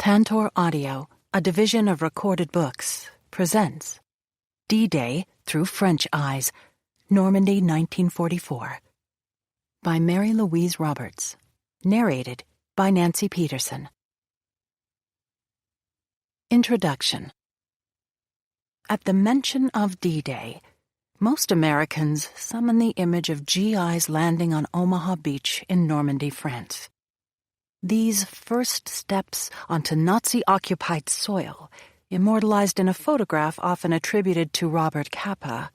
Tantor Audio, a division of Recorded Books, presents D-Day Through French Eyes, Normandy 1944, by Mary Louise Roberts, narrated by Nancy Peterson. Introduction. At the mention of D-Day, most Americans summon the image of GIs landing on Omaha Beach in Normandy, France. These first steps onto Nazi-occupied soil, immortalized in a photograph often attributed to Robert Capa,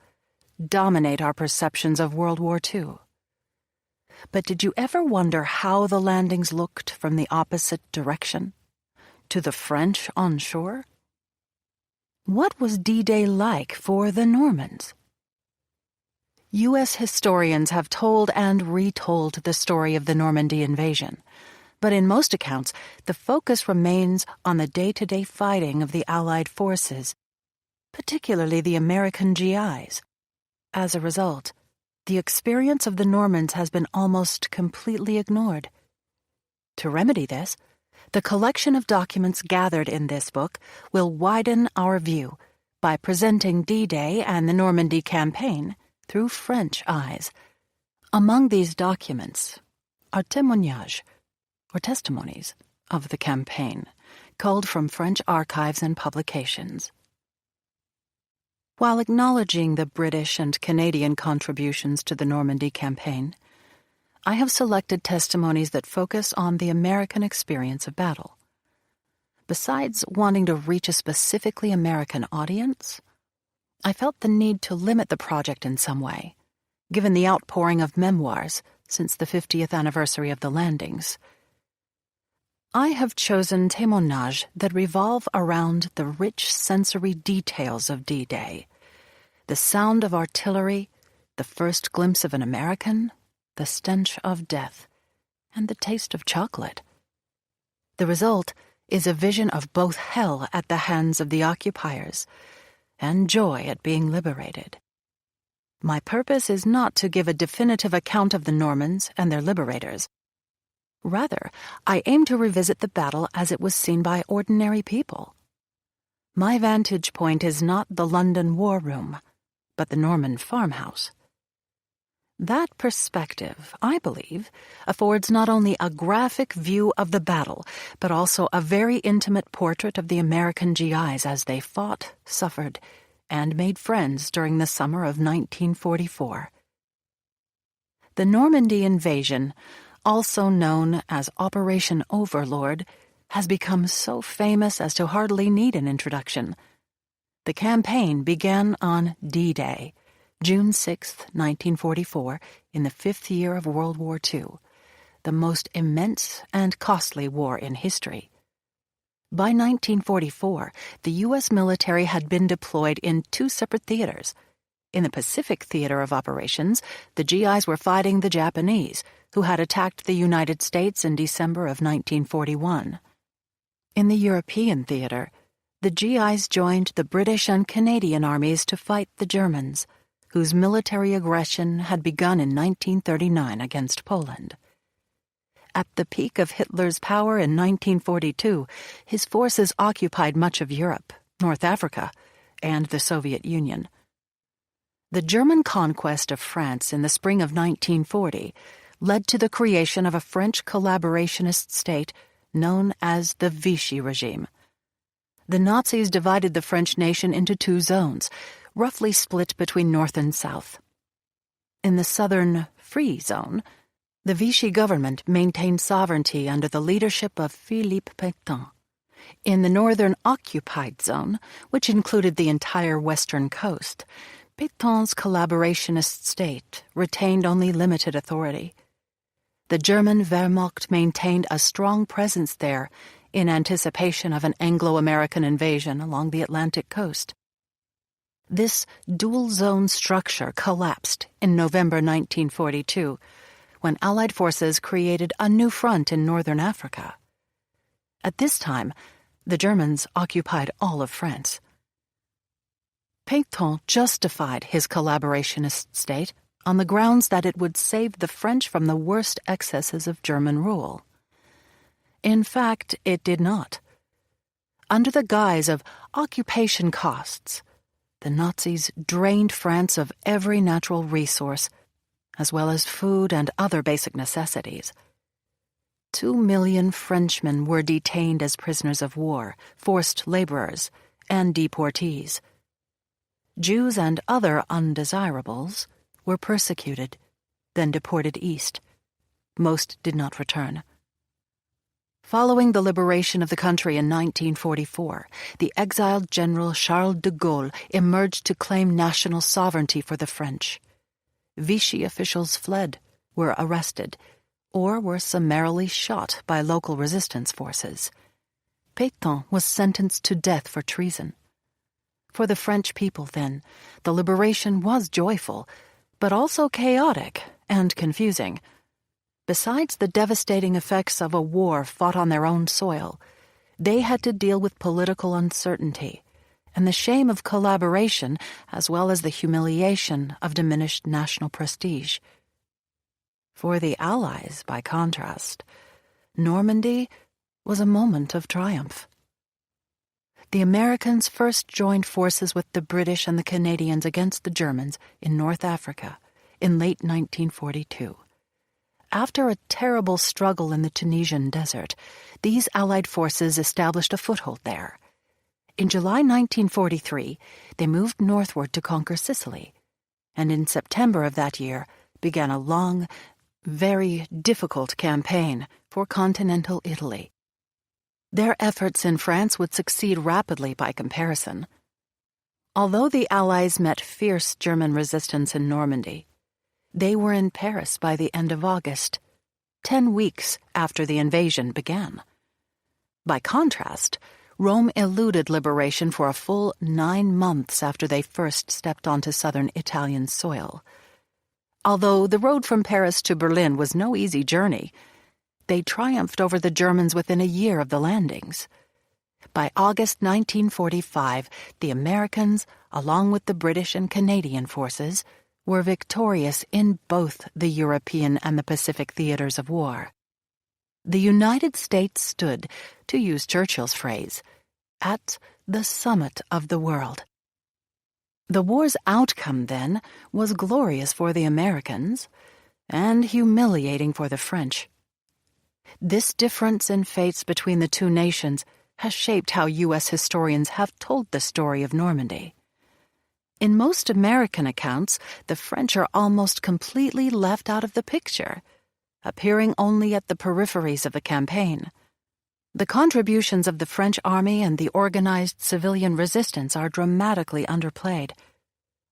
dominate our perceptions of World War II. But did you ever wonder how the landings looked from the opposite direction, to the French on shore? What was D-Day like for the Normans? U.S. historians have told and retold the story of the Normandy invasion, but in most accounts, the focus remains on the day-to-day fighting of the Allied forces, particularly the American GIs. As a result, the experience of the Normans has been almost completely ignored. To remedy this, the collection of documents gathered in this book will widen our view by presenting D-Day and the Normandy campaign through French eyes. Among these documents are témoignages, or testimonies, of the campaign, culled from French archives and publications. While acknowledging the British and Canadian contributions to the Normandy campaign, I have selected testimonies that focus on the American experience of battle. Besides wanting to reach a specifically American audience, I felt the need to limit the project in some way, given the outpouring of memoirs since the 50th anniversary of the landings. I have chosen témoignages that revolve around the rich sensory details of D-Day, the sound of artillery, the first glimpse of an American, the stench of death, and the taste of chocolate. The result is a vision of both hell at the hands of the occupiers and joy at being liberated. My purpose is not to give a definitive account of the Normans and their liberators. Rather, I aim to revisit the battle as it was seen by ordinary people. My vantage point is not the London War Room, but the Norman farmhouse. That perspective, I believe, affords not only a graphic view of the battle, but also a very intimate portrait of the American GIs as they fought, suffered, and made friends during the summer of 1944. The Normandy invasion, also known as Operation Overlord, has become so famous as to hardly need an introduction. The campaign began on D-Day, June 6, 1944, in the 5th year of World War II, the most immense and costly war in history. By 1944, the U.S. military had been deployed in 2 separate theaters. In the Pacific Theater of Operations, the GIs were fighting the Japanese, who had attacked the United States in December of 1941. In the European theater, the GIs joined the British and Canadian armies to fight the Germans, whose military aggression had begun in 1939 against Poland. At the peak of Hitler's power in 1942, his forces occupied much of Europe, North Africa, and the Soviet Union. The German conquest of France in the spring of 1940 led to the creation of a French collaborationist state known as the Vichy regime. The Nazis divided the French nation into 2 zones, roughly split between North and South. In the southern Free Zone, the Vichy government maintained sovereignty under the leadership of Philippe Pétain. In the northern Occupied Zone, which included the entire western coast, Pétain's collaborationist state retained only limited authority. The German Wehrmacht maintained a strong presence there in anticipation of an Anglo-American invasion along the Atlantic coast. This dual-zone structure collapsed in November 1942, when Allied forces created a new front in northern Africa. At this time, the Germans occupied all of France. Pétain justified his collaborationist state on the grounds that it would save the French from the worst excesses of German rule. In fact, it did not. Under the guise of occupation costs, the Nazis drained France of every natural resource, as well as food and other basic necessities. 2 million Frenchmen were detained as prisoners of war, forced laborers, and deportees. Jews and other undesirables were persecuted, then deported east. Most did not return. Following the liberation of the country in 1944, the exiled General Charles de Gaulle emerged to claim national sovereignty for the French. Vichy officials fled, were arrested, or were summarily shot by local resistance forces. Pétain was sentenced to death for treason. For the French people, then, the liberation was joyful, but also chaotic and confusing. Besides the devastating effects of a war fought on their own soil, they had to deal with political uncertainty and the shame of collaboration, as well as the humiliation of diminished national prestige. For the Allies, by contrast, Normandy was a moment of triumph. The Americans first joined forces with the British and the Canadians against the Germans in North Africa in late 1942. After a terrible struggle in the Tunisian desert, these Allied forces established a foothold there. In July 1943, they moved northward to conquer Sicily, and in September of that year began a long, very difficult campaign for continental Italy. Their efforts in France would succeed rapidly by comparison. Although the Allies met fierce German resistance in Normandy, they were in Paris by the end of August, 10 weeks after the invasion began. By contrast, Rome eluded liberation for a full 9 months after they first stepped onto southern Italian soil. Although the road from Paris to Berlin was no easy journey, they triumphed over the Germans within a year of the landings. By August 1945, the Americans, along with the British and Canadian forces, were victorious in both the European and the Pacific theaters of war. The United States stood, to use Churchill's phrase, at the summit of the world. The war's outcome, then, was glorious for the Americans and humiliating for the French. This difference in fates between the two nations has shaped how U.S. historians have told the story of Normandy. In most American accounts, the French are almost completely left out of the picture, appearing only at the peripheries of the campaign. The contributions of the French army and the organized civilian resistance are dramatically underplayed.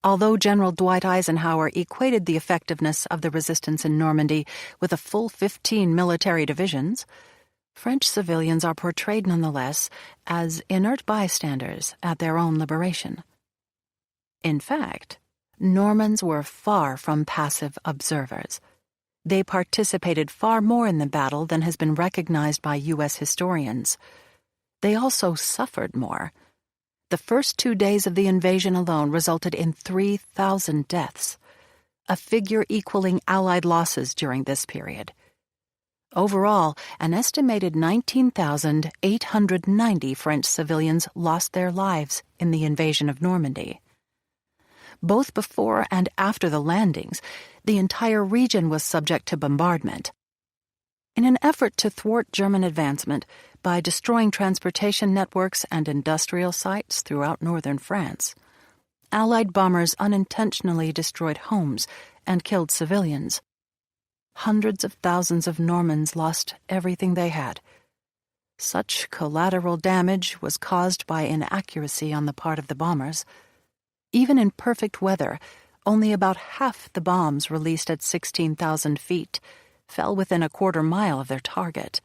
Although General Dwight Eisenhower equated the effectiveness of the resistance in Normandy with a full 15 military divisions, French civilians are portrayed nonetheless as inert bystanders at their own liberation. In fact, Normans were far from passive observers. They participated far more in the battle than has been recognized by U.S. historians. They also suffered more. The first 2 days of the invasion alone resulted in 3,000 deaths, a figure equaling Allied losses during this period. Overall, an estimated 19,890 French civilians lost their lives in the invasion of Normandy. Both before and after the landings, the entire region was subject to bombardment. In an effort to thwart German advancement by destroying transportation networks and industrial sites throughout northern France, Allied bombers unintentionally destroyed homes and killed civilians. Hundreds of thousands of Normans lost everything they had. Such collateral damage was caused by inaccuracy on the part of the bombers. Even in perfect weather, only about half the bombs released at 16,000 feet fell within a quarter mile of their target.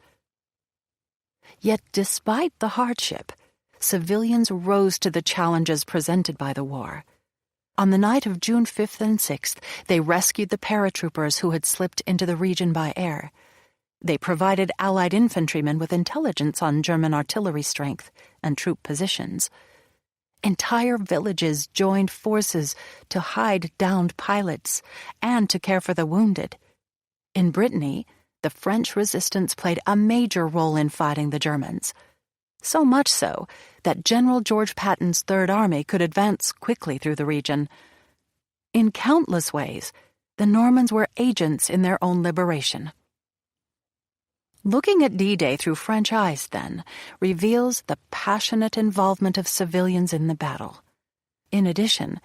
Yet despite the hardship, civilians rose to the challenges presented by the war. On the night of June 5th and 6th, they rescued the paratroopers who had slipped into the region by air. They provided Allied infantrymen with intelligence on German artillery strength and troop positions. Entire villages joined forces to hide downed pilots and to care for the wounded. In Brittany, the French resistance played a major role in fighting the Germans. So much so that General George Patton's Third Army could advance quickly through the region. In countless ways, the Normans were agents in their own liberation. Looking at D-Day through French eyes, then, reveals the passionate involvement of civilians in the battle. In addition,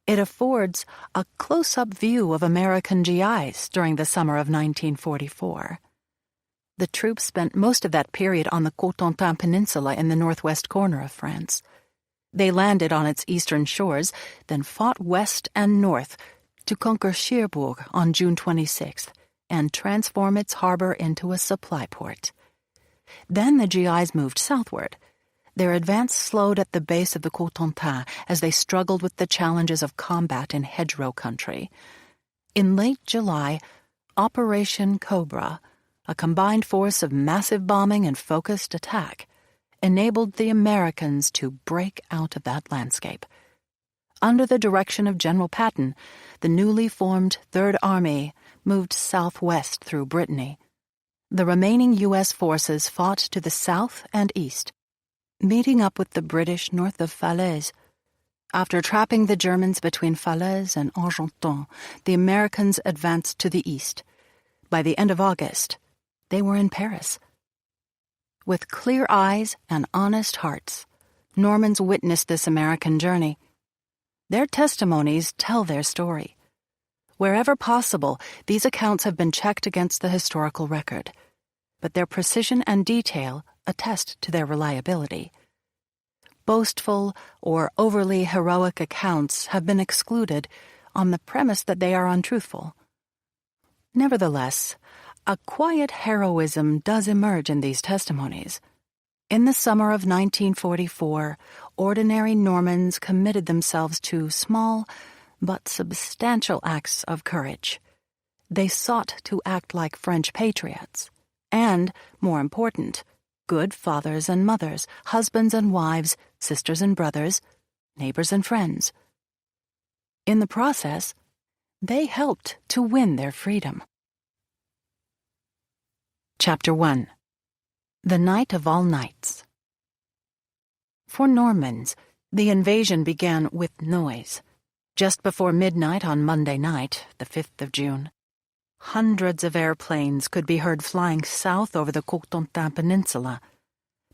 it affords a close-up view of American GIs during the summer of 1944. The troops spent most of that period on the Cotentin Peninsula in the northwest corner of France. They landed on its eastern shores, then fought west and north to conquer Cherbourg on June 26th and transform its harbor into a supply port. Then the GIs moved southward. Their advance slowed at the base of the Cotentin as they struggled with the challenges of combat in hedgerow country. In late July, Operation Cobra, a combined force of massive bombing and focused attack, enabled the Americans to break out of that landscape. Under the direction of General Patton, the newly formed Third Army moved southwest through Brittany. The remaining U.S. forces fought to the south and east, meeting up with the British north of Falaise. After trapping the Germans between Falaise and Argenton, the Americans advanced to the east. By the end of August, they were in Paris. With clear eyes and honest hearts, Normans witnessed this American journey. Their testimonies tell their story. Wherever possible, these accounts have been checked against the historical record, but their precision and detail attest to their reliability. Boastful or overly heroic accounts have been excluded on the premise that they are untruthful. Nevertheless, a quiet heroism does emerge in these testimonies. In the summer of 1944, ordinary Normans committed themselves to small but substantial acts of courage. They sought to act like French patriots, and, more important, good fathers and mothers, husbands and wives, sisters and brothers, neighbors and friends. In the process, they helped to win their freedom. Chapter 1. The Night of All Nights. For Normans, the invasion began with noise. Just before midnight on Monday night, the 5th of June, hundreds of airplanes could be heard flying south over the Cotentin Peninsula.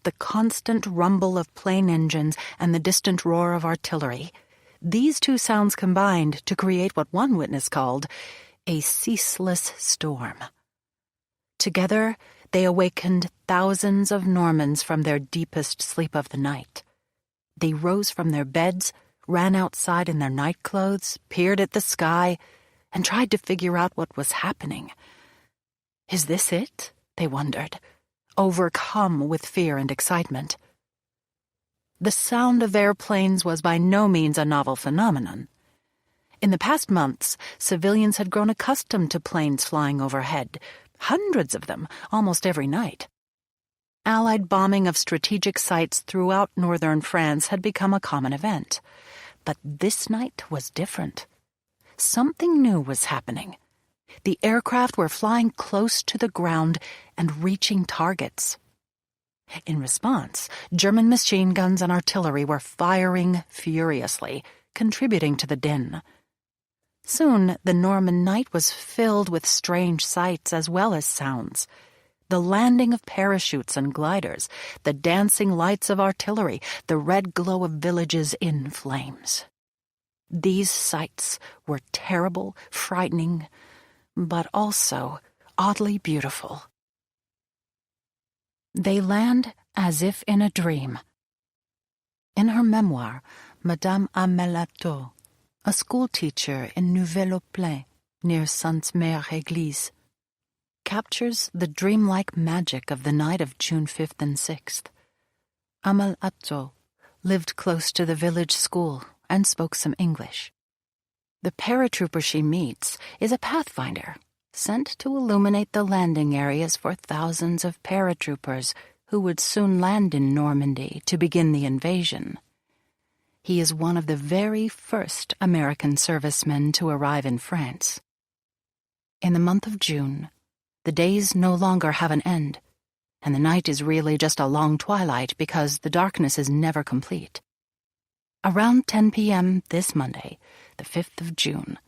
The constant rumble of plane engines and the distant roar of artillery, these two sounds combined to create what one witness called a ceaseless storm. Together, they awakened thousands of Normans from their deepest sleep of the night. They rose from their beds, ran outside in their nightclothes, peered at the sky, and tried to figure out what was happening. Is this it? They wondered, overcome with fear and excitement. The sound of airplanes was by no means a novel phenomenon. In the past months, civilians had grown accustomed to planes flying overhead, hundreds of them, almost every night. Allied bombing of strategic sites throughout northern France had become a common event. But this night was different. Something new was happening. The aircraft were flying close to the ground and reaching targets. In response, German machine guns and artillery were firing furiously, contributing to the din. Soon, the Norman night was filled with strange sights as well as sounds. The landing of parachutes and gliders, the dancing lights of artillery, the red glow of villages in flames. These sights were terrible, frightening, but also oddly beautiful. They land as if in a dream. In her memoir, Madame Amelato, a schoolteacher in Nouvelle-au-Plain, near Sainte-Mère-Église, captures the dreamlike magic of the night of June 5th and 6th. Amelato lived close to the village school and spoke some English. The paratrooper she meets is a pathfinder, sent to illuminate the landing areas for thousands of paratroopers who would soon land in Normandy to begin the invasion. He is one of the very first American servicemen to arrive in France. In the month of June, the days no longer have an end. and the night is really just a long twilight because the darkness is never complete. Around 10 p.m. this Monday, the 5th of June,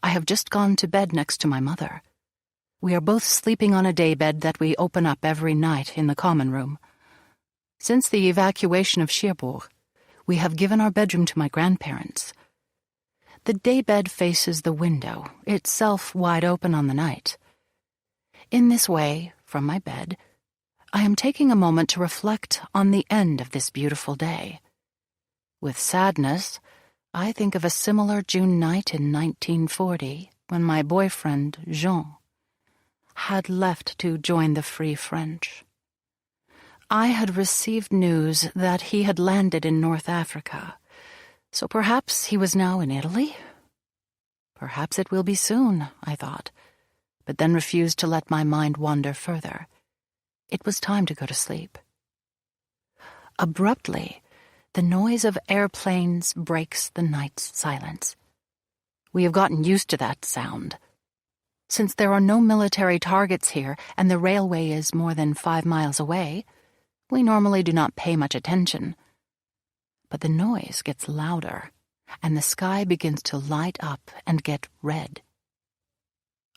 I have just gone to bed next to my mother. We are both sleeping on a daybed that we open up every night in the common room. Since the evacuation of Cherbourg, we have given our bedroom to my grandparents. The daybed faces the window, itself wide open on the night. In this way, from my bed, I am taking a moment to reflect on the end of this beautiful day. With sadness, I think of a similar June night in 1940 when my boyfriend, Jean, had left to join the Free French. I had received news that he had landed in North Africa, so perhaps he was now in Italy? Perhaps it will be soon, I thought, but then refused to let my mind wander further. It was time to go to sleep. Abruptly, the noise of airplanes breaks the night's silence. We have gotten used to that sound. Since there are no military targets here and the railway is more than 5 miles away, we normally do not pay much attention. But the noise gets louder, and the sky begins to light up and get red.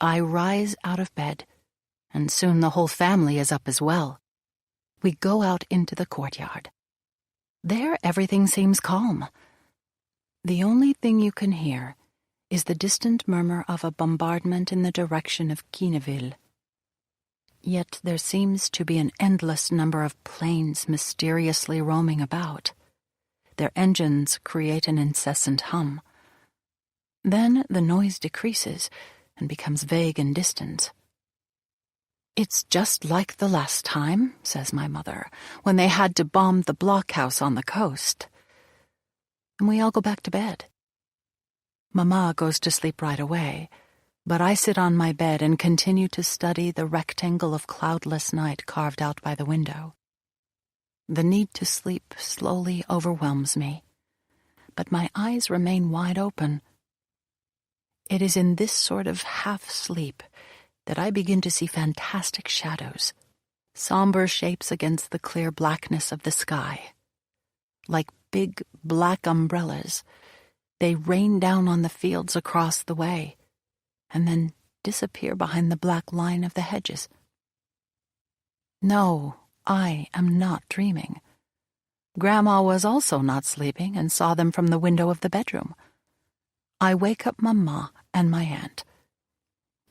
I rise out of bed, and soon the whole family is up as well. We go out into the courtyard. There everything seems calm. The only thing you can hear is the distant murmur of a bombardment in the direction of Quineville. Yet there seems to be an endless number of planes mysteriously roaming about. Their engines create an incessant hum. Then the noise decreases and becomes vague and distant. "It's just like the last time," says my mother, "when they had to bomb the blockhouse on the coast." And we all go back to bed. Mama goes to sleep right away, but I sit on my bed and continue to study the rectangle of cloudless night carved out by the window. The need to sleep slowly overwhelms me, but my eyes remain wide open. It is in this sort of half-sleep that I begin to see fantastic shadows, somber shapes against the clear blackness of the sky. Like big black umbrellas, they rain down on the fields across the way, and then disappear behind the black line of the hedges. No, I am not dreaming. Grandma was also not sleeping and saw them from the window of the bedroom. I wake up Mama and my aunt.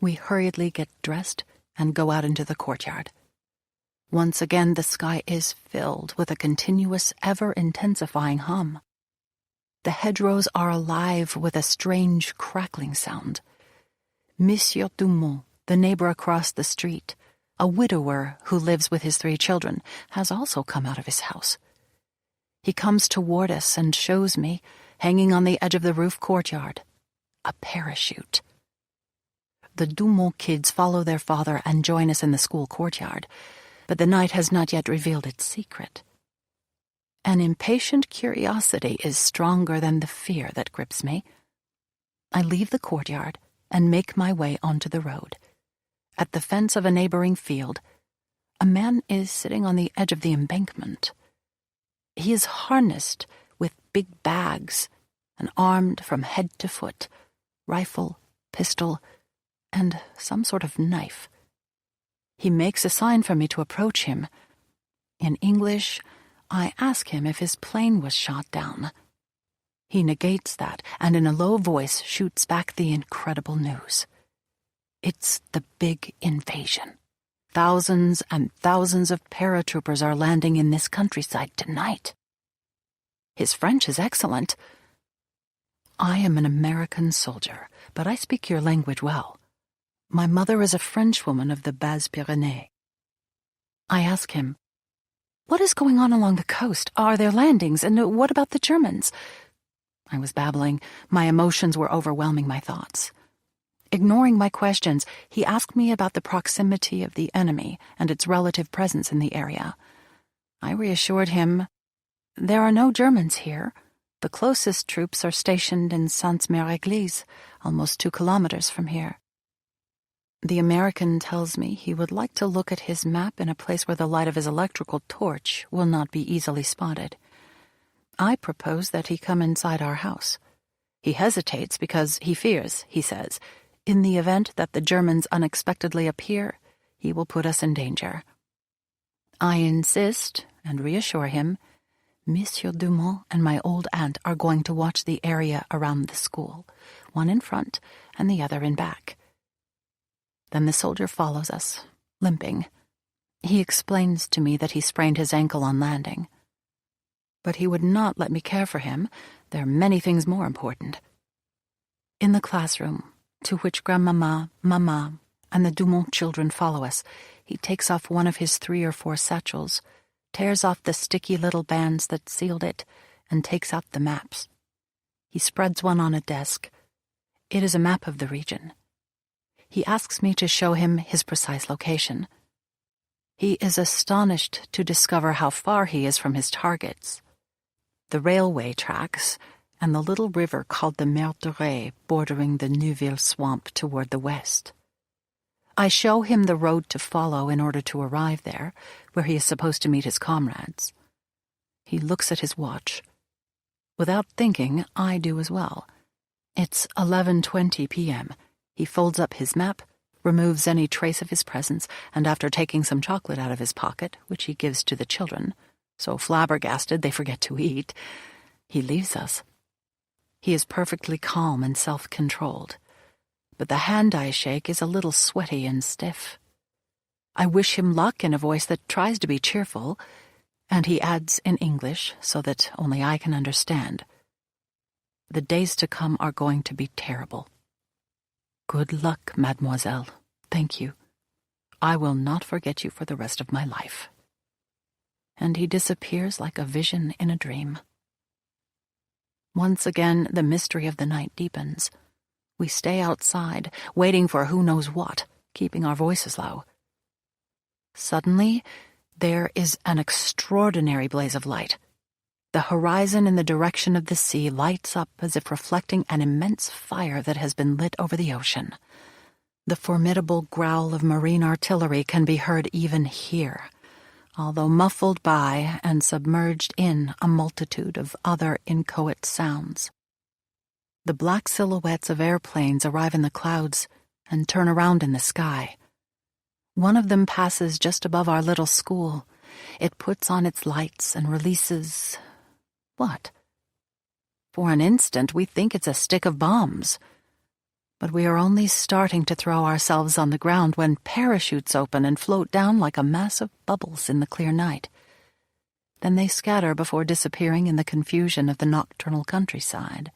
We hurriedly get dressed and go out into the courtyard. Once again, the sky is filled with a continuous, ever-intensifying hum. The hedgerows are alive with a strange crackling sound. Monsieur Dumont, the neighbor across the street, a widower who lives with his 3 children, has also come out of his house. He comes toward us and shows me, hanging on the edge of the roof courtyard, a parachute. The Dumont kids follow their father and join us in the school courtyard, but the night has not yet revealed its secret. An impatient curiosity is stronger than the fear that grips me. I leave the courtyard and make my way onto the road. At the fence of a neighboring field, a man is sitting on the edge of the embankment. He is harnessed with big bags and armed from head to foot, rifle, pistol, and some sort of knife. He makes a sign for me to approach him. In English, I ask him if his plane was shot down. He negates that and in a low voice shoots back the incredible news. It's the big invasion. Thousands and thousands of paratroopers are landing in this countryside tonight. His French is excellent. I am an American soldier, but I speak your language well. My mother is a Frenchwoman of the Bas-Pyrénées. I ask him, "What is going on along the coast? Are there landings? And what about the Germans?" I was babbling. My emotions were overwhelming my thoughts. Ignoring my questions, he asked me about the proximity of the enemy and its relative presence in the area. I reassured him, "There are no Germans here. The closest troops are stationed in Sainte-Mère-Église, almost 2 kilometers from here." The American tells me he would like to look at his map in a place where the light of his electrical torch will not be easily spotted. I propose that he come inside our house. He hesitates because he fears, he says, in the event that the Germans unexpectedly appear, he will put us in danger. I insist and reassure him, Monsieur Dumont and my old aunt are going to watch the area around the school, one in front and the other in back. Then the soldier follows us, limping. He explains to me that he sprained his ankle on landing. But he would not let me care for him. There are many things more important. In the classroom, to which Grandmama, Mama, and the Dumont children follow us, he takes off one of his 3 or 4 satchels, tears off the sticky little bands that sealed it, and takes out the maps. He spreads one on a desk. It is a map of the region. He asks me to show him his precise location. He is astonished to discover how far he is from his targets. The railway tracks, and the little river called the Meurthe bordering the Neuville swamp toward the west. I show him the road to follow in order to arrive there, where he is supposed to meet his comrades. He looks at his watch. Without thinking, I do as well. It's 11:20 p.m. He folds up his map, removes any trace of his presence, and after taking some chocolate out of his pocket, which he gives to the children, so flabbergasted they forget to eat, he leaves us. He is perfectly calm and self-controlled, but the hand I shake is a little sweaty and stiff. I wish him luck in a voice that tries to be cheerful, and he adds in English so that only I can understand. The days to come are going to be terrible. Good luck, mademoiselle. Thank you. I will not forget you for the rest of my life. And he disappears like a vision in a dream. Once again, the mystery of the night deepens. We stay outside, waiting for who knows what, keeping our voices low. Suddenly, there is an extraordinary blaze of light. The horizon in the direction of the sea lights up as if reflecting an immense fire that has been lit over the ocean. The formidable growl of marine artillery can be heard even here, although muffled by and submerged in a multitude of other inchoate sounds. The black silhouettes of airplanes arrive in the clouds and turn around in the sky. One of them passes just above our little school. It puts on its lights and releases... what? For an instant we think it's a stick of bombs. But we are only starting to throw ourselves on the ground when parachutes open and float down like a mass of bubbles in the clear night. Then they scatter before disappearing in the confusion of the nocturnal countryside.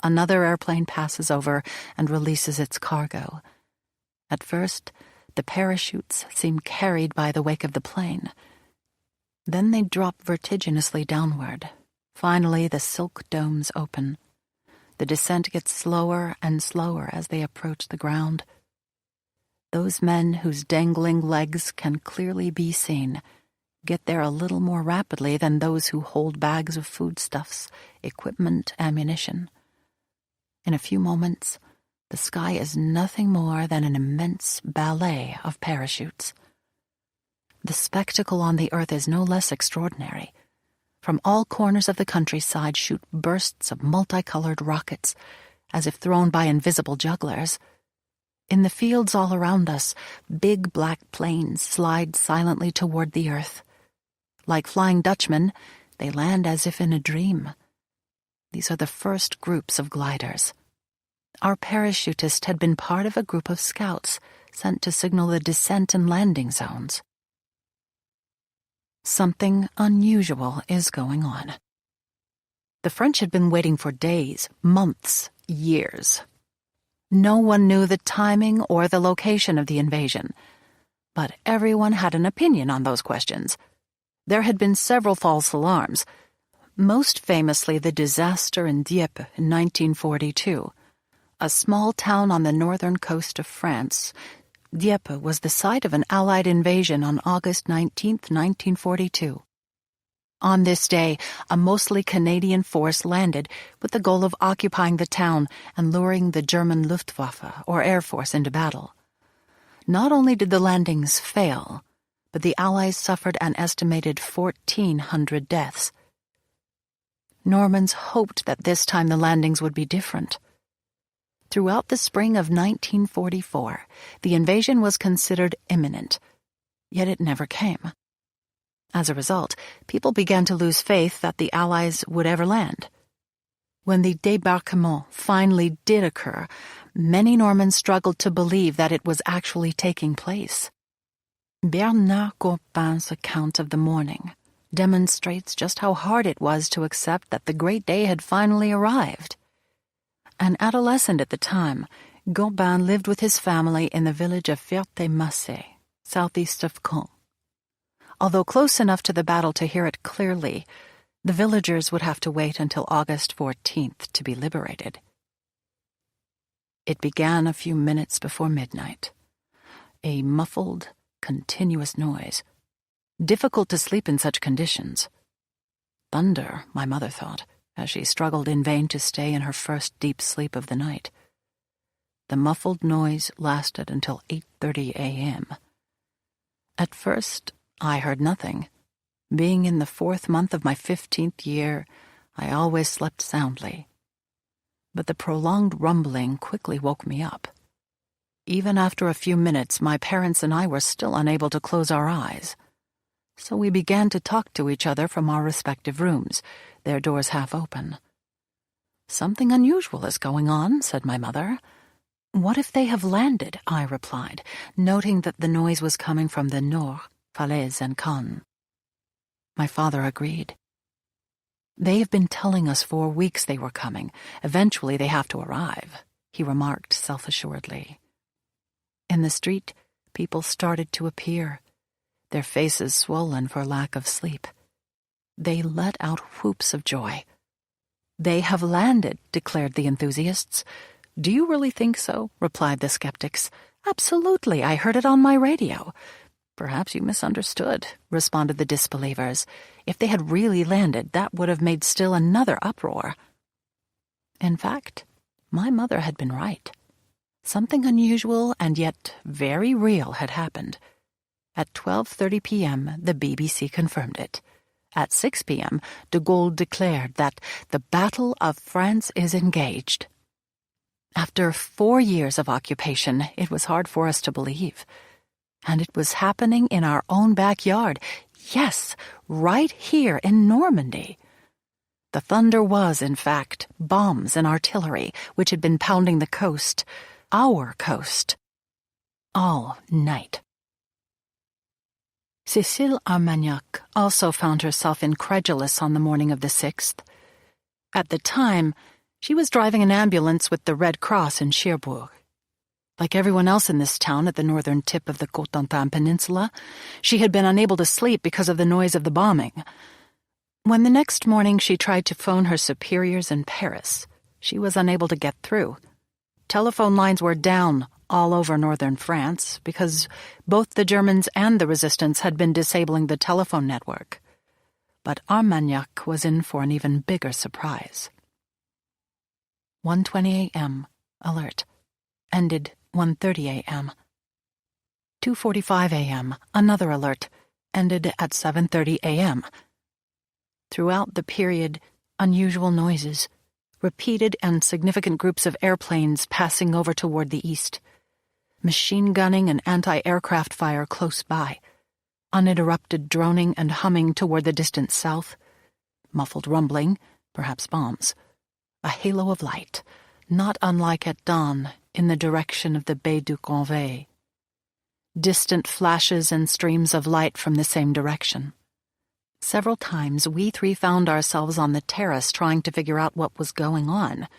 Another airplane passes over and releases its cargo. At first, the parachutes seem carried by the wake of the plane. Then they drop vertiginously downward. Finally, the silk domes open. The descent gets slower and slower as they approach the ground. Those men whose dangling legs can clearly be seen get there a little more rapidly than those who hold bags of foodstuffs, equipment, ammunition. In a few moments, the sky is nothing more than an immense ballet of parachutes. The spectacle on the earth is no less extraordinary. From all corners of the countryside shoot bursts of multicolored rockets, as if thrown by invisible jugglers. In the fields all around us, big black planes slide silently toward the earth. Like Flying Dutchmen, they land as if in a dream. These are the first groups of gliders. Our parachutist had been part of a group of scouts sent to signal the descent and landing zones. Something unusual is going on. The French had been waiting for days, months, years. No one knew the timing or the location of the invasion, but everyone had an opinion on those questions. There had been several false alarms, most famously the disaster in Dieppe in 1942, a small town on the northern coast of France. Dieppe was the site of an Allied invasion on August 19, 1942. On this day, a mostly Canadian force landed with the goal of occupying the town and luring the German Luftwaffe, or Air Force, into battle. Not only did the landings fail, but the Allies suffered an estimated 1,400 deaths. Normans hoped that this time the landings would be different. Throughout the spring of 1944, the invasion was considered imminent, yet it never came. As a result, people began to lose faith that the Allies would ever land. When the débarquement finally did occur, many Normans struggled to believe that it was actually taking place. Bernard Gourpin's account of the morning demonstrates just how hard it was to accept that the great day had finally arrived. An adolescent at the time, Gourpin lived with his family in the village of Ferté-Massé, southeast of Caen. Although close enough to the battle to hear it clearly, the villagers would have to wait until August 14th to be liberated. It began a few minutes before midnight. A muffled, continuous noise. Difficult to sleep in such conditions. Thunder, my mother thought, as she struggled in vain to stay in her first deep sleep of the night. The muffled noise lasted until 8:30 a.m. At first, I heard nothing. Being in the 4th month of my 15th year, I always slept soundly. But the prolonged rumbling quickly woke me up. Even after a few minutes, my parents and I were still unable to close our eyes. So we began to talk to each other from our respective rooms, their doors half open. "Something unusual is going on," said my mother. "What if they have landed?" I replied, noting that the noise was coming from the Nord, Falaise, and Caen. My father agreed. "They've been telling us for weeks they were coming. Eventually they have to arrive," he remarked self-assuredly. In the street, people started to appear, their faces swollen for lack of sleep. They let out whoops of joy. "They have landed," declared the enthusiasts. "Do you really think so?" replied the skeptics. "Absolutely, I heard it on my radio." "Perhaps you misunderstood," responded the disbelievers. "If they had really landed, that would have made still another uproar." In fact, my mother had been right. Something unusual and yet very real had happened. At 12:30 p.m., the BBC confirmed it. At 6 p.m., de Gaulle declared that the Battle of France is engaged. After 4 years of occupation, it was hard for us to believe. And it was happening in our own backyard. Yes, right here in Normandy. The thunder was, in fact, bombs and artillery which had been pounding the coast, our coast, all night. Cécile Armagnac also found herself incredulous on the morning of the 6th. At the time, she was driving an ambulance with the Red Cross in Cherbourg. Like everyone else in this town at the northern tip of the Cotentin Peninsula, she had been unable to sleep because of the noise of the bombing. When the next morning she tried to phone her superiors in Paris, she was unable to get through. Telephone lines were down all over northern France because both the Germans and the resistance had been disabling the telephone network. But Armagnac was in for an even bigger surprise. 1:20 a.m. Alert. Ended 1:30 a.m. 2:45 a.m. Another alert. Ended at 7:30 a.m. Throughout the period, unusual noises. Repeated and significant groups of airplanes passing over toward the east. Machine gunning and anti-aircraft fire close by. Uninterrupted droning and humming toward the distant south. Muffled rumbling, perhaps bombs. A halo of light, not unlike at dawn, in the direction of the Baie du Convay. Distant flashes and streams of light from the same direction. Several times we three found ourselves on the terrace trying to figure out what was going on.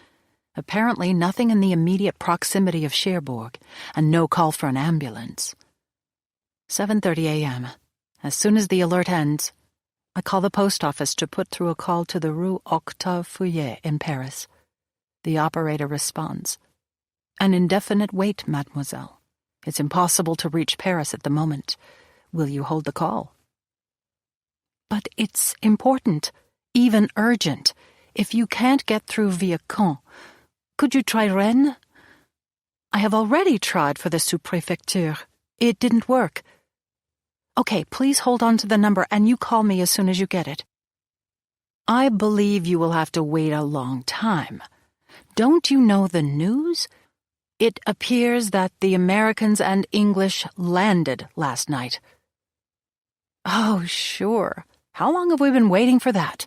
Apparently nothing in the immediate proximity of Cherbourg, and no call for an ambulance. 7:30 a.m. As soon as the alert ends, I call the post office to put through a call to the Rue Octave Fouillet in Paris. The operator responds. "An indefinite wait, mademoiselle. It's impossible to reach Paris at the moment. Will you hold the call?" "But it's important, even urgent. If you can't get through via Caen, could you try Rennes?" "I have already tried for the sous-préfecture," It didn't work. Okay, please hold on to the number and you call me as soon as you get it. I believe you will have to wait a long time. Don't you know the news? It appears that the Americans and English landed last night. Oh, sure. How long have we been waiting for that?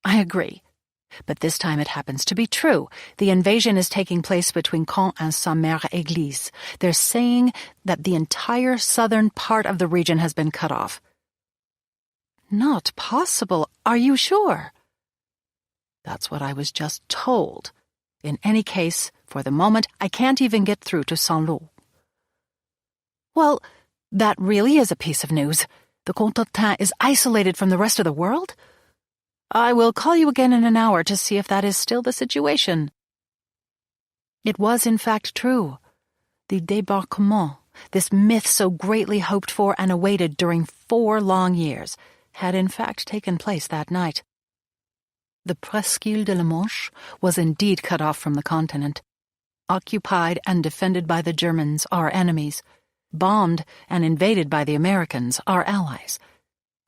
I agree. But this time it happens to be true. The invasion is taking place between Caen and Sainte-Mère-Église. They're saying that the entire southern part of the region has been cut off. Not possible. Are you sure? That's what I was just told. In any case, for the moment, I can't even get through to Saint-Lô. Well, that really is a piece of news. The Cotentin is isolated from the rest of the world? I will call you again in an hour to see if that is still the situation. It was in fact true. The débarquement, this myth so greatly hoped for and awaited during 4 long years, had in fact taken place that night. The Presqu'île de la Manche was indeed cut off from the continent, occupied and defended by the Germans, our enemies, bombed and invaded by the Americans, our allies.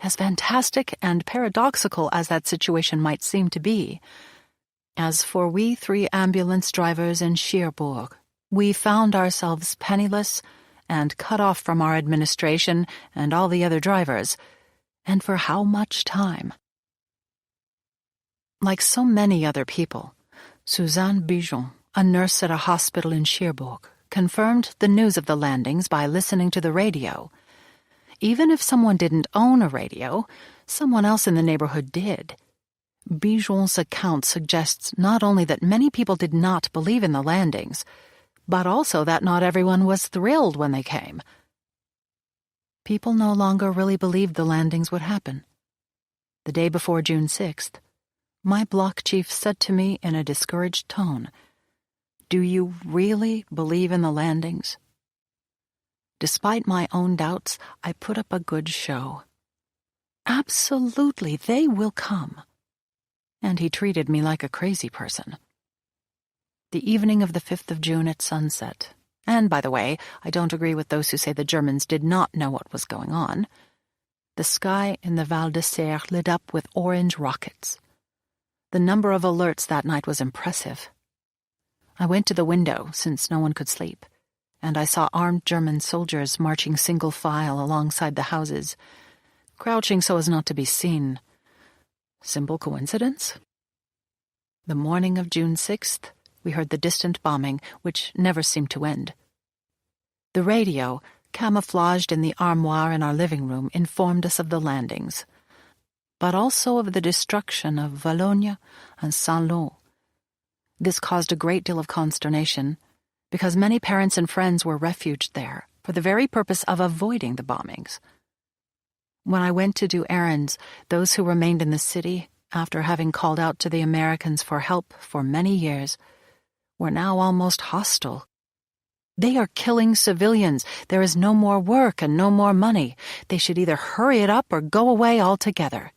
As fantastic and paradoxical as that situation might seem to be, as for we 3 ambulance drivers in Cherbourg, we found ourselves penniless and cut off from our administration and all the other drivers, and for how much time? Like so many other people, Suzanne Bijon, a nurse at a hospital in Cherbourg, confirmed the news of the landings by listening to the radio. Even if someone didn't own a radio, someone else in the neighborhood did. Bijon's account suggests not only that many people did not believe in the landings, but also that not everyone was thrilled when they came. People no longer really believed the landings would happen. The day before June 6th, my block chief said to me in a discouraged tone, "Do you really believe in the landings?" Despite my own doubts, I put up a good show. Absolutely, they will come. And he treated me like a crazy person. The evening of the 5th of June at sunset, and by the way, I don't agree with those who say the Germans did not know what was going on, the sky in the Val d'Isère lit up with orange rockets. The number of alerts that night was impressive. I went to the window, since no one could sleep, and I saw armed German soldiers marching single file alongside the houses, crouching so as not to be seen. Simple coincidence? The morning of June 6th, we heard the distant bombing, which never seemed to end. The radio, camouflaged in the armoire in our living room, informed us of the landings, but also of the destruction of Valognes and Saint-Lô. This caused a great deal of consternation, because many parents and friends were refuged there for the very purpose of avoiding the bombings. When I went to do errands, those who remained in the city, after having called out to the Americans for help for many years, were now almost hostile. They are killing civilians. There is no more work and no more money. They should either hurry it up or go away altogether.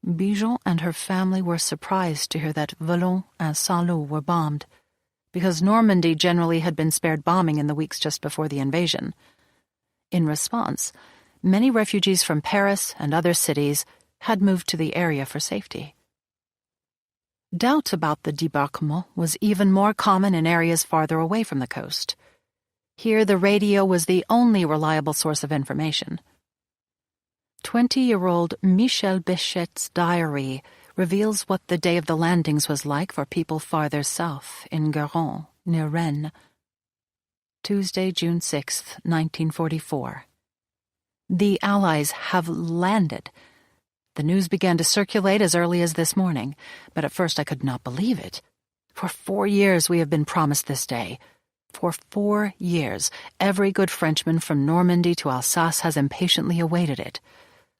Bijon and her family were surprised to hear that Valognes and Saint-Lô were bombed, because Normandy generally had been spared bombing in the weeks just before the invasion. In response, many refugees from Paris and other cities had moved to the area for safety. Doubt about the débarquement was even more common in areas farther away from the coast. Here the radio was the only reliable source of information. 20-year-old Michel Béchet's diary reveals what the day of the landings was like for people farther south, in Guérin, near Rennes. Tuesday, June 6, 1944. The Allies have landed. The news began to circulate as early as this morning, but at first I could not believe it. For 4 years we have been promised this day. For 4 years, every good Frenchman from Normandy to Alsace has impatiently awaited it,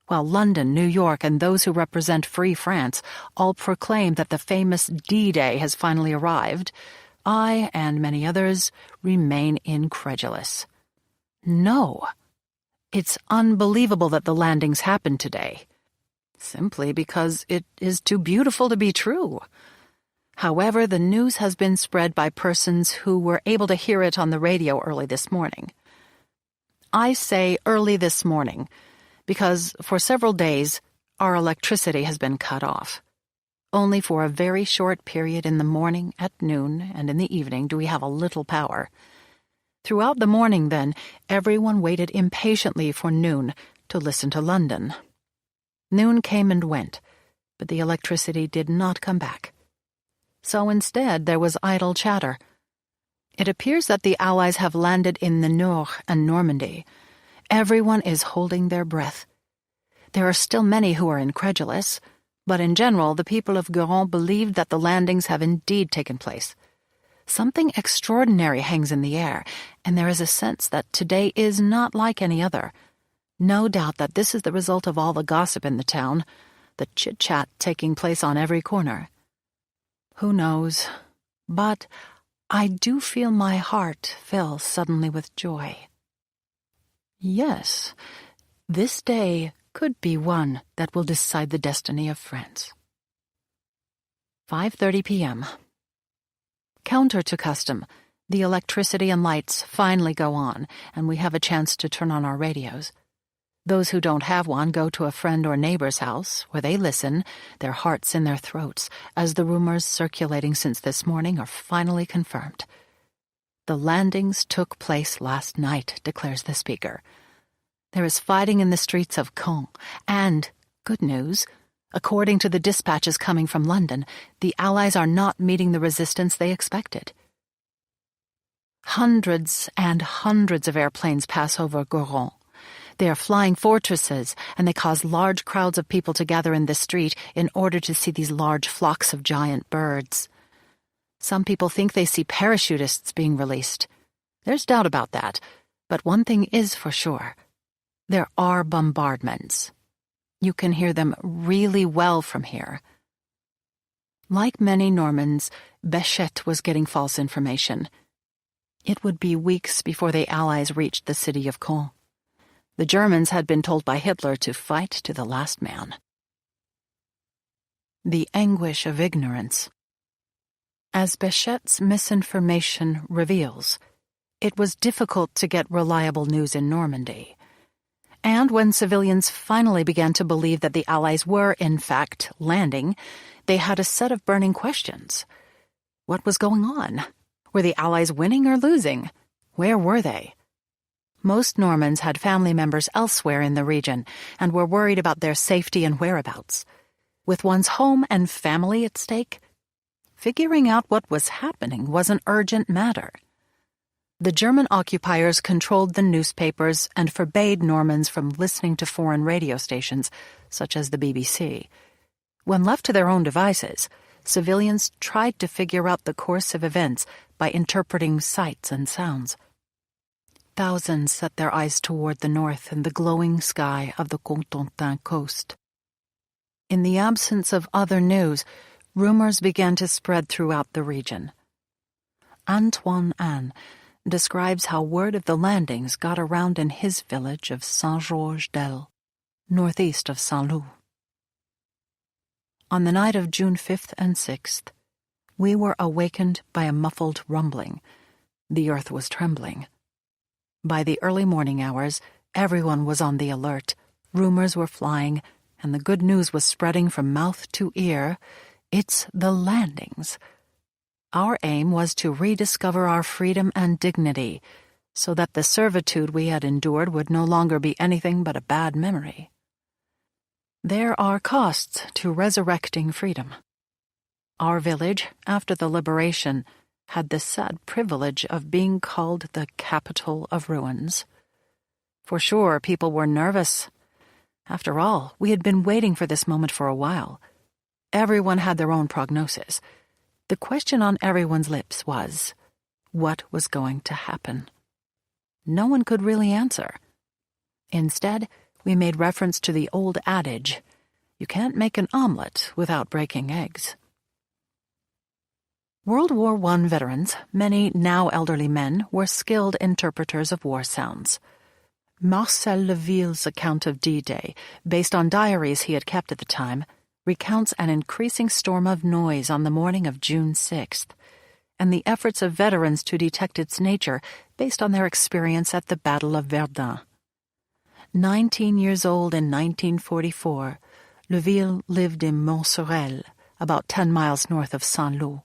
while London, New York, and those who represent Free France all proclaim that the famous D-Day has finally arrived. I, and many others, remain incredulous. No. It's unbelievable that the landings happened today, simply because it is too beautiful to be true. However, the news has been spread by persons who were able to hear it on the radio early this morning. I say early this morning because for several days our electricity has been cut off. Only for a very short period in the morning, at noon, and in the evening do we have a little power. Throughout the morning, then, everyone waited impatiently for noon to listen to London. Noon came and went, but the electricity did not come back. So instead there was idle chatter. It appears that the Allies have landed in the Nord and Normandy. Everyone is holding their breath. There are still many who are incredulous, but in general the people of Guérin believe that the landings have indeed taken place. Something extraordinary hangs in the air, and there is a sense that today is not like any other. No doubt that this is the result of all the gossip in the town, the chit-chat taking place on every corner. Who knows? But I do feel my heart fill suddenly with joy. Yes, this day could be one that will decide the destiny of France. 5:30 p.m. Counter to custom, the electricity and lights finally go on, and we have a chance to turn on our radios. Those who don't have one go to a friend or neighbor's house, where they listen, their hearts in their throats, as the rumors circulating since this morning are finally confirmed. The landings took place last night, declares the speaker. There is fighting in the streets of Caen, and, good news, according to the dispatches coming from London, the Allies are not meeting the resistance they expected. Hundreds and hundreds of airplanes pass over Guérin. They are flying fortresses, and they cause large crowds of people to gather in the street in order to see these large flocks of giant birds. Some people think they see parachutists being released. There's doubt about that, but one thing is for sure. There are bombardments. You can hear them really well from here. Like many Normans, Béchette was getting false information. It would be weeks before the Allies reached the city of Caen. The Germans had been told by Hitler to fight to the last man. The anguish of ignorance. As Béchette's misinformation reveals, it was difficult to get reliable news in Normandy. And when civilians finally began to believe that the Allies were, in fact, landing, they had a set of burning questions. What was going on? Were the Allies winning or losing? Where were they? Most Normans had family members elsewhere in the region and were worried about their safety and whereabouts. With one's home and family at stake, figuring out what was happening was an urgent matter. The German occupiers controlled the newspapers and forbade Normans from listening to foreign radio stations, such as the BBC. When left to their own devices, civilians tried to figure out the course of events by interpreting sights and sounds. Thousands set their eyes toward the north and the glowing sky of the Cotentin coast. In the absence of other news, rumors began to spread throughout the region. Antoine Anne describes how word of the landings got around in his village of Saint-Georges-d'Elle, northeast of Saint-Loup. On the night of June 5th and 6th, we were awakened by a muffled rumbling. The earth was trembling. By the early morning hours, everyone was on the alert. Rumors were flying, and the good news was spreading from mouth to ear. It's the landings. Our aim was to rediscover our freedom and dignity, so that the servitude we had endured would no longer be anything but a bad memory. There are costs to resurrecting freedom. Our village, after the liberation, had the sad privilege of being called the capital of ruins. For sure, people were nervous. After all, we had been waiting for this moment for a while. Everyone had their own prognosis. The question on everyone's lips was, what was going to happen? No one could really answer. Instead, we made reference to the old adage, you can't make an omelet without breaking eggs. World War I veterans, many now elderly men, were skilled interpreters of war sounds. Marcel Leville's account of D-Day, based on diaries he had kept at the time, recounts an increasing storm of noise on the morning of June 6th, and the efforts of veterans to detect its nature based on their experience at the Battle of Verdun. 19 years old in 1944, Louise lived in Montsorel, about 10 miles north of Saint-Lô.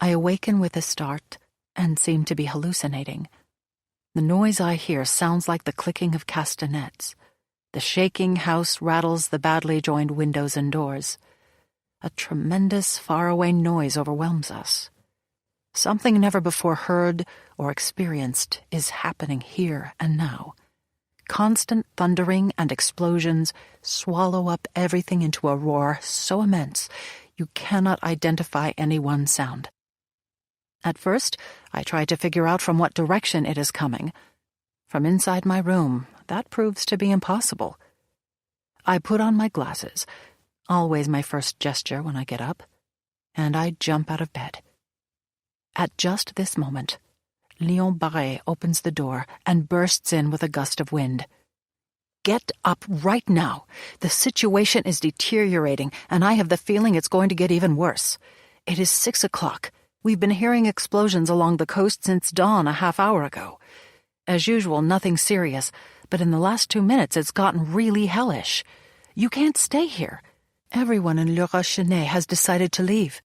I awaken with a start and seem to be hallucinating. The noise I hear sounds like the clicking of castanets. The shaking house rattles the badly joined windows and doors. A tremendous, faraway noise overwhelms us. Something never before heard or experienced is happening here and now. Constant thundering and explosions swallow up everything into a roar so immense you cannot identify any one sound. At first, I try to figure out from what direction it is coming. From inside my room, that proves to be impossible. I put on my glasses, always my first gesture when I get up, and I jump out of bed. At just this moment, Léon Barré opens the door and bursts in with a gust of wind. "Get up right now. The situation is deteriorating, and I have the feeling it's going to get even worse. It is 6 o'clock. We've been hearing explosions along the coast since dawn a half hour ago. As usual, nothing serious, but in the last 2 minutes it's gotten really hellish. You can't stay here. Everyone in Le Rochenet has decided to leave.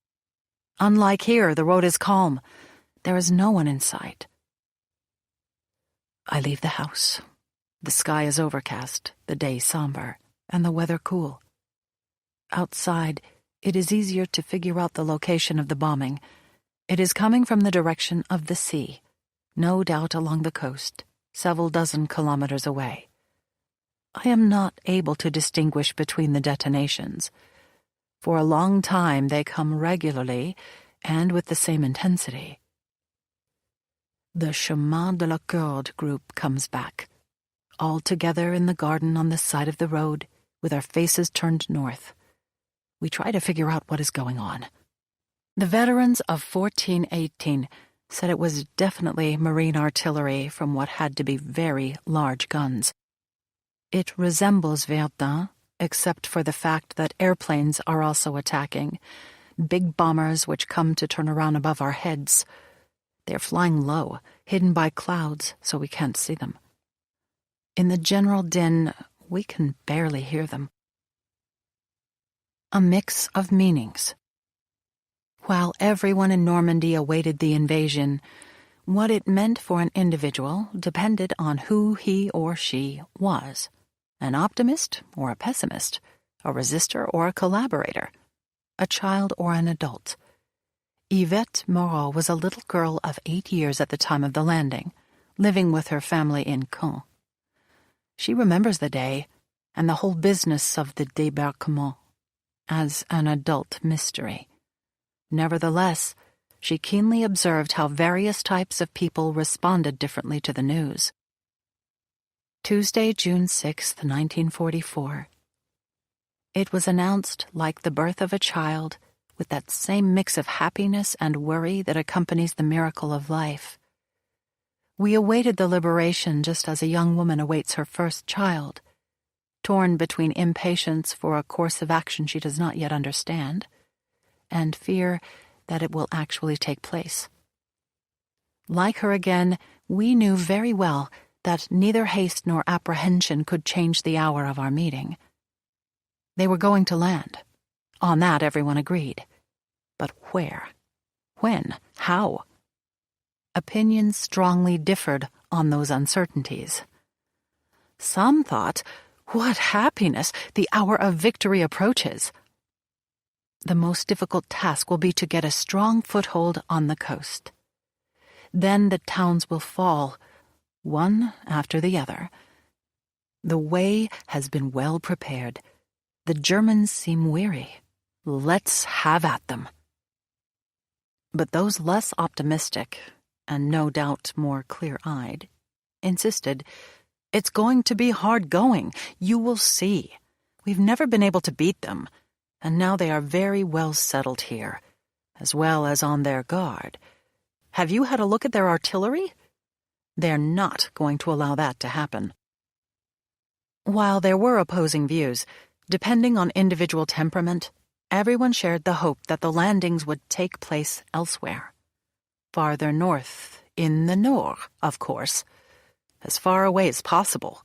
Unlike here, the road is calm. There is no one in sight." I leave the house. The sky is overcast, the day somber, and the weather cool. Outside, it is easier to figure out the location of the bombing. It is coming from the direction of the sea, no doubt along the coast, several dozen kilometers away. I am not able to distinguish between the detonations. For a long time they come regularly and with the same intensity. The Chemin de la Corde group comes back, all together in the garden on the side of the road, with our faces turned north. We try to figure out what is going on. The veterans of 1418 said it was definitely marine artillery from what had to be very large guns. It resembles Verdun, except for the fact that airplanes are also attacking, big bombers which come to turn around above our heads. They're flying low, hidden by clouds, so we can't see them. In the general din, we can barely hear them. A mix of meanings. While everyone in Normandy awaited the invasion, what it meant for an individual depended on who he or she was. An optimist or a pessimist, a resistor or a collaborator, a child or an adult. Yvette Moreau was a little girl of 8 years at the time of the landing, living with her family in Caen. She remembers the day and the whole business of the débarquement as an adult mystery. Nevertheless, she keenly observed how various types of people responded differently to the news. Tuesday, June 6, 1944. It was announced like the birth of a child, with that same mix of happiness and worry that accompanies the miracle of life. We awaited the liberation just as a young woman awaits her first child, torn between impatience for a course of action she does not yet understand, and fear that it will actually take place. Like her again, we knew very well that neither haste nor apprehension could change the hour of our meeting. They were going to land. On that everyone agreed. But where? When? How? Opinions strongly differed on those uncertainties. Some thought, "What happiness! The hour of victory approaches." The most difficult task will be to get a strong foothold on the coast. Then the towns will fall, one after the other. The way has been well prepared. The Germans seem weary. Let's have at them. But those less optimistic, and no doubt more clear-eyed, insisted, "It's going to be hard going. You will see. We've never been able to beat them, and now they are very well settled here, as well as on their guard. Have you had a look at their artillery? They're not going to allow that to happen." While there were opposing views, Depending on individual temperament, everyone shared the hope that the landings would take place elsewhere. Farther north, in the Nord, of course. As far away as possible.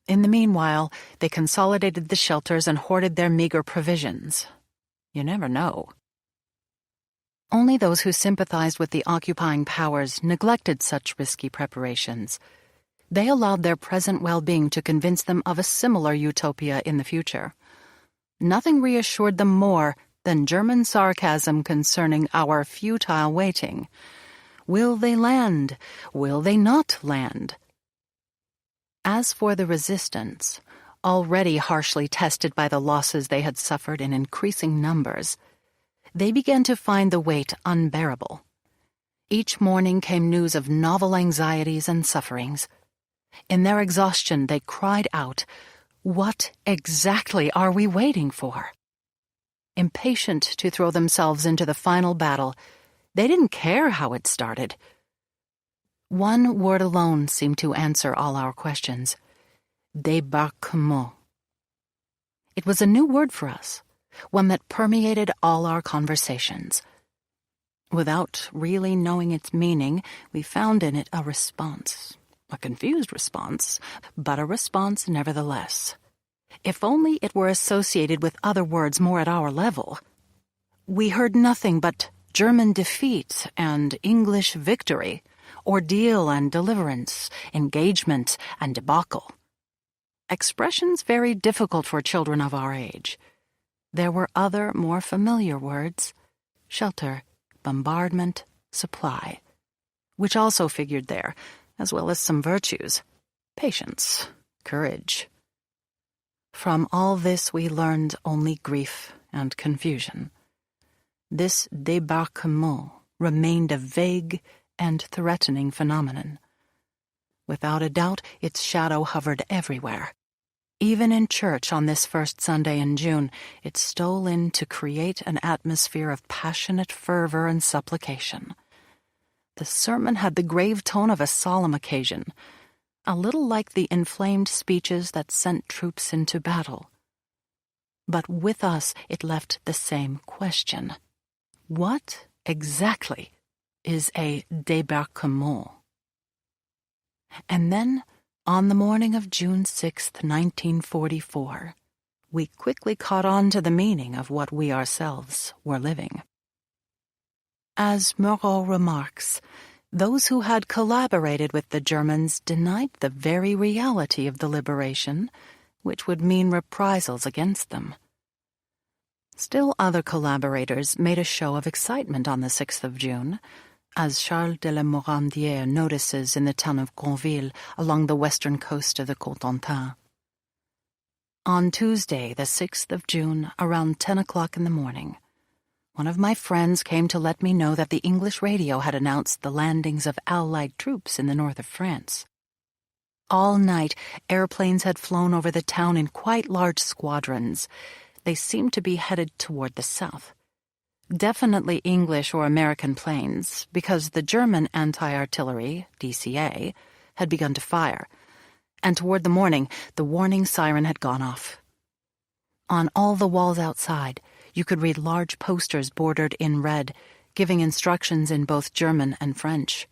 In the meanwhile, they consolidated the shelters and hoarded their meager provisions. You never know. Only those who sympathized with the occupying powers neglected such risky preparations. They allowed their present well-being to convince them of a similar utopia in the future. Nothing reassured them more than German sarcasm concerning our futile waiting. Will they land? Will they not land? As for the resistance, already harshly tested by the losses they had suffered in increasing numbers, they began to find the wait unbearable. Each morning came news of novel anxieties and sufferings. In their exhaustion, they cried out, "What exactly are we waiting for?" Impatient to throw themselves into the final battle, they didn't care how it started. One word alone seemed to answer all our questions: débarquement. It was a new word for us, one that permeated all our conversations. Without really knowing its meaning, we found in it a response. A confused response, but a response nevertheless. If only it were associated with other words more at our level. We heard nothing but German defeat and English victory, ordeal and deliverance, engagement and debacle. Expressions very difficult for children of our age. There were other, more familiar words: shelter, bombardment, supply, which also figured there, as well as some virtues: patience, courage. From all this we learned only grief and confusion. This débarquement remained a vague and threatening phenomenon. Without a doubt, its shadow hovered everywhere. Even in church on this first Sunday in June, it stole in to create an atmosphere of passionate fervor and supplication. The sermon had the grave tone of a solemn occasion, a little like the inflamed speeches that sent troops into battle. But with us it left the same question. What exactly is a débarquement? And then, on the morning of June 6th, 1944, we quickly caught on to the meaning of what we ourselves were living. As Moreau remarks, those who had collaborated with the Germans denied the very reality of the liberation, which would mean reprisals against them. Still other collaborators made a show of excitement on the 6th of June, as Charles de la Morandière notices in the town of Granville along the western coast of the Cotentin. On Tuesday, the 6th of June, around 10 o'clock in the morning, one of my friends came to let me know that the English radio had announced the landings of Allied troops in the north of France. All night, airplanes had flown over the town in quite large squadrons. They seemed to be headed toward the south. Definitely English or American planes, because the German anti-artillery, DCA, had begun to fire, and toward the morning the warning siren had gone off. On all the walls outside, you could read large posters bordered in red, giving instructions in both German and French.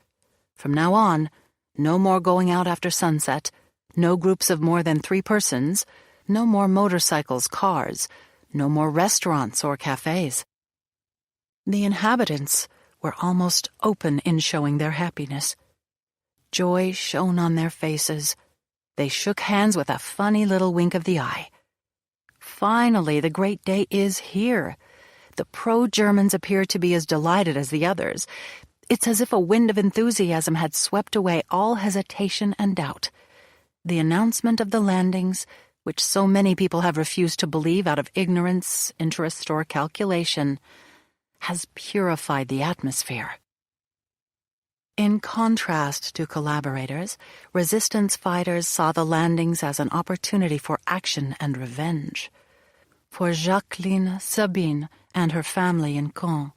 From now on, no more going out after sunset, no groups of more than 3 persons, no more motorcycles, cars, no more restaurants or cafes. The inhabitants were almost open in showing their happiness. Joy shone on their faces. They shook hands with a funny little wink of the eye. Finally, the great day is here. The pro-Germans appear to be as delighted as the others. It's as if a wind of enthusiasm had swept away all hesitation and doubt. The announcement of the landings, which so many people have refused to believe out of ignorance, interest, or calculation, has purified the atmosphere. In contrast to collaborators, resistance fighters saw the landings as an opportunity for action and revenge. For Jacqueline Sabine and her family in Caen,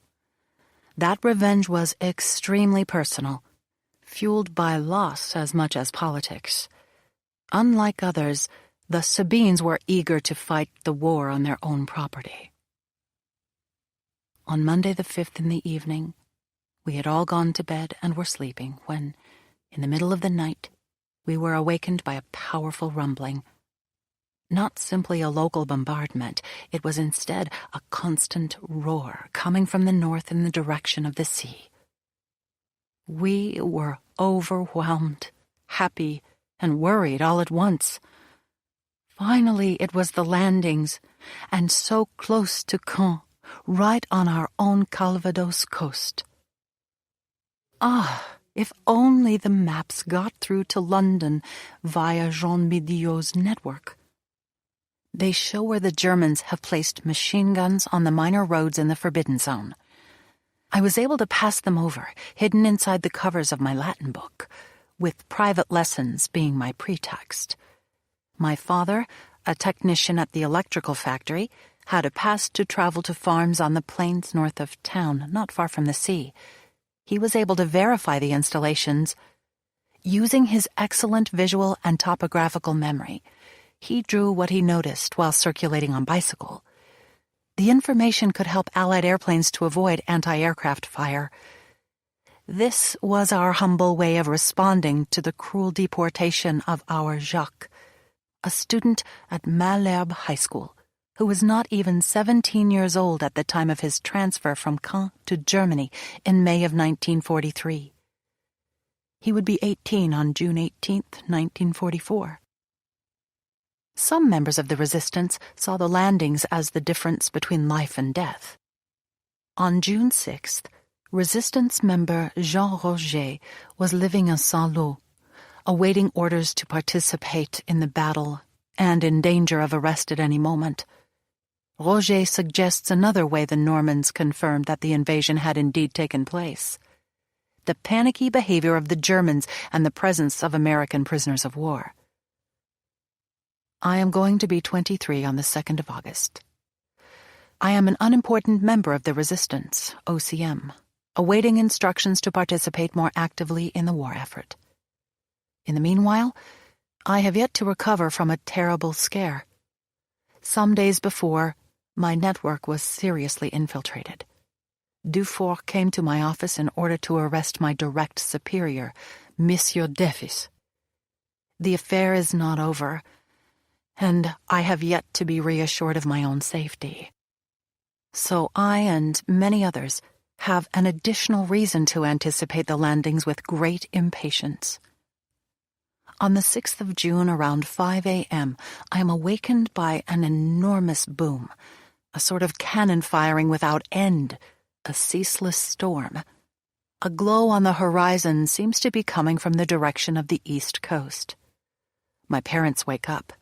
that revenge was extremely personal, fueled by loss as much as politics. Unlike others, The Sabines were eager to fight the war on their own property. On Monday the 5th in the evening, we had all gone to bed and were sleeping when, in the middle of the night, we were awakened by a powerful rumbling. Not simply a local bombardment, it was instead a constant roar coming from the north in the direction of the sea. We were overwhelmed, happy, and worried all at once. Finally, it was the landings, and so close to Caen, right on our own Calvados coast. Ah, if only the maps got through to London via Jean Midillot's network. They show where the Germans have placed machine guns on the minor roads in the Forbidden Zone. I was able to pass them over, hidden inside the covers of my Latin book, with private lessons being my pretext. My father, a technician at the electrical factory, had a pass to travel to farms on the plains north of town, not far from the sea. He was able to verify the installations. Using his excellent visual and topographical memory, he drew what he noticed while circulating on bicycle. The information could help Allied airplanes to avoid anti-aircraft fire. This was our humble way of responding to the cruel deportation of our Jacques, a student at Malherbe High School, who was not even 17 years old at the time of his transfer from Caen to Germany in May of 1943. He would be 18 on June 18, 1944. Some members of the resistance saw the landings as the difference between life and death. On June 6th, resistance member Jean Roger was living in Saint-Lô, awaiting orders to participate in the battle and in danger of arrest at any moment. Roger suggests another way the Normans confirmed that the invasion had indeed taken place: the panicky behavior of the Germans and the presence of American prisoners of war. I am going to be 23 on the 2nd of August. I am an unimportant member of the resistance, OCM, awaiting instructions to participate more actively in the war effort. In the meanwhile, I have yet to recover from a terrible scare. Some days before, my network was seriously infiltrated. Dufour came to my office in order to arrest my direct superior, Monsieur Defis. The affair is not over, and I have yet to be reassured of my own safety. So I and many others have an additional reason to anticipate the landings with great impatience. On the 6th of June around 5 a.m., I am awakened by an enormous boom, a sort of cannon firing without end, a ceaseless storm. A glow on the horizon seems to be coming from the direction of the east coast. My parents wake up.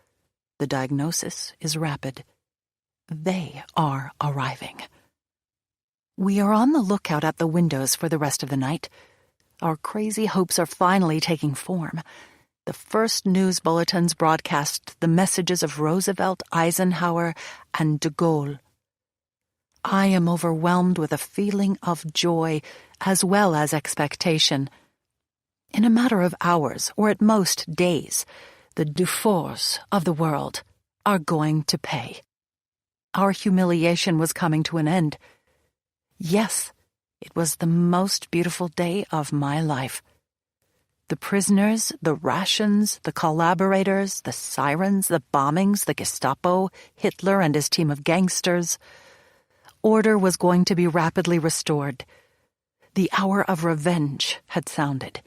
The diagnosis is rapid. They are arriving. We are on the lookout at the windows for the rest of the night. Our crazy hopes are finally taking form. The first news bulletins broadcast the messages of Roosevelt, Eisenhower, and de Gaulle. I am overwhelmed with a feeling of joy as well as expectation. In a matter of hours, or at most days, the Dufours of the world are going to pay. Our humiliation was coming to an end. Yes, it was the most beautiful day of my life. The prisoners, the rations, the collaborators, the sirens, the bombings, the Gestapo, Hitler and his team of gangsters. Order was going to be rapidly restored. The hour of revenge had sounded.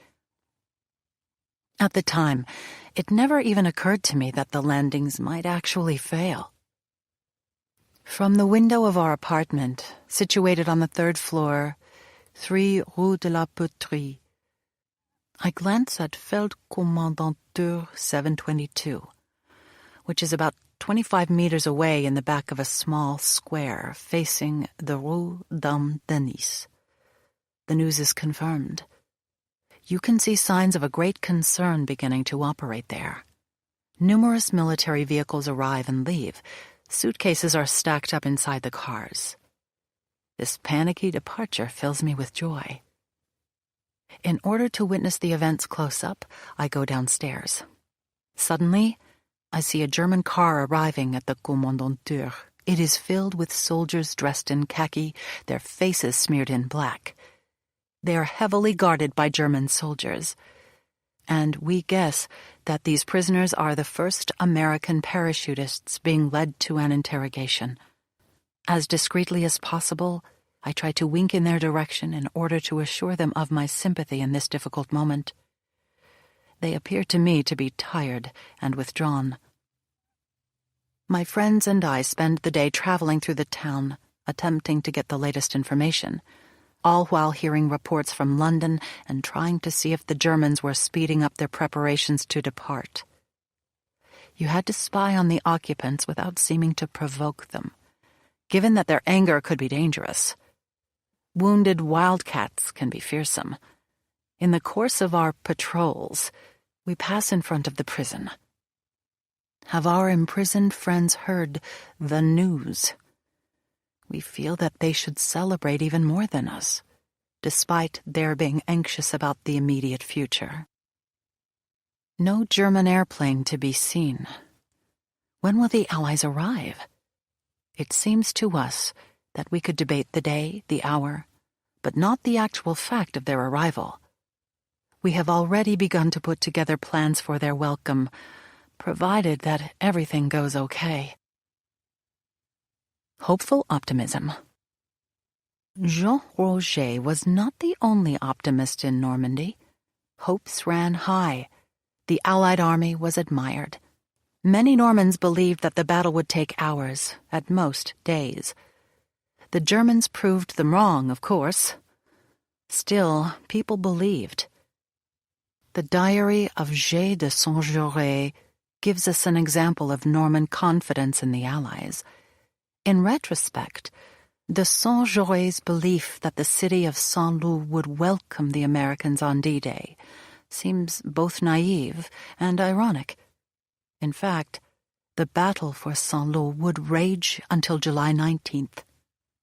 At the time, it never even occurred to me that the landings might actually fail. From the window of our apartment, situated on the 3rd floor, 3 Rue de la Poterie, I glance at Feldkommandantur 722, which is about 25 meters away in the back of a small square facing the Rue Dame Denis. The news is confirmed. You can see signs of a great concern beginning to operate there. Numerous military vehicles arrive and leave. Suitcases are stacked up inside the cars. This panicky departure fills me with joy. In order to witness the events close up, I go downstairs. Suddenly, I see a German car arriving at the Kommandantur. It is filled with soldiers dressed in khaki, their faces smeared in black. They are heavily guarded by German soldiers, and we guess that these prisoners are the first American parachutists being led to an interrogation. As discreetly as possible, I try to wink in their direction in order to assure them of my sympathy in this difficult moment. They appear to me to be tired and withdrawn. My friends and I spend the day traveling through the town, attempting to get the latest information, all while hearing reports from London and trying to see if the Germans were speeding up their preparations to depart. You had to spy on the occupants without seeming to provoke them, given that their anger could be dangerous. Wounded wildcats can be fearsome. In the course of our patrols, we pass in front of the prison. Have our imprisoned friends heard the news? We feel that they should celebrate even more than us, despite their being anxious about the immediate future. No German airplane to be seen. When will the Allies arrive? It seems to us that we could debate the day, the hour, but not the actual fact of their arrival. We have already begun to put together plans for their welcome, provided that everything goes okay. Hopeful optimism. Jean Roget was not the only optimist in Normandy. Hopes ran high. The Allied army was admired. Many Normans believed that the battle would take hours, at most days. The Germans proved them wrong, of course. Still, people believed. The diary of J. de Saint-Joré gives us an example of Norman confidence in the Allies. In retrospect, de Saint-Joré's belief that the city of Saint-Loup would welcome the Americans on D-Day seems both naive and ironic. In fact, the battle for Saint-Loup would rage until July 19th.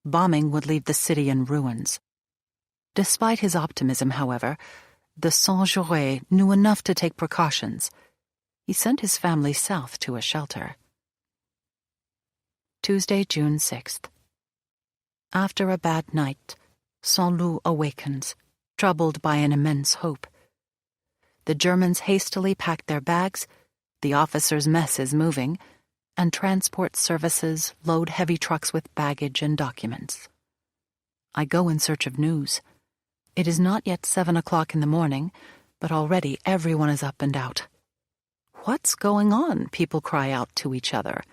Bombing would leave the city in ruins. Despite his optimism, however, de Saint-Joré knew enough to take precautions. He sent his family south to a shelter. Tuesday, June 6th. After a bad night, Saint-Loup awakens, troubled by an immense hope. The Germans hastily pack their bags, the officers' mess is moving, and transport services load heavy trucks with baggage and documents. I go in search of news. It is not yet 7 o'clock in the morning, but already everyone is up and out. "What's going on?" people cry out to each other.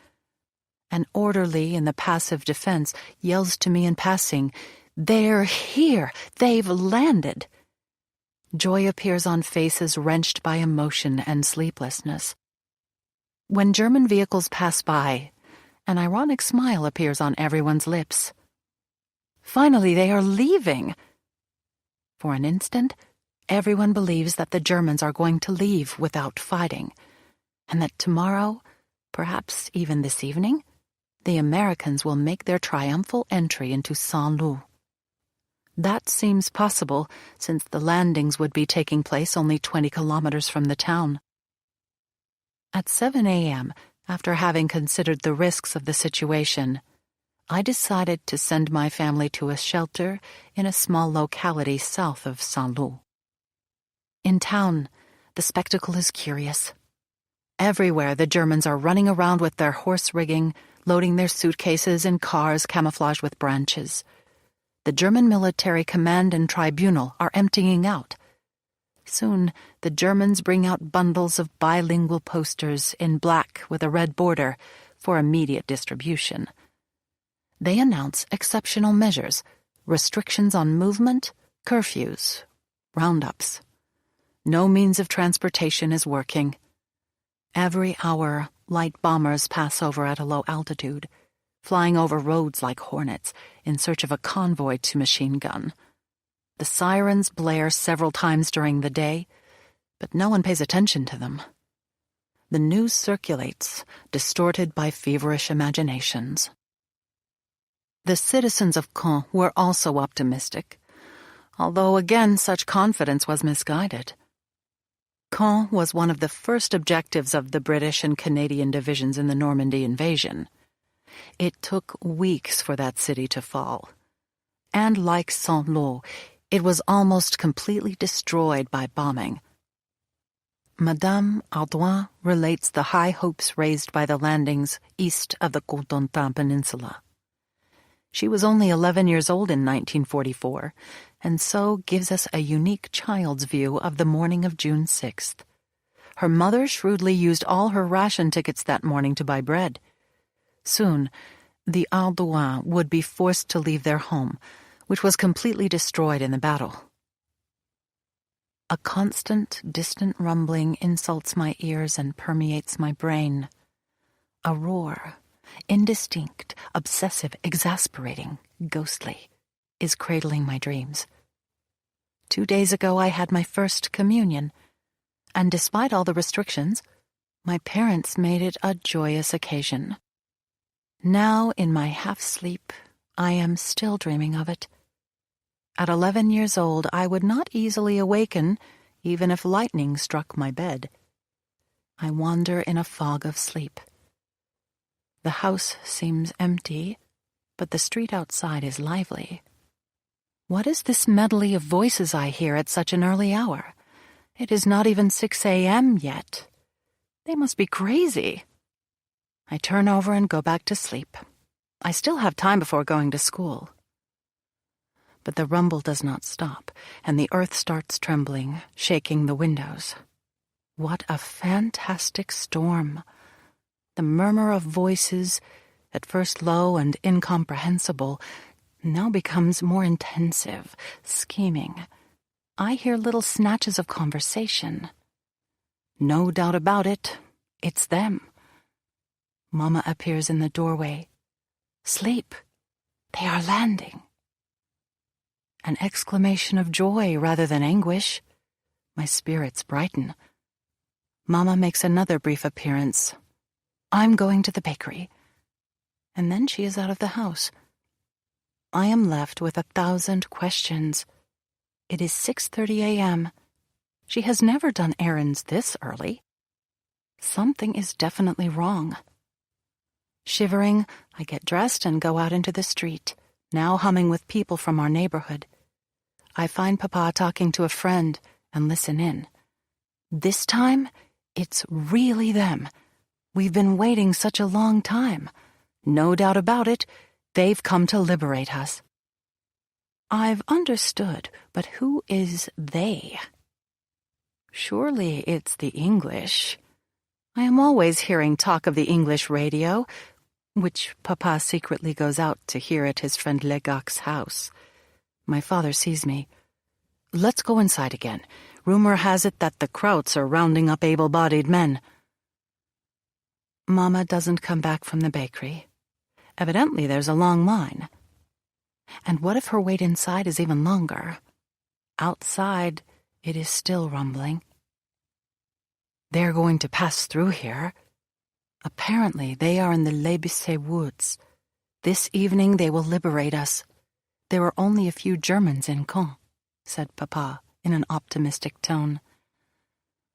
An orderly in the passive defense yells to me in passing, "They're here! They've landed!" Joy appears on faces wrenched by emotion and sleeplessness. When German vehicles pass by, an ironic smile appears on everyone's lips. Finally, they are leaving! For an instant, everyone believes that the Germans are going to leave without fighting, and that tomorrow, perhaps even this evening, the Americans will make their triumphal entry into Saint-Loup. That seems possible, since the landings would be taking place only 20 kilometers from the town. At 7 a.m., after having considered the risks of the situation, I decided to send my family to a shelter in a small locality south of Saint-Loup. In town, the spectacle is curious. Everywhere the Germans are running around with their horse rigging, loading their suitcases in cars camouflaged with branches. The German military command and tribunal are emptying out. Soon, the Germans bring out bundles of bilingual posters in black with a red border for immediate distribution. They announce exceptional measures, restrictions on movement, curfews, roundups. No means of transportation is working. Every hour, light bombers pass over at a low altitude, flying over roads like hornets in search of a convoy to machine gun. The sirens blare several times during the day, but no one pays attention to them. The news circulates, distorted by feverish imaginations. The citizens of Caen were also optimistic, although again such confidence was misguided. Caen was one of the first objectives of the British and Canadian divisions in the Normandy invasion. It took weeks for that city to fall. And like Saint-Lô, it was almost completely destroyed by bombing. Madame Ardouin relates the high hopes raised by the landings east of the Cotentin Peninsula. She was only 11 years old in 1944, and so gives us a unique child's view of the morning of June 6th. Her mother shrewdly used all her ration tickets that morning to buy bread. Soon, the Ardouins would be forced to leave their home, which was completely destroyed in the battle. A constant, distant rumbling insults my ears and permeates my brain. A roar, indistinct, obsessive, exasperating, ghostly, is cradling my dreams. 2 days ago I had my first communion, and despite all the restrictions, my parents made it a joyous occasion. Now, in my half-sleep, I am still dreaming of it. At 11 years old, I would not easily awaken, even if lightning struck my bed. I wander in a fog of sleep. The house seems empty, but the street outside is lively. What is this medley of voices I hear at such an early hour? It is not even 6 a.m. yet. They must be crazy. I turn over and go back to sleep. I still have time before going to school. But the rumble does not stop, and the earth starts trembling, shaking the windows. What a fantastic storm! The murmur of voices, at first low and incomprehensible, now becomes more intensive, scheming. I hear little snatches of conversation. No doubt about it, it's them. Mama appears in the doorway. Sleep. They are landing. An exclamation of joy rather than anguish. My spirits brighten. Mama makes another brief appearance. I'm going to the bakery. And then she is out of the house. I am left with 1,000 questions. It is 6:30 a.m. She has never done errands this early. Something is definitely wrong. Shivering, I get dressed and go out into the street, now humming with people from our neighborhood. I find Papa talking to a friend and listen in. This time, it's really them. We've been waiting such a long time. No doubt about it, they've come to liberate us. I've understood, but who is they? Surely it's the English. I am always hearing talk of the English radio, which Papa secretly goes out to hear at his friend Legac's house. My father sees me. Let's go inside again. Rumor has it that the Krauts are rounding up able-bodied men. Mama doesn't come back from the bakery. Evidently there's a long line. And what if her wait inside is even longer? Outside, it is still rumbling. They're going to pass through here. Apparently, they are in the Les Bissets woods. This evening they will liberate us. There are only a few Germans in Caen, said Papa in an optimistic tone.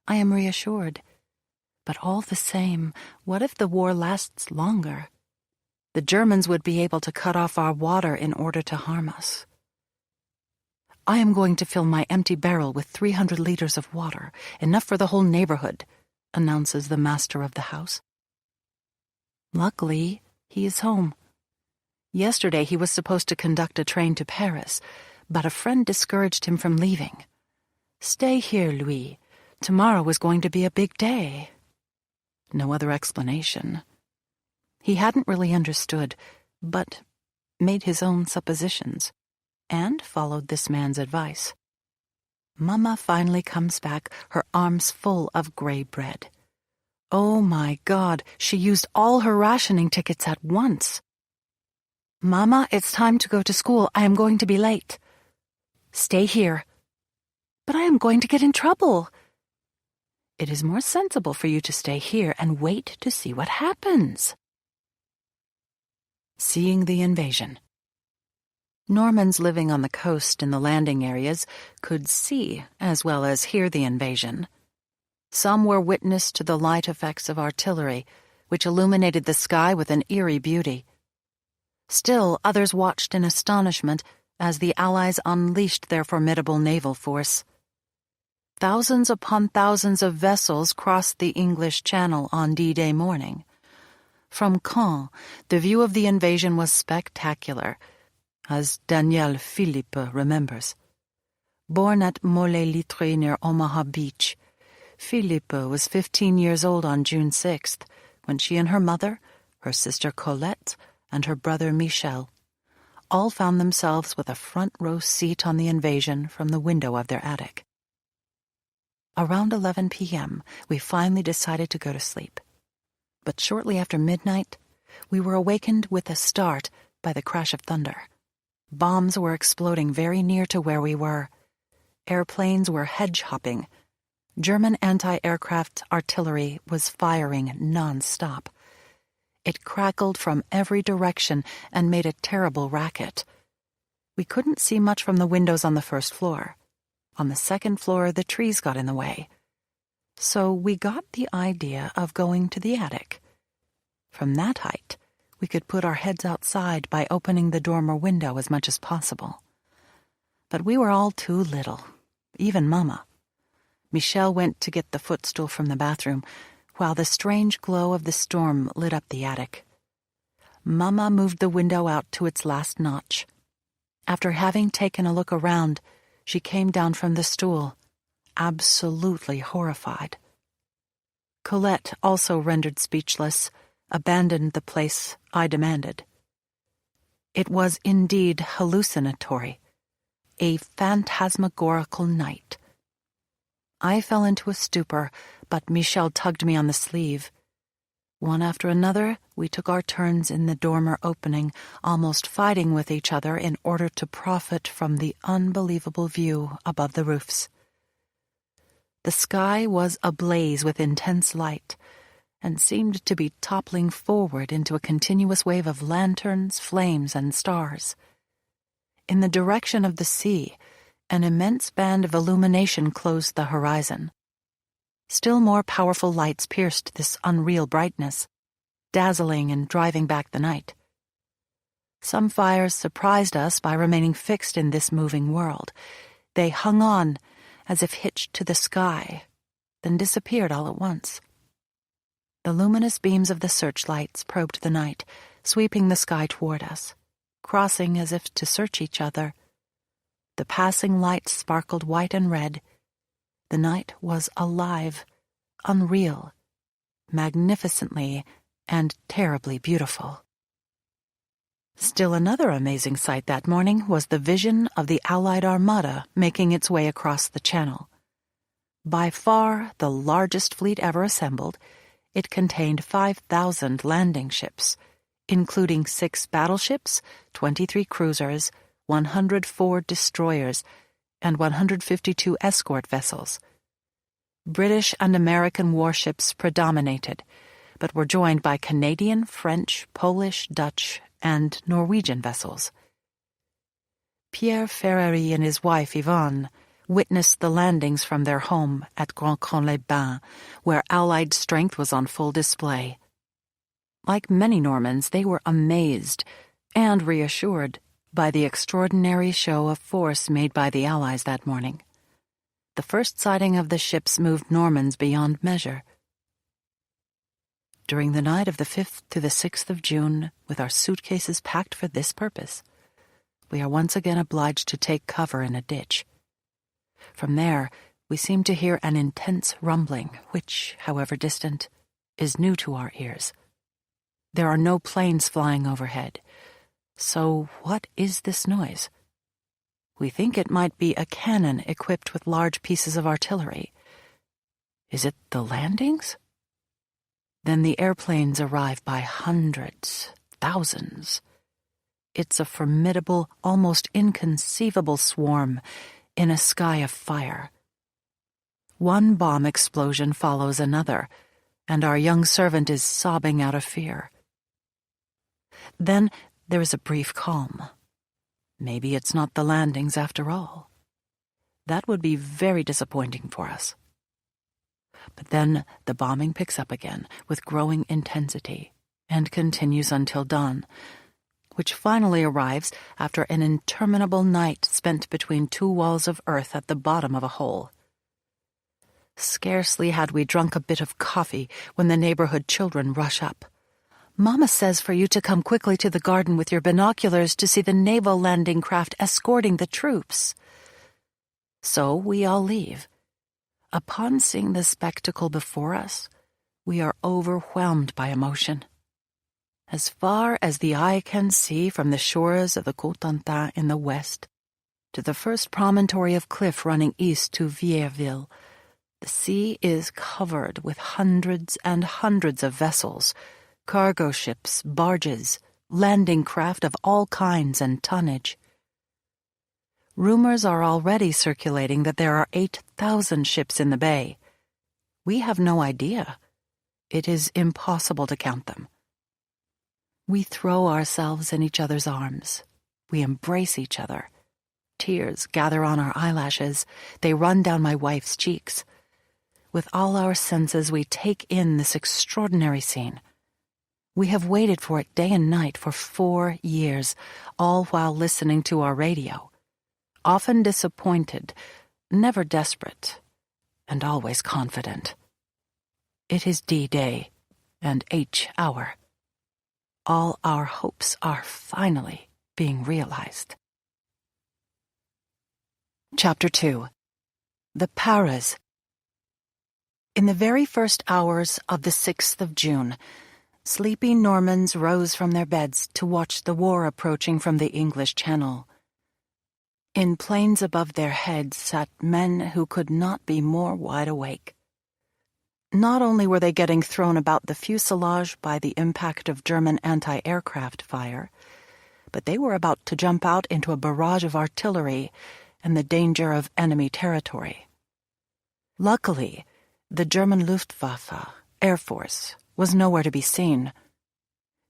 I am reassured. But all the same, what if the war lasts longer? The Germans would be able to cut off our water in order to harm us. I am going to fill my empty barrel with 300 liters of water, enough for the whole neighborhood, announces the master of the house. Luckily, he is home. Yesterday he was supposed to conduct a train to Paris, but a friend discouraged him from leaving. Stay here, Louise. Tomorrow is going to be a big day. No other explanation. He hadn't really understood, but made his own suppositions, and followed this man's advice. Mama finally comes back, her arms full of gray bread. Oh my God, she used all her rationing tickets at once. Mama, it's time to go to school. I am going to be late. Stay here. But I am going to get in trouble. It is more sensible for you to stay here and wait to see what happens. Seeing the invasion. Normans living on the coast in the landing areas could see as well as hear the invasion. Some were witness to the light effects of artillery, which illuminated the sky with an eerie beauty. Still, others watched in astonishment as the Allies unleashed their formidable naval force. Thousands upon thousands of vessels crossed the English Channel on D-Day morning. From Caen, the view of the invasion was spectacular, as Daniel Philippe remembers. Born at Mollet-Litre near Omaha Beach, Philippe was 15 years old on June 6th, when she and her mother, her sister Colette, and her brother Michel all found themselves with a front-row seat on the invasion from the window of their attic. Around 11 p.m., we finally decided to go to sleep. But shortly after midnight, we were awakened with a start by the crash of thunder. Bombs were exploding very near to where we were. Airplanes were hedge-hopping. German anti-aircraft artillery was firing non-stop. It crackled from every direction and made a terrible racket. We couldn't see much from the windows on the first floor. On the second floor, the trees got in the way. So we got the idea of going to the attic. From that height, we could put our heads outside by opening the dormer window as much as possible. But we were all too little, even Mama. Michel went to get the footstool from the bathroom, while the strange glow of the storm lit up the attic. Mama moved the window out to its last notch. After having taken a look around, she came down from the stool, absolutely horrified. Colette, also rendered speechless, abandoned the place I demanded. It was indeed hallucinatory, a phantasmagorical night. I fell into a stupor, but Michel tugged me on the sleeve. One after another, we took our turns in the dormer opening, almost fighting with each other in order to profit from the unbelievable view above the roofs. The sky was ablaze with intense light, and seemed to be toppling forward into a continuous wave of lanterns, flames, and stars. In the direction of the sea, an immense band of illumination closed the horizon. Still more powerful lights pierced this unreal brightness, dazzling and driving back the night. Some fires surprised us by remaining fixed in this moving world. They hung on, as if hitched to the sky, then disappeared all at once. The luminous beams of the searchlights probed the night, sweeping the sky toward us, crossing as if to search each other. The passing lights sparkled white and red. The night was alive, unreal, magnificently and terribly beautiful. Still another amazing sight that morning was the vision of the Allied Armada making its way across the Channel. By far the largest fleet ever assembled, it contained 5,000 landing ships, including 6 battleships, 23 cruisers, 104 destroyers, and 152 escort vessels. British and American warships predominated, but were joined by Canadian, French, Polish, Dutch, and Norwegian vessels. Pierre Ferrari and his wife Yvonne witnessed the landings from their home at Grand-Con-les-Bains, where Allied strength was on full display. Like many Normans, they were amazed and reassured by the extraordinary show of force made by the Allies that morning. The first sighting of the ships moved Normans beyond measure. During the night of the 5th to the 6th of June, with our suitcases packed for this purpose, we are once again obliged to take cover in a ditch. From there, we seem to hear an intense rumbling, which, however distant, is new to our ears. There are no planes flying overhead. So what is this noise? We think it might be a cannon equipped with large pieces of artillery. Is it the landings? Then the airplanes arrive by hundreds, thousands. It's a formidable, almost inconceivable swarm in a sky of fire. One bomb explosion follows another, and our young servant is sobbing out of fear. Then there is a brief calm. Maybe it's not the landings after all. That would be very disappointing for us. but then the bombing picks up again with growing intensity and continues until dawn, which finally arrives after an interminable night spent between two walls of earth at the bottom of a hole. Scarcely had we drunk a bit of coffee when the neighborhood children rush up. "Mama says for you to come quickly to the garden with your binoculars to see the naval landing craft escorting the troops." So we all leave. Upon seeing the spectacle before us, we are overwhelmed by emotion. As far as the eye can see from the shores of the Cotentin in the west to the first promontory of cliff running east to Vierville, the sea is covered with hundreds and hundreds of vessels, cargo ships, barges, landing craft of all kinds and tonnage. Rumors are already circulating that there are 8,000 ships in the bay. We have no idea. It is impossible to count them. We throw ourselves in each other's arms. We embrace each other. Tears gather on our eyelashes. They run down my wife's cheeks. With all our senses, we take in this extraordinary scene. We have waited for it day and night for 4 years, all while listening to our radio. Often disappointed, never desperate, and always confident. It is D-Day and H hour. All our hopes are finally being realized. Chapter 2. The Paras. In the very first hours of the 6th of June, sleepy Normans rose from their beds to watch the war approaching from the English Channel. In planes above their heads sat men who could not be more wide awake. Not only were they getting thrown about the fuselage by the impact of German anti-aircraft fire, but they were about to jump out into a barrage of artillery and the danger of enemy territory. Luckily, the German Luftwaffe, Air Force, was nowhere to be seen.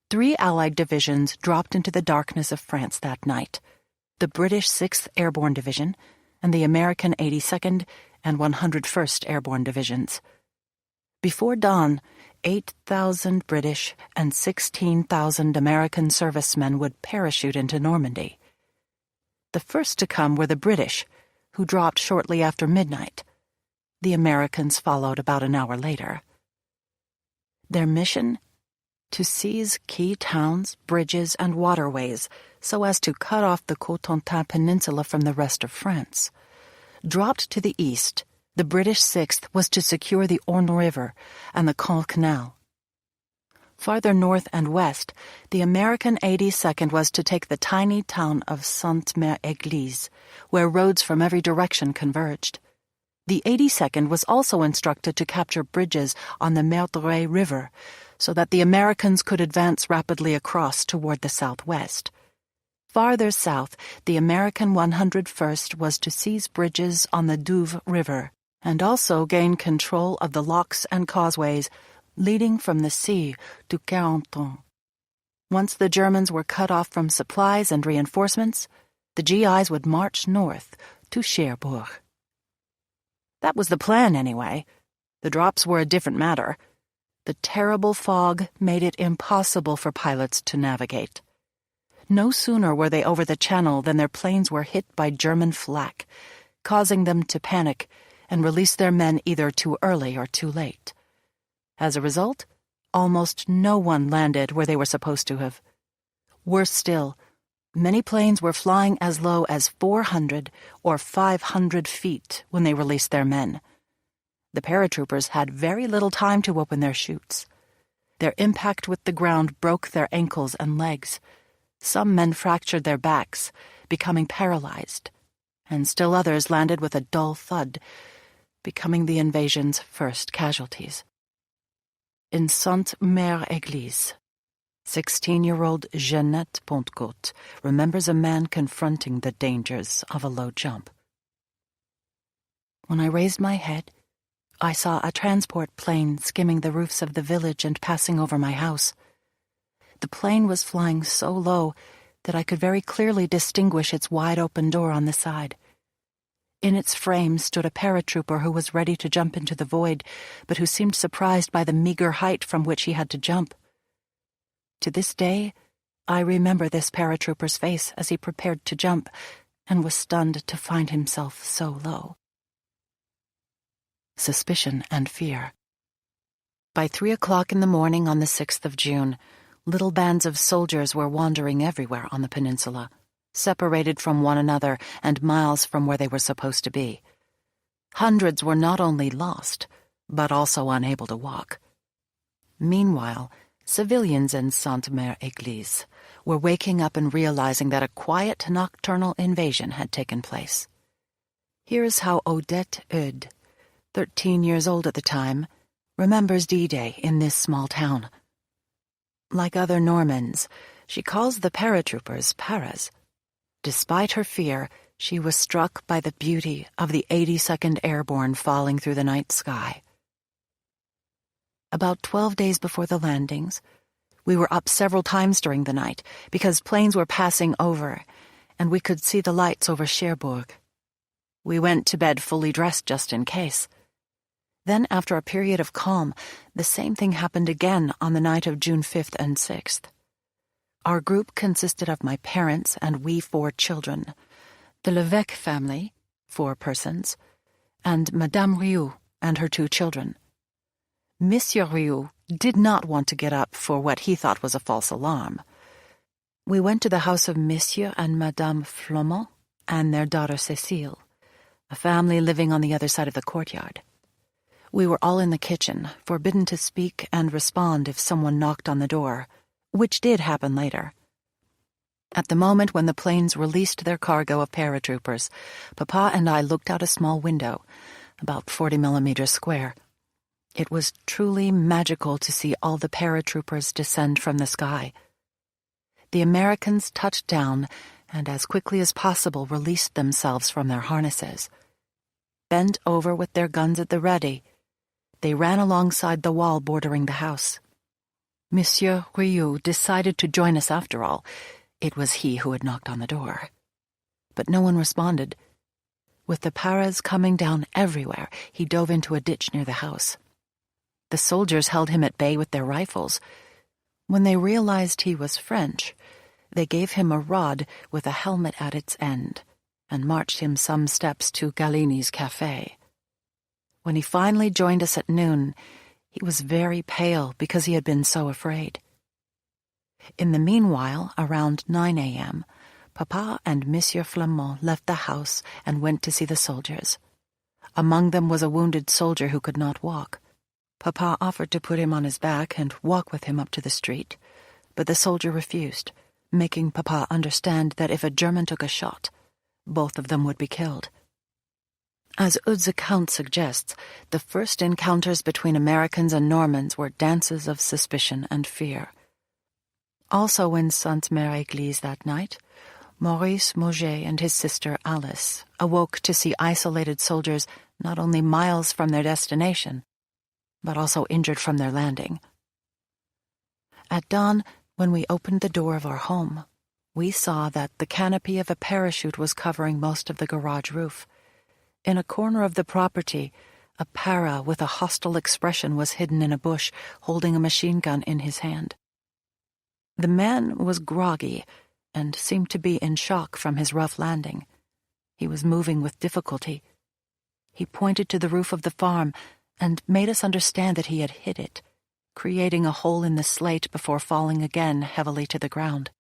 3 Allied divisions dropped into the darkness of France that night: the British 6th Airborne Division and the American 82nd and 101st Airborne Divisions. Before dawn, 8,000 British and 16,000 American servicemen would parachute into Normandy. The first to come were the British, who dropped shortly after midnight. The Americans followed about an hour later. Their mission? To seize key towns, bridges, and waterways so as to cut off the Cotentin Peninsula from the rest of France. Dropped to the east, the British 6th was to secure the Orne River and the Caen Canal. Farther north and west, the American 82nd was to take the tiny town of Sainte-Mère-Église, where roads from every direction converged. The 82nd was also instructed to capture bridges on the Meurthe River so that the Americans could advance rapidly across toward the southwest. Farther south, the American 101st was to seize bridges on the Douve River and also gain control of the locks and causeways leading from the sea to Carentan. Once the Germans were cut off from supplies and reinforcements, the GIs would march north to Cherbourg. That was the plan, anyway. The drops were a different matter. The terrible fog made it impossible for pilots to navigate. No sooner were they over the channel than their planes were hit by German flak, causing them to panic and release their men either too early or too late. As a result, almost no one landed where they were supposed to have. Worse still, many planes were flying as low as 400 or 500 feet when they released their men. The paratroopers had very little time to open their chutes. Their impact with the ground broke their ankles and legs. Some men fractured their backs, becoming paralyzed, and still others landed with a dull thud, becoming the invasion's first casualties. In Sainte-Mère-Église, 16-year-old Jeannette Pontcote remembers a man confronting the dangers of a low jump. When I raised my head, I saw a transport plane skimming the roofs of the village and passing over my house. The plane was flying so low that I could very clearly distinguish its wide-open door on the side. In its frame stood a paratrooper who was ready to jump into the void, but who seemed surprised by the meager height from which he had to jump. To this day, I remember this paratrooper's face as he prepared to jump, and was stunned to find himself so low. Suspicion and fear. By 3 o'clock in the morning on the 6th of June, little bands of soldiers were wandering everywhere on the peninsula, separated from one another and miles from where they were supposed to be. Hundreds were not only lost, but also unable to walk. Meanwhile, civilians in Sainte-Mère-Église were waking up and realizing that a quiet nocturnal invasion had taken place. Here is how Odette Eudes, 13 years old at the time, remembers D-Day in this small town. Like other Normans, she calls the paratroopers paras. Despite her fear, she was struck by the beauty of the 82nd Airborne falling through the night sky. About 12 days before the landings, we were up several times during the night because planes were passing over, and we could see the lights over Cherbourg. We went to bed fully dressed just in case. Then, after a period of calm, the same thing happened again on the night of June 5th and 6th. Our group consisted of my parents and we 4 children, the Levesque family, 4 persons, and Madame Rioux and her 2 children. Monsieur Rioux did not want to get up for what he thought was a false alarm. We went to the house of Monsieur and Madame Flamand and their daughter Cécile, a family living on the other side of the courtyard. We were all in the kitchen, forbidden to speak and respond if someone knocked on the door, which did happen later. At the moment when the planes released their cargo of paratroopers, Papa and I looked out a small window, about 40 millimeters square. It was truly magical to see all the paratroopers descend from the sky. The Americans touched down and as quickly as possible released themselves from their harnesses. Bent over with their guns at the ready, they ran alongside the wall bordering the house. Monsieur Rioux decided to join us after all. It was he who had knocked on the door. But no one responded. With the paras coming down everywhere, he dove into a ditch near the house. The soldiers held him at bay with their rifles. When they realized he was French, they gave him a rod with a helmet at its end and marched him some steps to Galini's café. When he finally joined us at noon, he was very pale because he had been so afraid. In the meanwhile, around 9 a.m., Papa and Monsieur Flamand left the house and went to see the soldiers. Among them was a wounded soldier who could not walk. Papa offered to put him on his back and walk with him up to the street, but the soldier refused, making Papa understand that if a German took a shot, both of them would be killed. As Eudes' account suggests, the first encounters between Americans and Normans were dances of suspicion and fear. Also in Sainte-Mère-Église that night, Maurice Mauger and his sister Alice awoke to see isolated soldiers not only miles from their destination, but also injured from their landing. At dawn, when we opened the door of our home, we saw that the canopy of a parachute was covering most of the garage roof. In a corner of the property, a para with a hostile expression was hidden in a bush, holding a machine gun in his hand. The man was groggy and seemed to be in shock from his rough landing. He was moving with difficulty. He pointed to the roof of the farm and made us understand that he had hit it, creating a hole in the slate before falling again heavily to the ground.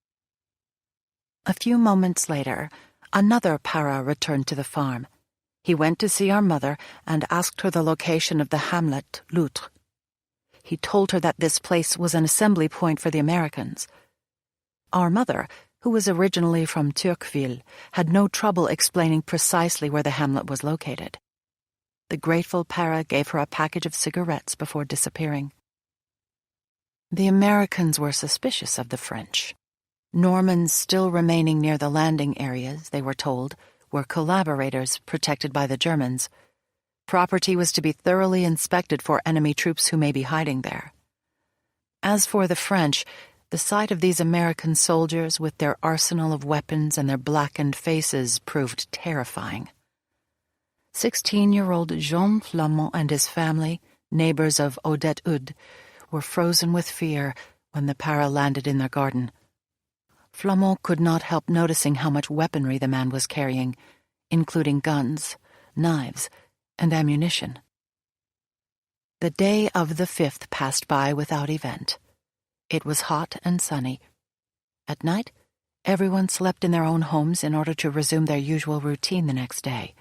A few moments later, another para returned to the farm. He went to see our mother and asked her the location of the hamlet, Loutre. He told her that this place was an assembly point for the Americans. Our mother, who was originally from Turqueville, had no trouble explaining precisely where the hamlet was located. The grateful para gave her a package of cigarettes before disappearing. The Americans were suspicious of the French. Normans still remaining near the landing areas, they were told, were collaborators protected by the Germans. Property was to be thoroughly inspected for enemy troops who may be hiding there. As for the French, the sight of these American soldiers with their arsenal of weapons and their blackened faces proved terrifying. 16-year-old Jean Flamand and his family, neighbors of Odette Ud, were frozen with fear when the para landed in their garden. Flamand could not help noticing how much weaponry the man was carrying, including guns, knives, and ammunition. The day of the 5th passed by without event. It was hot and sunny. At night, everyone slept in their own homes in order to resume their usual routine the next day.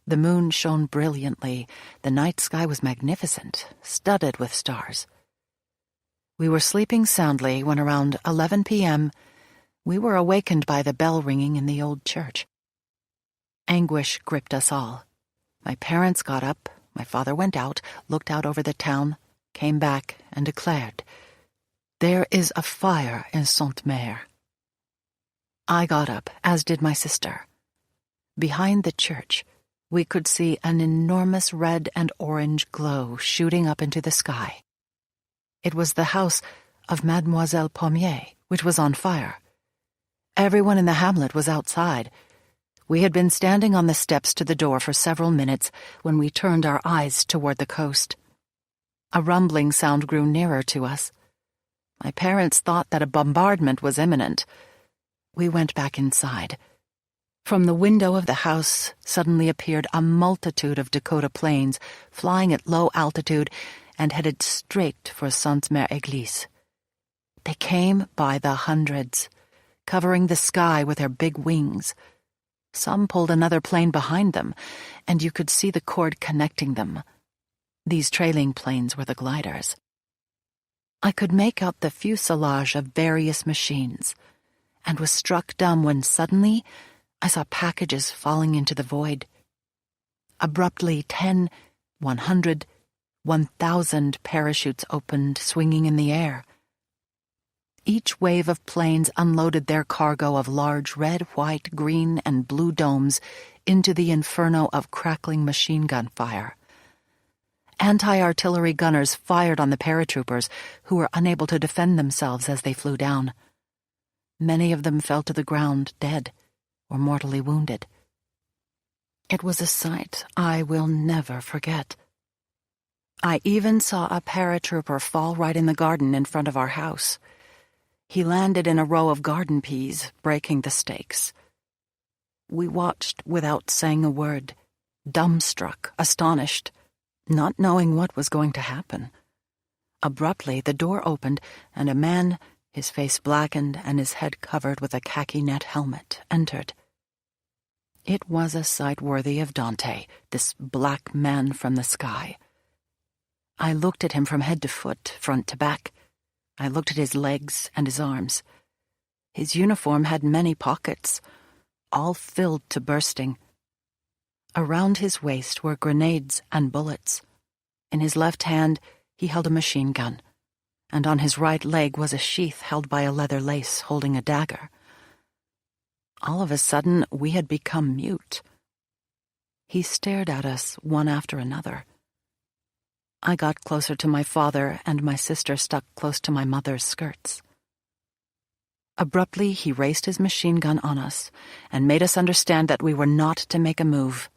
The moon shone brilliantly. The night sky was magnificent, studded with stars. We were sleeping soundly when around 11 p.m., we were awakened by the bell ringing in the old church. Anguish gripped us all. My parents got up, my father went out, looked out over the town, came back, and declared, "There is a fire in Sainte-Mère." I got up, as did my sister. Behind the church, we could see an enormous red and orange glow shooting up into the sky. It was the house of Mademoiselle Pommier, which was on fire. Everyone in the hamlet was outside. We had been standing on the steps to the door for several minutes when we turned our eyes toward the coast. A rumbling sound grew nearer to us. My parents thought that a bombardment was imminent. We went back inside. From the window of the house suddenly appeared a multitude of Dakota planes flying at low altitude and headed straight for Sainte-Mère-Église. They came by the hundreds, covering the sky with their big wings. Some pulled another plane behind them, and you could see the cord connecting them. These trailing planes were the gliders. I could make out the fuselage of various machines, and was struck dumb when suddenly I saw packages falling into the void. Abruptly, 10, 100, 1,000 parachutes opened, swinging in the air. Each wave of planes unloaded their cargo of large red, white, green, and blue domes into the inferno of crackling machine gun fire. Anti-artillery gunners fired on the paratroopers, who were unable to defend themselves as they flew down. Many of them fell to the ground dead or mortally wounded. It was a sight I will never forget. I even saw a paratrooper fall right in the garden in front of our house. He landed in a row of garden peas, breaking the stakes. We watched without saying a word, dumbstruck, astonished, not knowing what was going to happen. Abruptly, the door opened, and a man, his face blackened and his head covered with a khaki net helmet, entered. It was a sight worthy of Dante, this black man from the sky. I looked at him from head to foot, front to back. I looked at his legs and his arms. His uniform had many pockets, all filled to bursting. Around his waist were grenades and bullets. In his left hand, he held a machine gun, and on his right leg was a sheath held by a leather lace holding a dagger. All of a sudden, we had become mute. He stared at us one after another. I got closer to my father, and my sister stuck close to my mother's skirts. Abruptly, he raised his machine gun on us and made us understand that we were not to make a move.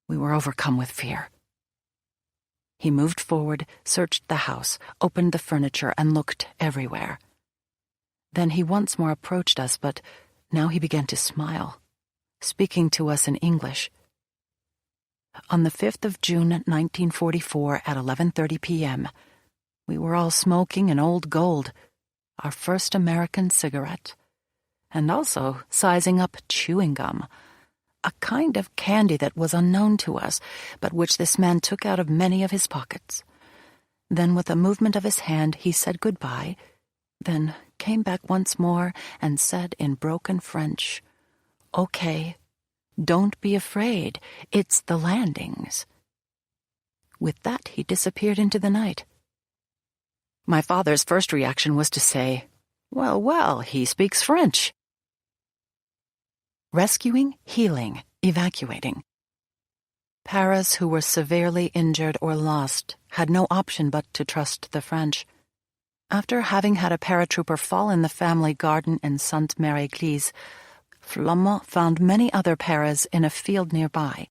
We were overcome with fear. He moved forward, searched the house, opened the furniture, and looked everywhere. Then he once more approached us, but now he began to smile, speaking to us in English. On the 5th of June, 1944, at 11:30 p.m., we were all smoking an old gold, our first American cigarette, and also sizing up chewing gum, a kind of candy that was unknown to us, but which this man took out of many of his pockets. Then, with a movement of his hand, he said goodbye, then came back once more and said in broken French, "Okay, don't be afraid, it's the landings." With that, he disappeared into the night. My father's first reaction was to say, well, he speaks French. Rescuing, healing, evacuating. Paras who were severely injured or lost had no option but to trust the French. After having had a paratrooper fall in the family garden in Sainte-Mère-Église, Flamand found many other paras in a field nearby.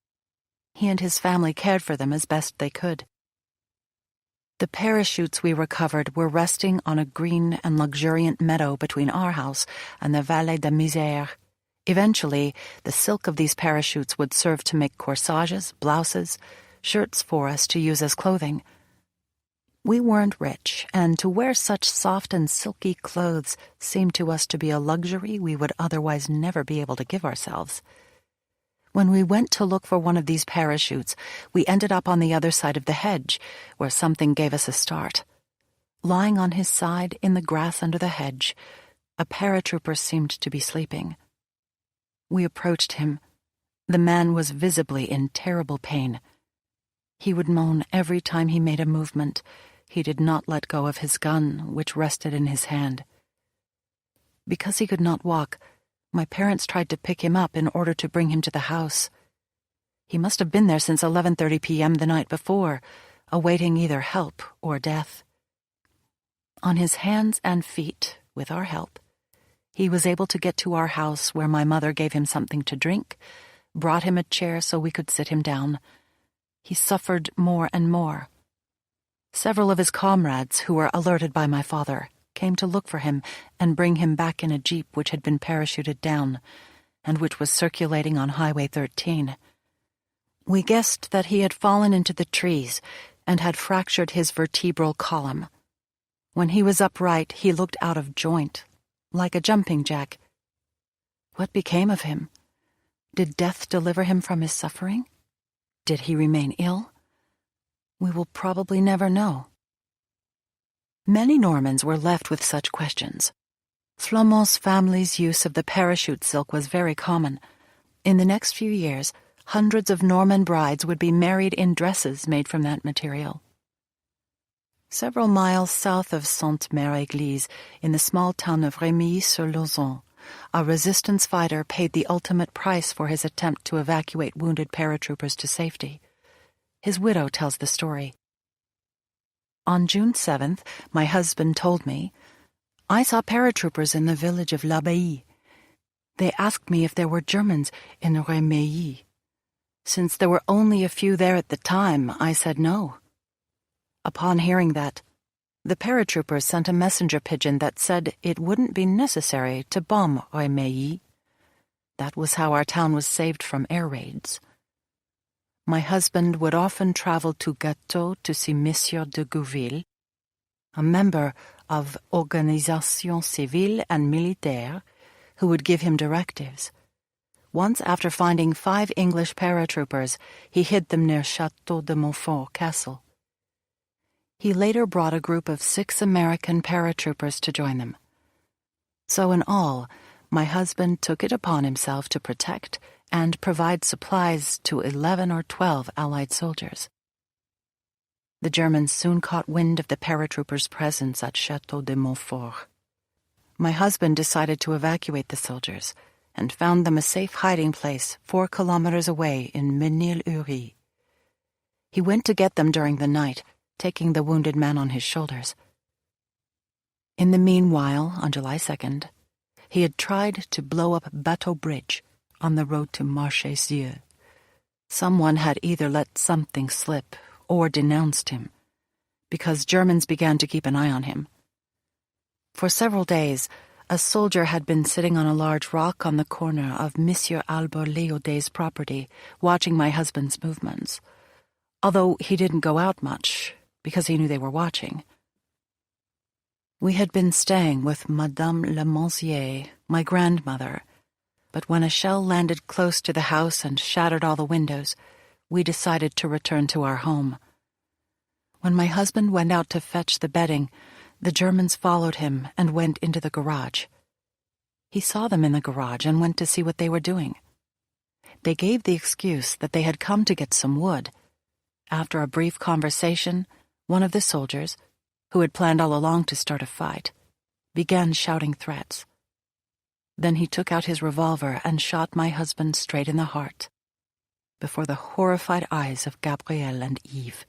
He and his family cared for them as best they could. The parachutes we recovered were resting on a green and luxuriant meadow between our house and the Vallée de Misère. Eventually, the silk of these parachutes would serve to make corsages, blouses, shirts for us to use as clothing. We weren't rich, and to wear such soft and silky clothes seemed to us to be a luxury we would otherwise never be able to give ourselves. When we went to look for one of these parachutes, we ended up on the other side of the hedge, where something gave us a start. Lying on his side in the grass under the hedge, a paratrooper seemed to be sleeping. We approached him. The man was visibly in terrible pain. He would moan every time he made a movement. He did not let go of his gun, which rested in his hand. Because he could not walk, my parents tried to pick him up in order to bring him to the house. He must have been there since 11:30 p.m. the night before, awaiting either help or death. On his hands and feet, with our help, he was able to get to our house, where my mother gave him something to drink, brought him a chair so we could sit him down. He suffered more and more. Several of his comrades, who were alerted by my father, came to look for him and bring him back in a jeep which had been parachuted down, and which was circulating on Highway 13. We guessed that he had fallen into the trees and had fractured his vertebral column. When he was upright, he looked out of joint, like a jumping jack. What became of him? Did death deliver him from his suffering? Did he remain ill? We will probably never know. Many Normans were left with such questions. Flamon's family's use of the parachute silk was very common. In the next few years, hundreds of Norman brides would be married in dresses made from that material. Several miles south of Sainte-Mère-Église, in the small town of Rémilly-sur-Lauzon, a resistance fighter paid the ultimate price for his attempt to evacuate wounded paratroopers to safety. His widow tells the story. On June 7th, my husband told me, "I saw paratroopers in the village of L'Abbaye. They asked me if there were Germans in Rémilly. Since there were only a few there at the time, I said no." Upon hearing that, the paratroopers sent a messenger pigeon that said it wouldn't be necessary to bomb Rémilly. That was how our town was saved from air raids. My husband would often travel to Gâteau to see Monsieur de Gouville, a member of Organisation Civile and Militaire, who would give him directives. Once, after finding 5 English paratroopers, he hid them near Château de Montfort Castle. He later brought a group of 6 American paratroopers to join them. So in all, my husband took it upon himself to protect and provide supplies to 11 or 12 Allied soldiers. The Germans soon caught wind of the paratroopers' presence at Château de Montfort. My husband decided to evacuate the soldiers and found them a safe hiding place 4 kilometers away in Menil-Uri. He went to get them during the night, taking the wounded man on his shoulders. In the meanwhile, on July 2nd, he had tried to blow up Bateau Bridge on the road to Marchesieux. Someone had either let something slip or denounced him, because Germans began to keep an eye on him. For several days, a soldier had been sitting on a large rock on the corner of Monsieur Albert Léaudet's property, watching my husband's movements, although he didn't go out much, because he knew they were watching. We had been staying with Madame Lemonsier, my grandmother, but when a shell landed close to the house and shattered all the windows, we decided to return to our home. When my husband went out to fetch the bedding, the Germans followed him and went into the garage. He saw them in the garage and went to see what they were doing. They gave the excuse that they had come to get some wood. After a brief conversation, one of the soldiers, who had planned all along to start a fight, began shouting threats. Then he took out his revolver and shot my husband straight in the heart, before the horrified eyes of Gabrielle and Yves.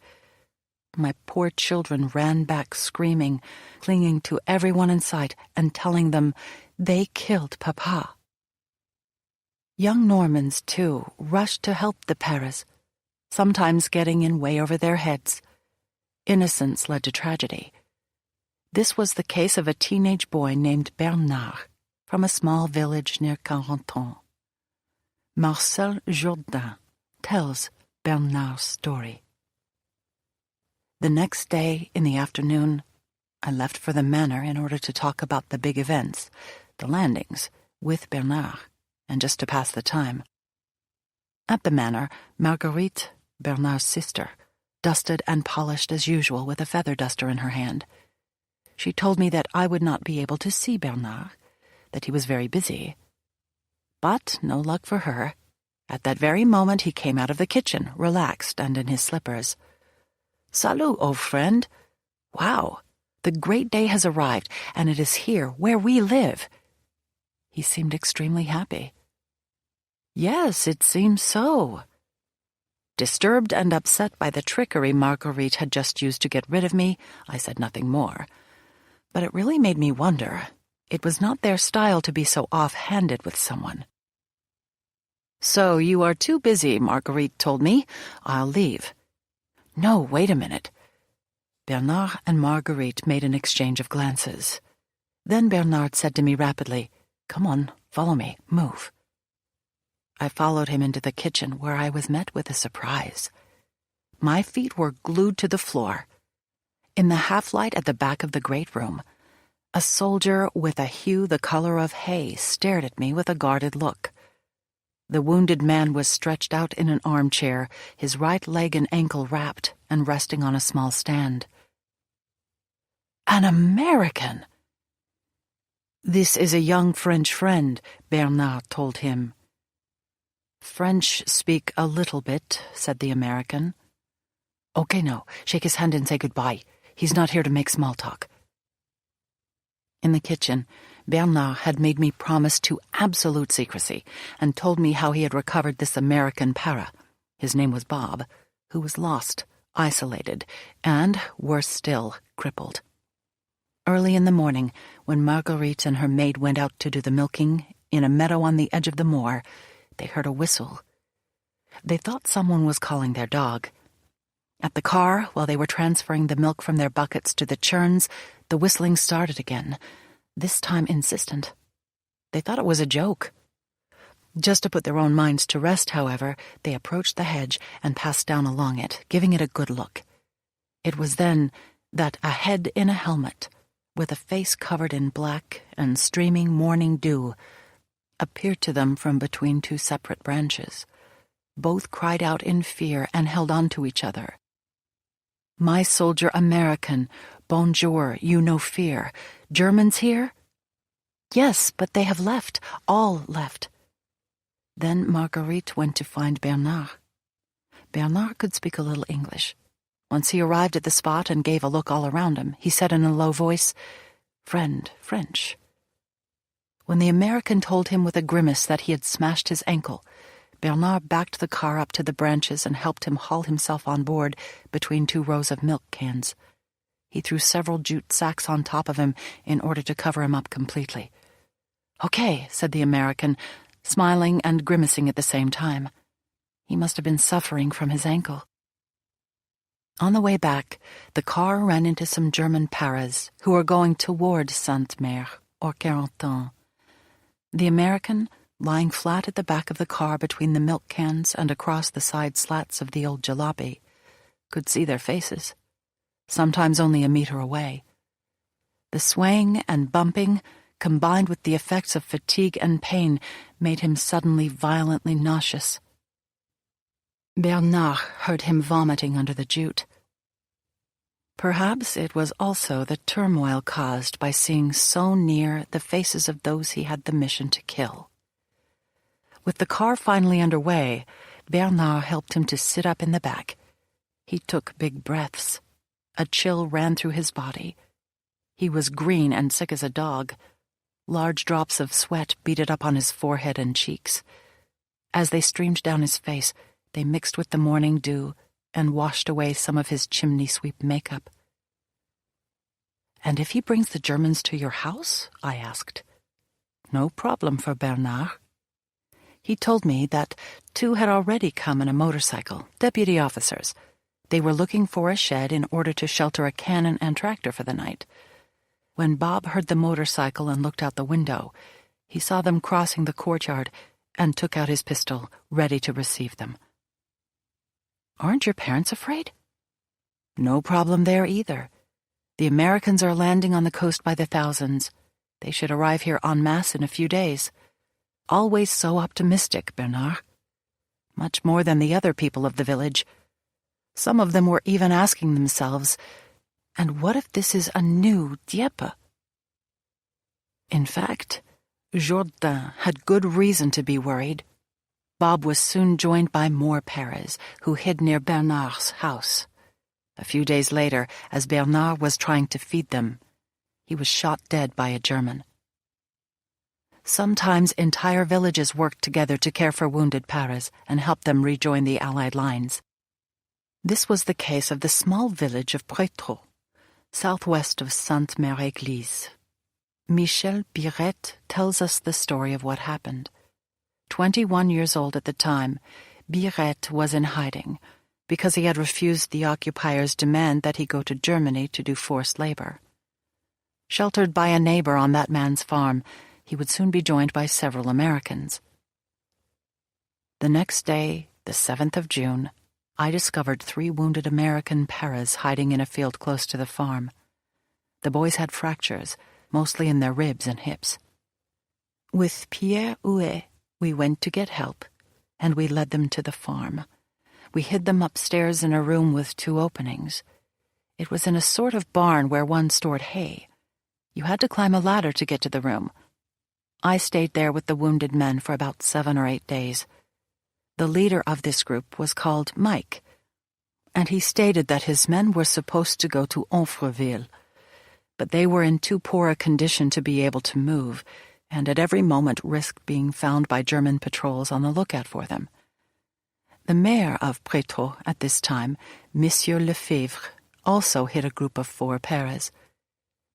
My poor children ran back screaming, clinging to everyone in sight and telling them they killed Papa. Young Normans, too, rushed to help the Paras. sometimes getting in way over their heads. Innocence led to tragedy. This was the case of a teenage boy named Bernard from a small village near Carentan. Marcel Jourdain tells Bernard's story. The next day, in the afternoon, I left for the manor in order to talk about the big events, the landings, with Bernard, and just to pass the time. At the manor, Marguerite, Bernard's sister, dusted and polished as usual with a feather duster in her hand. She told me that I would not be able to see Bernard, that he was very busy. But no luck for her. At that very moment he came out of the kitchen, relaxed and in his slippers. "Salut, old friend. Wow, the great day has arrived, and it is here, where we live." He seemed extremely happy. "Yes, it seems so." Disturbed and upset by the trickery Marguerite had just used to get rid of me, I said nothing more. But it really made me wonder. It was not their style to be so off-handed with someone. "So you are too busy," Marguerite told me. "I'll leave." "No, wait a minute." Bernard and Marguerite made an exchange of glances. Then Bernard said to me rapidly, "Come on, follow me, move." I followed him into the kitchen, where I was met with a surprise. My feet were glued to the floor. In the half-light at the back of the great room, a soldier with a hue the color of hay stared at me with a guarded look. The wounded man was stretched out in an armchair, his right leg and ankle wrapped and resting on a small stand. An American! "This is a young French friend," Bernard told him. "French speak a little bit," said the American. "Okay, no, shake his hand and say goodbye. He's not here to make small talk." In the kitchen, Bernard had made me promise to absolute secrecy and told me how he had recovered this American para. His name was Bob, who was lost, isolated, and, worse still, crippled. Early in the morning, when Marguerite and her maid went out to do the milking in a meadow on the edge of the moor, they heard a whistle. They thought someone was calling their dog. At the car, while they were transferring the milk from their buckets to the churns, the whistling started again, this time insistent. They thought it was a joke. Just to put their own minds to rest, however, they approached the hedge and passed down along it, giving it a good look. It was then that a head in a helmet, with a face covered in black and streaming morning dew, appeared to them from between two separate branches. Both cried out in fear and held on to each other. "My soldier American, bonjour, you no fear. Germans here?" "Yes, but they have left, all left." Then Marguerite went to find Bernard. Bernard could speak a little English. Once he arrived at the spot and gave a look all around him, he said in a low voice, "Friend, French." When the American told him with a grimace that he had smashed his ankle, Bernard backed the car up to the branches and helped him haul himself on board between two rows of milk cans. He threw several jute sacks on top of him in order to cover him up completely. "Okay," said the American, smiling and grimacing at the same time. He must have been suffering from his ankle. On the way back, the car ran into some German paras who were going toward Sainte-Mère or Carentan. The American, lying flat at the back of the car between the milk cans and across the side slats of the old jalopy, could see their faces, sometimes only a meter away. The swaying and bumping, combined with the effects of fatigue and pain, made him suddenly violently nauseous. Bernard heard him vomiting under the jute. Perhaps it was also the turmoil caused by seeing so near the faces of those he had the mission to kill. With the car finally underway, Bernard helped him to sit up in the back. He took big breaths. A chill ran through his body. He was green and sick as a dog. Large drops of sweat beaded up on his forehead and cheeks. As they streamed down his face, they mixed with the morning dew and washed away some of his chimney-sweep makeup. "And if he brings the Germans to your house?" I asked. "No problem for Bernard. He told me that 2 had already come in a motorcycle, deputy officers. They were looking for a shed in order to shelter a cannon and tractor for the night. When Bob heard the motorcycle and looked out the window, he saw them crossing the courtyard and took out his pistol, ready to receive them. "Aren't your parents afraid?" "No problem there either. The Americans are landing on the coast by the thousands. They should arrive here en masse in a few days. Always so optimistic, Bernard. Much more than the other people of the village. Some of them were even asking themselves, and what if this is a new Dieppe?" In fact, Jourdain had good reason to be worried. Bob was soon joined by more Paras, who hid near Bernard's house. A few days later, as Bernard was trying to feed them, he was shot dead by a German. Sometimes entire villages worked together to care for wounded Paras and help them rejoin the Allied lines. This was the case of the small village of Prétot, southwest of Sainte-Mère-Église. Michel Birette tells us the story of what happened. 21 years old at the time, Birette was in hiding because he had refused the occupiers' demand that he go to Germany to do forced labor. Sheltered by a neighbor on that man's farm, he would soon be joined by several Americans. The next day, the 7th of June, I discovered 3 wounded American Paras hiding in a field close to the farm. The boys had fractures, mostly in their ribs and hips. With Pierre Huet, we went to get help, and we led them to the farm. We hid them upstairs in a room with 2 openings. It was in a sort of barn where one stored hay. You had to climb a ladder to get to the room. I stayed there with the wounded men for about 7 or 8 days. The leader of this group was called Mike, and he stated that his men were supposed to go to Onfreville, but they were in too poor a condition to be able to move, and at every moment risked being found by German patrols on the lookout for them. The mayor of Prétot at this time, Monsieur Lefebvre, also hid a group of 4 Paras.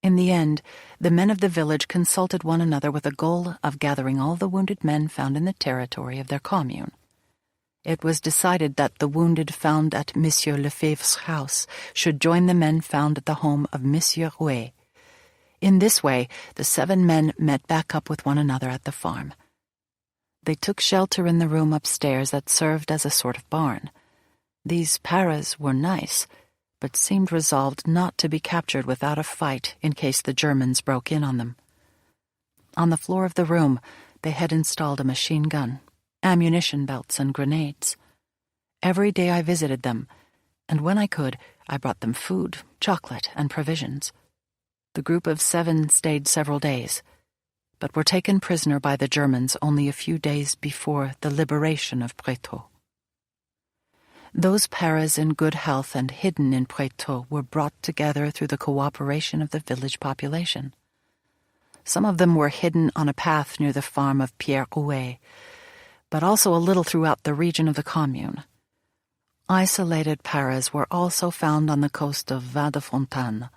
In the end, the men of the village consulted one another with the goal of gathering all the wounded men found in the territory of their commune. It was decided that the wounded found at Monsieur Lefebvre's house should join the men found at the home of Monsieur Huet. In this way, the 7 men met back up with one another at the farm. They took shelter in the room upstairs that served as a sort of barn. These Paras were nice, but seemed resolved not to be captured without a fight in case the Germans broke in on them. On the floor of the room, they had installed a machine gun, ammunition belts, and grenades. Every day I visited them, and when I could, I brought them food, chocolate, and provisions. The group of 7 stayed several days, but were taken prisoner by the Germans only a few days before the liberation of Prétot. Those Paras in good health and hidden in Prétot were brought together through the cooperation of the village population. Some of them were hidden on a path near the farm of Pierre Huet, but also a little throughout the region of the commune. Isolated Paras were also found on the coast of Vin-de-Fontaine.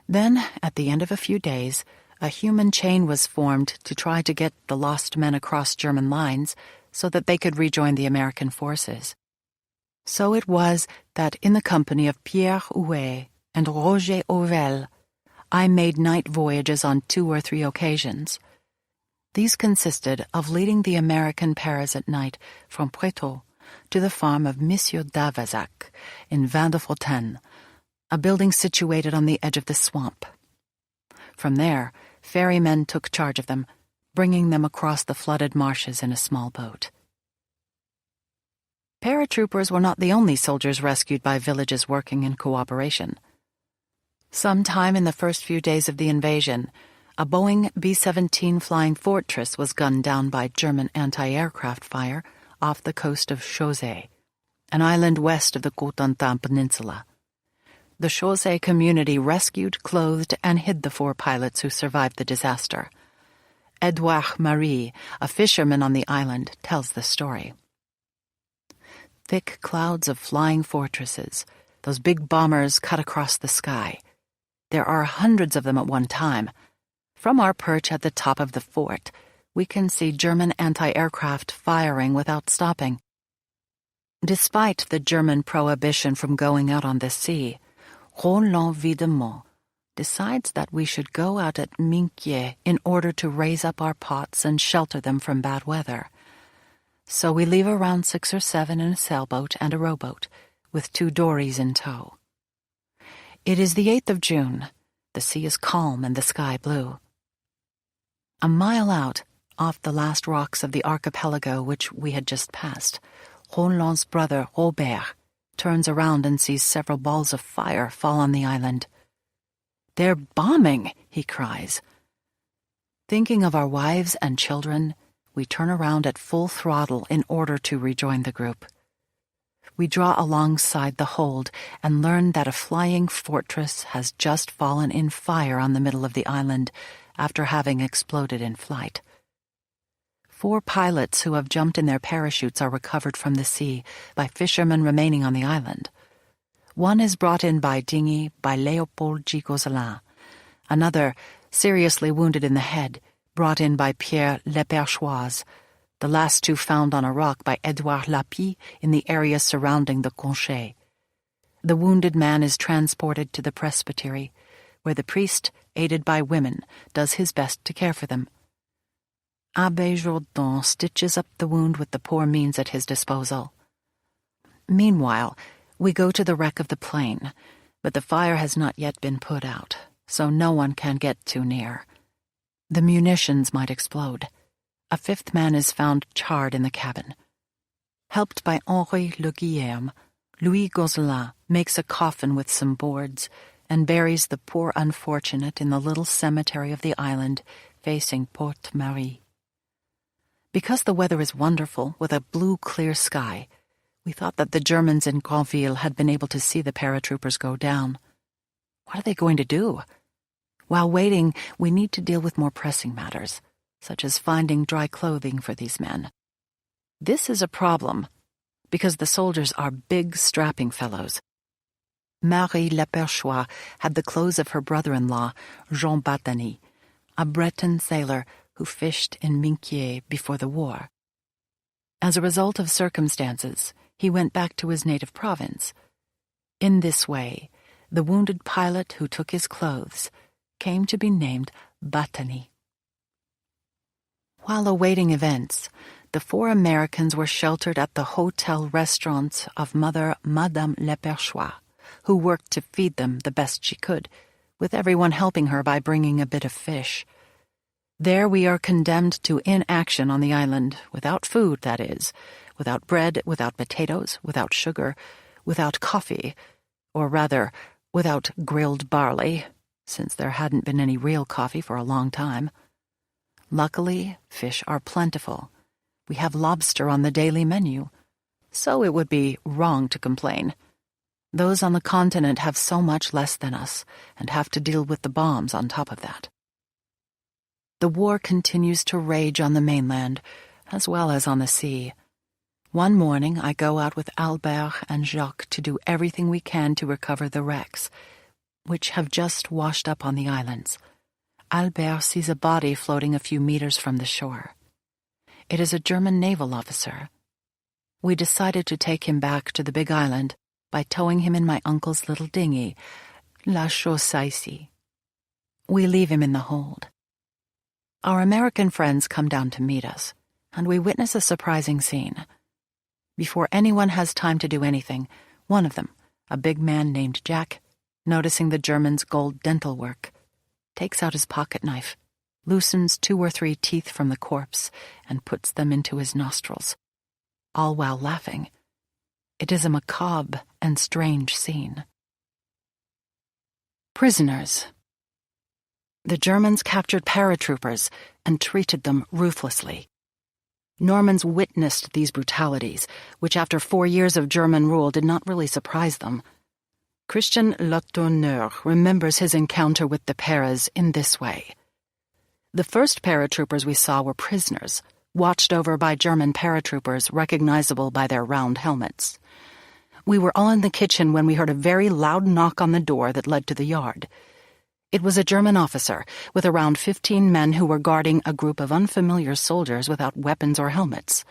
Then, at the end of a few days, a human chain was formed to try to get the lost men across German lines so that they could rejoin the American forces. So it was that in the company of Pierre Huet and Roger Auvel, I made night voyages on 2 or 3 occasions. These consisted of leading the American Paras at night from Prétot to the farm of Monsieur Davazac in Vin-de-Fontaine, a building situated on the edge of the swamp. From there, ferrymen took charge of them, bringing them across the flooded marshes in a small boat. Paratroopers were not the only soldiers rescued by villages working in cooperation. Sometime in the first few days of the invasion, a Boeing B-17 Flying Fortress was gunned down by German anti-aircraft fire off the coast of Chausey, an island west of the Cotentin Peninsula. The Chausey community rescued, clothed, and hid the 4 pilots who survived the disaster. Edouard Marie, a fisherman on the island, tells the story. Thick clouds of flying fortresses, those big bombers cut across the sky. There are hundreds of them at one time. From our perch at the top of the fort, we can see German anti-aircraft firing without stopping. Despite the German prohibition from going out on the sea, Roland Videmont decides that we should go out at Minquier in order to raise up our pots and shelter them from bad weather. So we leave around 6 or 7 in a sailboat and a rowboat, with 2 dories in tow. It is the 8th of June. The sea is calm and the sky blue. A mile out, off the last rocks of the archipelago which we had just passed, Roland's brother, Robert, turns around and sees several balls of fire fall on the island. "They're bombing!" he cries. Thinking of our wives and children, we turn around at full throttle in order to rejoin the group. We draw alongside the hold and learn that a flying fortress has just fallen in fire on the middle of the island after having exploded in flight. 4 pilots who have jumped in their parachutes are recovered from the sea by fishermen remaining on the island. One is brought in by dinghy by Léopold G. Gozzelin. Another, seriously wounded in the head, brought in by Pierre Leperchoise. The last 2 found on a rock by Édouard Lapie in the area surrounding the Conchet. The wounded man is transported to the presbytery, where the priest, aided by women, does his best to care for them. Abbé Jourdan stitches up the wound with the poor means at his disposal. Meanwhile, we go to the wreck of the plane, but the fire has not yet been put out, so no one can get too near. The munitions might explode. A 5th man is found charred in the cabin. Helped by Henri Le Guillerme, Louis Gozzelin makes a coffin with some boards and buries the poor unfortunate in the little cemetery of the island facing Porte Marie. Because the weather is wonderful, with a blue, clear sky, we thought that the Germans in Granville had been able to see the paratroopers go down. What are they going to do? While waiting, we need to deal with more pressing matters, such as finding dry clothing for these men. This is a problem, because the soldiers are big, strapping fellows. Marie Leperchois had the clothes of her brother-in-law, Jean Batany, a Breton sailor who fished in Minquier before the war. As a result of circumstances, he went back to his native province. In this way, the wounded pilot who took his clothes came to be named Batany. While awaiting events, the 4 Americans were sheltered at the hotel-restaurant of Mother Madame Leperchois, who worked to feed them the best she could, with everyone helping her by bringing a bit of fish. There we are condemned to inaction on the island, without food, that is, without bread, without potatoes, without sugar, without coffee, or rather, without grilled barley, since there hadn't been any real coffee for a long time. Luckily, fish are plentiful. We have lobster on the daily menu, so it would be wrong to complain. Those on the continent have so much less than us, and have to deal with the bombs on top of that. The war continues to rage on the mainland, as well as on the sea. One morning I go out with Albert and Jacques to do everything we can to recover the wrecks, which have just washed up on the islands. Albert sees a body floating a few meters from the shore. It is a German naval officer. We decided to take him back to the big island by towing him in my uncle's little dinghy, La Chaussée. We leave him in the hold. Our American friends come down to meet us, and we witness a surprising scene. Before anyone has time to do anything, one of them, a big man named Jack, noticing the Germans' gold dental work, takes out his pocket knife, loosens 2 or 3 teeth from the corpse, and puts them into his nostrils, all while laughing. It is a macabre and strange scene. Prisoners. The Germans captured paratroopers and treated them ruthlessly. Normans witnessed these brutalities, which after 4 years of German rule did not really surprise them. Christian Latourneur remembers his encounter with the paras in this way. The first paratroopers we saw were prisoners, watched over by German paratroopers recognizable by their round helmets. We were all in the kitchen when we heard a very loud knock on the door that led to the yard. It was a German officer with around 15 men who were guarding a group of unfamiliar soldiers without weapons or helmets.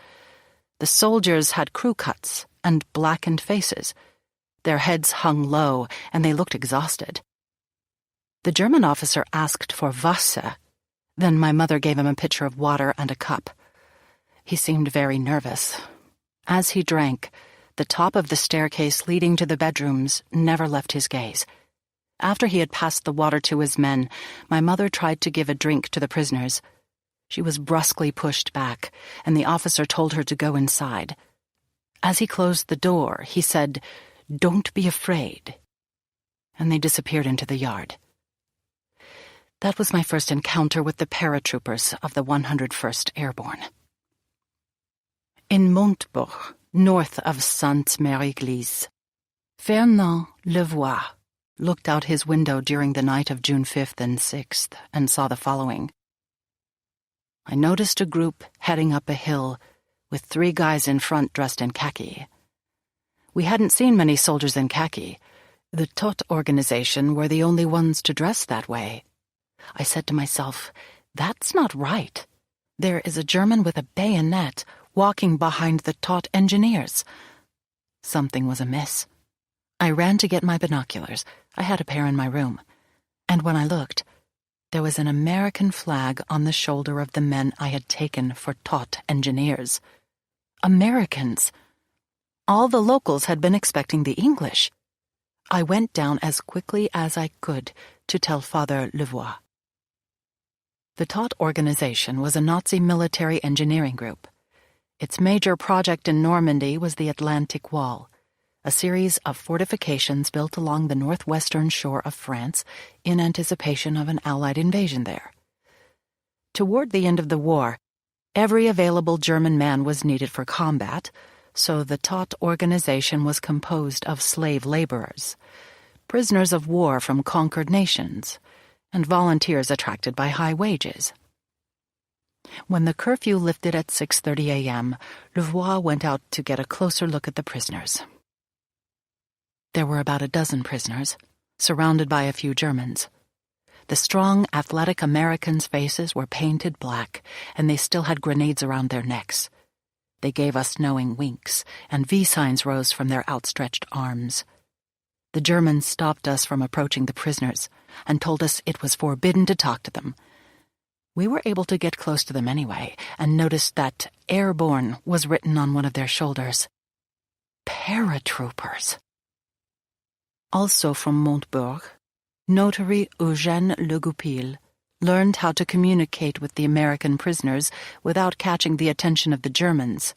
The soldiers had crew cuts and blackened faces. Their heads hung low, and they looked exhausted. The German officer asked for Wasser. Then my mother gave him a pitcher of water and a cup. He seemed very nervous. As he drank, the top of the staircase leading to the bedrooms never left his gaze. After he had passed the water to his men, my mother tried to give a drink to the prisoners. She was brusquely pushed back, and the officer told her to go inside. As he closed the door, he said, "Don't be afraid," and they disappeared into the yard. That was my first encounter with the paratroopers of the 101st Airborne. In Montebourg, north of Sainte-Mère-Église, Fernand Levoix looked out his window during the night of June 5th and 6th and saw the following. I noticed a group heading up a hill with 3 guys in front dressed in khaki. We hadn't seen many soldiers in khaki. The Tot organization were the only ones to dress that way. I said to myself, that's not right. There is a German with a bayonet walking behind the Tot engineers. Something was amiss. I ran to get my binoculars. I had a pair in my room. And when I looked, there was an American flag on the shoulder of the men I had taken for Tot engineers. Americans. All the locals had been expecting the English. I went down as quickly as I could to tell Father Levoix. The Tot organization was a Nazi military engineering group. Its major project in Normandy was the Atlantic Wall, a series of fortifications built along the northwestern shore of France in anticipation of an Allied invasion there. Toward the end of the war, every available German man was needed for combat, so the Tot organization was composed of slave laborers, prisoners of war from conquered nations, and volunteers attracted by high wages. When the curfew lifted at 6:30 a.m., Levoix went out to get a closer look at the prisoners. There were about a dozen prisoners, surrounded by a few Germans. The strong, athletic Americans' faces were painted black, and they still had grenades around their necks. They gave us knowing winks, and V signs rose from their outstretched arms. The Germans stopped us from approaching the prisoners and told us it was forbidden to talk to them. We were able to get close to them anyway and noticed that Airborne was written on one of their shoulders. Paratroopers. Also from Montebourg, Notary Eugène Le Goupil learned how to communicate with the American prisoners without catching the attention of the Germans.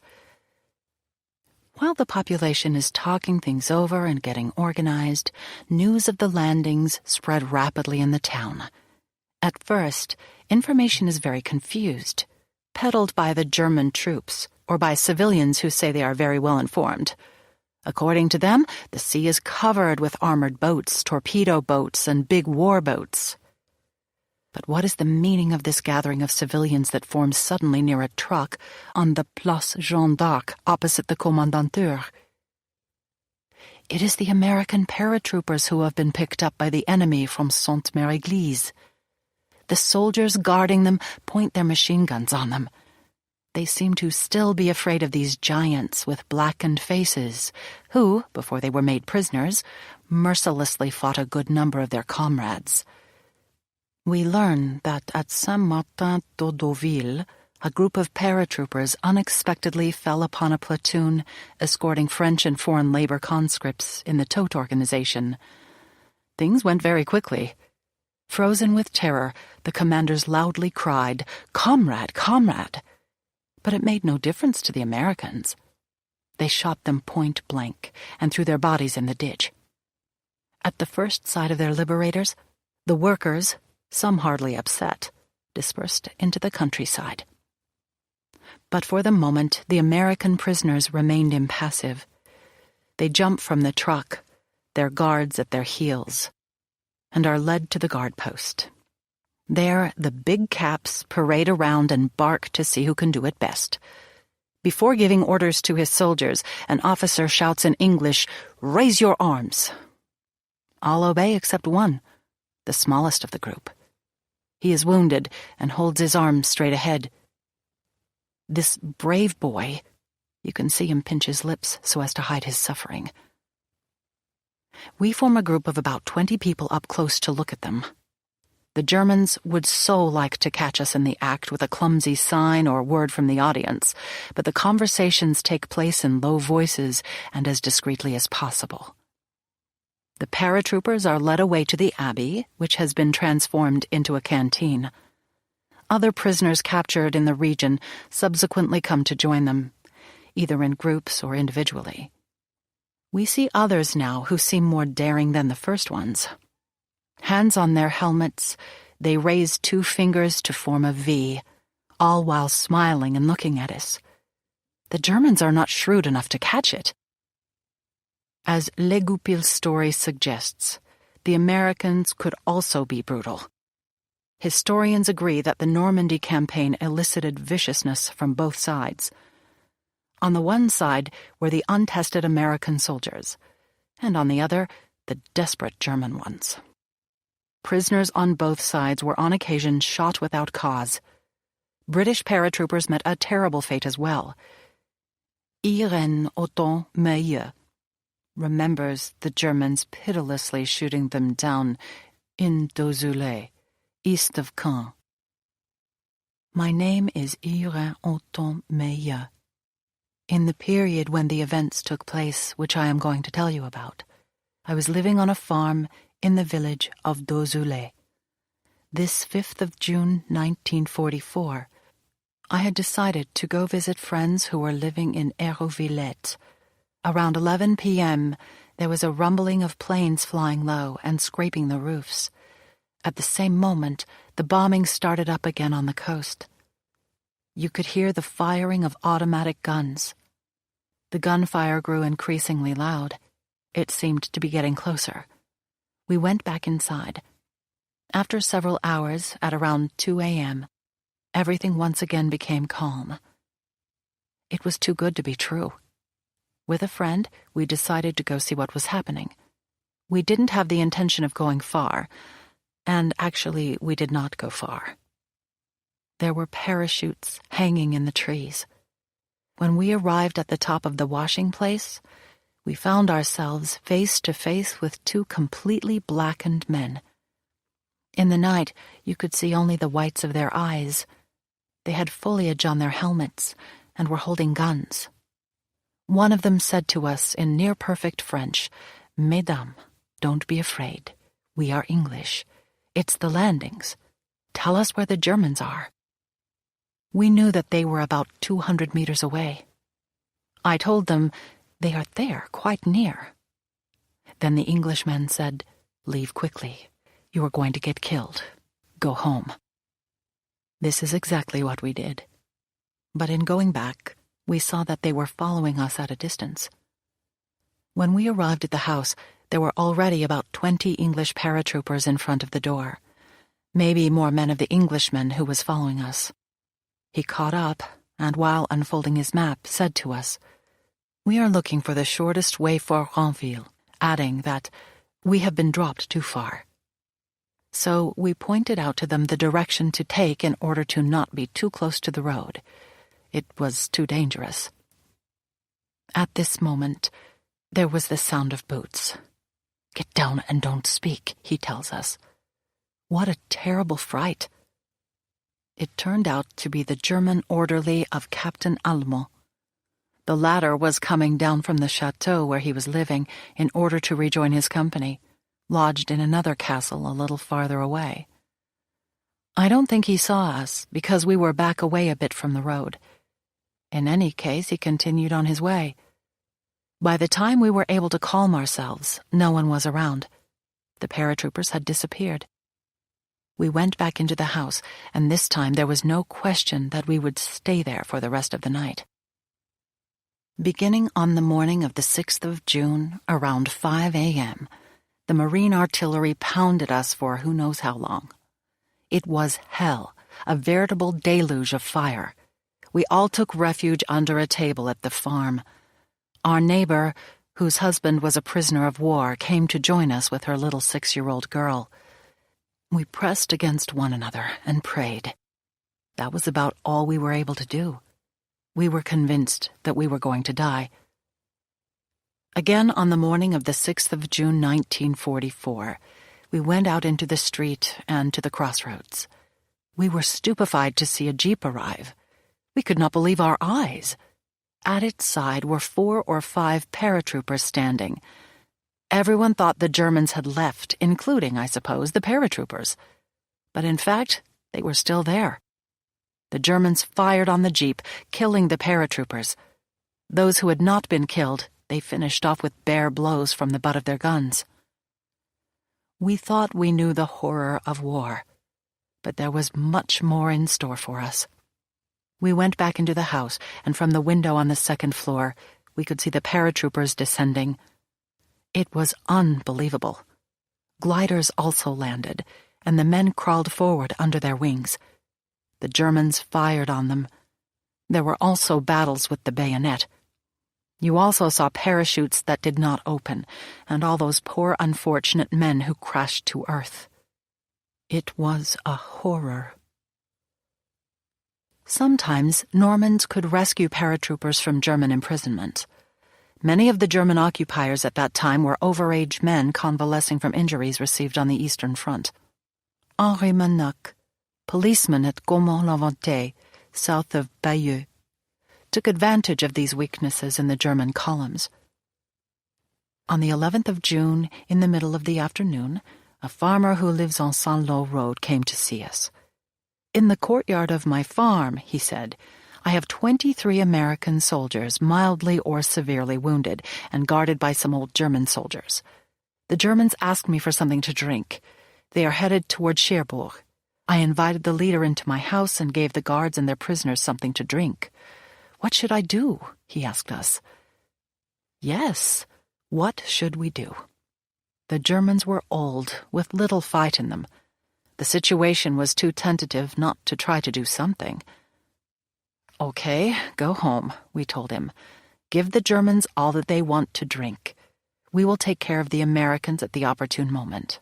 While the population is talking things over and getting organized, news of the landings spread rapidly in the town. At first, information is very confused, peddled by the German troops or by civilians who say they are very well informed. According to them, the sea is covered with armored boats, torpedo boats, and big war boats. But what is the meaning of this gathering of civilians that forms suddenly near a truck on the Place Jeanne d'Arc opposite the Kommandantur? It is the American paratroopers who have been picked up by the enemy from Sainte-Mère-Église. The soldiers guarding them point their machine guns on them. They seem to still be afraid of these giants with blackened faces, who, before they were made prisoners, mercilessly fought a good number of their comrades. We learn that at Saint-Martin-d'Audoville, a group of paratroopers unexpectedly fell upon a platoon escorting French and foreign labor conscripts in the Tot organization. Things went very quickly. Frozen with terror, the commanders loudly cried, "Comrade, comrade!" But it made no difference to the Americans. They shot them point blank and threw their bodies in the ditch. At the first sight of their liberators, the workers, some hardly upset, dispersed into the countryside. But for the moment, the American prisoners remained impassive. They jump from the truck, their guards at their heels, and are led to the guard post. There, the big caps parade around and bark to see who can do it best. Before giving orders to his soldiers, an officer shouts in English, "Raise your arms." All obey except one. the smallest of the group. He is wounded and holds his arm straight ahead. This brave boy, you can see him pinch his lips so as to hide his suffering. We form a group of about 20 people up close to look at them. The Germans would so like to catch us in the act with a clumsy sign or word from the audience, but the conversations take place in low voices and as discreetly as possible. The paratroopers are led away to the abbey, which has been transformed into a canteen. Other prisoners captured in the region subsequently come to join them, either in groups or individually. We see others now who seem more daring than the first ones. Hands on their helmets, they raise 2 fingers to form a V, all while smiling and looking at us. The Germans are not shrewd enough to catch it. As Le Goupil's story suggests, the Americans could also be brutal. Historians agree that the Normandy campaign elicited viciousness from both sides. On the one side were the untested American soldiers, and on the other, the desperate German ones. Prisoners on both sides were on occasion shot without cause. British paratroopers met a terrible fate as well. Irène Auton-Meilleux remembers the Germans pitilessly shooting them down in Dozulé, east of Caen. My name is Irène Auton-Meilleux. In the period when the events took place which I am going to tell you about, I was living on a farm in the village of Dozulé. This 5th of June, 1944, I had decided to go visit friends who were living in Hérouvillette. Around 11 p.m., there was a rumbling of planes flying low and scraping the roofs. At the same moment, the bombing started up again on the coast. You could hear the firing of automatic guns. The gunfire grew increasingly loud. It seemed to be getting closer. We went back inside. After several hours, at around 2 a.m., everything once again became calm. It was too good to be true. With a friend, we decided to go see what was happening. We didn't have the intention of going far, and actually we did not go far. There were parachutes hanging in the trees. When we arrived at the top of the washing place, we found ourselves face to face with 2 completely blackened men. In the night, you could see only the whites of their eyes. They had foliage on their helmets and were holding guns. One of them said to us in near-perfect French, "Mesdames, don't be afraid. We are English. It's the landings. Tell us where the Germans are." We knew that they were about 200 meters away. I told them, "They are there, quite near." Then the Englishman said, "Leave quickly. You are going to get killed. Go home." This is exactly what we did. But in going back, we saw that they were following us at a distance. When we arrived at the house, there were already about 20 English paratroopers in front of the door. Maybe more men of the Englishman who was following us. He caught up, and while unfolding his map, said to us, "We are looking for the shortest way for Ranville," adding that we have been dropped too far. So we pointed out to them the direction to take in order to not be too close to the road. It was too dangerous. At this moment, there was the sound of boots. "Get down and don't speak," he tells us. What a terrible fright. It turned out to be the German orderly of Captain Allemand. The latter was coming down from the chateau where he was living in order to rejoin his company, lodged in another castle a little farther away. I don't think he saw us because we were back away a bit from the road. In any case, he continued on his way. By the time we were able to calm ourselves, no one was around. The paratroopers had disappeared. We went back into the house, and this time there was no question that we would stay there for the rest of the night. Beginning on the morning of the 6th of June, around 5 a.m., the Marine artillery pounded us for who knows how long. It was hell, a veritable deluge of fire. We all took refuge under a table at the farm. Our neighbor, whose husband was a prisoner of war, came to join us with her little 6-year-old girl. We pressed against one another and prayed. That was about all we were able to do. We were convinced that we were going to die. Again, on the morning of the 6th of June, 1944, we went out into the street and to the crossroads. We were stupefied to see a jeep arrive. We could not believe our eyes. At its side were 4 or 5 paratroopers standing. Everyone thought the Germans had left, including, I suppose, the paratroopers. But in fact, they were still there. The Germans fired on the jeep, killing the paratroopers. Those who had not been killed, they finished off with bare blows from the butt of their guns. We thought we knew the horror of war, but there was much more in store for us. We went back into the house, and from the window on the 2nd floor, we could see the paratroopers descending. It was unbelievable. Gliders also landed, and the men crawled forward under their wings. The Germans fired on them. There were also battles with the bayonet. You also saw parachutes that did not open, and all those poor unfortunate men who crashed to earth. It was a horror. Sometimes Normans could rescue paratroopers from German imprisonment. Many of the German occupiers at that time were overage men convalescing from injuries received on the Eastern Front. Henri Manoc, policeman at Gaumont-l'Inventé, south of Bayeux, took advantage of these weaknesses in the German columns. On the 11th of June, in the middle of the afternoon, a farmer who lives on Saint-Lô Road came to see us. "In the courtyard of my farm," he said, "I have 23 American soldiers mildly or severely wounded and guarded by some old German soldiers. The Germans asked me for something to drink. They are headed toward Cherbourg. I invited the leader into my house and gave the guards and their prisoners something to drink. What should I do?" he asked us. Yes, what should we do? The Germans were old, with little fight in them. The situation was too tentative not to try to do something. "Okay, go home," we told him. "Give the Germans all that they want to drink. We will take care of the Americans at the opportune moment."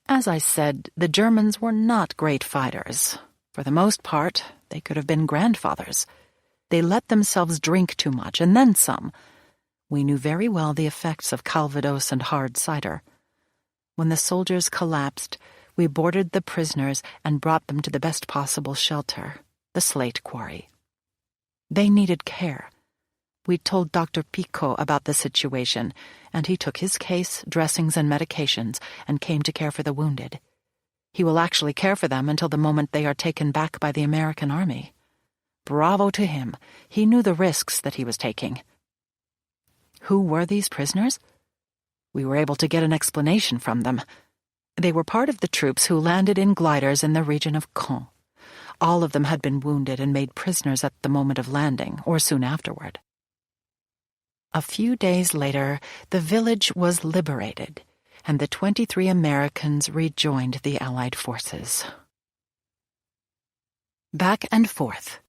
As I said, the Germans were not great fighters. For the most part, they could have been grandfathers. They let themselves drink too much, and then some. We knew very well the effects of Calvados and hard cider. When the soldiers collapsed, we boarded the prisoners and brought them to the best possible shelter, the slate quarry. They needed care. We told Dr. Picot about the situation, and he took his case, dressings, and medications, and came to care for the wounded. He will actually care for them until the moment they are taken back by the American army. Bravo to him. He knew the risks that he was taking. Who were these prisoners? We were able to get an explanation from them. They were part of the troops who landed in gliders in the region of Caen. All of them had been wounded and made prisoners at the moment of landing, or soon afterward. A few days later, the village was liberated, and the 23 Americans rejoined the Allied forces. Back and forth.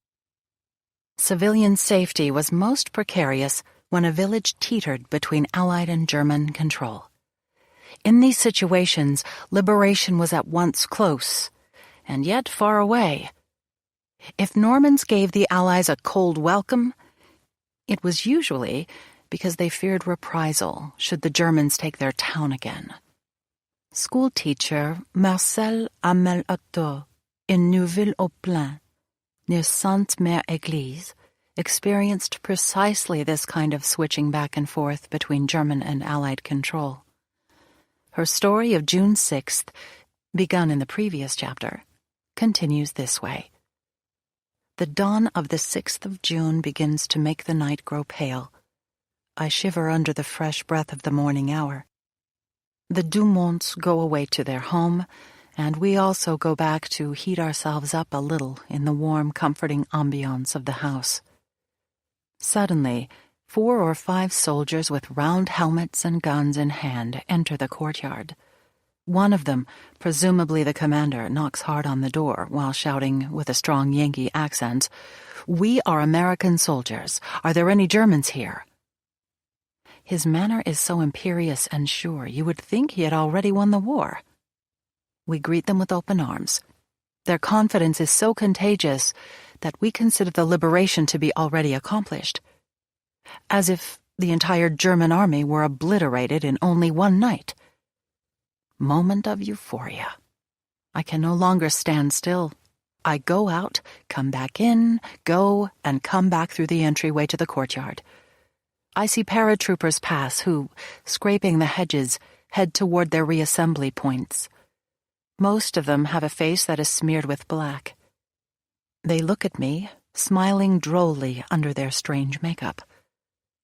Civilian safety was most precarious when a village teetered between Allied and German control. In these situations, liberation was at once close, and yet far away. If Normans gave the Allies a cold welcome, it was usually because they feared reprisal should the Germans take their town again. Schoolteacher Marcel Hamel-Otto in Neuville-au-Plain, near Sainte-Mère-Église, experienced precisely this kind of switching back and forth between German and Allied control. Her story of June 6th, begun in the previous chapter, continues this way. The dawn of the 6th of June begins to make the night grow pale. I shiver under the fresh breath of the morning hour. The Dumonts go away to their home, and we also go back to heat ourselves up a little in the warm, comforting ambiance of the house. Suddenly, 4 or 5 soldiers with round helmets and guns in hand enter the courtyard. One of them, presumably the commander, knocks hard on the door while shouting with a strong Yankee accent, "We are American soldiers. Are there any Germans here?" His manner is so imperious and sure you would think he had already won the war. We greet them with open arms. Their confidence is so contagious that we consider the liberation to be already accomplished, as if the entire German army were obliterated in only one night. Moment of euphoria. I can no longer stand still. I go out, come back in, go, and come back through the entryway to the courtyard. I see paratroopers pass who, scraping the hedges, head toward their reassembly points. Most of them have a face that is smeared with black. They look at me, smiling drolly under their strange makeup.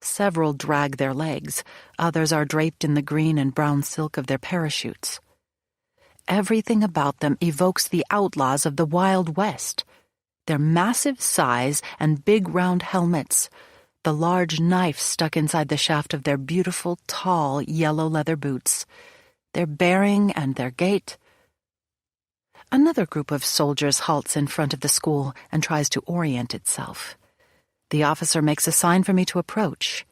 Several drag their legs, others are draped in the green and brown silk of their parachutes. Everything about them evokes the outlaws of the Wild West. Their massive size and big round helmets, the large knife stuck inside the shaft of their beautiful, tall, yellow leather boots, their bearing and their gait. Another group of soldiers halts in front of the school and tries to orient itself. The officer makes a sign for me to approach.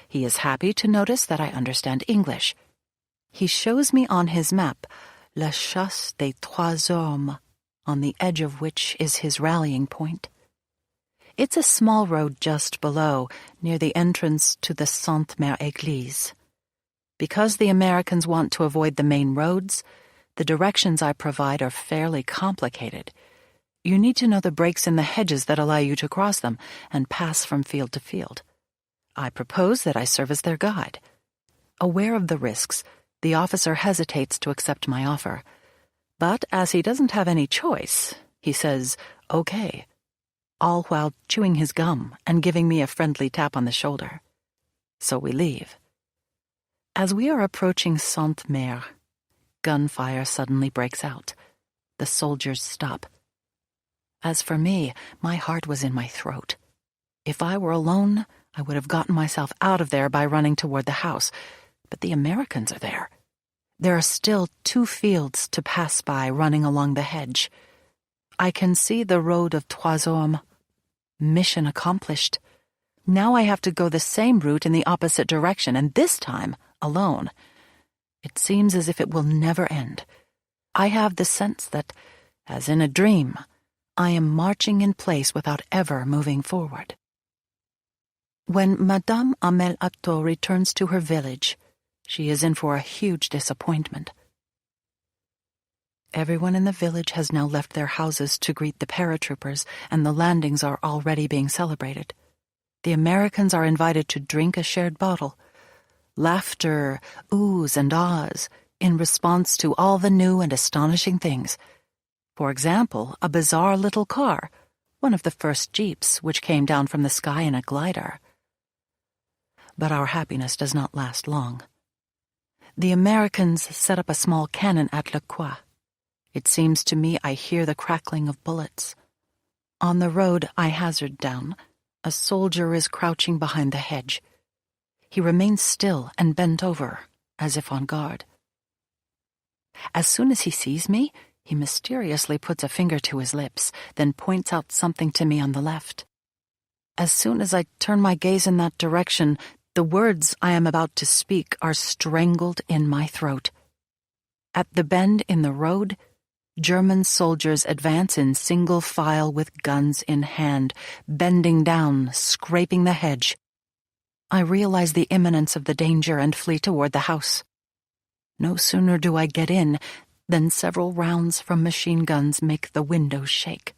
He is happy to notice that I understand English. He shows me on his map La Chasse des Trois Hommes, on the edge of which is his rallying point. It's a small road just below, near the entrance to the Sainte Mère Église. Because the Americans want to avoid the main roads, the directions I provide are fairly complicated. You need to know the breaks in the hedges that allow you to cross them and pass from field to field. I propose that I serve as their guide. Aware of the risks, the officer hesitates to accept my offer. But as he doesn't have any choice, he says, "Okay," all while chewing his gum and giving me a friendly tap on the shoulder. So we leave. As we are approaching Sainte Mère, gunfire suddenly breaks out. The soldiers stop. As for me, my heart was in my throat. If I were alone, I would have gotten myself out of there by running toward the house. But the Americans are there. There are still 2 fields to pass by running along the hedge. I can see the road of Trois Hommes. Mission accomplished. Now I have to go the same route in the opposite direction, and this time alone. It seems as if it will never end. I have the sense that, as in a dream, I am marching in place without ever moving forward. When Madame Amel Atto returns to her village, she is in for a huge disappointment. Everyone in the village has now left their houses to greet the paratroopers, and the landings are already being celebrated. The Americans are invited to drink a shared bottle. Laughter, oohs and ahs, in response to all the new and astonishing things. For example, a bizarre little car, one of the first jeeps which came down from the sky in a glider. But our happiness does not last long. The Americans set up a small cannon at Le Croix. It seems to me I hear the crackling of bullets. On the road I hazard down. A soldier is crouching behind the hedge. He remains still and bent over, as if on guard. As soon as he sees me, he mysteriously puts a finger to his lips, then points out something to me on the left. As soon as I turn my gaze in that direction, the words I am about to speak are strangled in my throat. At the bend in the road, German soldiers advance in single file with guns in hand, bending down, scraping the hedge. I realize the imminence of the danger and flee toward the house. No sooner do I get in than several rounds from machine guns make the windows shake.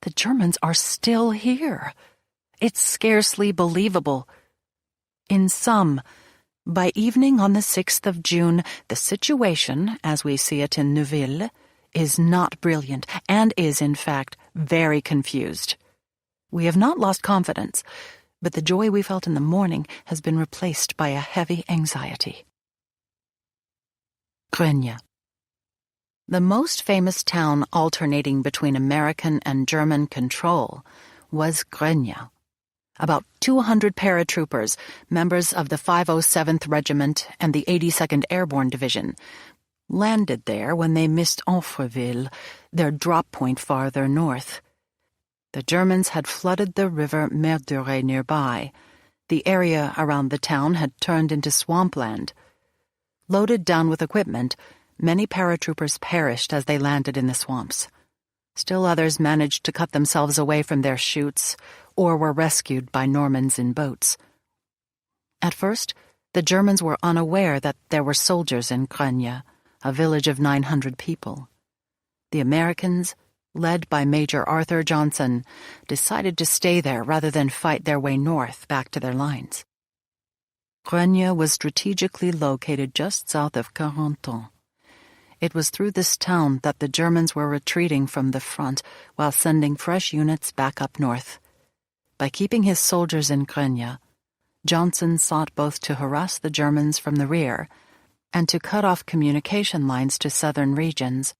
The Germans are still here. It's scarcely believable. In sum, by evening on the 6th of June, the situation, as we see it in Neuville, is not brilliant and is, in fact, very confused. We have not lost confidence, but the joy we felt in the morning has been replaced by a heavy anxiety. Grenoble. The most famous town alternating between American and German control was Grenoble. About 200 paratroopers, members of the 507th Regiment and the 82nd Airborne Division, landed there when they missed Amfreville, their drop point farther north. The Germans had flooded the river Merdure nearby. The area around the town had turned into swampland. Loaded down with equipment, Many paratroopers perished as they landed in the swamps. Still others managed to cut themselves away from their chutes or were rescued by Normans in boats. At first, the Germans were unaware that there were soldiers in Grenoble, a village of 900 people. The Americans, led by Major Arthur Johnson, decided to stay there rather than fight their way north back to their lines. Grenoble was strategically located just south of Carentan. It was through this town that the Germans were retreating from the front while sending fresh units back up north. By keeping his soldiers in Grenoble, Johnson sought both to harass the Germans from the rear and to cut off communication lines to southern regions.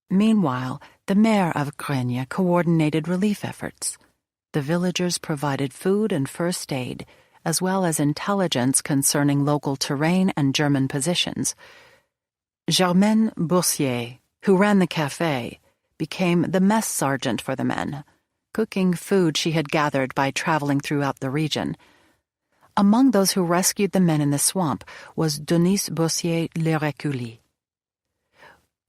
Meanwhile, the mayor of Grenoble coordinated relief efforts. The villagers provided food and first aid, as well as intelligence concerning local terrain and German positions. Germaine Boursier, who ran the café, became the mess sergeant for the men, cooking food she had gathered by traveling throughout the region. Among those who rescued the men in the swamp was Denise Boursier-Lerecully.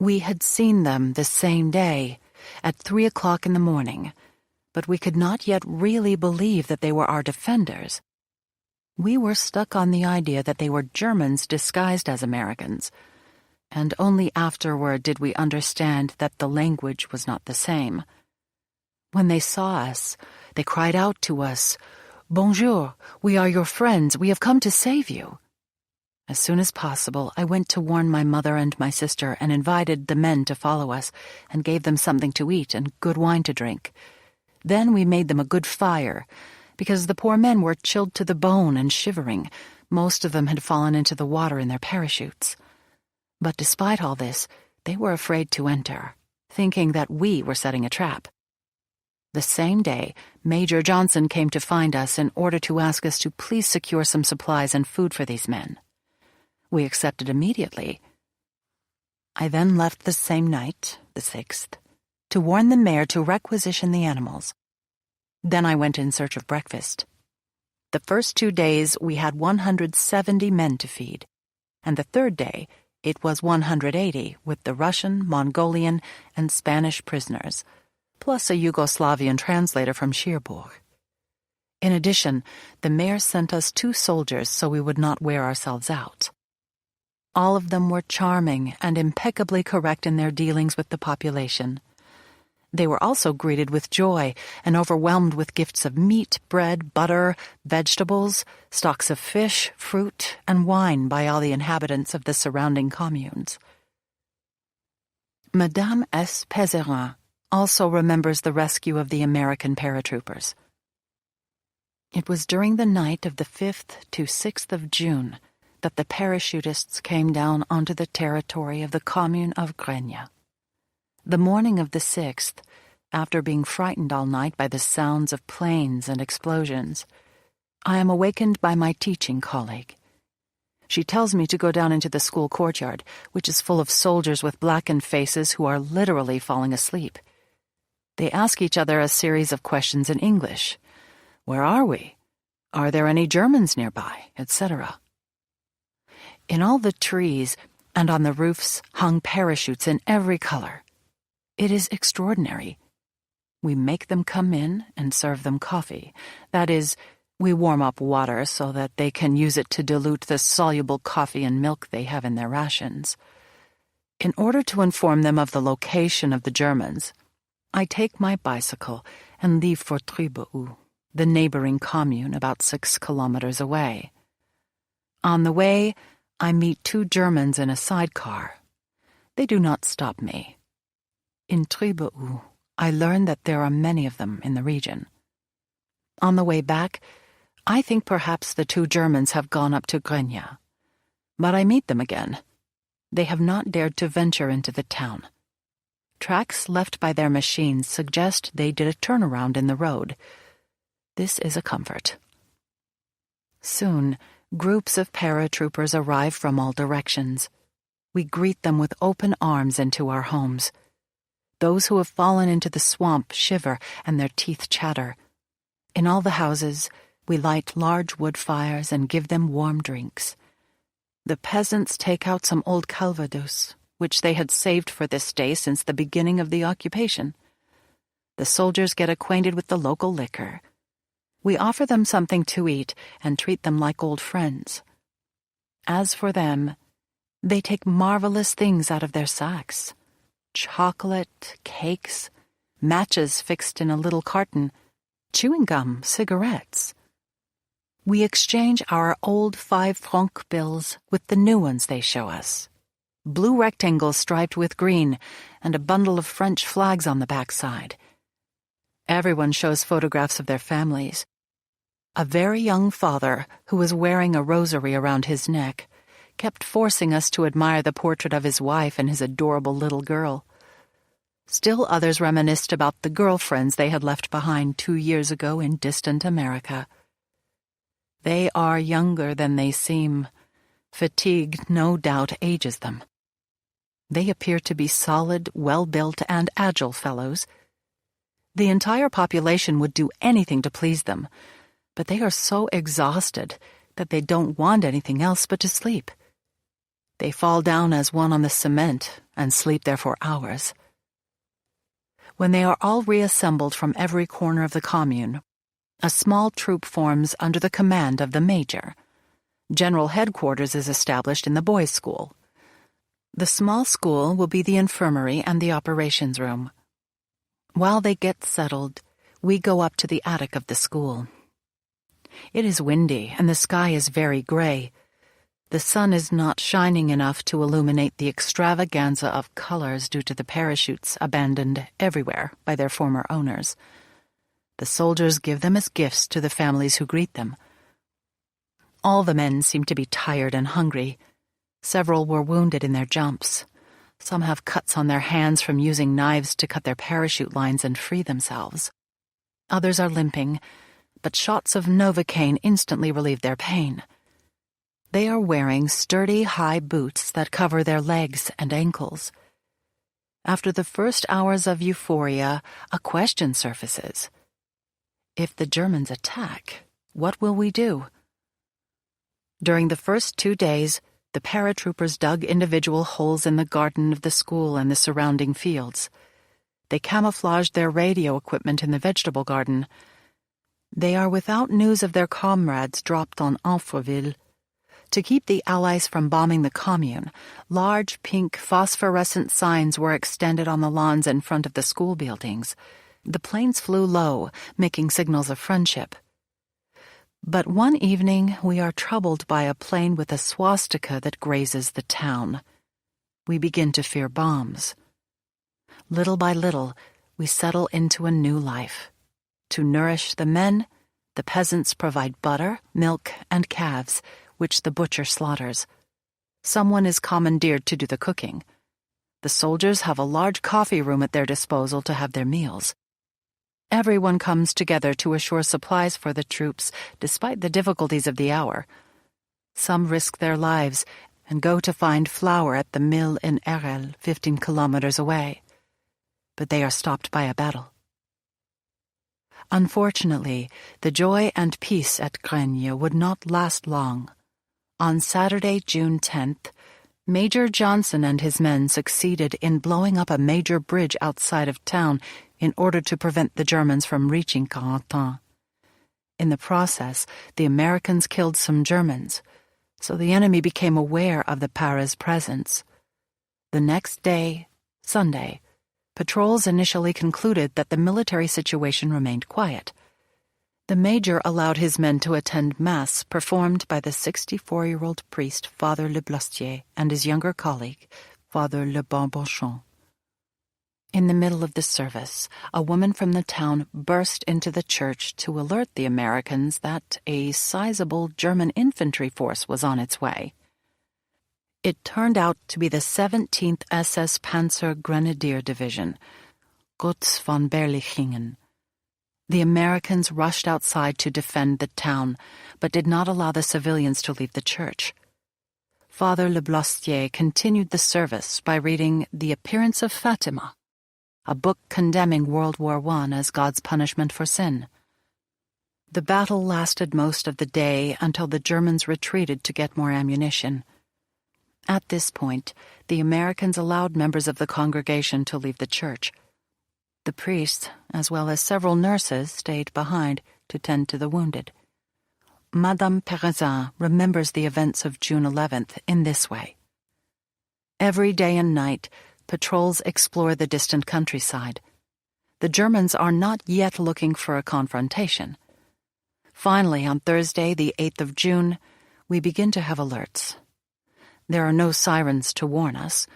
We had seen them the same day, at 3 o'clock in the morning, but we could not yet really believe that they were our defenders. We were stuck on the idea that they were Germans disguised as Americans, and only afterward did we understand that the language was not the same. When they saw us, they cried out to us, "Bonjour, we are your friends, we have come to save you." As soon as possible, I went to warn my mother and my sister and invited the men to follow us and gave them something to eat and good wine to drink. Then we made them a good fire, because the poor men were chilled to the bone and shivering. Most of them had fallen into the water in their parachutes. But despite all this, they were afraid to enter, thinking that we were setting a trap. The same day, Major Johnson came to find us in order to ask us to please secure some supplies and food for these men. We accepted immediately. I then left the same night, the 6th, to warn the mayor to requisition the animals. Then I went in search of breakfast. The first 2 days we had 170 men to feed, and the third day it was 180 with the Russian, Mongolian, and Spanish prisoners, plus a Yugoslavian translator from Cherbourg. In addition, the mayor sent us 2 soldiers so we would not wear ourselves out. All of them were charming and impeccably correct in their dealings with the population. They were also greeted with joy and overwhelmed with gifts of meat, bread, butter, vegetables, stocks of fish, fruit, and wine by all the inhabitants of the surrounding communes. Madame S. Pézerin also remembers the rescue of the American paratroopers. It was during the night of the 5th to 6th of June that the parachutists came down onto the territory of the commune of Grenoble. The morning of the 6th, after being frightened all night by the sounds of planes and explosions, I am awakened by my teaching colleague. She tells me to go down into the school courtyard, which is full of soldiers with blackened faces who are literally falling asleep. They ask each other a series of questions in English. Where are we? Are there any Germans nearby? Etc. In all the trees and on the roofs hung parachutes in every color. It is extraordinary. We make them come in and serve them coffee. That is, we warm up water so that they can use it to dilute the soluble coffee and milk they have in their rations. In order to inform them of the location of the Germans, I take my bicycle and leave for Tribou, the neighboring commune about 6 kilometers away. On the way, I meet 2 Germans in a sidecar. They do not stop me. In Tribou, I learn that there are many of them in the region. On the way back, I think perhaps the 2 Germans have gone up to Grenoble. But I meet them again. They have not dared to venture into the town. Tracks left by their machines suggest they did a turnaround in the road. This is a comfort. Soon, groups of paratroopers arrive from all directions. We greet them with open arms into our homes. Those who have fallen into the swamp shiver and their teeth chatter. In all the houses, we light large wood fires and give them warm drinks. The peasants take out some old calvados, which they had saved for this day since the beginning of the occupation. The soldiers get acquainted with the local liquor. We offer them something to eat and treat them like old friends. As for them, they take marvelous things out of their sacks: chocolate, cakes, matches fixed in a little carton, chewing gum, cigarettes. We exchange our old 5-franc bills with the new ones they show us: blue rectangles striped with green and a bundle of French flags on the backside. Everyone shows photographs of their families. A very young father, who was wearing a rosary around his neck, kept forcing us to admire the portrait of his wife and his adorable little girl. Still others reminisced about the girlfriends they had left behind 2 years ago in distant America. They are younger than they seem. Fatigue, no doubt, ages them. They appear to be solid, well-built, and agile fellows. The entire population would do anything to please them, but they are so exhausted that they don't want anything else but to sleep. They fall down as one on the cement and sleep there for hours. When they are all reassembled from every corner of the commune, a small troop forms under the command of the major. General headquarters is established in the boys' school. The small school will be the infirmary and the operations room. While they get settled, we go up to the attic of the school. It is windy and the sky is very gray. The sun is not shining enough to illuminate the extravaganza of colors due to the parachutes abandoned everywhere by their former owners. The soldiers give them as gifts to the families who greet them. All the men seem to be tired and hungry. Several were wounded in their jumps. Some have cuts on their hands from using knives to cut their parachute lines and free themselves. Others are limping, but shots of Novocaine instantly relieve their pain. They are wearing sturdy, high boots that cover their legs and ankles. After the first hours of euphoria, a question surfaces. If the Germans attack, what will we do? During the first 2 days, the paratroopers dug individual holes in the garden of the school and the surrounding fields. They camouflaged their radio equipment in the vegetable garden. They are without news of their comrades dropped on Infreville. To keep the Allies from bombing the commune, large pink phosphorescent signs were extended on the lawns in front of the school buildings. The planes flew low, making signals of friendship. But one evening we are troubled by a plane with a swastika that grazes the town. We begin to fear bombs. Little by little, we settle into a new life. To nourish the men, the peasants provide butter, milk, and calves, which the butcher slaughters. Someone is commandeered to do the cooking. The soldiers have a large coffee room at their disposal to have their meals. Everyone comes together to assure supplies for the troops, despite the difficulties of the hour. Some risk their lives and go to find flour at the mill in Erel, 15 kilometers away. But they are stopped by a battle. Unfortunately, the joy and peace at Grenier would not last long. On Saturday, June 10th, Major Johnson and his men succeeded in blowing up a major bridge outside of town in order to prevent the Germans from reaching Carentan. In the process, the Americans killed some Germans, so the enemy became aware of the Paras' presence. The next day, Sunday, patrols initially concluded that the military situation remained quiet. The major allowed his men to attend Mass performed by the 64-year-old priest Father Le Blastier and his younger colleague, Father Le Bonbonchon. In the middle of the service, a woman from the town burst into the church to alert the Americans that a sizable German infantry force was on its way. It turned out to be the 17th SS Panzer Grenadier Division, Gotz von Berlichingen. The Americans rushed outside to defend the town, but did not allow the civilians to leave the church. Father Le Blastier continued the service by reading The Appearance of Fatima, a book condemning World War I as God's punishment for sin. The battle lasted most of the day until the Germans retreated to get more ammunition. At this point, the Americans allowed members of the congregation to leave the church. The priests, as well as several nurses, stayed behind to tend to the wounded. Madame Perezin remembers the events of June 11th in this way. Every day and night, patrols explore the distant countryside. The Germans are not yet looking for a confrontation. Finally, on Thursday, the 8th of June, we begin to have alerts. There are no sirens to warn us,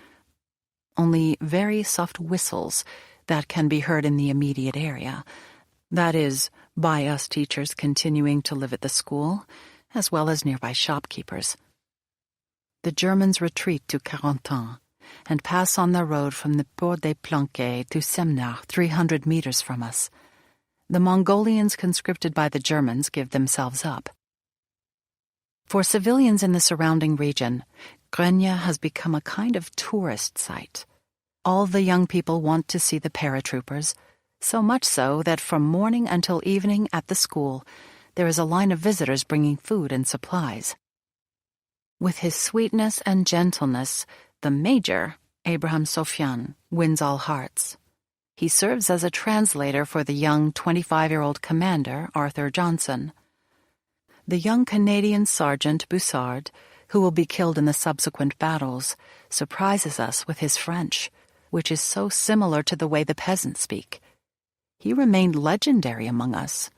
only very soft whistles that can be heard in the immediate area. That is, by us teachers continuing to live at the school, as well as nearby shopkeepers. The Germans retreat to Carentan and pass on the road from the Port des Planquets to Semnart, 300 meters from us. The Mongolians conscripted by the Germans give themselves up. For civilians in the surrounding region, Grenya has become a kind of tourist site. All the young people want to see the paratroopers, so much so that from morning until evening at the school, there is a line of visitors bringing food and supplies. With his sweetness and gentleness, the Major, Abraham Sofian, wins all hearts. He serves as a translator for the young 25-year-old commander, Arthur Johnson. The young Canadian Sergeant Bussard, who will be killed in the subsequent battles, surprises us with his French, which is so similar to the way the peasants speak. He remained legendary among us.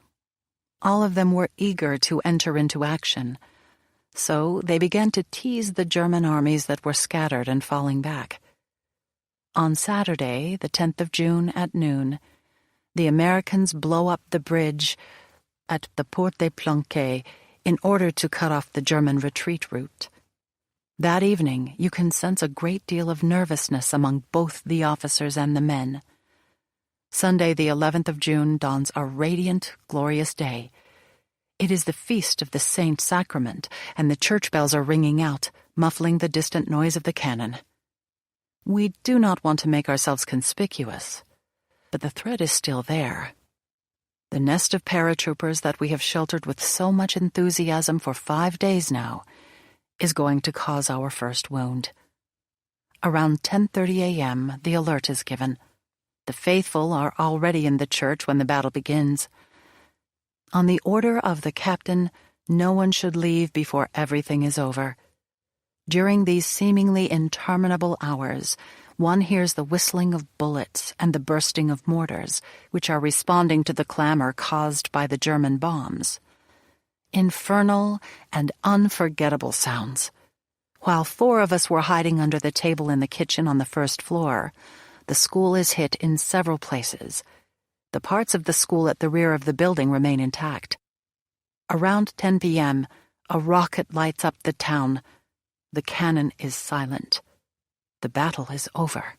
All of them were eager to enter into action, so they began to tease the German armies that were scattered and falling back. On Saturday, the 10th of June at noon, the Americans blow up the bridge at the Port des Planquets in order to cut off the German retreat route. That evening, you can sense a great deal of nervousness among both the officers and the men. Sunday, the 11th of June, dawns a radiant, glorious day. It is the feast of the Saint Sacrament, and the church bells are ringing out, muffling the distant noise of the cannon. We do not want to make ourselves conspicuous, but the threat is still there. The nest of paratroopers that we have sheltered with so much enthusiasm for 5 days now is going to cause our first wound. Around 10:30 a.m., the alert is given. The faithful are already in the church when the battle begins. On the order of the captain, no one should leave before everything is over. During these seemingly interminable hours, one hears the whistling of bullets and the bursting of mortars, which are responding to the clamor caused by the German bombs. Infernal and unforgettable sounds. While 4 of us were hiding under the table in the kitchen on the first floor, the school is hit in several places. The parts of the school at the rear of the building remain intact. Around 10 p.m., a rocket lights up the town. The cannon is silent. The battle is over.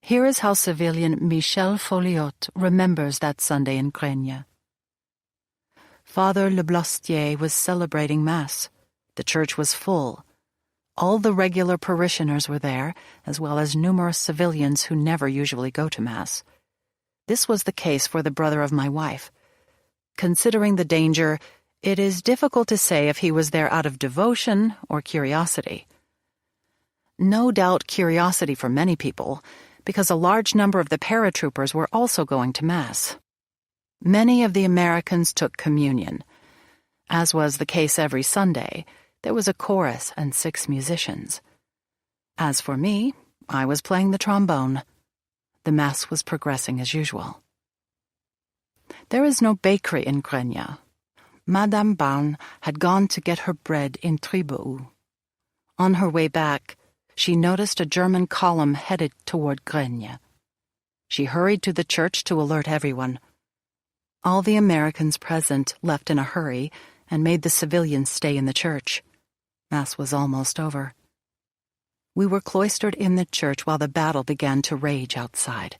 Here is how civilian Michel Folliot remembers that Sunday in Grenya. Father Leblastier was celebrating Mass. The church was full. All the regular parishioners were there, as well as numerous civilians who never usually go to Mass. This was the case for the brother of my wife. Considering the danger, it is difficult to say if he was there out of devotion or curiosity. No doubt curiosity for many people, because a large number of the paratroopers were also going to Mass. Many of the Americans took communion. As was the case every Sunday, there was a chorus and 6 musicians. As for me, I was playing the trombone. The Mass was progressing as usual. There is no bakery in Grenya. Madame Barn had gone to get her bread in Tribou. On her way back, she noticed a German column headed toward Grenya. She hurried to the church to alert everyone. All the Americans present left in a hurry and made the civilians stay in the church. Mass was almost over. We were cloistered in the church while the battle began to rage outside.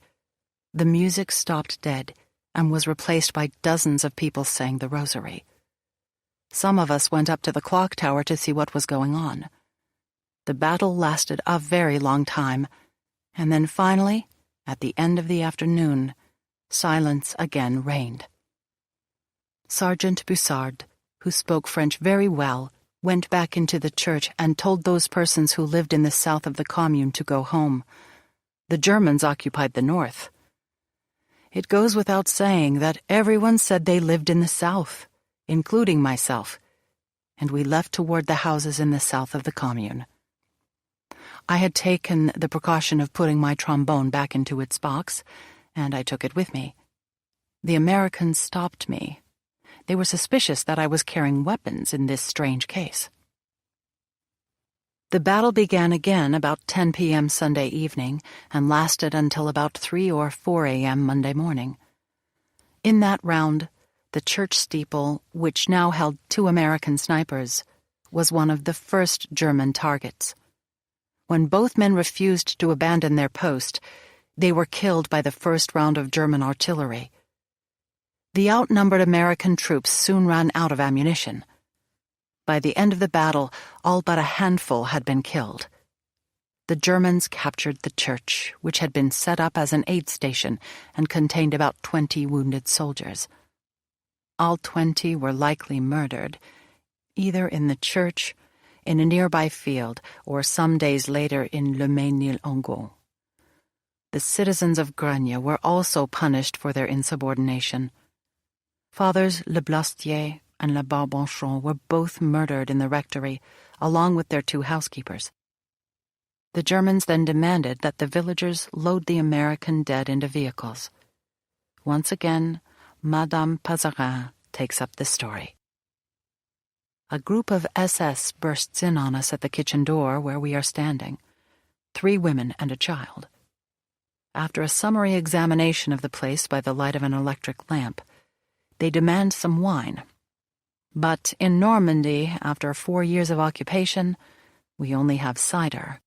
The music stopped dead and was replaced by dozens of people saying the rosary. Some of us went up to the clock tower to see what was going on. The battle lasted a very long time, and then finally, at the end of the afternoon, silence again reigned. Sergeant Bussard, who spoke French very well, went back into the church and told those persons who lived in the south of the commune to go home. The Germans occupied the north. It goes without saying that everyone said they lived in the south, including myself, and we left toward the houses in the south of the commune. I had taken the precaution of putting my trombone back into its box, and I took it with me. The Americans stopped me. They were suspicious that I was carrying weapons in this strange case. The battle began again about 10 p.m. Sunday evening and lasted until about 3 or 4 a.m. Monday morning. In that round, the church steeple, which now held 2 American snipers, was one of the first German targets. When both men refused to abandon their post, they were killed by the first round of German artillery. The outnumbered American troops soon ran out of ammunition. By the end of the battle, all but a handful had been killed. The Germans captured the church, which had been set up as an aid station and contained about 20 wounded soldiers. All 20 were likely murdered, either in the church, in a nearby field, or some days later in Le Mesnil-Ongon. The citizens of Grenoble were also punished for their insubordination. Fathers Le Blastier and Le Barbanchon were both murdered in the rectory, along with their 2 housekeepers. The Germans then demanded that the villagers load the American dead into vehicles. Once again, Madame Pazarin takes up the story. A group of SS bursts in on us at the kitchen door where we are standing, 3 women and a child. After a summary examination of the place by the light of an electric lamp, they demand some wine. But in Normandy, after 4 years of occupation, we only have cider.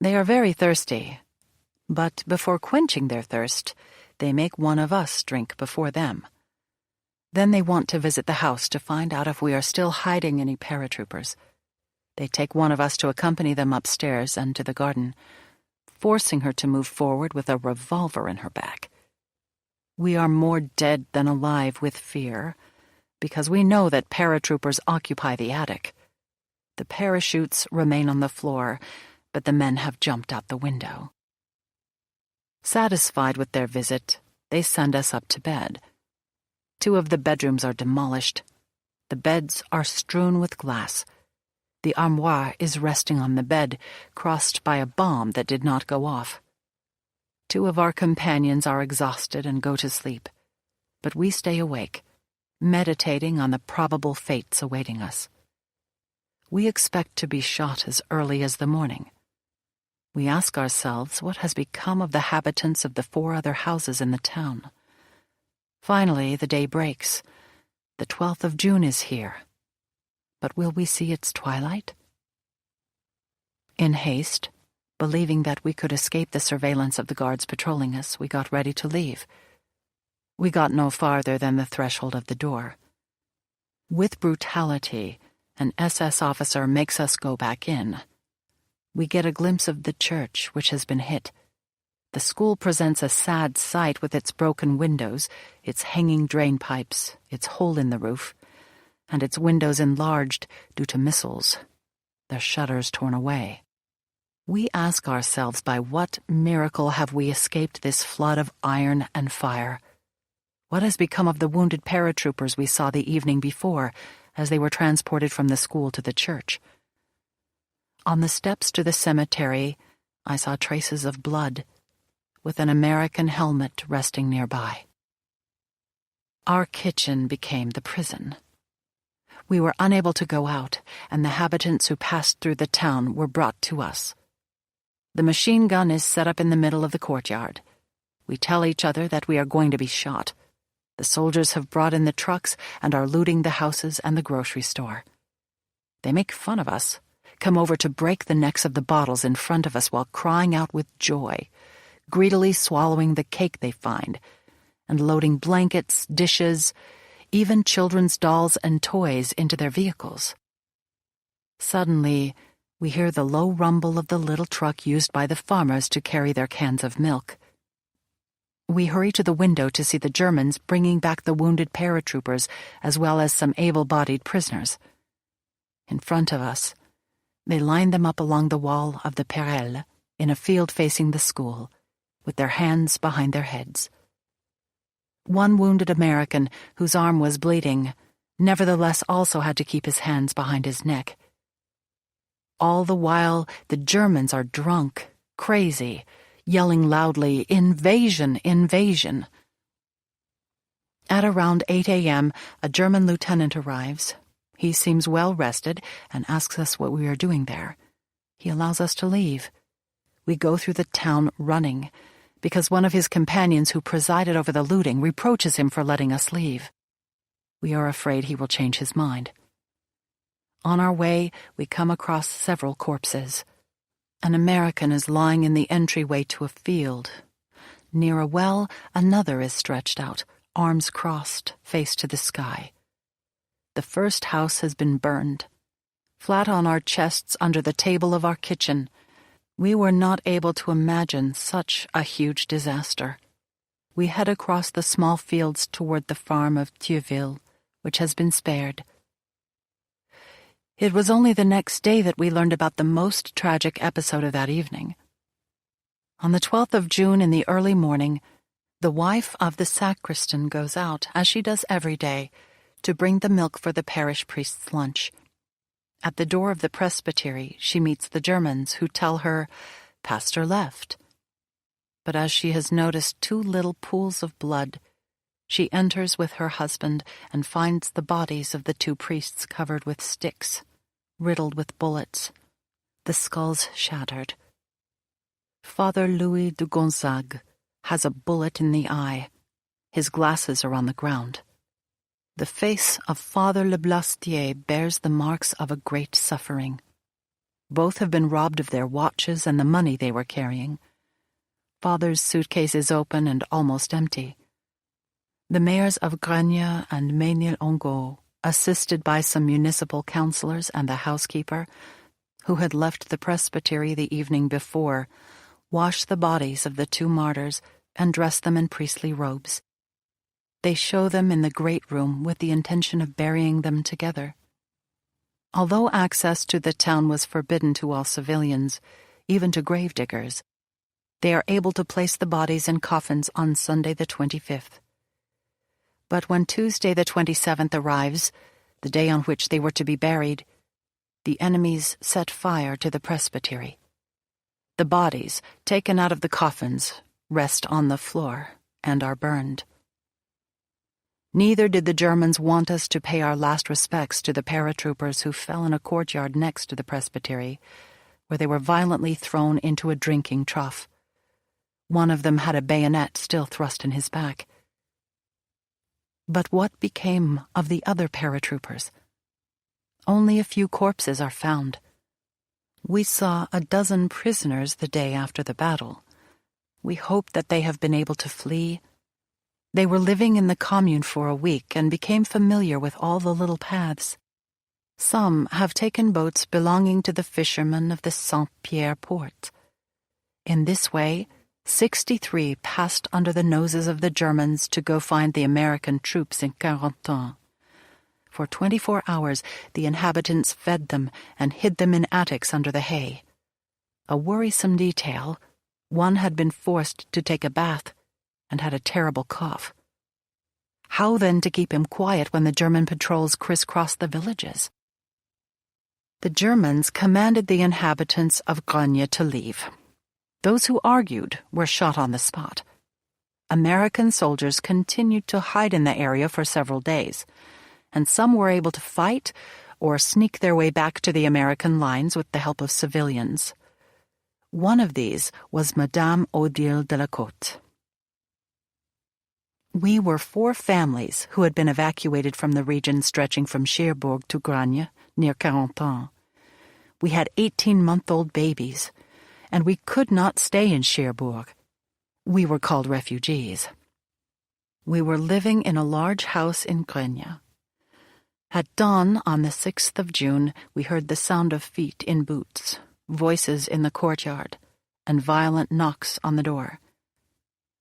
They are very thirsty, but before quenching their thirst, they make one of us drink before them. Then they want to visit the house to find out if we are still hiding any paratroopers. They take one of us to accompany them upstairs and to the garden, forcing her to move forward with a revolver in her back. We are more dead than alive with fear, because we know that paratroopers occupy the attic. The parachutes remain on the floor, but the men have jumped out the window. Satisfied with their visit, they send us up to bed. 2 of the bedrooms are demolished. The beds are strewn with glass. The armoire is resting on the bed, crossed by a bomb that did not go off. 2 of our companions are exhausted and go to sleep, but we stay awake, meditating on the probable fates awaiting us. We expect to be shot as early as the morning. We ask ourselves what has become of the habitants of the 4 other houses in the town. Finally, the day breaks. The 12th of June is here. But will we see its twilight? In haste, believing that we could escape the surveillance of the guards patrolling us, we got ready to leave. We got no farther than the threshold of the door. With brutality, an SS officer makes us go back in. We get a glimpse of the church, which has been hit. The school presents a sad sight with its broken windows, its hanging drain pipes, its hole in the roof, and its windows enlarged due to missiles, their shutters torn away. We ask ourselves, by what miracle have we escaped this flood of iron and fire? What has become of the wounded paratroopers we saw the evening before as they were transported from the school to the church? On the steps to the cemetery, I saw traces of blood, with an American helmet resting nearby. Our kitchen became the prison. We were unable to go out, and the habitants who passed through the town were brought to us. The machine gun is set up in the middle of the courtyard. We tell each other that we are going to be shot. The soldiers have brought in the trucks and are looting the houses and the grocery store. They make fun of us, come over to break the necks of the bottles in front of us while crying out with joy, greedily swallowing the cake they find, and loading blankets, dishes, even children's dolls and toys into their vehicles. Suddenly, we hear the low rumble of the little truck used by the farmers to carry their cans of milk. We hurry to the window to see the Germans bringing back the wounded paratroopers as well as some able-bodied prisoners. In front of us, they lined them up along the wall of the Perelle, in a field facing the school, with their hands behind their heads. One wounded American, whose arm was bleeding, nevertheless also had to keep his hands behind his neck. All the while, the Germans are drunk, crazy, yelling loudly, "Invasion! Invasion!" At around 8 a.m., a German lieutenant arrives. He seems well rested and asks us what we are doing there. He allows us to leave. We go through the town running, because one of his companions who presided over the looting reproaches him for letting us leave. We are afraid he will change his mind. On our way, we come across several corpses. An American is lying in the entryway to a field. Near a well, another is stretched out, arms crossed, face to the sky. The first house has been burned. Flat on our chests under the table of our kitchen, we were not able to imagine such a huge disaster. We head across the small fields toward the farm of Thieuville, which has been spared. It was only the next day that we learned about the most tragic episode of that evening. On the 12th of June in the early morning, the wife of the sacristan goes out, as she does every day, to bring the milk for the parish priest's lunch. At the door of the presbytery, she meets the Germans, who tell her, "Pastor left." But as she has noticed 2 little pools of blood, she enters with her husband and finds the bodies of the 2 priests covered with sticks, riddled with bullets, the skulls shattered. Father Louis de Gonzague has a bullet in the eye. His glasses are on the ground. The face of Father Le Blastier bears the marks of a great suffering. Both have been robbed of their watches and the money they were carrying. Father's suitcase is open and almost empty. The mayors of Gragny and Ménil-Ongot, assisted by some municipal councillors and the housekeeper, who had left the presbytery the evening before, wash the bodies of the 2 martyrs and dress them in priestly robes. They show them in the great room with the intention of burying them together. Although access to the town was forbidden to all civilians, even to gravediggers, they are able to place the bodies in coffins on Sunday the 25th. But when Tuesday the 27th arrives, the day on which they were to be buried, the enemies set fire to the presbytery. The bodies, taken out of the coffins, rest on the floor and are burned. Neither did the Germans want us to pay our last respects to the paratroopers who fell in a courtyard next to the presbytery, where they were violently thrown into a drinking trough. One of them had a bayonet still thrust in his back. But what became of the other paratroopers? Only a few corpses are found. We saw a dozen prisoners the day after the battle. We hope that they have been able to flee. They were living in the commune for a week and became familiar with all the little paths. Some have taken boats belonging to the fishermen of the Saint-Pierre port. In this way, 63 passed under the noses of the Germans to go find the American troops in Carentan. For 24 hours, the inhabitants fed them and hid them in attics under the hay. A worrisome detail: one had been forced to take a bath and had a terrible cough. How then to keep him quiet when the German patrols crisscrossed the villages? The Germans commanded the inhabitants of Gragny to leave. Those who argued were shot on the spot. American soldiers continued to hide in the area for several days, and some were able to fight or sneak their way back to the American lines with the help of civilians. One of these was Madame Odile de la Côte. We were 4 families who had been evacuated from the region stretching from Cherbourg to Gragny, near Carentan. We had 18-month-old babies, and we could not stay in Cherbourg. We were called refugees. We were living in a large house in Gragny. At dawn on the 6th of June, we heard the sound of feet in boots, voices in the courtyard, and violent knocks on the door.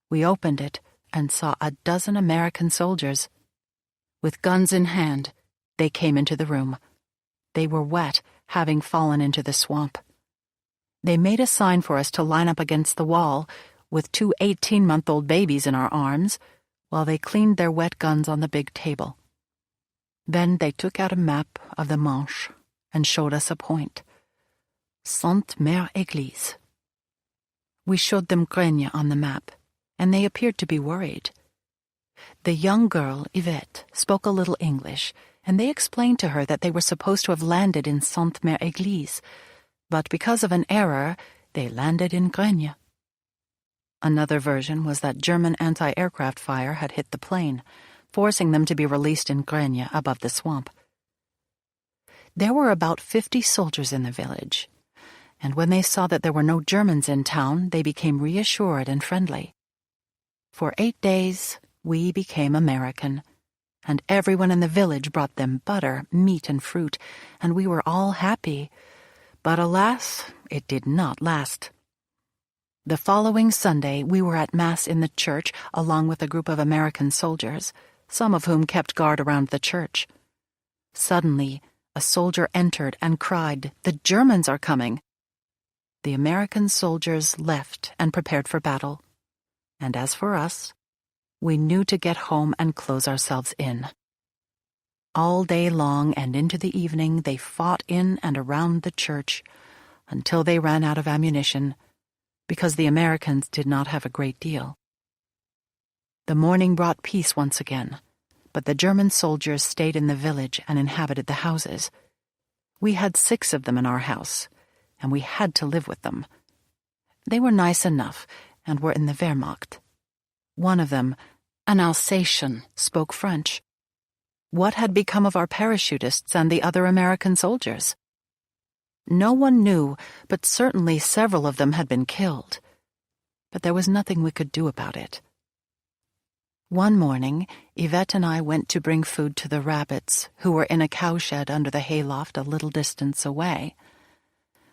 We opened it and saw a dozen American soldiers. With guns in hand, they came into the room. They were wet, having fallen into the swamp. They made a sign for us to line up against the wall, with 2 18-month-old babies in our arms, while they cleaned their wet guns on the big table. Then they took out a map of the Manche and showed us a point. Sainte Mère Église. We showed them Graigne on the map, and they appeared to be worried. The young girl, Yvette, spoke a little English, and they explained to her that they were supposed to have landed in Sainte Mère Église, but because of an error, they landed in Graigne. Another version was that German anti-aircraft fire had hit the plane, forcing them to be released in Graigne above the swamp. There were about 50 soldiers in the village, and when they saw that there were no Germans in town, they became reassured and friendly. For 8 days, we became American, and everyone in the village brought them butter, meat, and fruit, and we were all happy. But alas, it did not last. The following Sunday, we were at Mass in the church along with a group of American soldiers, some of whom kept guard around the church. Suddenly, a soldier entered and cried, "The Germans are coming!" The American soldiers left and prepared for battle. And as for us, we knew to get home and close ourselves in. All day long and into the evening they fought in and around the church until they ran out of ammunition, because the Americans did not have a great deal. The morning brought peace once again, but the German soldiers stayed in the village and inhabited the houses. We had 6 of them in our house, and we had to live with them. They were nice enough and were in the Wehrmacht. One of them, an Alsatian, spoke French. What had become of our parachutists and the other American soldiers? No one knew, but certainly several of them had been killed. But there was nothing we could do about it. One morning, Yvette and I went to bring food to the rabbits, who were in a cowshed under the hayloft a little distance away.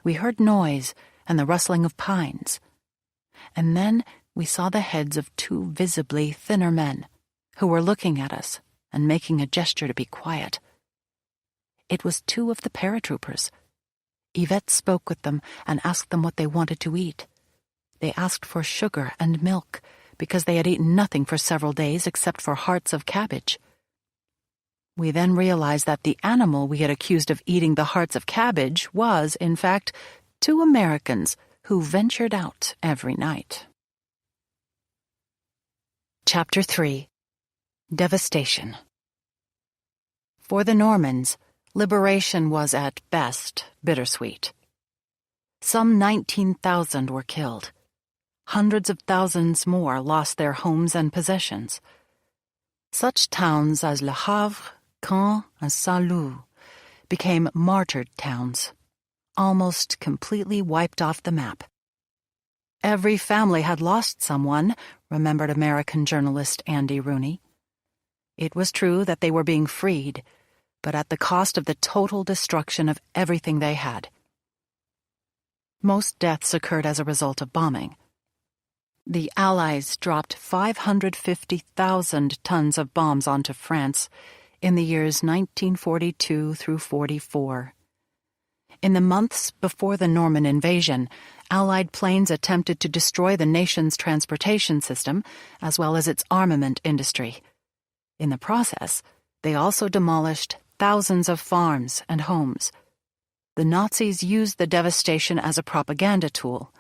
We heard noise and the rustling of pines, and then we saw the heads of 2 visibly thinner men, who were looking at us and making a gesture to be quiet. It was 2 of the paratroopers. Yvette spoke with them and asked them what they wanted to eat. They asked for sugar and milk, because they had eaten nothing for several days except for hearts of cabbage. We then realized that the animal we had accused of eating the hearts of cabbage was, in fact, 2 Americans who ventured out every night. Chapter 3. Devastation. For the Normans, liberation was at best bittersweet. Some 19,000 were killed. Hundreds of thousands more lost their homes and possessions. Such towns as Le Havre, Caen, and Saint-Lô became martyred towns, almost completely wiped off the map. Every family had lost someone, remembered American journalist Andy Rooney. It was true that they were being freed, but at the cost of the total destruction of everything they had. Most deaths occurred as a result of bombing. The Allies dropped 550,000 tons of bombs onto France in the years 1942 through 44. In the months before the Norman invasion, Allied planes attempted to destroy the nation's transportation system as well as its armament industry. In the process, they also demolished thousands of farms and homes. The Nazis used the devastation as a propaganda tool,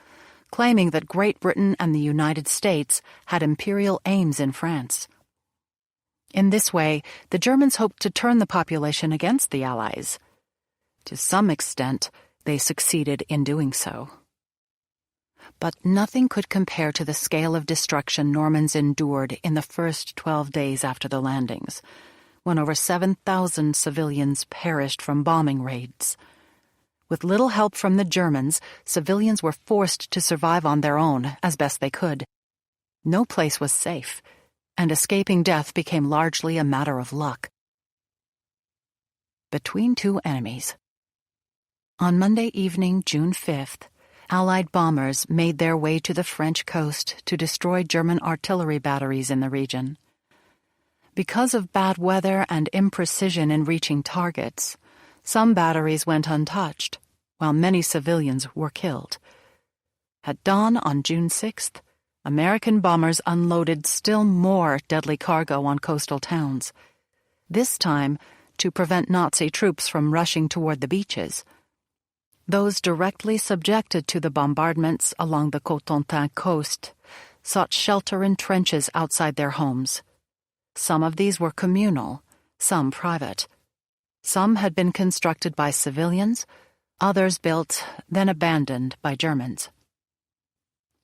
claiming that Great Britain and the United States had imperial aims in France. In this way, the Germans hoped to turn the population against the Allies. To some extent, they succeeded in doing so. But nothing could compare to the scale of destruction Normans endured in the first 12 days after the landings, when over 7,000 civilians perished from bombing raids. With little help from the Germans, civilians were forced to survive on their own as best they could. No place was safe, and escaping death became largely a matter of luck. Between 2 enemies. On Monday evening, June 5th, Allied bombers made their way to the French coast to destroy German artillery batteries in the region. Because of bad weather and imprecision in reaching targets, Some batteries went untouched, while many civilians were killed. At dawn on June 6th, American bombers unloaded still more deadly cargo on coastal towns, this time to prevent Nazi troops from rushing toward the beaches. Those directly subjected to the bombardments along the Cotentin coast sought shelter in trenches outside their homes. Some of these were communal, some private. Some had been constructed by civilians, others built, then abandoned by Germans.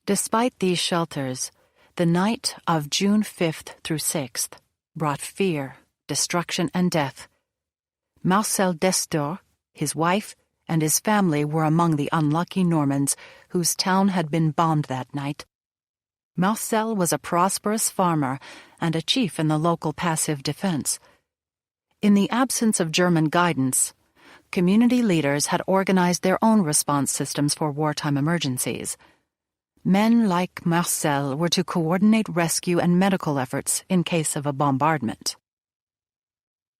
Despite these shelters, the night of June 5th through 6th brought fear, destruction, and death. Marcel Destor, his wife, and his family were among the unlucky Normans whose town had been bombed that night. Marcel was a prosperous farmer and a chief in the local passive defense. In the absence of German guidance, community leaders had organized their own response systems for wartime emergencies. Men like Marcel were to coordinate rescue and medical efforts in case of a bombardment.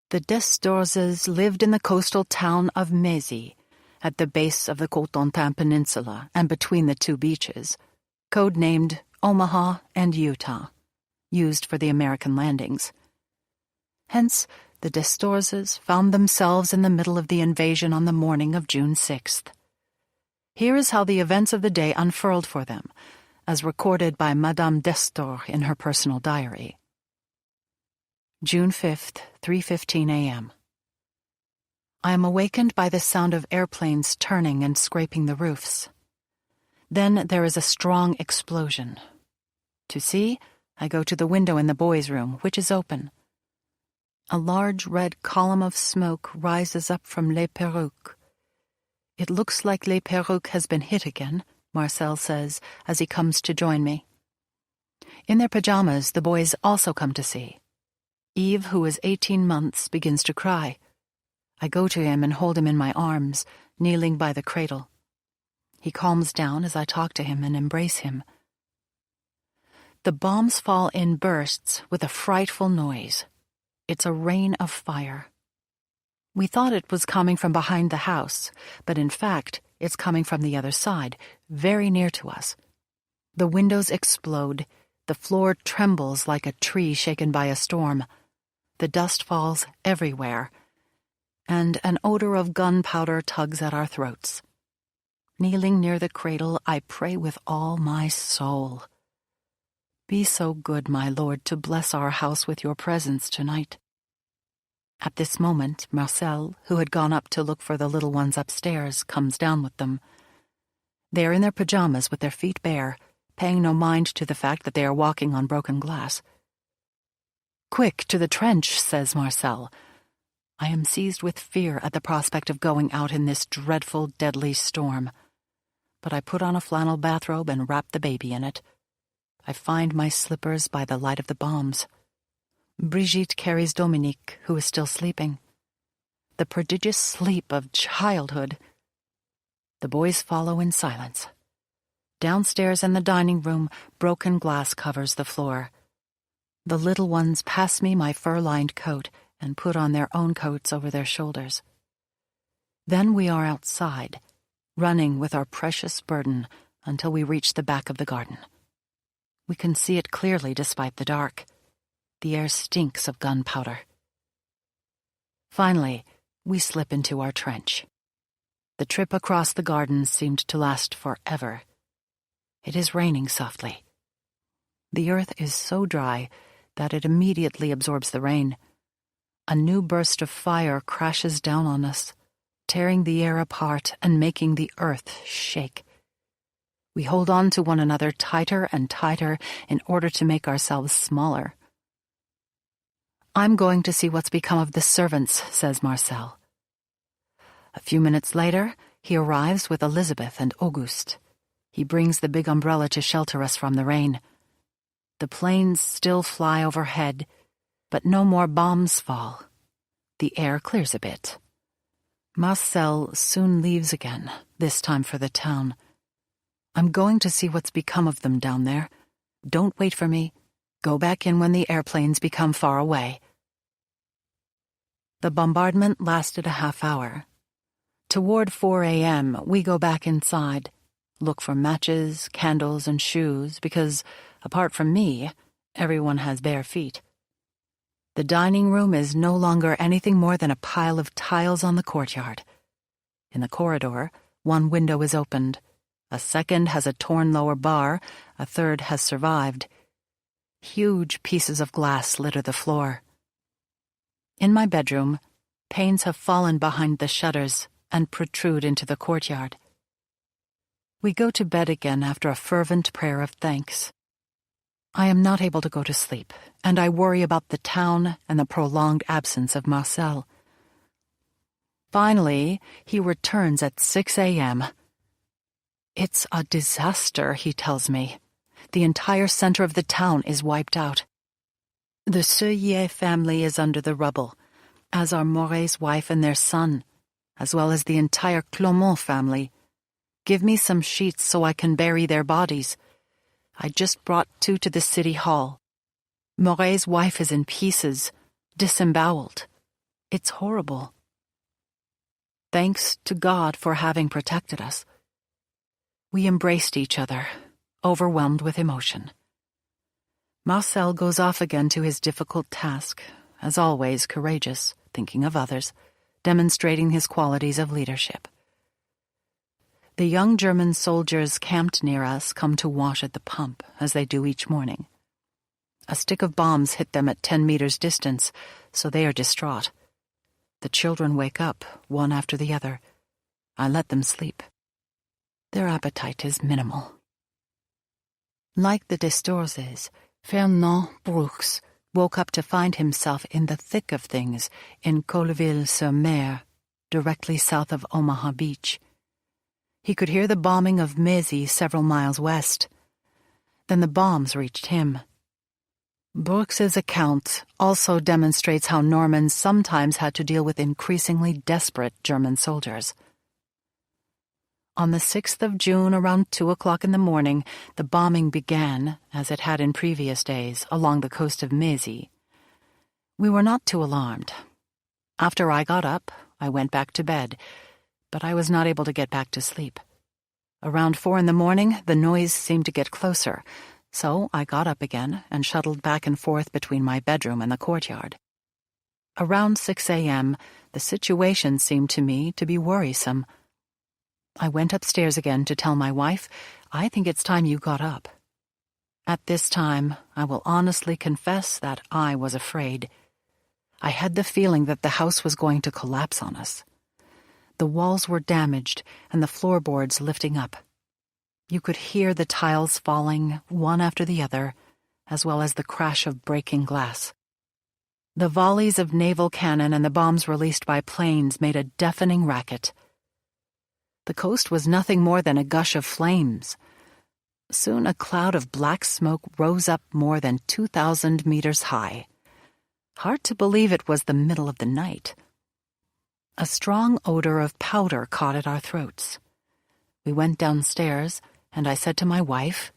The Destorses lived in the coastal town of Mézy, at the base of the Cotentin Peninsula and between the two beaches, codenamed Omaha and Utah, used for the American landings. Hence, the Destorses found themselves in the middle of the invasion on the morning of June 6th. Here is how the events of the day unfurled for them, as recorded by Madame Destor in her personal diary. June 5th, 3:15 a.m. I am awakened by the sound of airplanes turning and scraping the roofs. Then there is a strong explosion. To see, I go to the window in the boys' room, which is open. A large red column of smoke rises up from Les Perruques. It looks like Les Perruques has been hit again, Marcel says as he comes to join me. In their pajamas, the boys also come to see. Yves, who is 18 months, begins to cry. I go to him and hold him in my arms, kneeling by the cradle. He calms down as I talk to him and embrace him. The bombs fall in bursts with a frightful noise. It's a rain of fire. We thought it was coming from behind the house, but in fact, it's coming from the other side, very near to us. The windows explode, the floor trembles like a tree shaken by a storm. The dust falls everywhere, and an odor of gunpowder tugs at our throats. Kneeling near the cradle, I pray with all my soul. Be so good, my Lord, to bless our house with your presence tonight. At this moment, Marcel, who had gone up to look for the little ones upstairs, comes down with them. They are in their pajamas with their feet bare, paying no mind to the fact that they are walking on broken glass. Quick, to the trench, says Marcel. I am seized with fear at the prospect of going out in this dreadful, deadly storm. But I put on a flannel bathrobe and wrap the baby in it. I find my slippers by the light of the bombs. Brigitte carries Dominique, who is still sleeping. The prodigious sleep of childhood. The boys follow in silence. Downstairs in the dining room, broken glass covers the floor. The little ones pass me my fur-lined coat and put on their own coats over their shoulders. Then we are outside, running with our precious burden until we reach the back of the garden. We can see it clearly despite the dark. The air stinks of gunpowder. Finally, we slip into our trench. The trip across the garden seemed to last forever. It is raining softly. The earth is so dry that it immediately absorbs the rain. A new burst of fire crashes down on us, tearing the air apart and making the earth shake. We hold on to one another tighter and tighter in order to make ourselves smaller. I'm going to see what's become of the servants, says Marcel. A few minutes later, he arrives with Elizabeth and Auguste. He brings the big umbrella to shelter us from the rain. The planes still fly overhead, but no more bombs fall. The air clears a bit. Marcel soon leaves again, this time for the town. I'm going to see what's become of them down there. Don't wait for me. Go back in when the airplanes become far away. The bombardment lasted a half hour, Toward 4 a.m., we go back inside, look for matches, candles, and shoes, because, apart from me, everyone has bare feet. The dining room is no longer anything more than a pile of tiles on the courtyard. In the corridor, one window is opened. A second has a torn lower bar, a third has survived. Huge pieces of glass litter the floor. In my bedroom, panes have fallen behind the shutters and protrude into the courtyard. We go to bed again after a fervent prayer of thanks. I am not able to go to sleep, and I worry about the town and the prolonged absence of Marcel. Finally, he returns at 6 a.m. It's a disaster, he tells me. The entire center of the town is wiped out. The Seuillet family is under the rubble, as are Moret's wife and their son, as well as the entire Clomont family. Give me some sheets so I can bury their bodies. I just brought 2 to the city hall. Moret's wife is in pieces, disemboweled. It's horrible. Thanks to God for having protected us. We embraced each other, overwhelmed with emotion. Marcel goes off again to his difficult task, as always courageous, thinking of others, demonstrating his qualities of leadership. The young German soldiers camped near us come to wash at the pump, as they do each morning. A stick of bombs hit them at 10 meters distance, so they are distraught. The children wake up, one after the other. I let them sleep. Their appetite is minimal. Like the Destorzes, Fernand Brooks woke up to find himself in the thick of things in Colleville-sur-Mer, directly south of Omaha Beach. He could hear the bombing of Mézy several miles west. Then the bombs reached him. Brooks's account also demonstrates how Normans sometimes had to deal with increasingly desperate German soldiers. On the 6th of June, around 2 o'clock in the morning, the bombing began, as it had in previous days, along the coast of Mézy. We were not too alarmed. After I got up, I went back to bed, but I was not able to get back to sleep. Around 4 in the morning, the noise seemed to get closer, so I got up again and shuttled back and forth between my bedroom and the courtyard. Around 6 a.m., the situation seemed to me to be worrisome. I went upstairs again to tell my wife, I think it's time you got up. At this time, I will honestly confess that I was afraid. I had the feeling that the house was going to collapse on us. The walls were damaged and the floorboards lifting up. You could hear the tiles falling, one after the other, as well as the crash of breaking glass. The volleys of naval cannon and the bombs released by planes made a deafening racket. The coast was nothing more than a gush of flames. Soon a cloud of black smoke rose up more than 2,000 meters high. Hard to believe it was the middle of the night. A strong odor of powder caught at our throats. We went downstairs, and I said to my wife,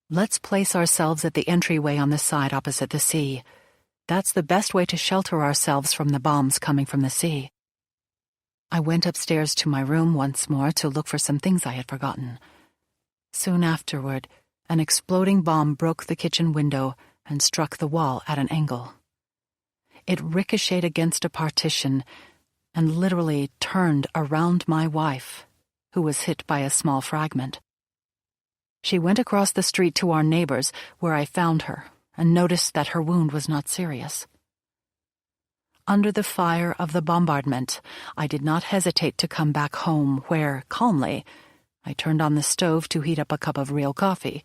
"Let's place ourselves at the entryway on the side opposite the sea. That's the best way to shelter ourselves from the bombs coming from the sea." I went upstairs to my room once more to look for some things I had forgotten. Soon afterward, an exploding bomb broke the kitchen window and struck the wall at an angle. It ricocheted against a partition and literally turned around my wife, who was hit by a small fragment. She went across the street to our neighbors, where I found her, and noticed that her wound was not serious. Under the fire of the bombardment, I did not hesitate to come back home, where, calmly, I turned on the stove to heat up a cup of real coffee,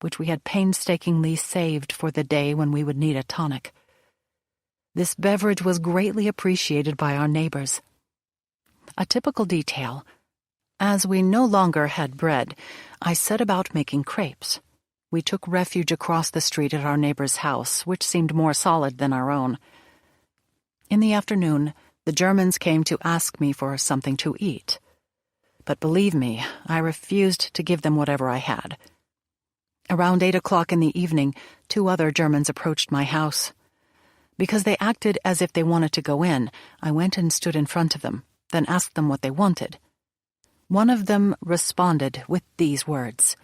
which we had painstakingly saved for the day when we would need a tonic. This beverage was greatly appreciated by our neighbors. A typical detail: as we no longer had bread, I set about making crepes. We took refuge across the street at our neighbor's house, which seemed more solid than our own. In the afternoon, the Germans came to ask me for something to eat. But believe me, I refused to give them whatever I had. Around 8 o'clock in the evening, 2 other Germans approached my house. Because they acted as if they wanted to go in, I went and stood in front of them, then asked them what they wanted. One of them responded with these words,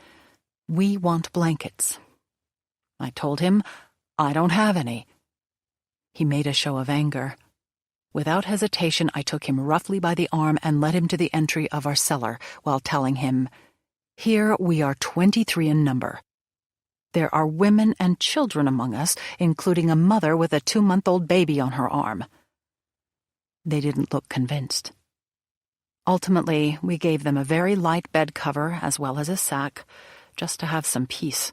"We want blankets." I told him, "I don't have any." He made a show of anger. Without hesitation, I took him roughly by the arm and led him to the entry of our cellar, while telling him, "Here we are 23 in number. There are women and children among us, including a mother with a 2-month-old baby on her arm." They didn't look convinced. Ultimately, we gave them a very light bed cover as well as a sack, just to have some peace.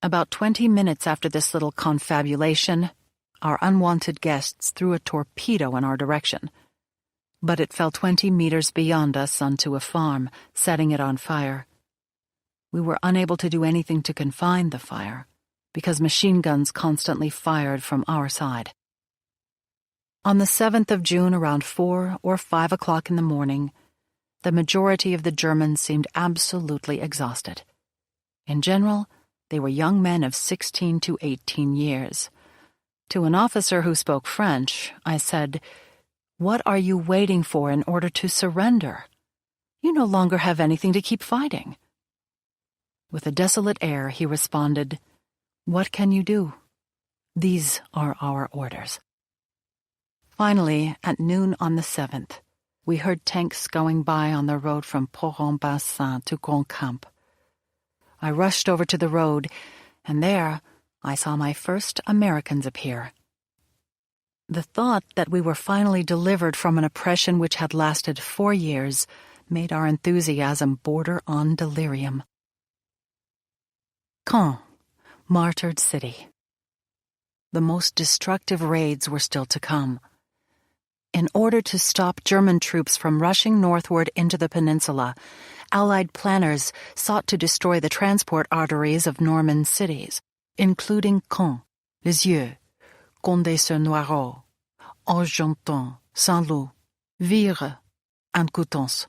About 20 minutes after this little confabulation, our unwanted guests threw a torpedo in our direction. But it fell 20 meters beyond us onto a farm, setting it on fire. We were unable to do anything to confine the fire, because machine guns constantly fired from our side. On the 7th of June, around 4 or 5 o'clock in the morning, the majority of the Germans seemed absolutely exhausted. In general, they were young men of 16 to 18 years. To an officer who spoke French, I said, "What are you waiting for in order to surrender? You no longer have anything to keep fighting." With a desolate air, he responded, "What can you do? These are our orders." Finally, at noon on the 7th, we heard tanks going by on the road from Port-en-Bassin to Grand Camp. I rushed over to the road, and there I saw my first Americans appear. The thought that we were finally delivered from an oppression which had lasted 4 years made our enthusiasm border on delirium. Caen, martyred city. The most destructive raids were still to come. In order to stop German troops from rushing northward into the peninsula, Allied planners sought to destroy the transport arteries of Norman cities, including Caen, Lisieux, Condé-sur-Noireau, Argenton, Saint-Loup, Vire, and Coutances.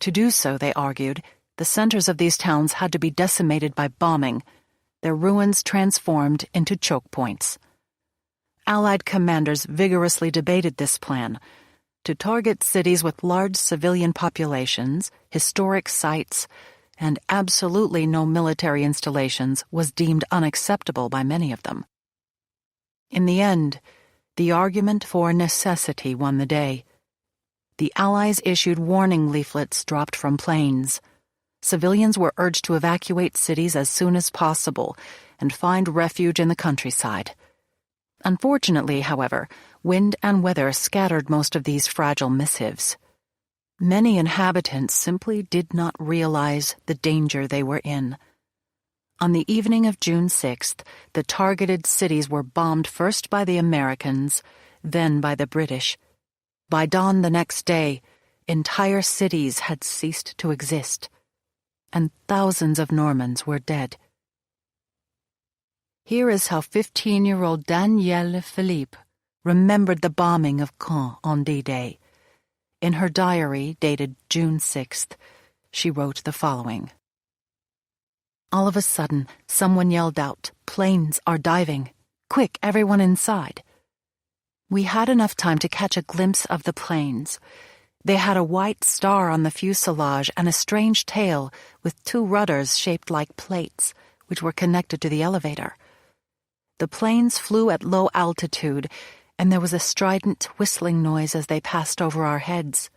To do so, they argued, the centers of these towns had to be decimated by bombing, their ruins transformed into choke points. Allied commanders vigorously debated this plan. To target cities with large civilian populations, historic sites, and absolutely no military installations was deemed unacceptable by many of them. In the end, the argument for necessity won the day. The Allies issued warning leaflets dropped from planes. Civilians were urged to evacuate cities as soon as possible and find refuge in the countryside. Unfortunately, however, wind and weather scattered most of these fragile missives. Many inhabitants simply did not realize the danger they were in. On the evening of June 6th, the targeted cities were bombed first by the Americans, then by the British. By dawn the next day, entire cities had ceased to exist, and thousands of Normans were dead. Here is how 15-year-old Danielle Philippe remembered the bombing of Caen on D-Day. In her diary, dated June 6th, she wrote the following. All of a sudden, someone yelled out, "Planes are diving! Quick, everyone inside!" We had enough time to catch a glimpse of the planes. They had a white star on the fuselage and a strange tail with 2 rudders shaped like plates, which were connected to the elevator. The planes flew at low altitude, and there was a strident whistling noise as they passed over our heads.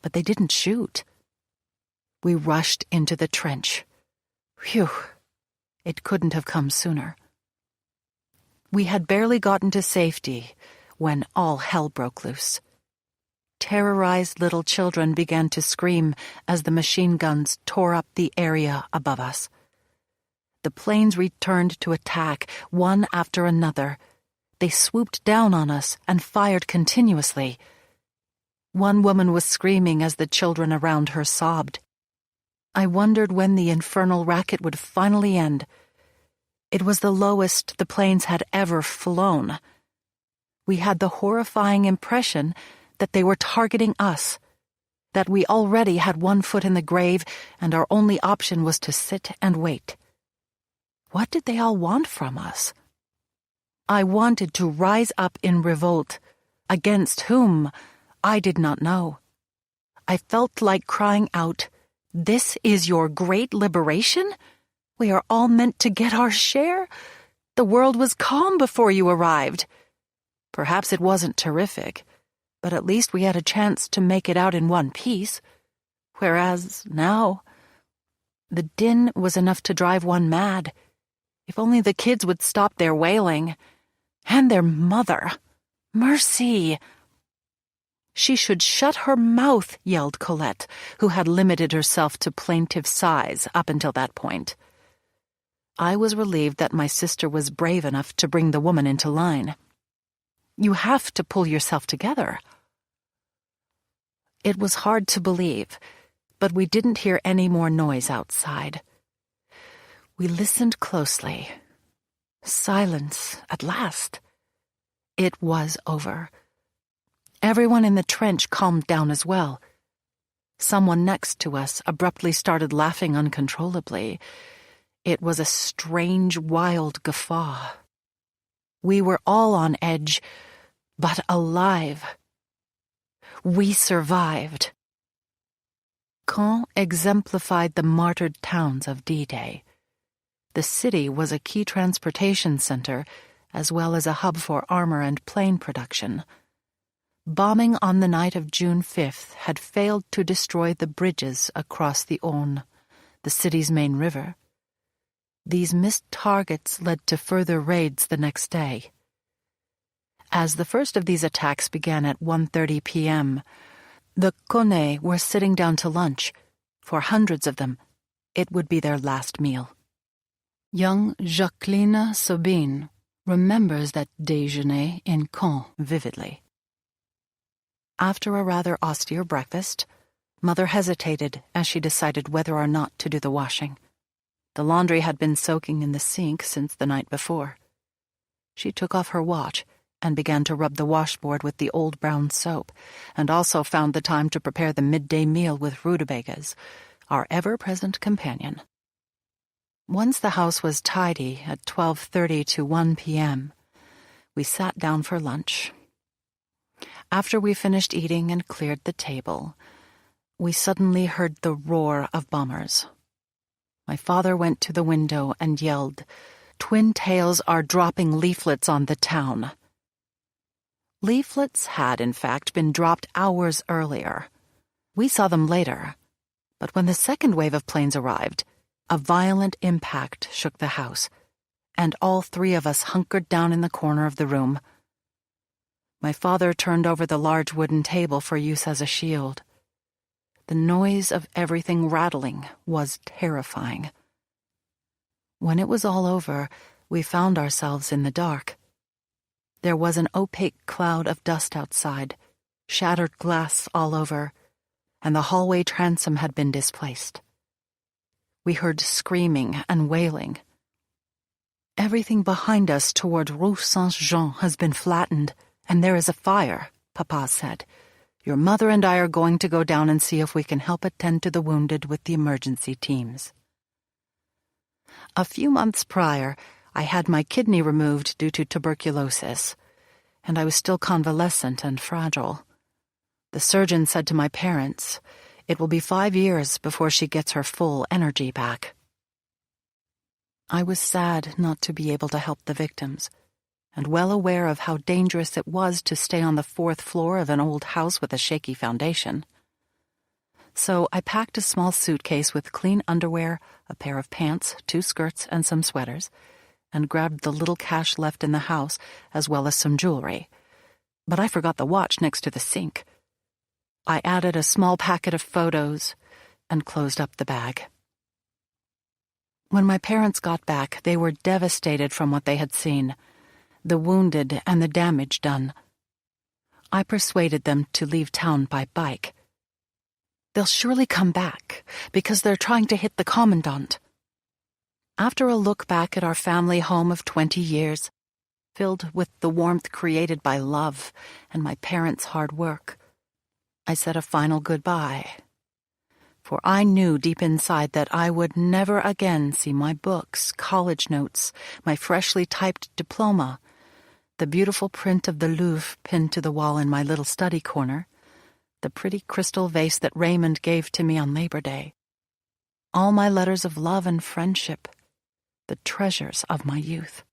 But they didn't shoot. We rushed into the trench. Phew! It couldn't have come sooner. We had barely gotten to safety when all hell broke loose. Terrorized little children began to scream as the machine guns tore up the area above us. The planes returned to attack, one after another. They swooped down on us and fired continuously. One woman was screaming as the children around her sobbed. I wondered when the infernal racket would finally end. It was the lowest the planes had ever flown. We had the horrifying impression that they were targeting us, that we already had one foot in the grave and our only option was to sit and wait. What did they all want from us? I wanted to rise up in revolt. Against whom? I did not know. I felt like crying out, "This is your great liberation? We are all meant to get our share? The world was calm before you arrived." Perhaps it wasn't terrific, but at least we had a chance to make it out in one piece. Whereas now, the din was enough to drive one mad. If only the kids would stop their wailing. And their mother. Mercy! "She should shut her mouth," yelled Colette, who had limited herself to plaintive sighs up until that point. I was relieved that my sister was brave enough to bring the woman into line. "You have to pull yourself together." It was hard to believe, but we didn't hear any more noise outside. We listened closely. Silence, at last. It was over. Everyone in the trench calmed down as well. Someone next to us abruptly started laughing uncontrollably. It was a strange, wild guffaw. We were all on edge, but alive. We survived. Caen exemplified the martyred towns of D-Day. The city was a key transportation center, as well as a hub for armor and plane production. Bombing on the night of June 5th had failed to destroy the bridges across the Aune, the city's main river. These missed targets led to further raids the next day. As the first of these attacks began at 1:30 p.m., the Caennais were sitting down to lunch. For hundreds of them, it would be their last meal. Young Jacqueline Sabine remembers that déjeuner in Caen vividly. After a rather austere breakfast, Mother hesitated as she decided whether or not to do the washing. The laundry had been soaking in the sink since the night before. She took off her watch and began to rub the washboard with the old brown soap, and also found the time to prepare the midday meal with rutabagas, our ever-present companion. Once the house was tidy at 12:30 to 1 p.m., we sat down for lunch. After we finished eating and cleared the table, we suddenly heard the roar of bombers. My father went to the window and yelled, "Twin Tails are dropping leaflets on the town." Leaflets had, in fact, been dropped hours earlier. We saw them later, but when the second wave of planes arrived, a violent impact shook the house, and all three of us hunkered down in the corner of the room. My father turned over the large wooden table for use as a shield. The noise of everything rattling was terrifying. When it was all over, we found ourselves in the dark. There was an opaque cloud of dust outside, shattered glass all over, and the hallway transom had been displaced. We heard screaming and wailing. "Everything behind us toward Rue Saint-Jean has been flattened, and there is a fire," Papa said. "Your mother and I are going to go down and see if we can help attend to the wounded with the emergency teams." A few months prior, I had my kidney removed due to tuberculosis, and I was still convalescent and fragile. The surgeon said to my parents, "It will be 5 years before she gets her full energy back." I was sad not to be able to help the victims, and well aware of how dangerous it was to stay on the 4th floor of an old house with a shaky foundation. So I packed a small suitcase with clean underwear, a pair of pants, 2 skirts, and some sweaters, and grabbed the little cash left in the house, as well as some jewelry. But I forgot the watch next to the sink. I added a small packet of photos and closed up the bag. When my parents got back, they were devastated from what they had seen, the wounded and the damage done. I persuaded them to leave town by bike. "They'll surely come back, because they're trying to hit the commandant." After a look back at our family home of 20 years, filled with the warmth created by love and my parents' hard work, I said a final goodbye. For I knew deep inside that I would never again see my books, college notes, my freshly typed diploma, the beautiful print of the Louvre pinned to the wall in my little study corner, the pretty crystal vase that Raymond gave to me on Labor Day, all my letters of love and friendship, the treasures of my youth.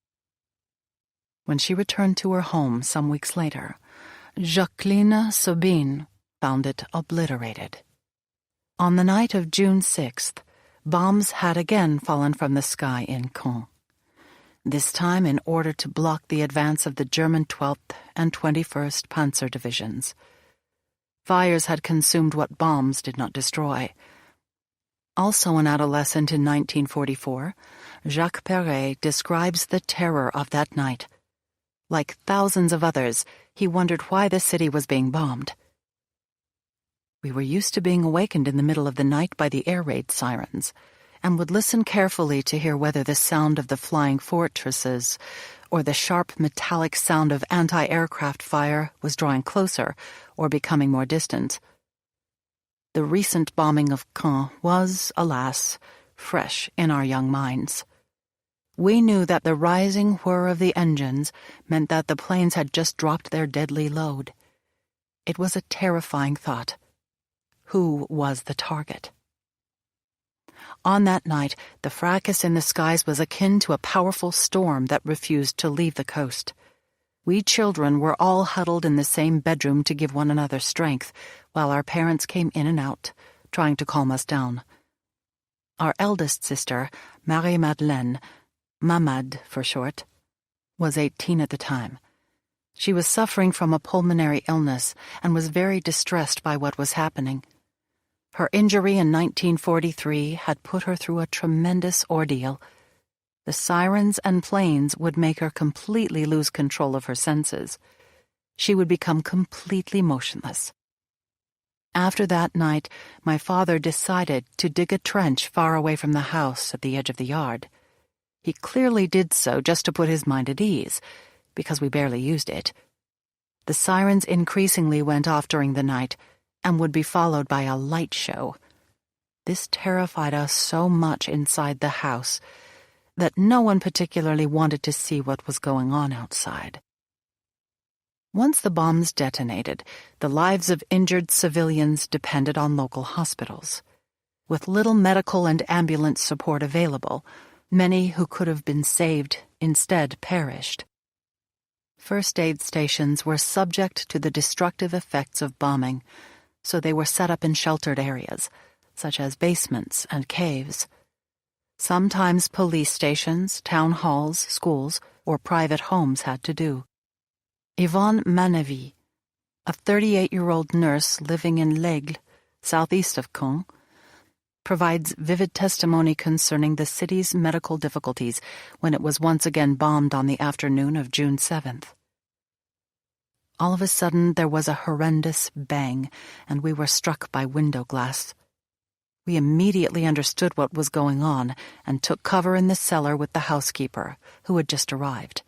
When she returned to her home some weeks later, Jacqueline Sabine found it obliterated. On the night of June 6th, bombs had again fallen from the sky in Caen, this time in order to block the advance of the German 12th and 21st Panzer Divisions. Fires had consumed what bombs did not destroy. Also an adolescent in 1944, Jacques Perret describes the terror of that night. Like thousands of others, he wondered why the city was being bombed. We were used to being awakened in the middle of the night by the air raid sirens, and would listen carefully to hear whether the sound of the flying fortresses or the sharp metallic sound of anti-aircraft fire was drawing closer or becoming more distant. The recent bombing of Caen was, alas, fresh in our young minds. We knew that the rising whir of the engines meant that the planes had just dropped their deadly load. It was a terrifying thought. Who was the target? On that night, the fracas in the skies was akin to a powerful storm that refused to leave the coast. We children were all huddled in the same bedroom to give one another strength, while our parents came in and out, trying to calm us down. Our eldest sister, Marie-Madeleine, Mamad for short, was 18 at the time. She was suffering from a pulmonary illness and was very distressed by what was happening. Her injury in 1943 had put her through a tremendous ordeal. The sirens and planes would make her completely lose control of her senses. She would become completely motionless. After that night, my father decided to dig a trench far away from the house at the edge of the yard. He clearly did so just to put his mind at ease, because we barely used it. The sirens increasingly went off during the night, and would be followed by a light show. This terrified us so much inside the house that no one particularly wanted to see what was going on outside. Once the bombs detonated, the lives of injured civilians depended on local hospitals. With little medical and ambulance support available, many who could have been saved instead perished. First aid stations were subject to the destructive effects of bombing, so they were set up in sheltered areas, such as basements and caves. Sometimes police stations, town halls, schools, or private homes had to do. Yvonne Manevy, a 38-year-old nurse living in L'Aigle, southeast of Caen, provides vivid testimony concerning the city's medical difficulties when it was once again bombed on the afternoon of June 7th. All of a sudden, there was a horrendous bang, and we were struck by window glass. We immediately understood what was going on and took cover in the cellar with the housekeeper, who had just arrived.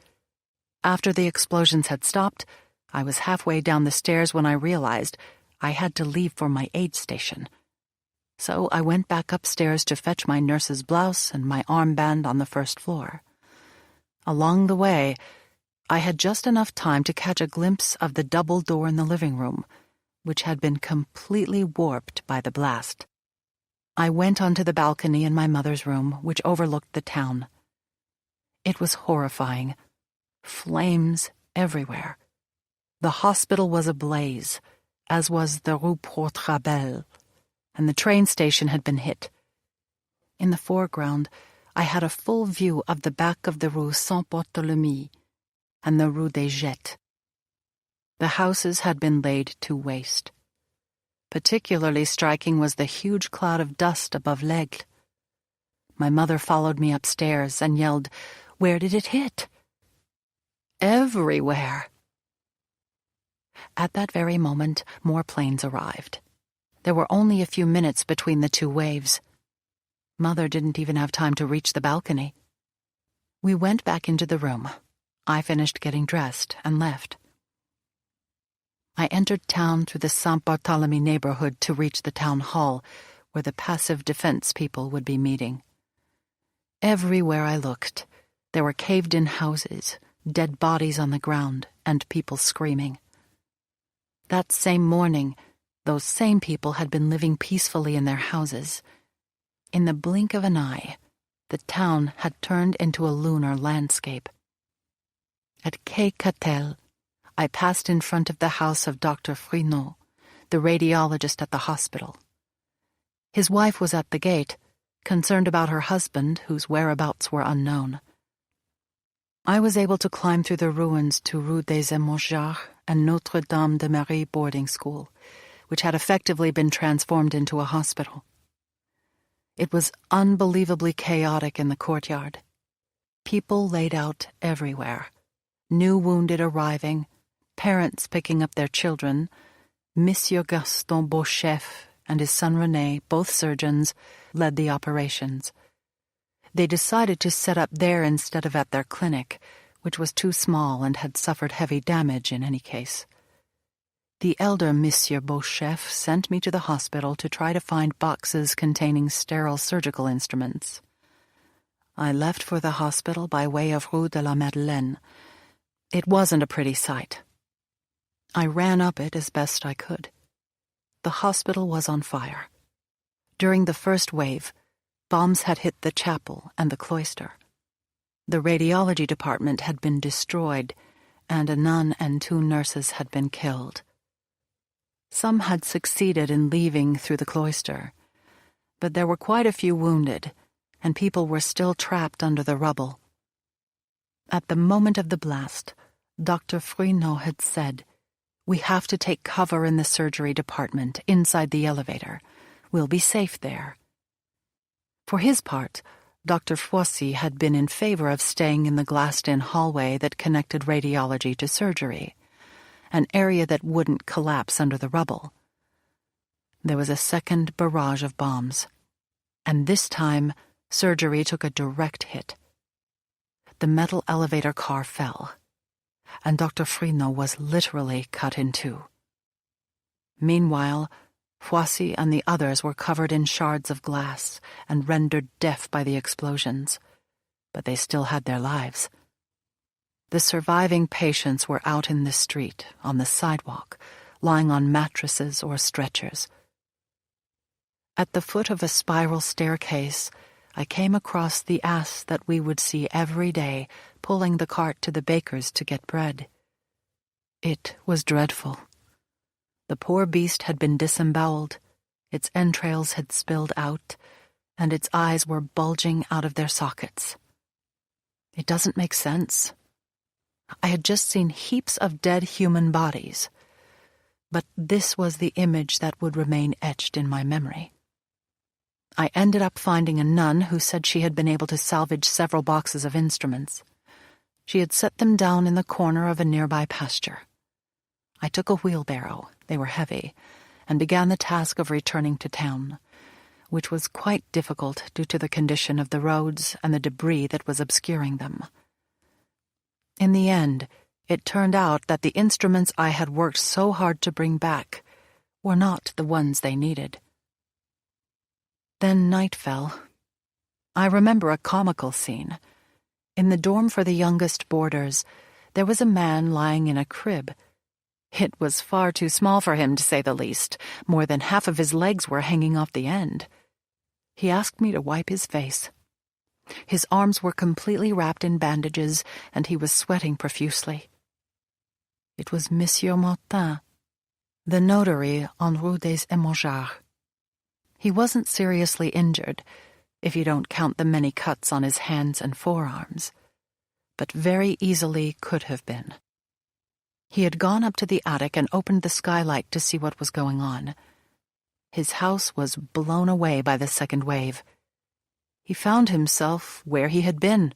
After the explosions had stopped, I was halfway down the stairs when I realized I had to leave for my aid station. So I went back upstairs to fetch my nurse's blouse and my armband on the first floor. Along the way, I had just enough time to catch a glimpse of the double door in the living room, which had been completely warped by the blast. I went onto the balcony in my mother's room, which overlooked the town. It was horrifying. Flames everywhere. The hospital was ablaze, as was the Rue Port-Rabel, and the train station had been hit. In the foreground, I had a full view of the back of the Rue Saint-Barthélemy and the Rue des Jettes. The houses had been laid to waste. Particularly striking was the huge cloud of dust above L'Aigle. My mother followed me upstairs and yelled, "Where did it hit?" "Everywhere." At that very moment, more planes arrived. There were only a few minutes between the two waves. Mother didn't even have time to reach the balcony. We went back into the room. I finished getting dressed and left. I entered town through the Saint-Barthélemy neighborhood to reach the town hall, where the passive defense people would be meeting. Everywhere I looked, there were caved-in houses, dead bodies on the ground, and people screaming. That same morning, Those same people had been living peacefully in their houses. In the blink of an eye, the town had turned into a lunar landscape. At Quai Catel, I passed in front of the house of Dr. Fruinot, the radiologist at the hospital. His wife was at the gate, concerned about her husband, whose whereabouts were unknown. I was able to climb through the ruins to Rue des Émorgeards and Notre-Dame de Marie boarding school, which had effectively been transformed into a hospital. It was unbelievably chaotic in the courtyard. People laid out everywhere, new wounded arriving, parents picking up their children. Monsieur Gaston Beauchef and his son René, both surgeons, led the operations. They decided to set up there instead of at their clinic, which was too small and had suffered heavy damage in any case. The elder Monsieur Beauchef sent me to the hospital to try to find boxes containing sterile surgical instruments. I left for the hospital by way of Rue de la Madeleine. It wasn't a pretty sight. I ran up it as best I could. The hospital was on fire. During the first wave, bombs had hit the chapel and the cloister. The radiology department had been destroyed, and a nun and 2 nurses had been killed. Some had succeeded in leaving through the cloister, but there were quite a few wounded, and people were still trapped under the rubble. At the moment of the blast, Dr. Fruinot had said, "We have to take cover in the surgery department, inside the elevator. We'll be safe there." For his part, Dr. Foissy had been in favor of staying in the glassed-in hallway that connected radiology to surgery, an area that wouldn't collapse under the rubble. There was a second barrage of bombs, and this time surgery took a direct hit. The metal elevator car fell, and Dr. Fruinot was literally cut in 2. Meanwhile, Foissy and the others were covered in shards of glass and rendered deaf by the explosions, but they still had their lives. The surviving patients were out in the street, on the sidewalk, lying on mattresses or stretchers. At the foot of a spiral staircase, I came across the ass that we would see every day pulling the cart to the baker's to get bread. It was dreadful. The poor beast had been disemboweled, its entrails had spilled out, and its eyes were bulging out of their sockets. It doesn't make sense. I had just seen heaps of dead human bodies, but this was the image that would remain etched in my memory. I ended up finding a nun who said she had been able to salvage several boxes of instruments. She had set them down in the corner of a nearby pasture. I took a wheelbarrow, they were heavy, and began the task of returning to town, which was quite difficult due to the condition of the roads and the debris that was obscuring them. In the end, it turned out that the instruments I had worked so hard to bring back were not the ones they needed. Then night fell. I remember a comical scene. In the dorm for the youngest boarders, there was a man lying in a crib. It was far too small for him, to say the least. More than half of his legs were hanging off the end. He asked me to wipe his face. His arms were completely wrapped in bandages, and he was sweating profusely. It was Monsieur Martin, the notary on Rue des Émorgeards. He wasn't seriously injured, if you don't count the many cuts on his hands and forearms, but very easily could have been. He had gone up to the attic and opened the skylight to see what was going on. His house was blown away by the second wave. He found himself where he had been,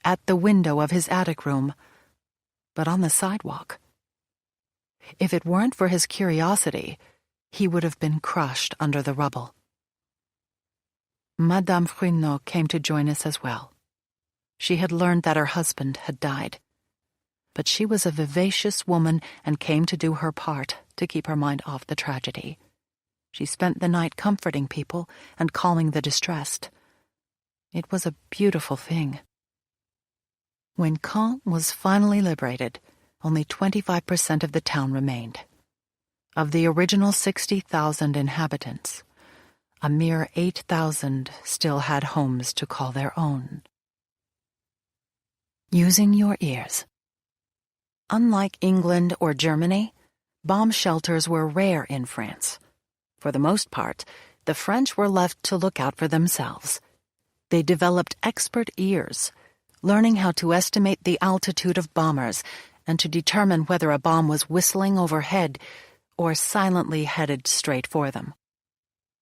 at the window of his attic room, but on the sidewalk. If it weren't for his curiosity, he would have been crushed under the rubble. Madame Fruinot came to join us as well. She had learned that her husband had died, but she was a vivacious woman and came to do her part to keep her mind off the tragedy. She spent the night comforting people and calming the distressed. It was a beautiful thing. When Caen was finally liberated, only 25% of the town remained. Of the original 60,000 inhabitants, a mere 8,000 still had homes to call their own. Using your ears. Unlike England or Germany, bomb shelters were rare in France. For the most part, the French were left to look out for themselves. They developed expert ears, learning how to estimate the altitude of bombers and to determine whether a bomb was whistling overhead or silently headed straight for them.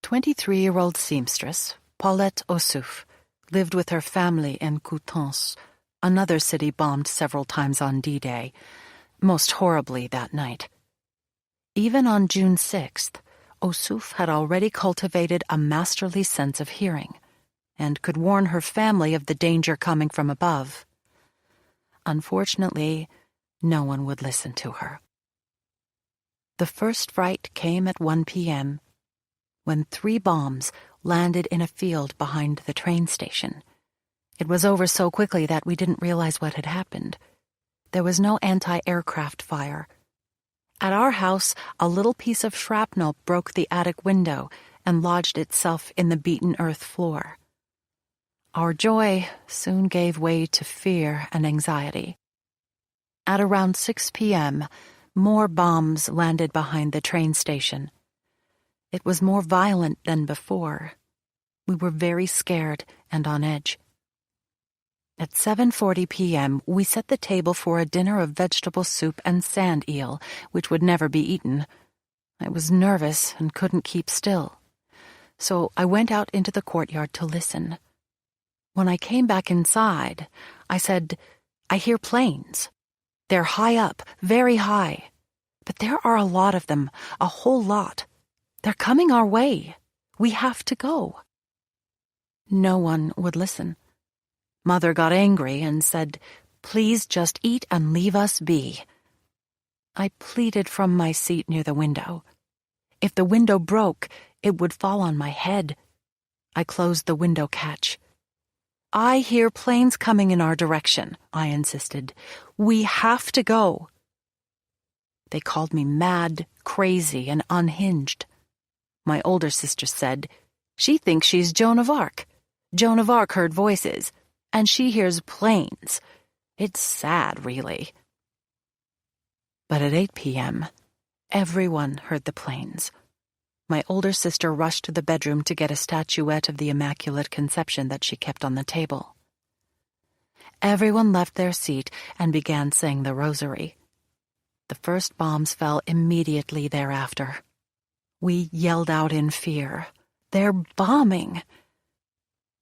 23-year-old seamstress Paulette Ossouf lived with her family in Coutances, another city bombed several times on D-Day, most horribly that night. Even on June 6th, Ossouf had already cultivated a masterly sense of hearing and could warn her family of the danger coming from above. Unfortunately, no one would listen to her. The first fright came at 1 p.m. when 3 bombs landed in a field behind the train station. It was over so quickly that we didn't realize what had happened. There was no anti-aircraft fire. At our house, a little piece of shrapnel broke the attic window and lodged itself in the beaten earth floor. Our joy soon gave way to fear and anxiety. At around 6 p.m., more bombs landed behind the train station. It was more violent than before. We were very scared and on edge. At 7:40 p.m., we set the table for a dinner of vegetable soup and sand eel, which would never be eaten. I was nervous and couldn't keep still, so I went out into the courtyard to listen. When I came back inside, I said, "I hear planes. They're high up, very high. But there are a lot of them, a whole lot. They're coming our way. We have to go." No one would listen. Mother got angry and said, "Please just eat and leave us be." I pleaded from my seat near the window. If the window broke, it would fall on my head. I closed the window catch. "I hear planes coming in our direction," I insisted. "We have to go." They called me mad, crazy, and unhinged. My older sister said, "She thinks she's Joan of Arc. Joan of Arc heard voices, and she hears planes. It's sad, really." But at 8 p.m., everyone heard the planes. My older sister rushed to the bedroom to get a statuette of the Immaculate Conception that she kept on the table. Everyone left their seat and began saying the rosary. The first bombs fell immediately thereafter. We yelled out in fear, "They're bombing!"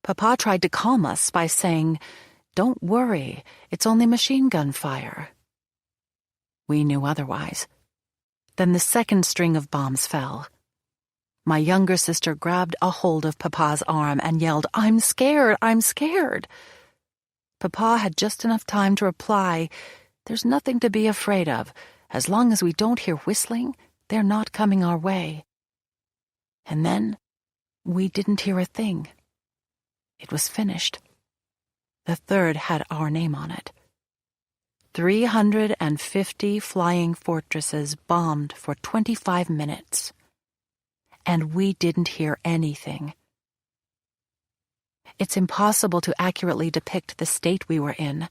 Papa tried to calm us by saying, "Don't worry, it's only machine gun fire." We knew otherwise. Then the second string of bombs fell. My younger sister grabbed a hold of Papa's arm and yelled, "I'm scared, I'm scared." Papa had just enough time to reply, "There's nothing to be afraid of. As long as we don't hear whistling, they're not coming our way." And then we didn't hear a thing. It was finished. The third had our name on it. 350 flying fortresses bombed for 25 minutes. And we didn't hear anything. It's impossible to accurately depict the state we were in.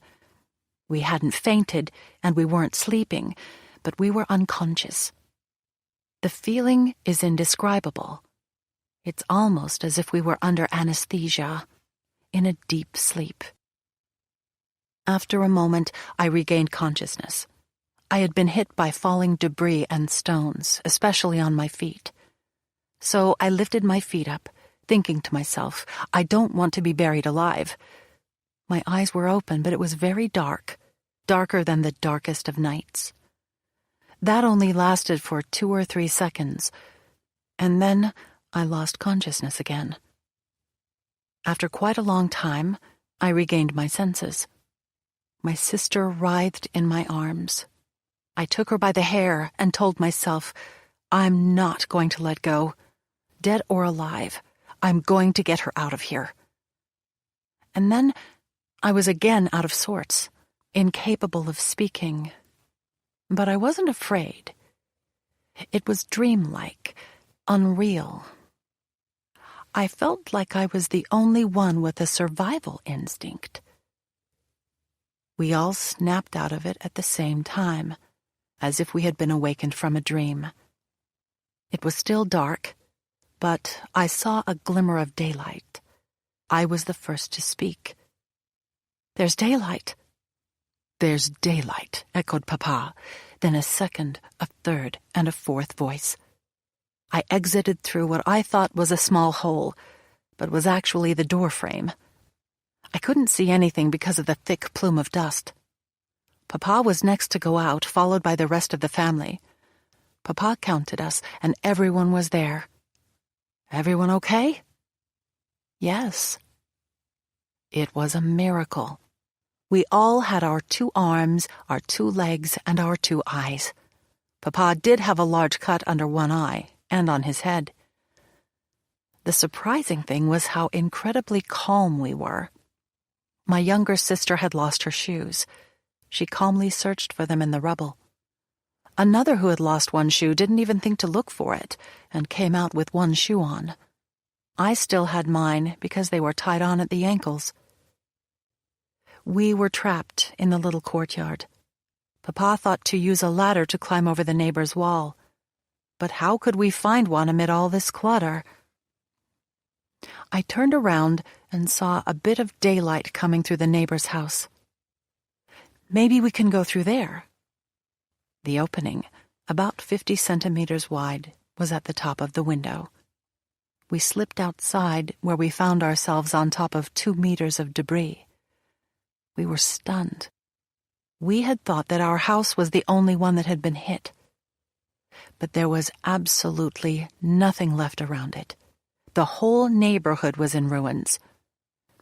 We hadn't fainted, and we weren't sleeping, but we were unconscious. The feeling is indescribable. It's almost as if we were under anesthesia, in a deep sleep. After a moment, I regained consciousness. I had been hit by falling debris and stones, especially on my feet. So I lifted my feet up, thinking to myself, I don't want to be buried alive. My eyes were open, but it was very dark, darker than the darkest of nights. That only lasted for 2 or 3 seconds, and then I lost consciousness again. After quite a long time, I regained my senses. My sister writhed in my arms. I took her by the hair and told myself, I'm not going to let go. Dead or alive, I'm going to get her out of here. And then I was again out of sorts, incapable of speaking. But I wasn't afraid. It was dreamlike, unreal. I felt like I was the only one with a survival instinct. We all snapped out of it at the same time, as if we had been awakened from a dream. It was still dark, but I saw a glimmer of daylight. I was the first to speak. "There's daylight." "There's daylight," echoed Papa, then a second, a third, and a fourth voice. I exited through what I thought was a small hole, but was actually the door frame. I couldn't see anything because of the thick plume of dust. Papa was next to go out, followed by the rest of the family. Papa counted us, and everyone was there. "Everyone okay?" "Yes." It was a miracle. We all had our 2 arms, our 2 legs, and our 2 eyes. Papa did have a large cut under one eye, and on his head. The surprising thing was how incredibly calm we were. My younger sister had lost her shoes. She calmly searched for them in the rubble. Another who had lost one shoe didn't even think to look for it, and came out with one shoe on. I still had mine because they were tied on at the ankles. We were trapped in the little courtyard. Papa thought to use a ladder to climb over the neighbor's wall. But how could we find one amid all this clutter? I turned around and saw a bit of daylight coming through the neighbor's house. "Maybe we can go through there." The opening, about 50 centimeters wide, was at the top of the window. We slipped outside, where we found ourselves on top of 2 meters of debris. We were stunned. We had thought that our house was the only one that had been hit. But there was absolutely nothing left around it. The whole neighborhood was in ruins.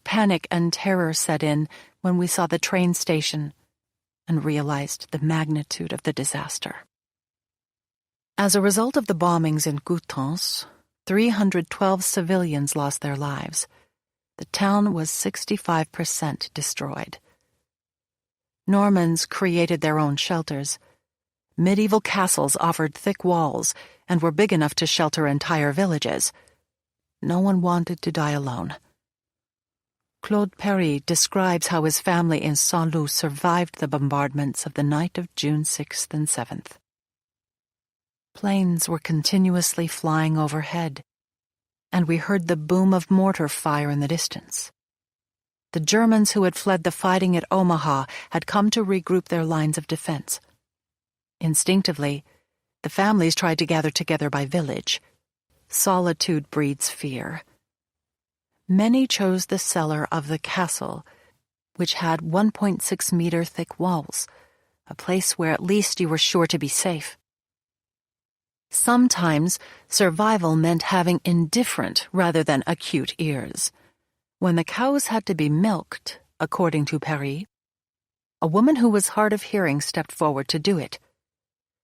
Panic and terror set in when we saw the train station and realized the magnitude of the disaster. As a result of the bombings in Coutances, 312 civilians lost their lives. The town was 65% destroyed. Normans created their own shelters. Medieval castles offered thick walls and were big enough to shelter entire villages. No one wanted to die alone. Claude Perry describes how his family in Saint-Loup survived the bombardments of the night of June 6th and 7th. Planes were continuously flying overhead, and we heard the boom of mortar fire in the distance. The Germans who had fled the fighting at Omaha had come to regroup their lines of defense. Instinctively, the families tried to gather together by village. Solitude breeds fear. Many chose the cellar of the castle, which had 1.6-meter thick walls, a place where at least you were sure to be safe. Sometimes, survival meant having indifferent rather than acute ears. When the cows had to be milked, according to Paris, a woman who was hard of hearing stepped forward to do it.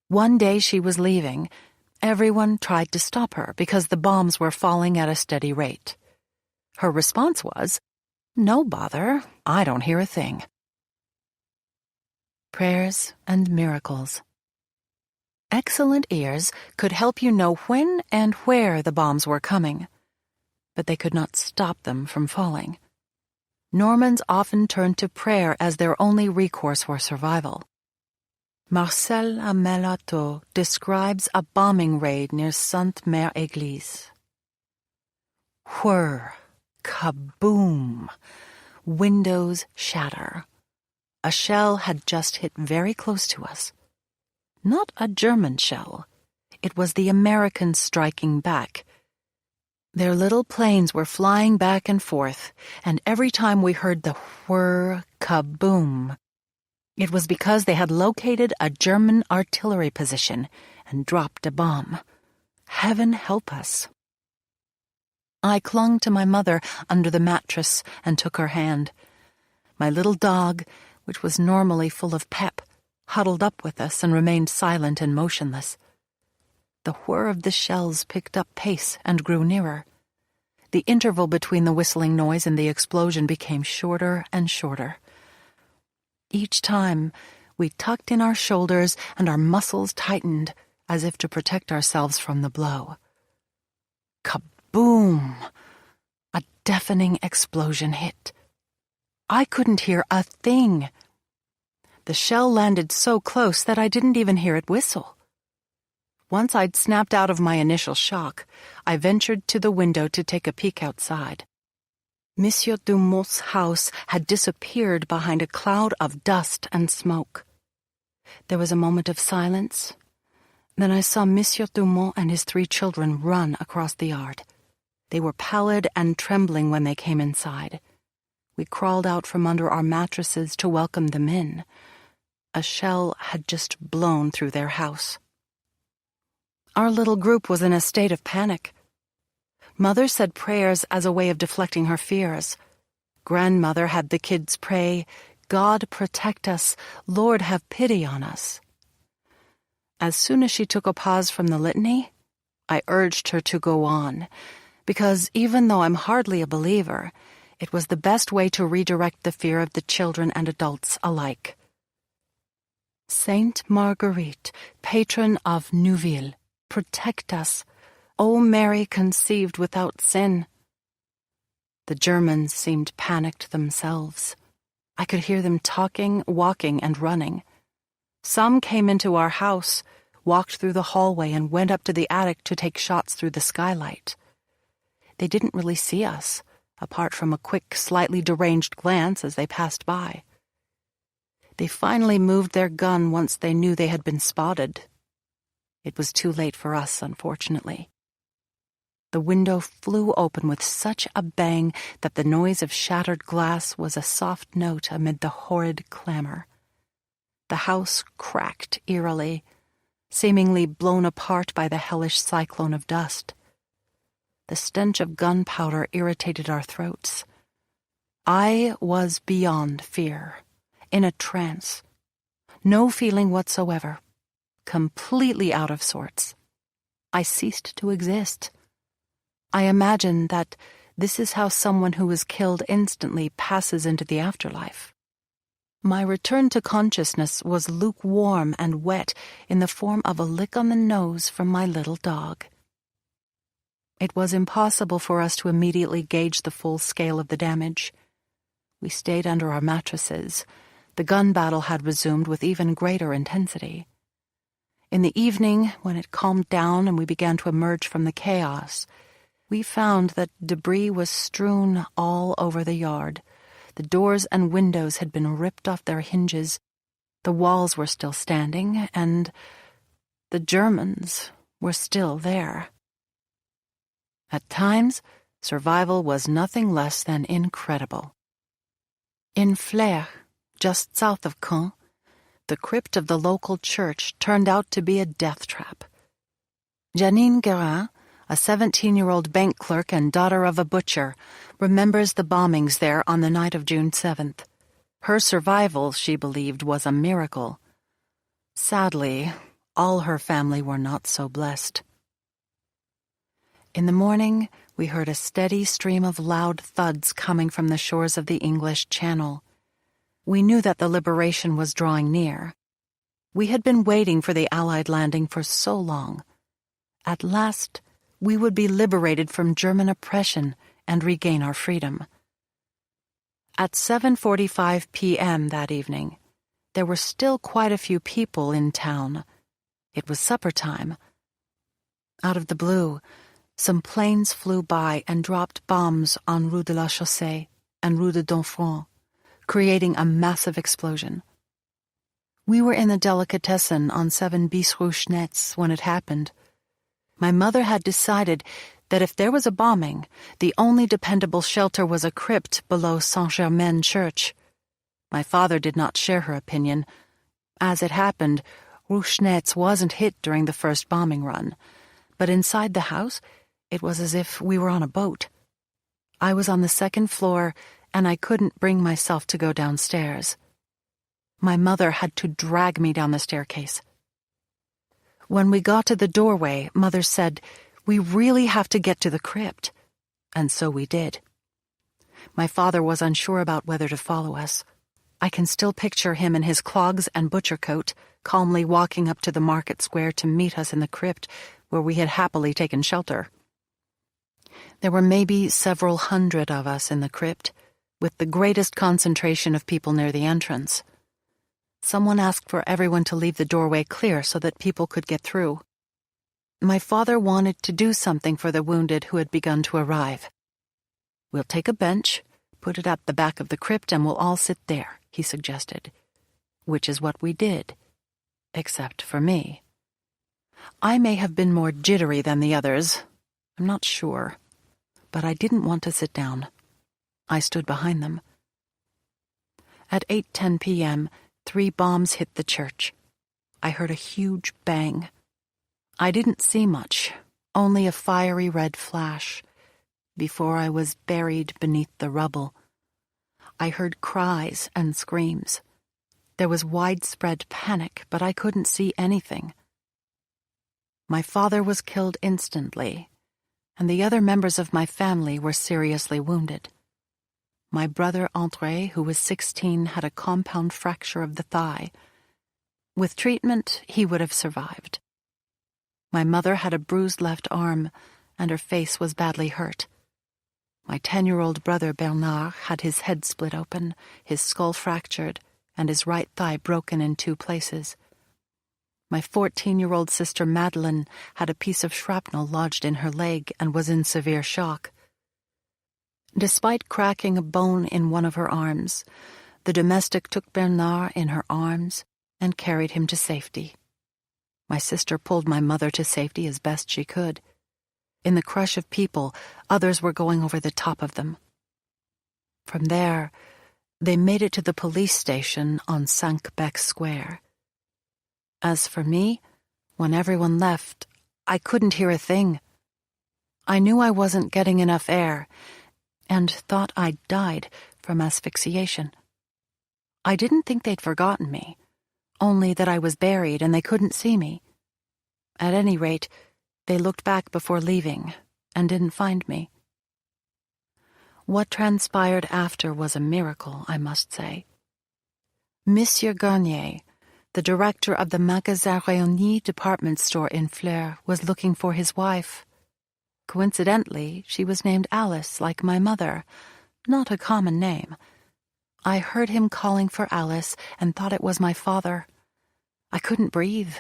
One day she was leaving. Everyone tried to stop her because the bombs were falling at a steady rate. Her response was, "No bother, I don't hear a thing." Prayers and miracles. Excellent ears could help you know when and where the bombs were coming, but they could not stop them from falling. Normans often turned to prayer as their only recourse for survival. Marcel Amelato describes a bombing raid near Sainte-Mère-Église. Whir, kaboom, windows shatter. A shell had just hit very close to us. Not a German shell. It was the Americans striking back. Their little planes were flying back and forth, and every time we heard the whir, kaboom, it was because they had located a German artillery position and dropped a bomb. Heaven help us. I clung to my mother under the mattress and took her hand. My little dog, which was normally full of pep, huddled up with us and remained silent and motionless. The whir of the shells picked up pace and grew nearer. The interval between the whistling noise and the explosion became shorter and shorter. Each time, we tucked in our shoulders and our muscles tightened, as if to protect ourselves from the blow. Kaboom! A deafening explosion hit. I couldn't hear a thing. The shell landed so close that I didn't even hear it whistle. Once I'd snapped out of my initial shock, I ventured to the window to take a peek outside. Monsieur Dumont's house had disappeared behind a cloud of dust and smoke. There was a moment of silence. Then I saw Monsieur Dumont and his 3 children run across the yard. They were pallid and trembling when they came inside. We crawled out from under our mattresses to welcome them in. A shell had just blown through their house. Our little group was in a state of panic. Mother said prayers as a way of deflecting her fears. Grandmother had the kids pray, "God protect us, Lord have pity on us." As soon as she took a pause from the litany, I urged her to go on, because even though I'm hardly a believer, it was the best way to redirect the fear of the children and adults alike. Sainte Marguerite, patron of Neuville, protect us, O Mary conceived without sin. The Germans seemed panicked themselves. I could hear them talking, walking, and running. Some came into our house, walked through the hallway, and went up to the attic to take shots through the skylight. They didn't really see us, apart from a quick, slightly deranged glance as they passed by. They finally moved their gun once they knew they had been spotted. It was too late for us, unfortunately. The window flew open with such a bang that the noise of shattered glass was a soft note amid the horrid clamor. The house cracked eerily, seemingly blown apart by the hellish cyclone of dust. The stench of gunpowder irritated our throats. I was beyond fear, in a trance. No feeling whatsoever, completely out of sorts. I ceased to exist. I imagined that this is how someone who is killed instantly passes into the afterlife. My return to consciousness was lukewarm and wet in the form of a lick on the nose from my little dog. It was impossible for us to immediately gauge the full scale of the damage. We stayed under our mattresses. The gun battle had resumed with even greater intensity. In the evening, when it calmed down and we began to emerge from the chaos, we found that debris was strewn all over the yard. The doors and windows had been ripped off their hinges. The walls were still standing, and the Germans were still there. At times, survival was nothing less than incredible. In Flers, just south of Caen, the crypt of the local church turned out to be a death trap. Janine Guérin, a 17-year-old bank clerk and daughter of a butcher, remembers the bombings there on the night of June 7th. Her survival, she believed, was a miracle. Sadly, all her family were not so blessed. In the morning, we heard a steady stream of loud thuds coming from the shores of the English Channel. We knew that the liberation was drawing near. We had been waiting for the Allied landing for so long. At last, we would be liberated from German oppression and regain our freedom. At 7:45 p.m. that evening, there were still quite a few people in town. It was supper time. Out of the blue, some planes flew by and dropped bombs on Rue de la Chaussée and Rue de Domfront, creating a massive explosion. We were in the delicatessen on 7 bis Rue Schnetz when it happened. My mother had decided that if there was a bombing, the only dependable shelter was a crypt below Saint-Germain Church. My father did not share her opinion. As it happened, Rue Schnetz wasn't hit during the first bombing run, but inside the house, it was as if we were on a boat. I was on the second floor, and I couldn't bring myself to go downstairs. My mother had to drag me down the staircase. When we got to the doorway, Mother said, "We really have to get to the crypt." And so we did. My father was unsure about whether to follow us. I can still picture him in his clogs and butcher coat, calmly walking up to the market square to meet us in the crypt where we had happily taken shelter. There were maybe several hundred of us in the crypt, with the greatest concentration of people near the entrance. Someone asked for everyone to leave the doorway clear so that people could get through. My father wanted to do something for the wounded who had begun to arrive. "We'll take a bench, put it at the back of the crypt, and we'll all sit there," he suggested, which is what we did, except for me. I may have been more jittery than the others, I'm not sure, but I didn't want to sit down. I stood behind them. At 8:10 p.m., 3 bombs hit the church. I heard a huge bang. I didn't see much, only a fiery red flash, before I was buried beneath the rubble. I heard cries and screams. There was widespread panic, but I couldn't see anything. My father was killed instantly, and the other members of my family were seriously wounded. My brother André, who was 16, had a compound fracture of the thigh. With treatment, he would have survived. My mother had a bruised left arm, and her face was badly hurt. My 10-year-old brother Bernard had his head split open, his skull fractured, and his right thigh broken in 2 places. My 14-year-old sister Madeleine had a piece of shrapnel lodged in her leg and was in severe shock. Despite cracking a bone in one of her arms, the domestic took Bernard in her arms and carried him to safety. My sister pulled my mother to safety as best she could. In the crush of people, others were going over the top of them. From there, they made it to the police station on Cinq-Bec Square. As for me, when everyone left, I couldn't hear a thing. I knew I wasn't getting enough air, and thought I'd died from asphyxiation. I didn't think they'd forgotten me, only that I was buried and they couldn't see me. At any rate, they looked back before leaving and didn't find me. What transpired after was a miracle, I must say. Monsieur Garnier, the director of the Magasin Réunis department store in Flers, was looking for his wife. Coincidentally, she was named Alice, like my mother, not a common name. I heard him calling for Alice and thought it was my father. I couldn't breathe.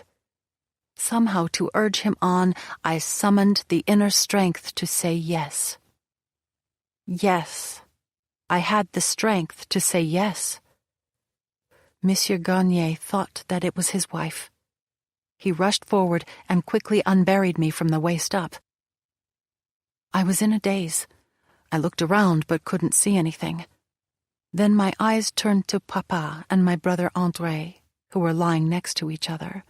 Somehow, to urge him on, I summoned the inner strength to say yes. Yes. I had the strength to say yes. Monsieur Garnier thought that it was his wife. He rushed forward and quickly unburied me from the waist up. I was in a daze. I looked around but couldn't see anything. Then my eyes turned to Papa and my brother André, who were lying next to each other.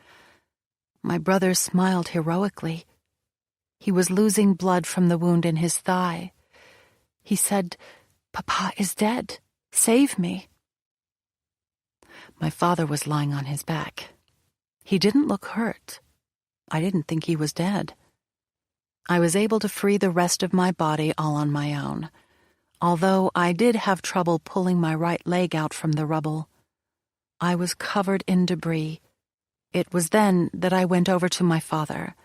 My brother smiled heroically. He was losing blood from the wound in his thigh. He said, "Papa is dead. Save me." My father was lying on his back. He didn't look hurt. I didn't think he was dead. I was able to free the rest of my body all on my own, although I did have trouble pulling my right leg out from the rubble. I was covered in debris. It was then that I went over to my father.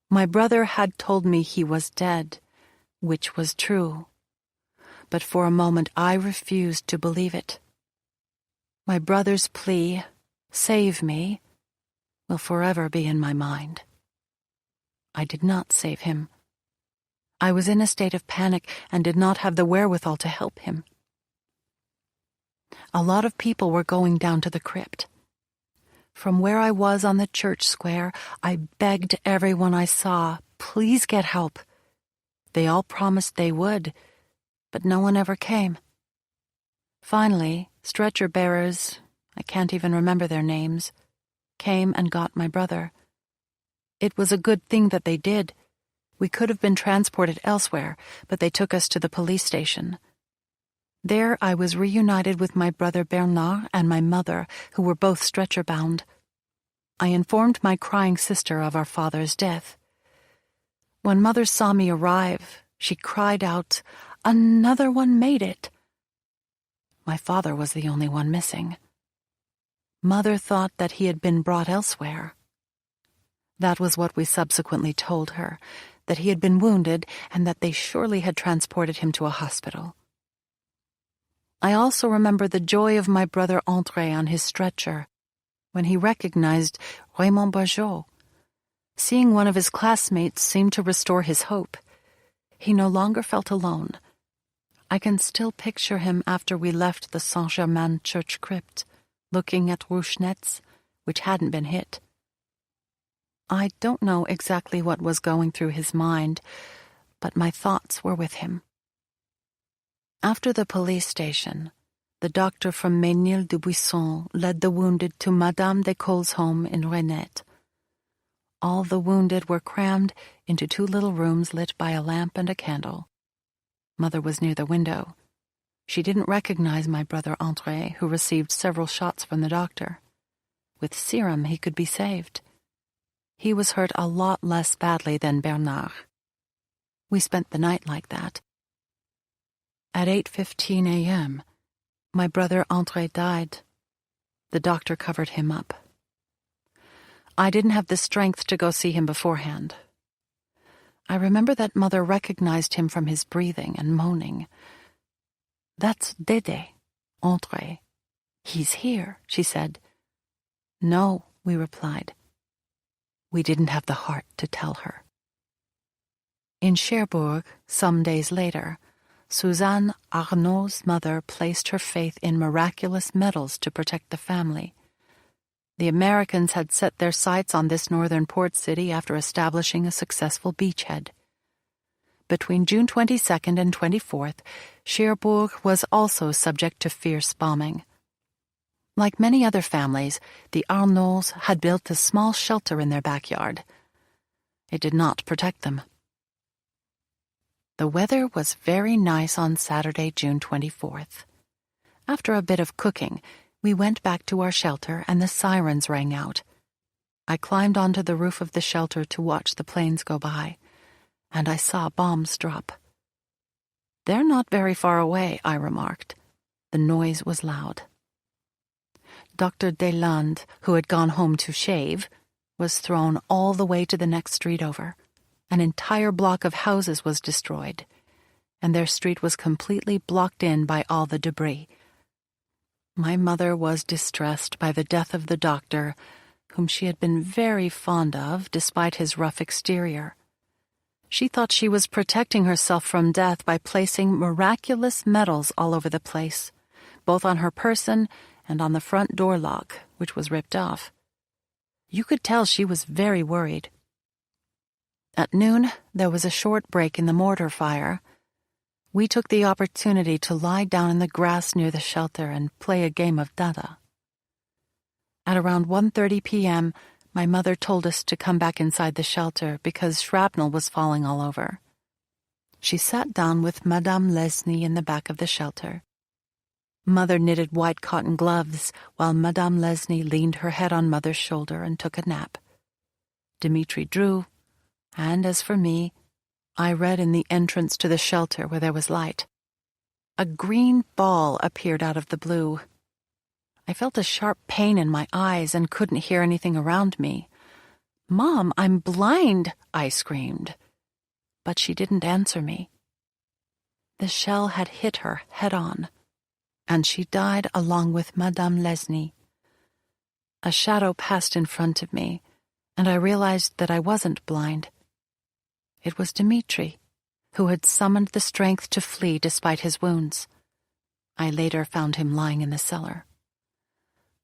My brother had told me he was dead, which was true. But for a moment I refused to believe it. My brother's plea, "Save me," will forever be in my mind. I did not save him. I was in a state of panic and did not have the wherewithal to help him. A lot of people were going down to the crypt. From where I was on the church square, I begged everyone I saw, "Please get help." They all promised they would, but no one ever came. Finally, stretcher bearers, I can't even remember their names, came and got my brother. It was a good thing that they did. We could have been transported elsewhere, but they took us to the police station. There I was reunited with my brother Bernard and my mother, who were both stretcher-bound. I informed my crying sister of our father's death. When Mother saw me arrive, she cried out, "Another one made it." my father was the only one missing. Mother thought that he had been brought elsewhere. That was what we subsequently told her, that he had been wounded and that they surely had transported him to a hospital. I also remember the joy of my brother André on his stretcher when he recognized Raymond Barjot. Seeing one of his classmates seemed to restore his hope. He no longer felt alone. I can still picture him after we left the Saint-Germain church crypt, looking at Rouchnetz, which hadn't been hit. I don't know exactly what was going through his mind, but my thoughts were with him. After the police station, the doctor from Ménil-du-Buisson led the wounded to Madame Descoles' home in Renette. All the wounded were crammed into 2 little rooms lit by a lamp and a candle. Mother was near the window. She didn't recognize my brother André, who received several shots from the doctor. With serum, he could be saved. He was hurt a lot less badly than Bernard. We spent the night like that. At 8:15 a.m., my brother André died. The doctor covered him up. I didn't have the strength to go see him beforehand. I remember that Mother recognized him from his breathing and moaning. "That's Dédé, André. He's here," she said. "No," we replied. We didn't have the heart to tell her. In Cherbourg, some days later, Suzanne Arnaud's mother placed her faith in miraculous medals to protect the family. The Americans had set their sights on this northern port city after establishing a successful beachhead. Between June 22nd and 24th, Cherbourg was also subject to fierce bombing. Like many other families, the Arnauds had built a small shelter in their backyard. It did not protect them. The weather was very nice on Saturday, June 24th. After a bit of cooking, we went back to our shelter and the sirens rang out. I climbed onto the roof of the shelter to watch the planes go by, and I saw bombs drop. "They're not very far away," I remarked. The noise was loud. Dr. Deslandes, who had gone home to shave, was thrown all the way to the next street over. An entire block of houses was destroyed, and their street was completely blocked in by all the debris. My mother was distressed by the death of the doctor, whom she had been very fond of despite his rough exterior. She thought she was protecting herself from death by placing miraculous medals all over the place, both on her person and on the front door lock, which was ripped off. You could tell she was very worried. At noon, there was a short break in the mortar fire. We took the opportunity to lie down in the grass near the shelter and play a game of dada. At around 1:30 p.m., my mother told us to come back inside the shelter because shrapnel was falling all over. She sat down with Madame Lesnie in the back of the shelter. Mother knitted white cotton gloves while Madame Lesnie leaned her head on Mother's shoulder and took a nap. Dimitri drew, and as for me, I read in the entrance to the shelter where there was light. A green ball appeared out of the blue. I felt a sharp pain in my eyes and couldn't hear anything around me. "Mom, I'm blind," I screamed. But she didn't answer me. The shell had hit her head-on, and she died along with Madame Lesnie. A shadow passed in front of me, and I realized that I wasn't blind. It was Dimitri, who had summoned the strength to flee despite his wounds. I later found him lying in the cellar.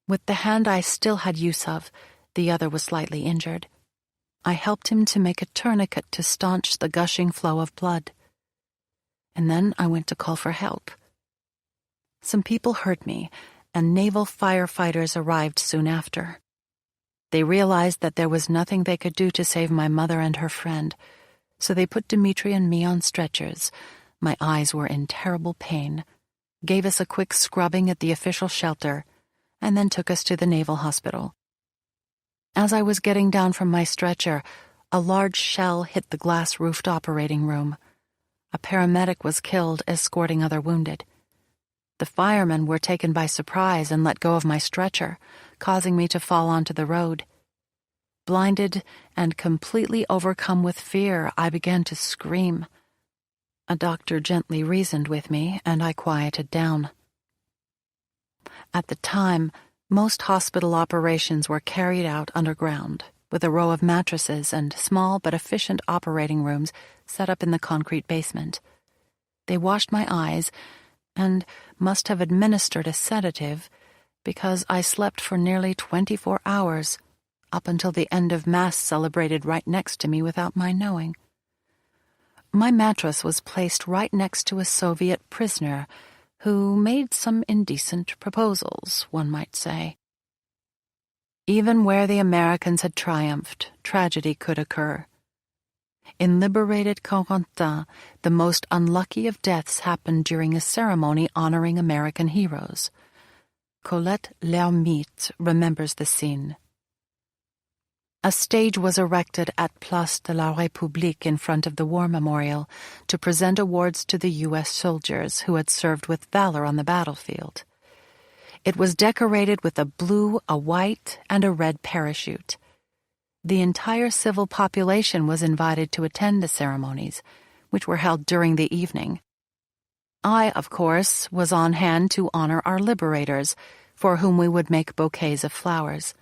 With the hand I still had use of, the other was slightly injured. I helped him to make a tourniquet to staunch the gushing flow of blood. And then I went to call for help. Some people heard me, and naval firefighters arrived soon after. They realized that there was nothing they could do to save my mother and her friend, so they put Dimitri and me on stretchers. My eyes were in terrible pain, gave us a quick scrubbing at the official shelter, and then took us to the naval hospital. As I was getting down from my stretcher, a large shell hit the glass-roofed operating room. A paramedic was killed escorting other wounded. The firemen were taken by surprise and let go of my stretcher, causing me to fall onto the road. Blinded and completely overcome with fear, I began to scream. A doctor gently reasoned with me, and I quieted down. At the time, most hospital operations were carried out underground, with a row of mattresses and small but efficient operating rooms set up in the concrete basement. They washed my eyes and must have administered a sedative because I slept for nearly 24 hours, up until the end of Mass celebrated right next to me without my knowing. My mattress was placed right next to a Soviet prisoner who made some indecent proposals, one might say. Even where the Americans had triumphed, tragedy could occur. In liberated Corentin, the most unlucky of deaths happened during a ceremony honoring American heroes. Colette L'Ermite remembers the scene. A stage was erected at Place de la République in front of the War Memorial to present awards to the U.S. soldiers who had served with valor on the battlefield. It was decorated with a blue, a white, and a red parachute. The entire civil population was invited to attend the ceremonies, which were held during the evening. I, of course, was on hand to honor our liberators, for whom we would make bouquets of flowers.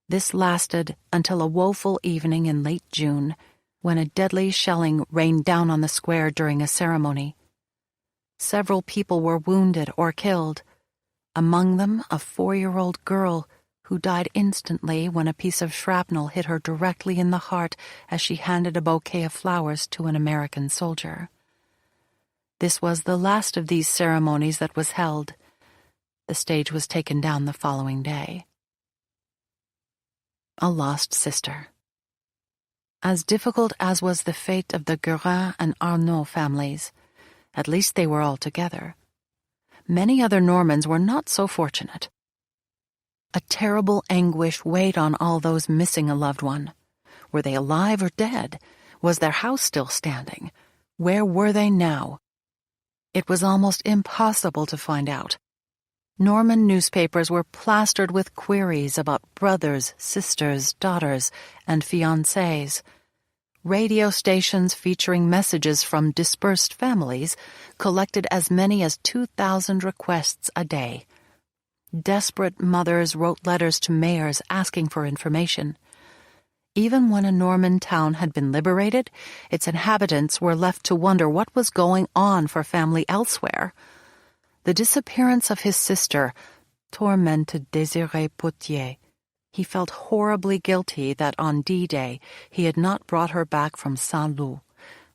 This lasted until a woeful evening in late June, when a deadly shelling rained down on the square during a ceremony. Several people were wounded or killed, among them a 4-year-old girl who died instantly when a piece of shrapnel hit her directly in the heart as she handed a bouquet of flowers to an American soldier. This was the last of these ceremonies that was held. The stage was taken down the following day. A lost sister. As difficult as was the fate of the Guerin and Arnaud families, at least they were all together. Many other Normans were not so fortunate. A terrible anguish weighed on all those missing a loved one. Were they alive or dead? Was their house still standing? Where were they now? It was almost impossible to find out. Norman newspapers were plastered with queries about brothers, sisters, daughters, and fiancés. Radio stations featuring messages from dispersed families collected as many as 2,000 requests a day. Desperate mothers wrote letters to mayors asking for information. Even when a Norman town had been liberated, its inhabitants were left to wonder what was going on for family elsewhere. The disappearance of his sister tormented Désiré Potier. He felt horribly guilty that on D-Day he had not brought her back from Saint-Loup,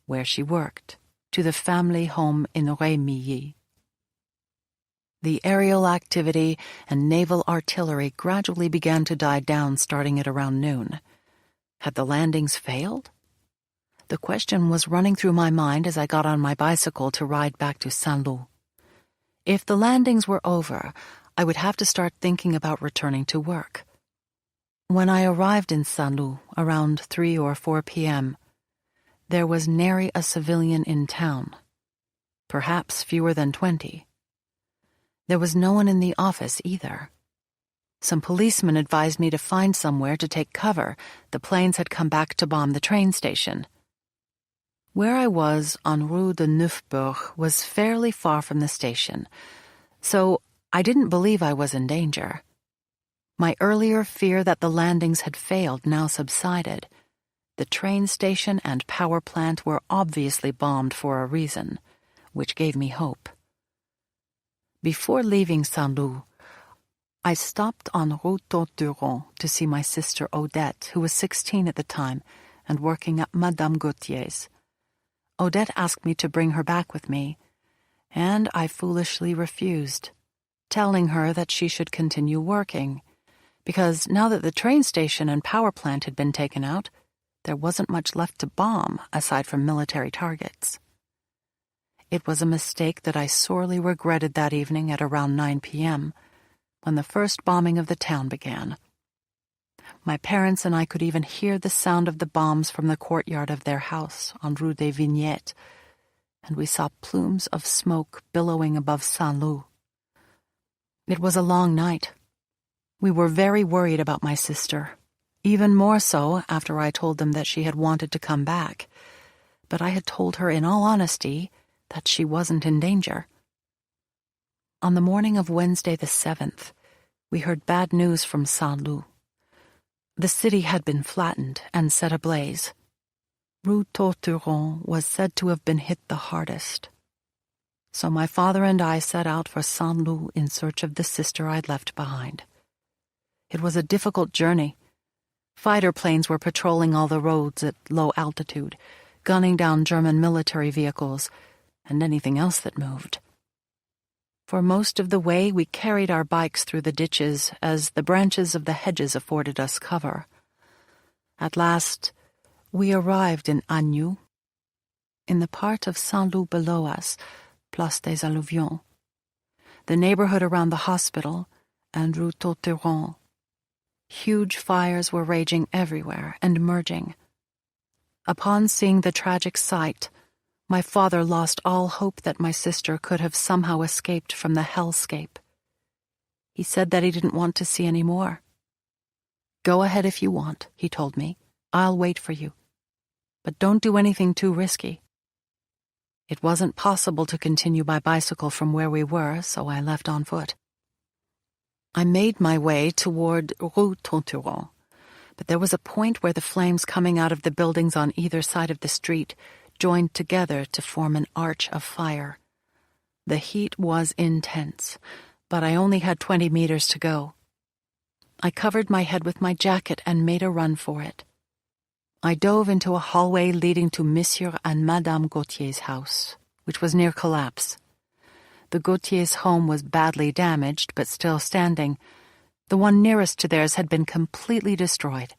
where she worked, to the family home in Rémilly. The aerial activity and naval artillery gradually began to die down starting at around noon. Had the landings failed? The question was running through my mind as I got on my bicycle to ride back to Saint-Loup. If the landings were over, I would have to start thinking about returning to work. When I arrived in Saint-Loup around 3 or 4 p.m., there was nary a civilian in town, perhaps fewer than 20. There was no one in the office either. Some policemen advised me to find somewhere to take cover. The planes had come back to bomb the train station. Where I was on Rue de Neufbourg was fairly far from the station, so I didn't believe I was in danger. My earlier fear that the landings had failed now subsided. The train station and power plant were obviously bombed for a reason, which gave me hope. Before leaving Saint-Loup, I stopped on Rue Torturon to see my sister Odette, who was 16 at the time and working at Madame Gautier's. Odette asked me to bring her back with me, and I foolishly refused, telling her that she should continue working, because now that the train station and power plant had been taken out, there wasn't much left to bomb aside from military targets. It was a mistake that I sorely regretted that evening at around 9 p.m., when the first bombing of the town began. My parents and I could even hear the sound of the bombs from the courtyard of their house on Rue des Vignettes, and we saw plumes of smoke billowing above Saint-Loup. It was a long night. We were very worried about my sister, even more so after I told them that she had wanted to come back, but I had told her in all honesty that she wasn't in danger. On the morning of Wednesday the 7th, we heard bad news from Saint-Loup. The city had been flattened and set ablaze. Rue Torturon was said to have been hit the hardest. So my father and I set out for Saint-Loup in search of the sister I'd left behind. It was a difficult journey. Fighter planes were patrolling all the roads at low altitude, gunning down German military vehicles and anything else that moved. For most of the way, we carried our bikes through the ditches as the branches of the hedges afforded us cover. At last, we arrived in Agneau, in the part of Saint-Loup below us, Place des Alluvions, the neighborhood around the hospital, and Rue Torturon. Huge fires were raging everywhere and merging. Upon seeing the tragic sight, my father lost all hope that my sister could have somehow escaped from the hellscape. He said that he didn't want to see any more. "Go ahead if you want," he told me. "I'll wait for you. But don't do anything too risky." It wasn't possible to continue by bicycle from where we were, so I left on foot. I made my way toward Rue Torturon, but there was a point where the flames coming out of the buildings on either side of the street joined together to form an arch of fire. The heat was intense, but I only had 20 meters to go. I covered my head with my jacket and made a run for it. I dove into a hallway leading to Monsieur and Madame Gautier's house, which was near collapse. The Gautiers' home was badly damaged, but still standing. The one nearest to theirs had been completely destroyed.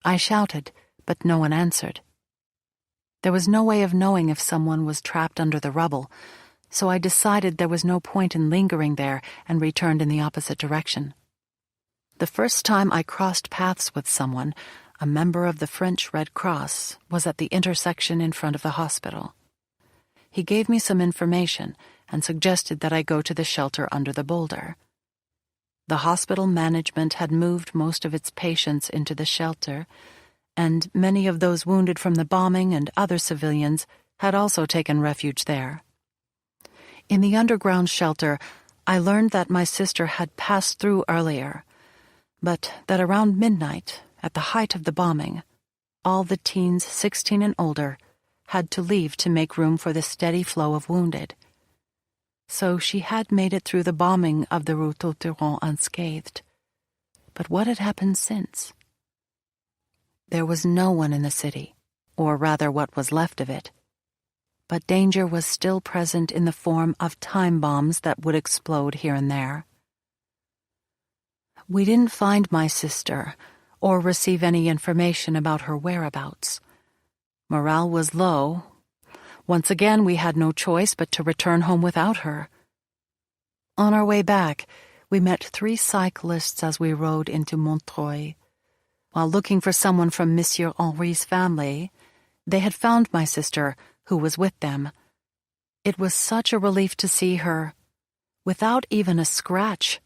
I shouted, but no one answered. There was no way of knowing if someone was trapped under the rubble, so I decided there was no point in lingering there and returned in the opposite direction. The first time I crossed paths with someone, a member of the French Red Cross, was at the intersection in front of the hospital. He gave me some information and suggested that I go to the shelter under the boulder. The hospital management had moved most of its patients into the shelter, and many of those wounded from the bombing and other civilians had also taken refuge there. In the underground shelter, I learned that my sister had passed through earlier, but that around midnight, at the height of the bombing, all the teens 16 and older had to leave to make room for the steady flow of wounded. So she had made it through the bombing of the Rue Torturon unscathed. But what had happened since? There was no one in the city, or rather what was left of it. But danger was still present in the form of time bombs that would explode here and there. We didn't find my sister, or receive any information about her whereabouts. Morale was low. Once again, we had no choice but to return home without her. On our way back, we met 3 cyclists as we rode into Montreuil. While looking for someone from Monsieur Henri's family, they had found my sister, who was with them. It was such a relief to see her, without even a scratch.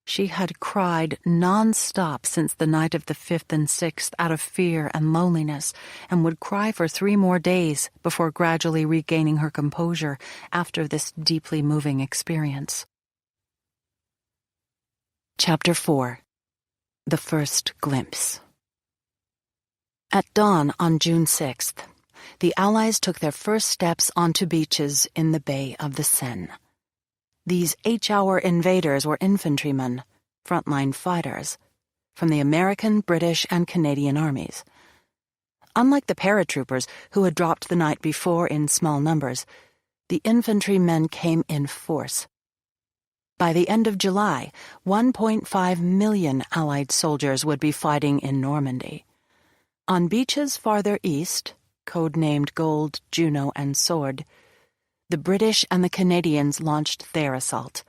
She had cried non-stop since the night of the 5th and 6th out of fear and loneliness, and would cry for 3 more days before gradually regaining her composure after this deeply moving experience. Chapter 4. The First Glimpse. At dawn on June 6th, the Allies took their first steps onto beaches in the Bay of the Seine. These H-hour invaders were infantrymen, frontline fighters, from the American, British, and Canadian armies. Unlike the paratroopers, who had dropped the night before in small numbers, the infantrymen came in force. By the end of July, 1.5 million Allied soldiers would be fighting in Normandy. On beaches farther east, codenamed Gold, Juno, and Sword, the British and the Canadians launched their assault.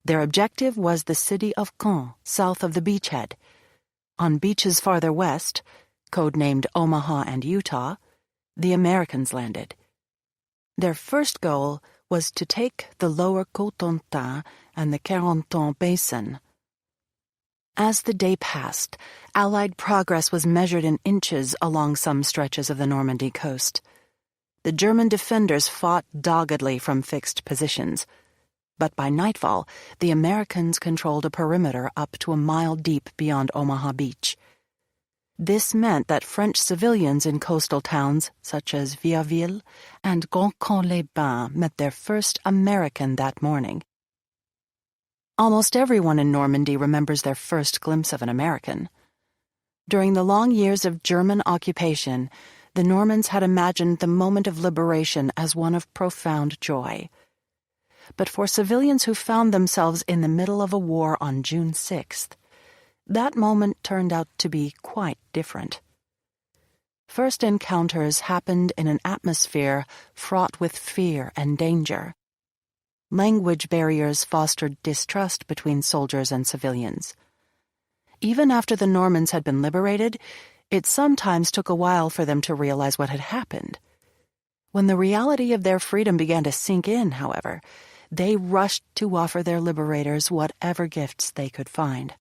Their objective was the city of Caen, south of the beachhead. On beaches farther west, codenamed Omaha and Utah, the Americans landed. Their first goal was to take the lower Cotentin and the Carentan Basin. As the day passed, Allied progress was measured in inches along some stretches of the Normandy coast. The German defenders fought doggedly from fixed positions, but by nightfall, the Americans controlled a perimeter up to a mile deep beyond Omaha Beach. This meant that French civilians in coastal towns such as Vieilleville and Grand-Camp-les-Bains met their first American that morning. Almost everyone in Normandy remembers their first glimpse of an American. During the long years of German occupation, the Normans had imagined the moment of liberation as one of profound joy. But for civilians who found themselves in the middle of a war on June 6th, that moment turned out to be quite different. First encounters happened in an atmosphere fraught with fear and danger. Language barriers fostered distrust between soldiers and civilians. Even after the Normans had been liberated, it sometimes took a while for them to realize what had happened. When the reality of their freedom began to sink in, however, they rushed to offer their liberators whatever gifts they could find.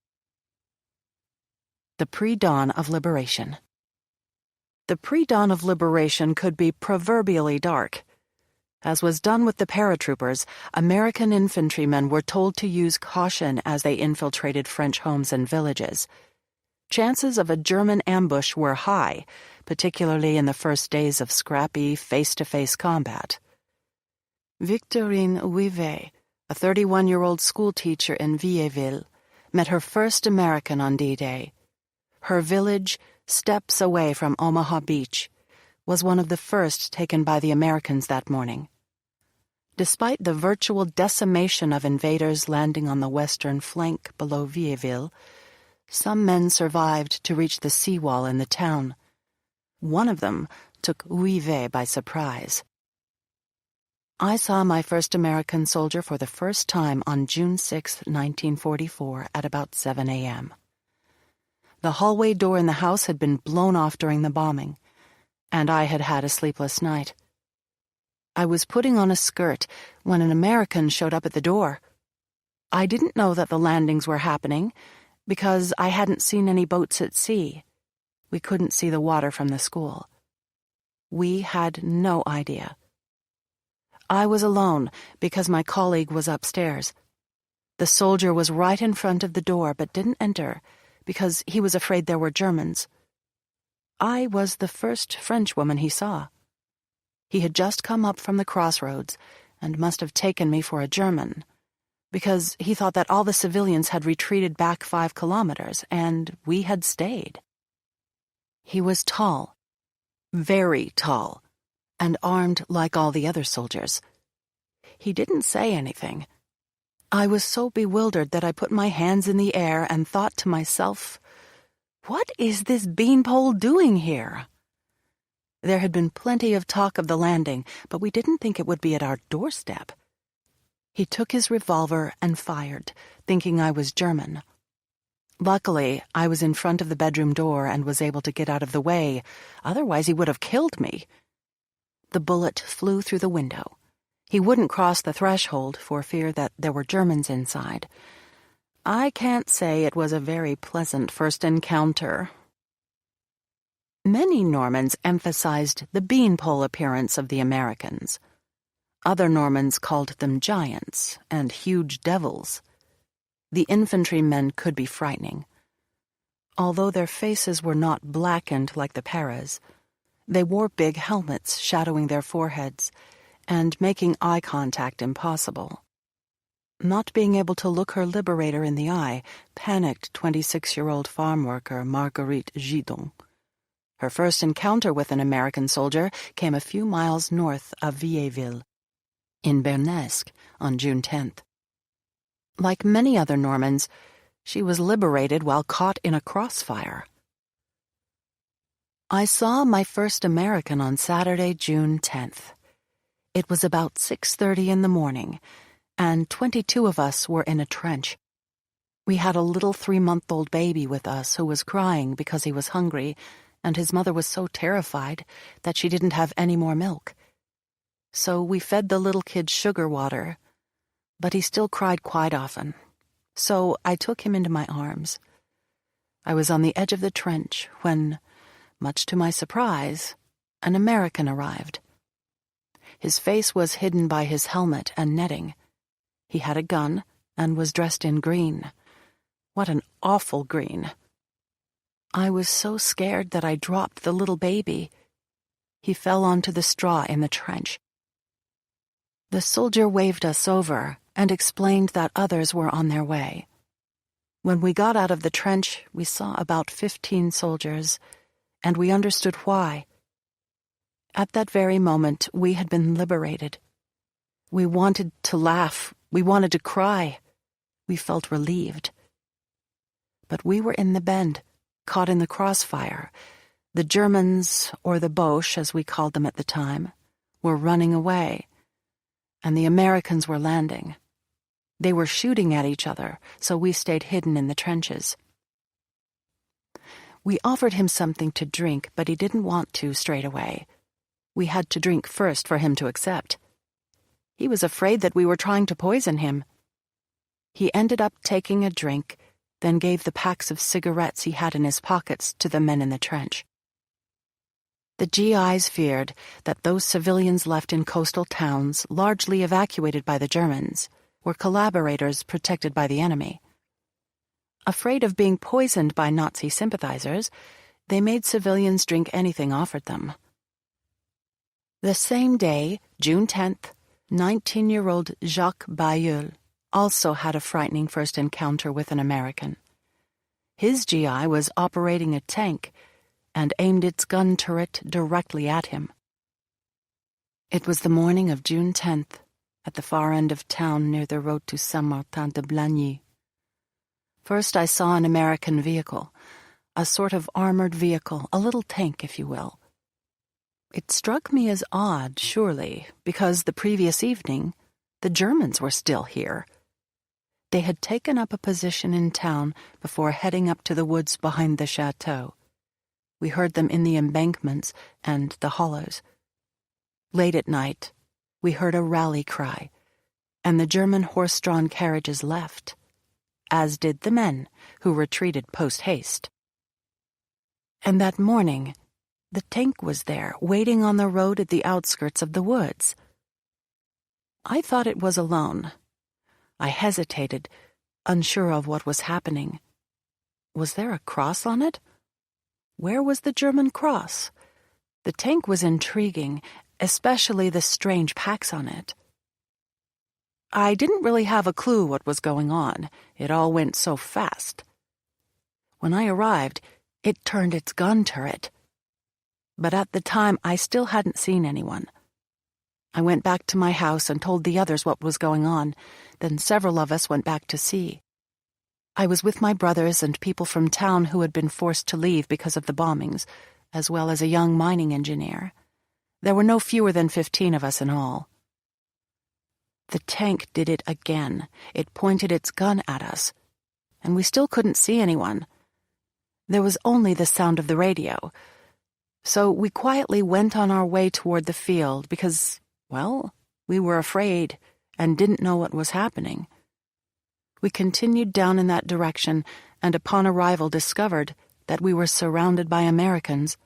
The pre-dawn of liberation. The pre-dawn of liberation could be proverbially dark. As was done with the paratroopers, American infantrymen were told to use caution as they infiltrated French homes and villages. Chances of a German ambush were high, particularly in the first days of scrappy, face-to-face combat. Victorine Ouivet, a 31-year-old schoolteacher in Vieilleville, met her first American on D-Day. Her village, steps away from Omaha Beach, was one of the first taken by the Americans that morning. Despite the virtual decimation of invaders landing on the western flank below Vieilleville, some men survived to reach the seawall in the town. One of them took Ouivet by surprise. I saw my first American soldier for the first time on June 6, 1944, at about 7 a.m. The hallway door in the house had been blown off during the bombing, and I had had a sleepless night. I was putting on a skirt when an American showed up at the door. I didn't know that the landings were happening because I hadn't seen any boats at sea. We couldn't see the water from the school. We had no idea. I was alone because my colleague was upstairs. The soldier was right in front of the door but didn't enter because he was afraid there were Germans. I was the first Frenchwoman he saw. He had just come up from the crossroads and must have taken me for a German, because he thought that all the civilians had retreated back 5 kilometers, and we had stayed. He was tall, very tall, and armed like all the other soldiers. He didn't say anything. I was so bewildered that I put my hands in the air and thought to myself, "What is this beanpole doing here?" There had been plenty of talk of the landing, but we didn't think it would be at our doorstep. He took his revolver and fired, thinking I was German. Luckily, I was in front of the bedroom door and was able to get out of the way, otherwise he would have killed me. The bullet flew through the window. He wouldn't cross the threshold for fear that there were Germans inside. I can't say it was a very pleasant first encounter. Many Normans emphasized the beanpole appearance of the Americans. Other Normans called them giants and huge devils. The infantrymen could be frightening. Although their faces were not blackened like the Paras, they wore big helmets shadowing their foreheads and making eye contact impossible. Not being able to look her liberator in the eye panicked 26-year-old farm worker Marguerite Gidon. Her first encounter with an American soldier came a few miles north of Vieilleville, in Bernesque, on June 10th. Like many other Normans, she was liberated while caught in a crossfire. I saw my first American on Saturday, June 10th. It was about 6:30 in the morning, and 22 of us were in a trench. We had a little 3-month-old baby with us who was crying because he was hungry, and his mother was so terrified that she didn't have any more milk. so we fed the little kid sugar water, but he still cried quite often, so I took him into my arms. I was on the edge of the trench when, much to my surprise, an American arrived. His face was hidden by his helmet and netting. He had a gun and was dressed in green. What an awful green. I was so scared that I dropped the little baby. He fell onto the straw in the trench. The soldier waved us over and explained that others were on their way. When we got out of the trench, we saw about 15 soldiers, and we understood why. At that very moment, we had been liberated. We wanted to laugh. We wanted to cry. We felt relieved. But we were in the bend, caught in the crossfire. The Germans, or the Boche, as we called them at the time, were running away, and the Americans were landing. They were shooting at each other, so we stayed hidden in the trenches. We offered him something to drink, but he didn't want to straight away. We had to drink first for him to accept. He was afraid that we were trying to poison him. He ended up taking a drink, then gave the packs of cigarettes he had in his pockets to the men in the trench. The GIs feared that those civilians left in coastal towns, largely evacuated by the Germans, were collaborators protected by the enemy. Afraid of being poisoned by Nazi sympathizers, they made civilians drink anything offered them. The same day, June 10th, 19-year-old Jacques Bailleul also had a frightening first encounter with an American. His GI was operating a tank and aimed its gun turret directly at him. It was the morning of June 10th, at the far end of town near the road to Saint-Martin-de-Blagny. First I saw an American vehicle, a sort of armored vehicle, a little tank, if you will. It struck me as odd, surely, because the previous evening, the Germans were still here. They had taken up a position in town before heading up to the woods behind the chateau. We heard them in the embankments and the hollows. Late at night, we heard a rally cry, and the German horse-drawn carriages left, as did the men, who retreated post-haste. And that morning, the tank was there, waiting on the road at the outskirts of the woods. I thought it was alone. I hesitated, unsure of what was happening. Was there a cross on it? Where was the German cross? The tank was intriguing, especially the strange packs on it. I didn't really have a clue what was going on. It all went so fast. When I arrived, it turned its gun turret. But at the time, I still hadn't seen anyone. I went back to my house and told the others what was going on. Then several of us went back to see. I was with my brothers and people from town who had been forced to leave because of the bombings, as well as a young mining engineer. There were no fewer than 15 of us in all. The tank did it again. It pointed its gun at us, and we still couldn't see anyone. There was only the sound of the radio. So we quietly went on our way toward the field because, well, we were afraid and didn't know what was happening. We continued down in that direction and upon arrival discovered that we were surrounded by Americans.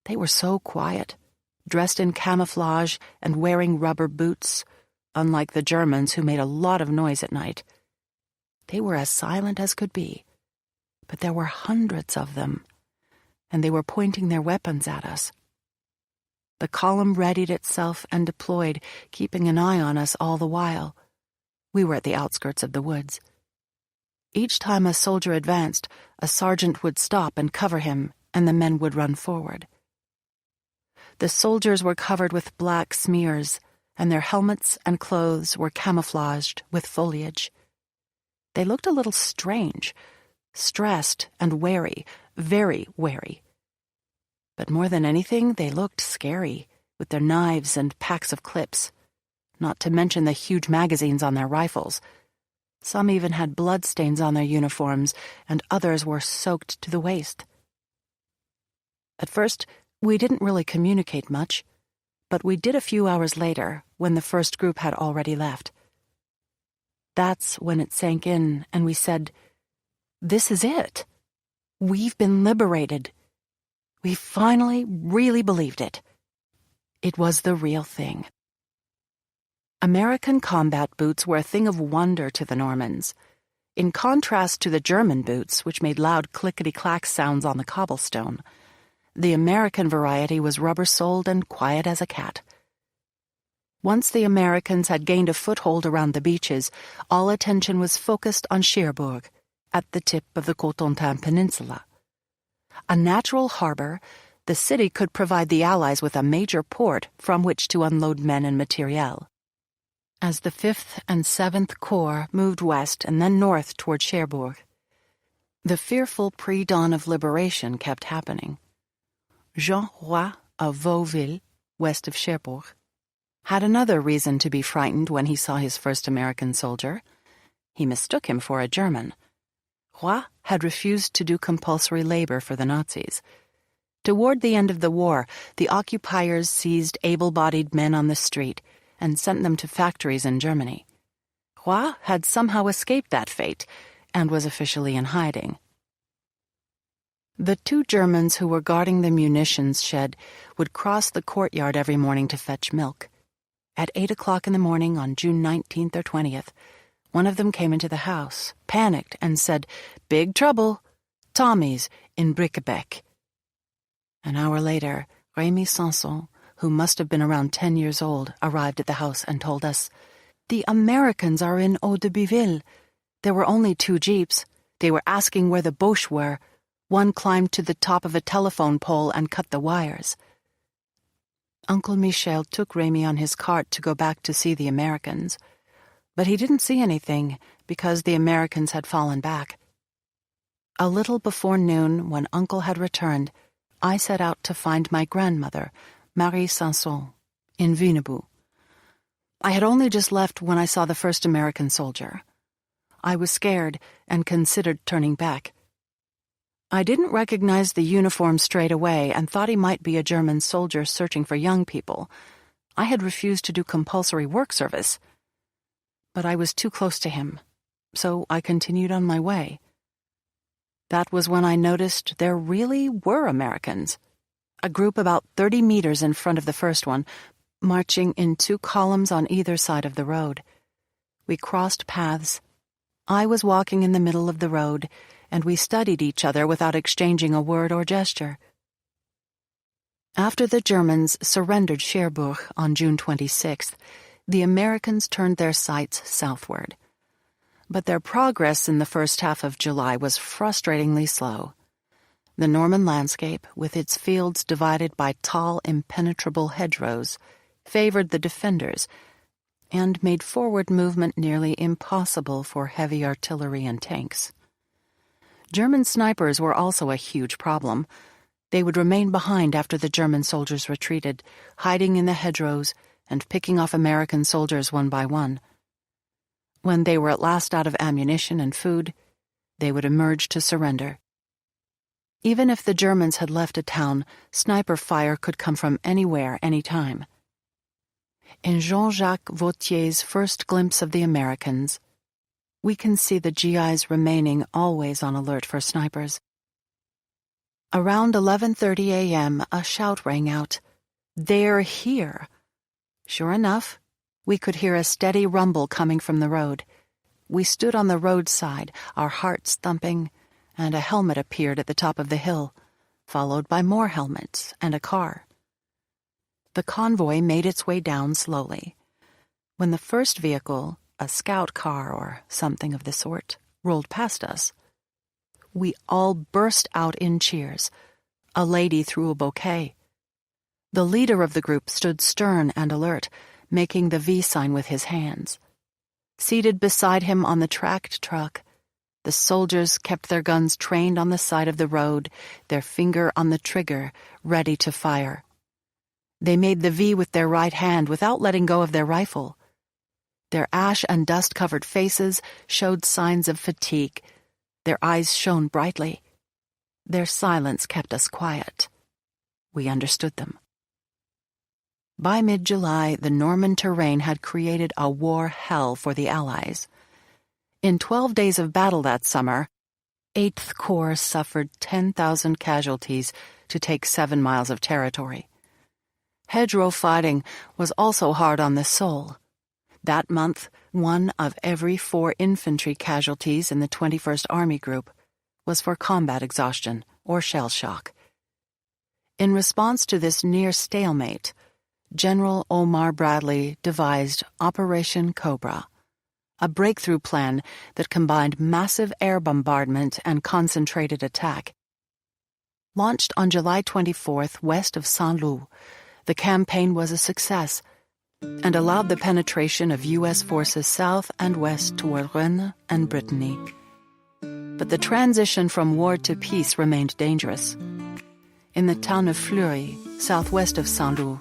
They were so quiet, dressed in camouflage and wearing rubber boots, unlike the Germans who made a lot of noise at night. They were as silent as could be, but there were hundreds of them, and they were pointing their weapons at us. The column readied itself and deployed, keeping an eye on us all the while. We were at the outskirts of the woods. Each time a soldier advanced, a sergeant would stop and cover him, and the men would run forward. The soldiers were covered with black smears, and their helmets and clothes were camouflaged with foliage. They looked a little strange, stressed and wary, very wary. But more than anything, they looked scary, with their knives and packs of clips, not to mention the huge magazines on their rifles. Some even had bloodstains on their uniforms, and others were soaked to the waist. At first, we didn't really communicate much, but we did a few hours later when the first group had already left. That's when it sank in and we said, "This is it. We've been liberated. We finally really believed it. It was the real thing." American combat boots were a thing of wonder to the Normans. In contrast to the German boots, which made loud clickety-clack sounds on the cobblestone, the American variety was rubber-soled and quiet as a cat. Once the Americans had gained a foothold around the beaches, all attention was focused on Cherbourg, at the tip of the Cotentin Peninsula. A natural harbor, the city could provide the Allies with a major port from which to unload men and materiel. As the 5th and 7th Corps moved west and then north toward Cherbourg, the fearful pre-dawn of liberation kept happening. Jean Roy of Vauville, west of Cherbourg, had another reason to be frightened when he saw his first American soldier. He mistook him for a German. Roy had refused to do compulsory labor for the Nazis. Toward the end of the war, the occupiers seized able-bodied men on the street and sent them to factories in Germany. Roy had somehow escaped that fate and was officially in hiding. The 2 Germans who were guarding the munitions shed would cross the courtyard every morning to fetch milk. At 8 o'clock in the morning on June 19th or 20th, one of them came into the house, panicked, and said, "Big trouble. Tommies in Briquebec." An hour later, Rémy Sanson, who must have been around 10 years old, arrived at the house and told us, "The Americans are in Audiobooks. There were only 2 jeeps. They were asking where the Boches were. One climbed to the top of a telephone pole and cut the wires." Uncle Michel took Rémy on his cart to go back to see the Americans, but he didn't see anything because the Americans had fallen back. A little before noon, when Uncle had returned, I set out to find my grandmother, Marie Sanson, in Vineboux. I had only just left when I saw the first American soldier. I was scared and considered turning back. I didn't recognize the uniform straight away and thought he might be a German soldier searching for young people. I had refused to do compulsory work service. But I was too close to him, so I continued on my way. That was when I noticed there really were Americans. A group about 30 meters in front of the first one, marching in 2 columns on either side of the road. We crossed paths. I was walking in the middle of the road, and we studied each other without exchanging a word or gesture. After the Germans surrendered Cherbourg on June 26th, the Americans turned their sights southward. But their progress in the first half of July was frustratingly slow. The Norman landscape, with its fields divided by tall, impenetrable hedgerows, favored the defenders and made forward movement nearly impossible for heavy artillery and tanks. German snipers were also a huge problem. They would remain behind after the German soldiers retreated, hiding in the hedgerows and picking off American soldiers one by one. When they were at last out of ammunition and food, they would emerge to surrender. Even if the Germans had left a town, sniper fire could come from anywhere, anytime. In Jean-Jacques Vautier's first glimpse of the Americans, we can see the GIs remaining always on alert for snipers. Around 11:30 a.m., a shout rang out, "They're here!" Sure enough, we could hear a steady rumble coming from the road. We stood on the roadside, our hearts thumping, and a helmet appeared at the top of the hill, followed by more helmets and a car. The convoy made its way down slowly. When the first vehicle, a scout car or something of the sort, rolled past us, we all burst out in cheers. A lady threw a bouquet. The leader of the group stood stern and alert, making the V sign with his hands. Seated beside him on the tracked truck, the soldiers kept their guns trained on the side of the road, their finger on the trigger, ready to fire. They made the V with their right hand without letting go of their rifle. Their ash and dust-covered faces showed signs of fatigue. Their eyes shone brightly. Their silence kept us quiet. We understood them. By mid-July, the Norman terrain had created a war hell for the Allies. In 12 days of battle that summer, 8th Corps suffered 10,000 casualties to take 7 miles of territory. Hedgerow fighting was also hard on the soul. That month, 1 of every 4 infantry casualties in the 21st Army Group was for combat exhaustion or shell shock. In response to this near stalemate, General Omar Bradley devised Operation Cobra, a breakthrough plan that combined massive air bombardment and concentrated attack. Launched on July 24th west of Saint-Loup, the campaign was a success and allowed the penetration of U.S. forces south and west toward Rennes and Brittany. But the transition from war to peace remained dangerous. In the town of Fleury, southwest of Saint-Loup,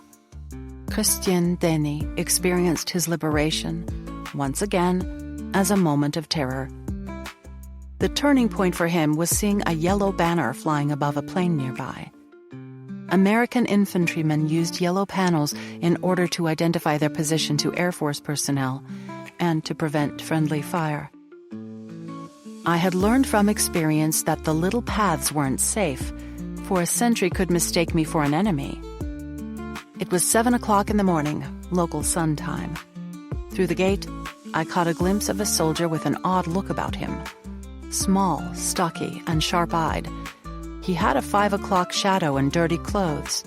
Christian Denny experienced his liberation, once again, as a moment of terror. The turning point for him was seeing a yellow banner flying above a plane nearby. American infantrymen used yellow panels in order to identify their position to Air Force personnel and to prevent friendly fire. I had learned from experience that the little paths weren't safe, for a sentry could mistake me for an enemy. It was 7 o'clock in the morning, local sun time. Through the gate, I caught a glimpse of a soldier with an odd look about him. Small, stocky, and sharp-eyed. He had a 5 o'clock shadow and dirty clothes.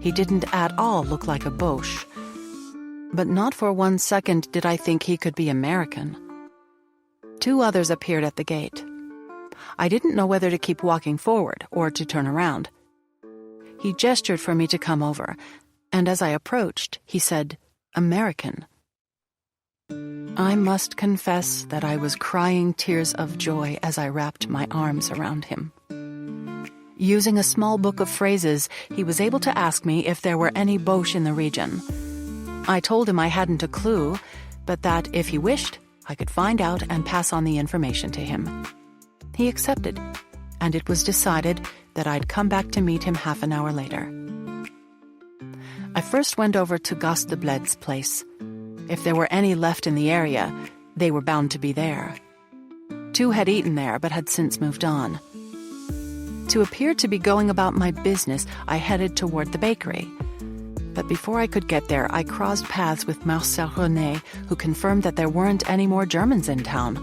He didn't at all look like a Boche. But not for 1 second did I think he could be American. 2 others appeared at the gate. I didn't know whether to keep walking forward or to turn around. He gestured for me to come over, and as I approached, he said, "American." I must confess that I was crying tears of joy as I wrapped my arms around him. Using a small book of phrases, he was able to ask me if there were any Boche in the region. I told him I hadn't a clue, but that if he wished, I could find out and pass on the information to him. He accepted, and it was decided that I'd come back to meet him half an hour later. I first went over to Gus de Bled's place. If there were any left in the area, they were bound to be there. 2 had eaten there but had since moved on. To appear to be going about my business, I headed toward the bakery. But before I could get there, I crossed paths with Marcel René, who confirmed that there weren't any more Germans in town.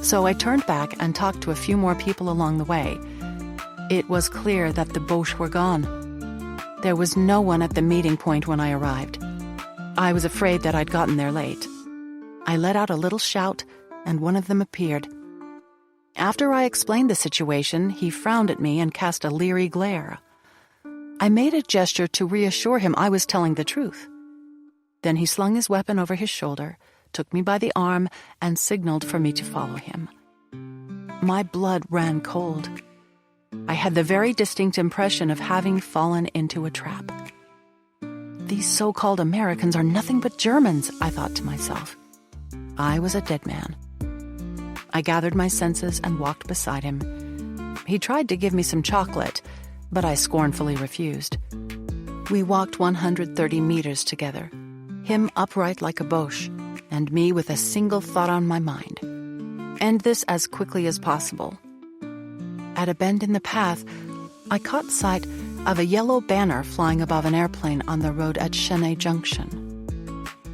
So I turned back and talked to a few more people along the way. It was clear that the Boche were gone. There was no one at the meeting point when I arrived. I was afraid that I'd gotten there late. I let out a little shout, and one of them appeared. After I explained the situation, he frowned at me and cast a leery glare. I made a gesture to reassure him I was telling the truth. Then he slung his weapon over his shoulder, took me by the arm, and signaled for me to follow him. My blood ran cold. I had the very distinct impression of having fallen into a trap. These so-called Americans are nothing but Germans, I thought to myself. I was a dead man. I gathered my senses and walked beside him. He tried to give me some chocolate, but I scornfully refused. We walked 130 meters together, him upright like a Boche, and me with a single thought on my mind. End this as quickly as possible. At a bend in the path, I caught sight of a yellow banner flying above an airplane on the road at Chennai Junction.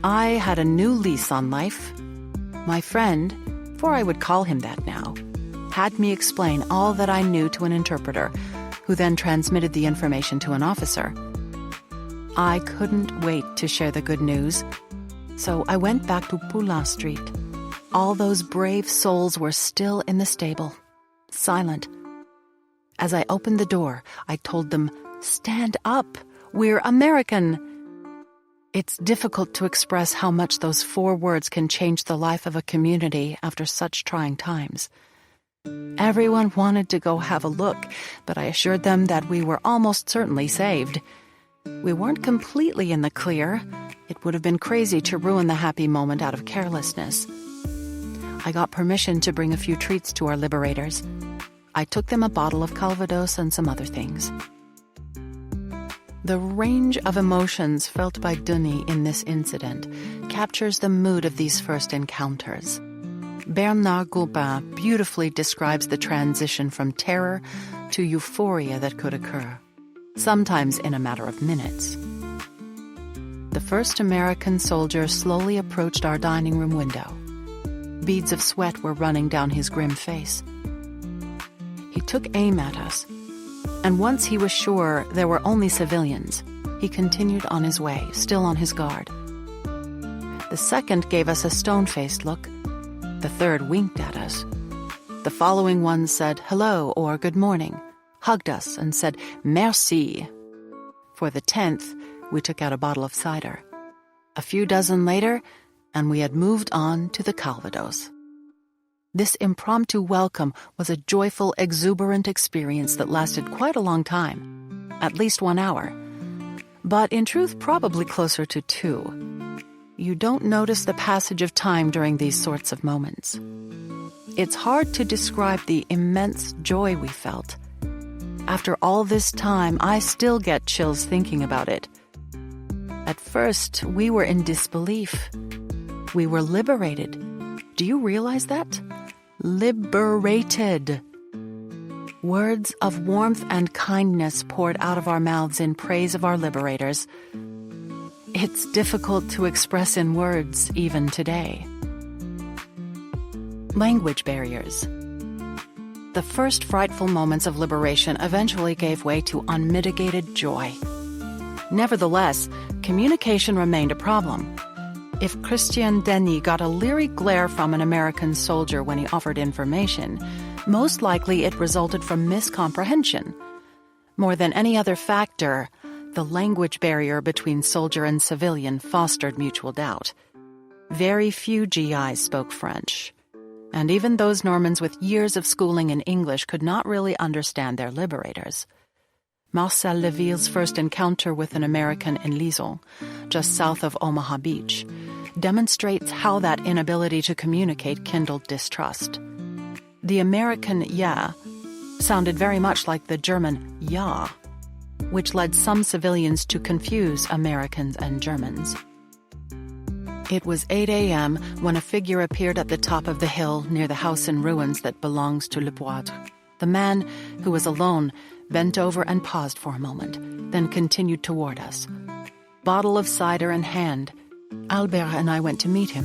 I had a new lease on life. My friend, for I would call him that now, had me explain all that I knew to an interpreter, who then transmitted the information to an officer. I couldn't wait to share the good news, so I went back to Poulain Street. All those brave souls were still in the stable, silent. As I opened the door, I told them, "Stand up! We're American!" It's difficult to express how much those 4 words can change the life of a community after such trying times. Everyone wanted to go have a look, but I assured them that we were almost certainly saved. We weren't completely in the clear. It would have been crazy to ruin the happy moment out of carelessness. I got permission to bring a few treats to our liberators. I took them a bottle of Calvados and some other things. The range of emotions felt by Denis in this incident captures the mood of these first encounters. Bernard Goulbin beautifully describes the transition from terror to euphoria that could occur, sometimes in a matter of minutes. The first American soldier slowly approached our dining room window. Beads of sweat were running down his grim face. He took aim at us, and once he was sure there were only civilians, he continued on his way, still on his guard. The second gave us a stone-faced look. The third winked at us. The following ones said hello or good morning, hugged us, and said merci. For the 10th, we took out a bottle of cider. A few dozen later, and we had moved on to the Calvados. This impromptu welcome was a joyful, exuberant experience that lasted quite a long time, at least 1 hour. But in truth, probably closer to 2. You don't notice the passage of time during these sorts of moments. It's hard to describe the immense joy we felt. After all this time, I still get chills thinking about it. At first, we were in disbelief. We were liberated. Do you realize that? Liberated. Words of warmth and kindness poured out of our mouths in praise of our liberators. It's difficult to express in words even today. Language barriers. The first frightful moments of liberation eventually gave way to unmitigated joy. Nevertheless, communication remained a problem. If Christian Denis got a leery glare from an American soldier when he offered information, most likely it resulted from miscomprehension. More than any other factor, the language barrier between soldier and civilian fostered mutual doubt. Very few GIs spoke French, and even those Normans with years of schooling in English could not really understand their liberators. Marcel Leville's first encounter with an American in Lison, just south of Omaha Beach, demonstrates how that inability to communicate kindled distrust. The American "ja" sounded very much like the German "ja," which led some civilians to confuse Americans and Germans. It was 8 a.m. when a figure appeared at the top of the hill near the house in ruins that belongs to Le Poitre. The man, who was alone, bent over and paused for a moment, then continued toward us. Bottle of cider in hand, Albert and I went to meet him.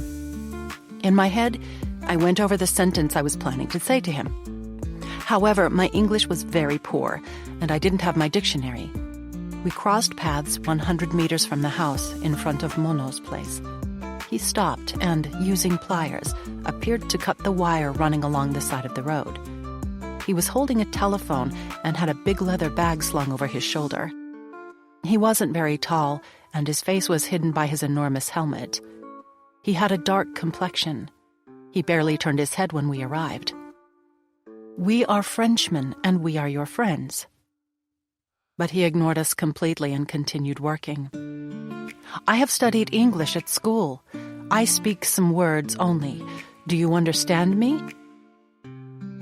In my head, I went over the sentence I was planning to say to him. However, my English was very poor, and I didn't have my dictionary. We crossed paths 100 meters from the house in front of Monod's place. He stopped and, using pliers, appeared to cut the wire running along the side of the road. He was holding a telephone and had a big leather bag slung over his shoulder. He wasn't very tall, and his face was hidden by his enormous helmet. He had a dark complexion. He barely turned his head when we arrived. "We are Frenchmen, and we are your friends." But he ignored us completely and continued working. "I have studied English at school. I speak some words only. Do you understand me?"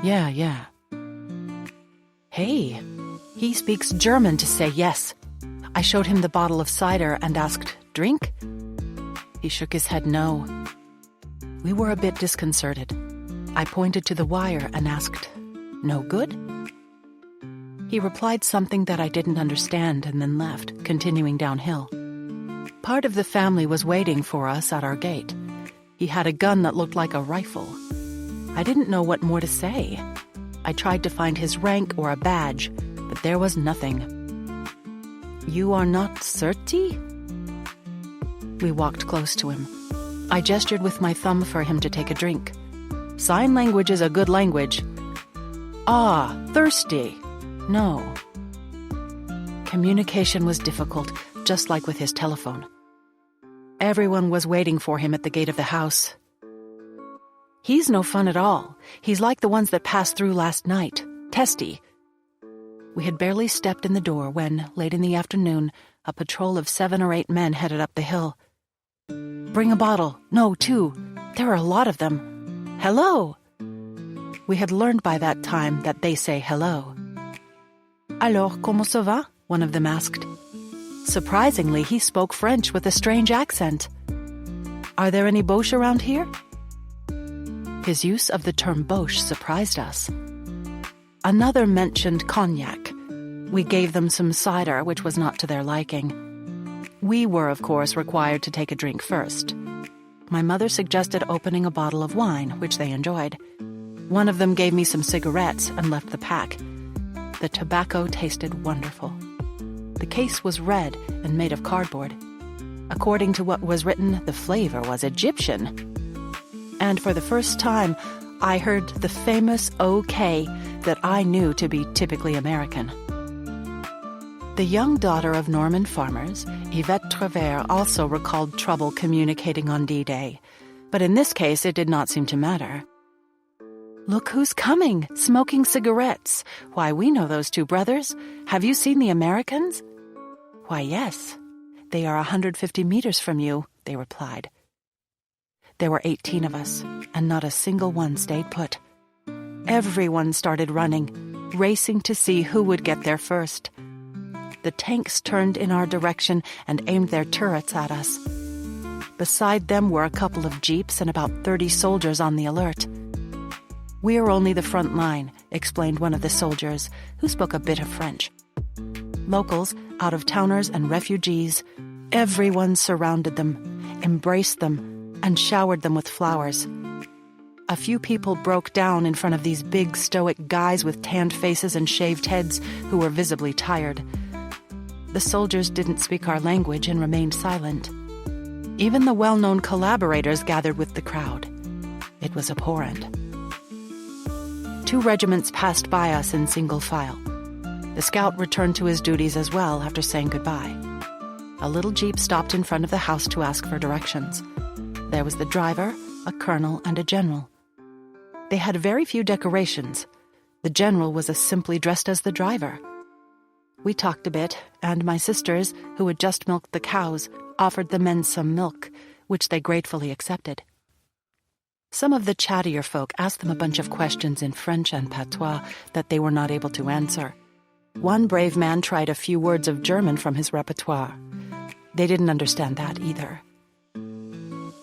Yeah. "Hey, he speaks German to say yes." I showed him the bottle of cider and asked, "Drink?" He shook his head no. We were a bit disconcerted. I pointed to the wire and asked, "No good?" He replied something that I didn't understand and then left, continuing downhill. Part of the family was waiting for us at our gate. He had a gun that looked like a rifle. I didn't know what more to say. I tried to find his rank or a badge, but there was nothing. "You are not Certi?" We walked close to him. I gestured with my thumb for him to take a drink. Sign language is a good language. "Ah, thirsty." "No." Communication was difficult, just like with his telephone. Everyone was waiting for him at the gate of the house. "He's no fun at all. He's like the ones that passed through last night. Testy." We had barely stepped in the door when, late in the afternoon, a patrol of 7 or 8 men headed up the hill. "Bring a bottle. No, 2. There are a lot of them. Hello." We had learned by that time that they say hello. "Alors, comment ça va?" one of them asked. Surprisingly, he spoke French with a strange accent. "Are there any Boches around here?" His use of the term Boche surprised us. Another mentioned cognac. We gave them some cider, which was not to their liking. We were, of course, required to take a drink first. My mother suggested opening a bottle of wine, which they enjoyed. One of them gave me some cigarettes and left the pack. The tobacco tasted wonderful. The case was red and made of cardboard. According to what was written, the flavor was Egyptian. And for the first time, I heard the famous OK that I knew to be typically American. The young daughter of Norman farmers, Yvette Travers, also recalled trouble communicating on D-Day. But in this case, it did not seem to matter. "Look who's coming, smoking cigarettes. Why, we know those two brothers. Have you seen the Americans?" "Why, yes. They are 150 meters from you," they replied. There were 18 of us, and not a single one stayed put. Everyone started running, racing to see who would get there first. The tanks turned in our direction and aimed their turrets at us. Beside them were a couple of jeeps and about 30 soldiers on the alert. "We're only the front line," explained one of the soldiers, who spoke a bit of French. Locals, out-of-towners, and refugees, everyone surrounded them, embraced them, and showered them with flowers. A few people broke down in front of these big, stoic guys with tanned faces and shaved heads who were visibly tired. The soldiers didn't speak our language and remained silent. Even the well-known collaborators gathered with the crowd. It was abhorrent. 2 regiments passed by us in single file. The scout returned to his duties as well after saying goodbye. A little jeep stopped in front of the house to ask for directions. There was the driver, a colonel, and a general. They had very few decorations. The general was as simply dressed as the driver. We talked a bit, and my sisters, who had just milked the cows, offered the men some milk, which they gratefully accepted. Some of the chattier folk asked them a bunch of questions in French and patois that they were not able to answer. One brave man tried a few words of German from his repertoire. They didn't understand that either.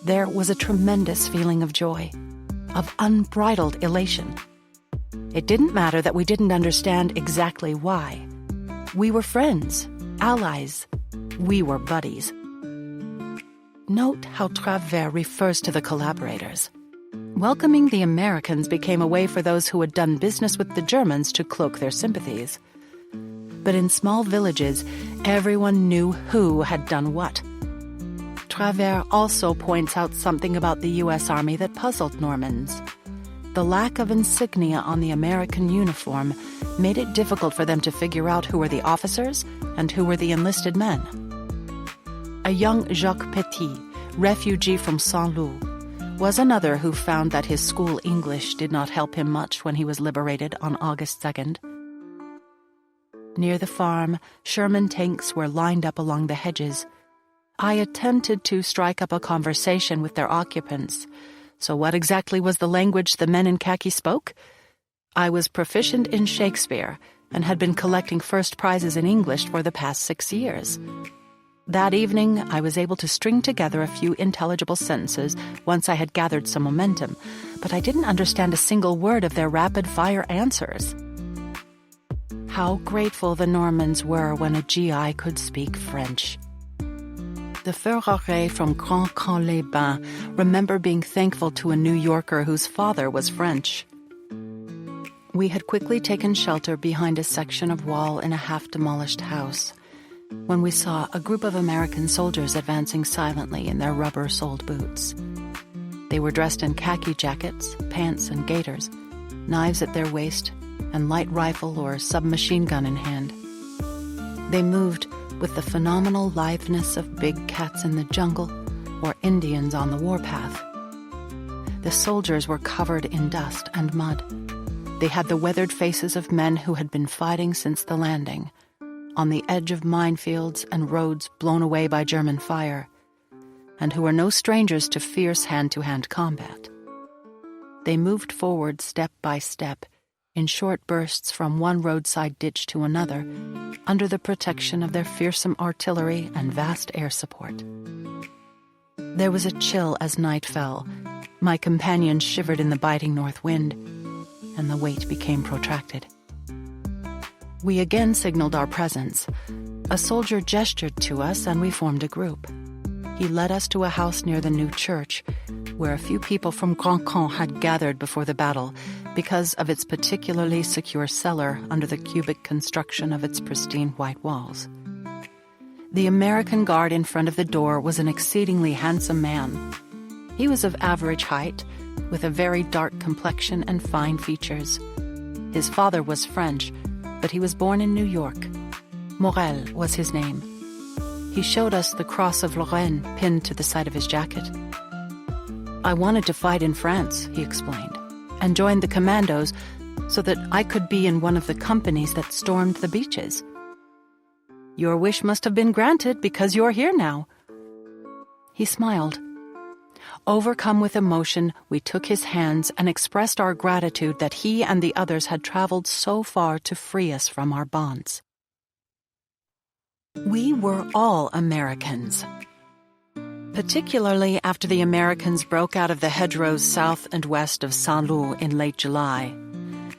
There was a tremendous feeling of joy, of unbridled elation. It didn't matter that we didn't understand exactly why. We were friends, allies. We were buddies. Note how Travers refers to the collaborators. Welcoming the Americans became a way for those who had done business with the Germans to cloak their sympathies. But in small villages, everyone knew who had done what. Travers also points out something about the U.S. Army that puzzled Normans. The lack of insignia on the American uniform made it difficult for them to figure out who were the officers and who were the enlisted men. A young Jacques Petit, refugee from Saint-Loup, was another who found that his school English did not help him much when he was liberated on August 2nd. Near the farm, Sherman tanks were lined up along the hedges. I attempted to strike up a conversation with their occupants. So what exactly was the language the men in khaki spoke? I was proficient in Shakespeare and had been collecting first prizes in English for the past 6 years. That evening, I was able to string together a few intelligible sentences once I had gathered some momentum, but I didn't understand a single word of their rapid-fire answers. How grateful the Normans were when a GI could speak French. The Ferrare from Grand Camp-les-Bains remember being thankful to a New Yorker whose father was French. We had quickly taken shelter behind a section of wall in a half-demolished house when we saw a group of American soldiers advancing silently in their rubber-soled boots. They were dressed in khaki jackets, pants, and gaiters, knives at their waist, and light rifle or submachine gun in hand. They moved with the phenomenal litheness of big cats in the jungle or Indians on the warpath. The soldiers were covered in dust and mud. They had the weathered faces of men who had been fighting since the landing, on the edge of minefields and roads blown away by German fire, and who were no strangers to fierce hand-to-hand combat. They moved forward step by step, in short bursts from one roadside ditch to another, under the protection of their fearsome artillery and vast air support. There was a chill as night fell. My companions shivered in the biting north wind, and the wait became protracted. We again signaled our presence. A soldier gestured to us, and we formed a group. He led us to a house near the new church, where a few people from Grand Camp had gathered before the battle because of its particularly secure cellar under the cubic construction of its pristine white walls. The American guard in front of the door was an exceedingly handsome man. He was of average height, with a very dark complexion and fine features. His father was French, but he was born in New York. Morel was his name. He showed us the Cross of Lorraine pinned to the side of his jacket. I wanted to fight in France, he explained, and joined the commandos so that I could be in one of the companies that stormed the beaches. Your wish must have been granted because you're here now. He smiled. Overcome with emotion, we took his hands and expressed our gratitude that he and the others had traveled so far to free us from our bonds. We were all Americans. Particularly after the Americans broke out of the hedgerows south and west of Saint-Lô in late July,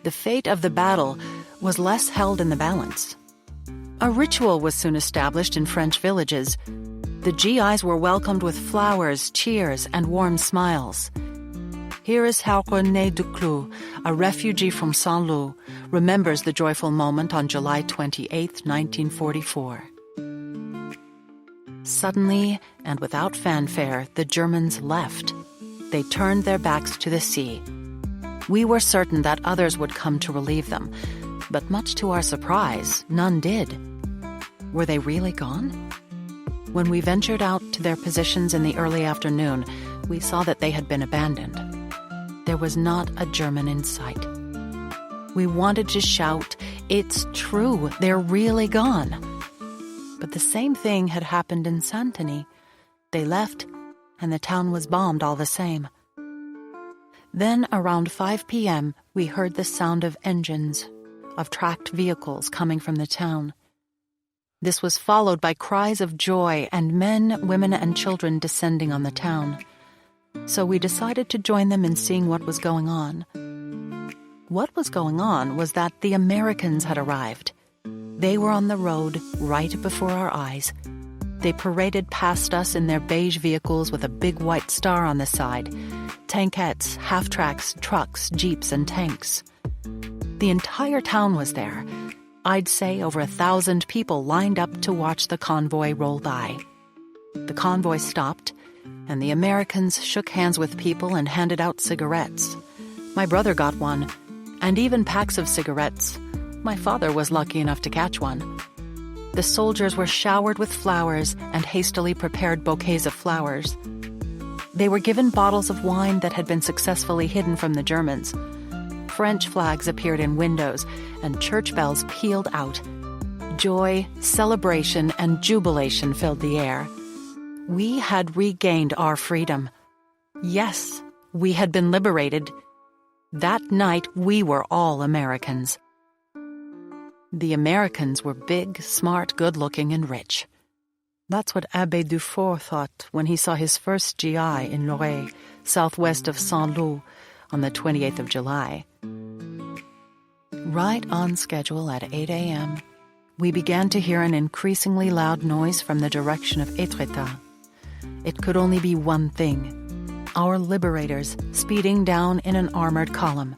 the fate of the battle was less held in the balance. A ritual was soon established in French villages. The GIs were welcomed with flowers, cheers, and warm smiles. Here is how René Duclos, a refugee from Saint-Lô, remembers the joyful moment on July 28, 1944. Suddenly, and without fanfare, the Germans left. They turned their backs to the sea. We were certain that others would come to relieve them, but much to our surprise, none did. Were they really gone? When we ventured out to their positions in the early afternoon, we saw that they had been abandoned. There was not a German in sight. We wanted to shout, "It's true, they're really gone." But the same thing had happened in Saint-Denis. They left, and the town was bombed all the same. Then, around 5 p.m., we heard the sound of engines, of tracked vehicles coming from the town. This was followed by cries of joy and men, women, and children descending on the town. So we decided to join them in seeing what was going on. What was going on was that the Americans had arrived. They were on the road right before our eyes. They paraded past us in their beige vehicles with a big white star on the side. Tankettes, half-tracks, trucks, jeeps, and tanks. The entire town was there. I'd say over 1,000 people lined up to watch the convoy roll by. The convoy stopped, and the Americans shook hands with people and handed out cigarettes. My brother got one, and even packs of cigarettes. My father was lucky enough to catch one. The soldiers were showered with flowers and hastily prepared bouquets of flowers. They were given bottles of wine that had been successfully hidden from the Germans. French flags appeared in windows, and church bells pealed out. Joy, celebration, and jubilation filled the air. We had regained our freedom. Yes, we had been liberated. That night, we were all Americans. The Americans were big, smart, good-looking, and rich. That's what Abbé Dufour thought when he saw his first GI in Lorraine, southwest of Saint-Lô, on the 28th of July. Right on schedule at 8 a.m., we began to hear an increasingly loud noise from the direction of Étretat. It could only be one thing: our liberators speeding down in an armored column.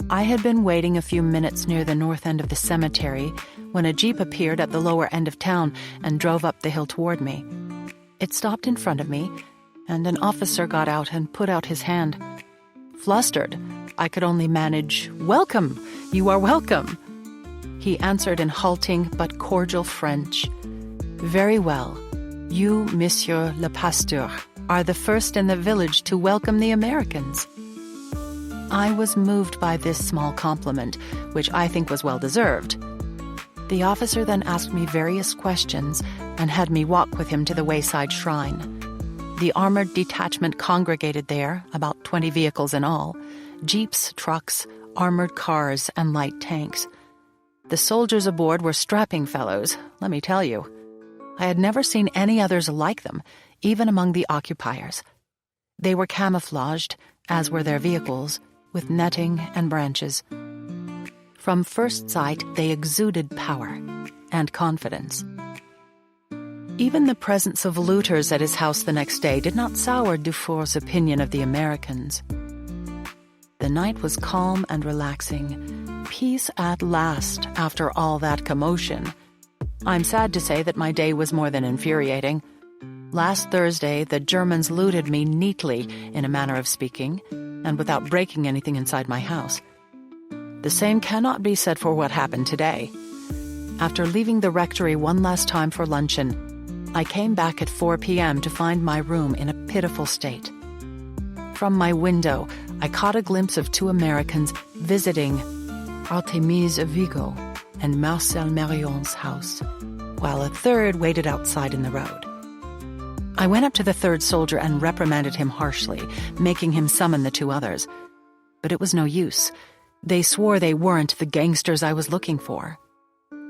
I had been waiting a few minutes near the north end of the cemetery when a jeep appeared at the lower end of town and drove up the hill toward me. It stopped in front of me, and an officer got out and put out his hand. Flustered, I could only manage, "Welcome! You are welcome!" He answered in halting but cordial French. "Very well. You, Monsieur le Pasteur, are the first in the village to welcome the Americans." I was moved by this small compliment, which I think was well-deserved. The officer then asked me various questions and had me walk with him to the wayside shrine. The armored detachment congregated there, about 20 vehicles in all, jeeps, trucks, armored cars, and light tanks. The soldiers aboard were strapping fellows, let me tell you. I had never seen any others like them, even among the occupiers. They were camouflaged, as were their vehicles, with netting and branches. From first sight, they exuded power and confidence. Even the presence of looters at his house the next day did not sour Dufour's opinion of the Americans. The night was calm and relaxing. Peace at last, after all that commotion. I'm sad to say that my day was more than infuriating. Last Thursday, the Germans looted me neatly, in a manner of speaking, and without breaking anything inside my house. The same cannot be said for what happened today. After leaving the rectory one last time for luncheon, I came back at 4 p.m. to find my room in a pitiful state. From my window, I caught a glimpse of two Americans visiting Artemise Vigo and Marcel Marion's house, while a third waited outside in the road. I went up to the third soldier and reprimanded him harshly, making him summon the two others. But it was no use. They swore they weren't the gangsters I was looking for.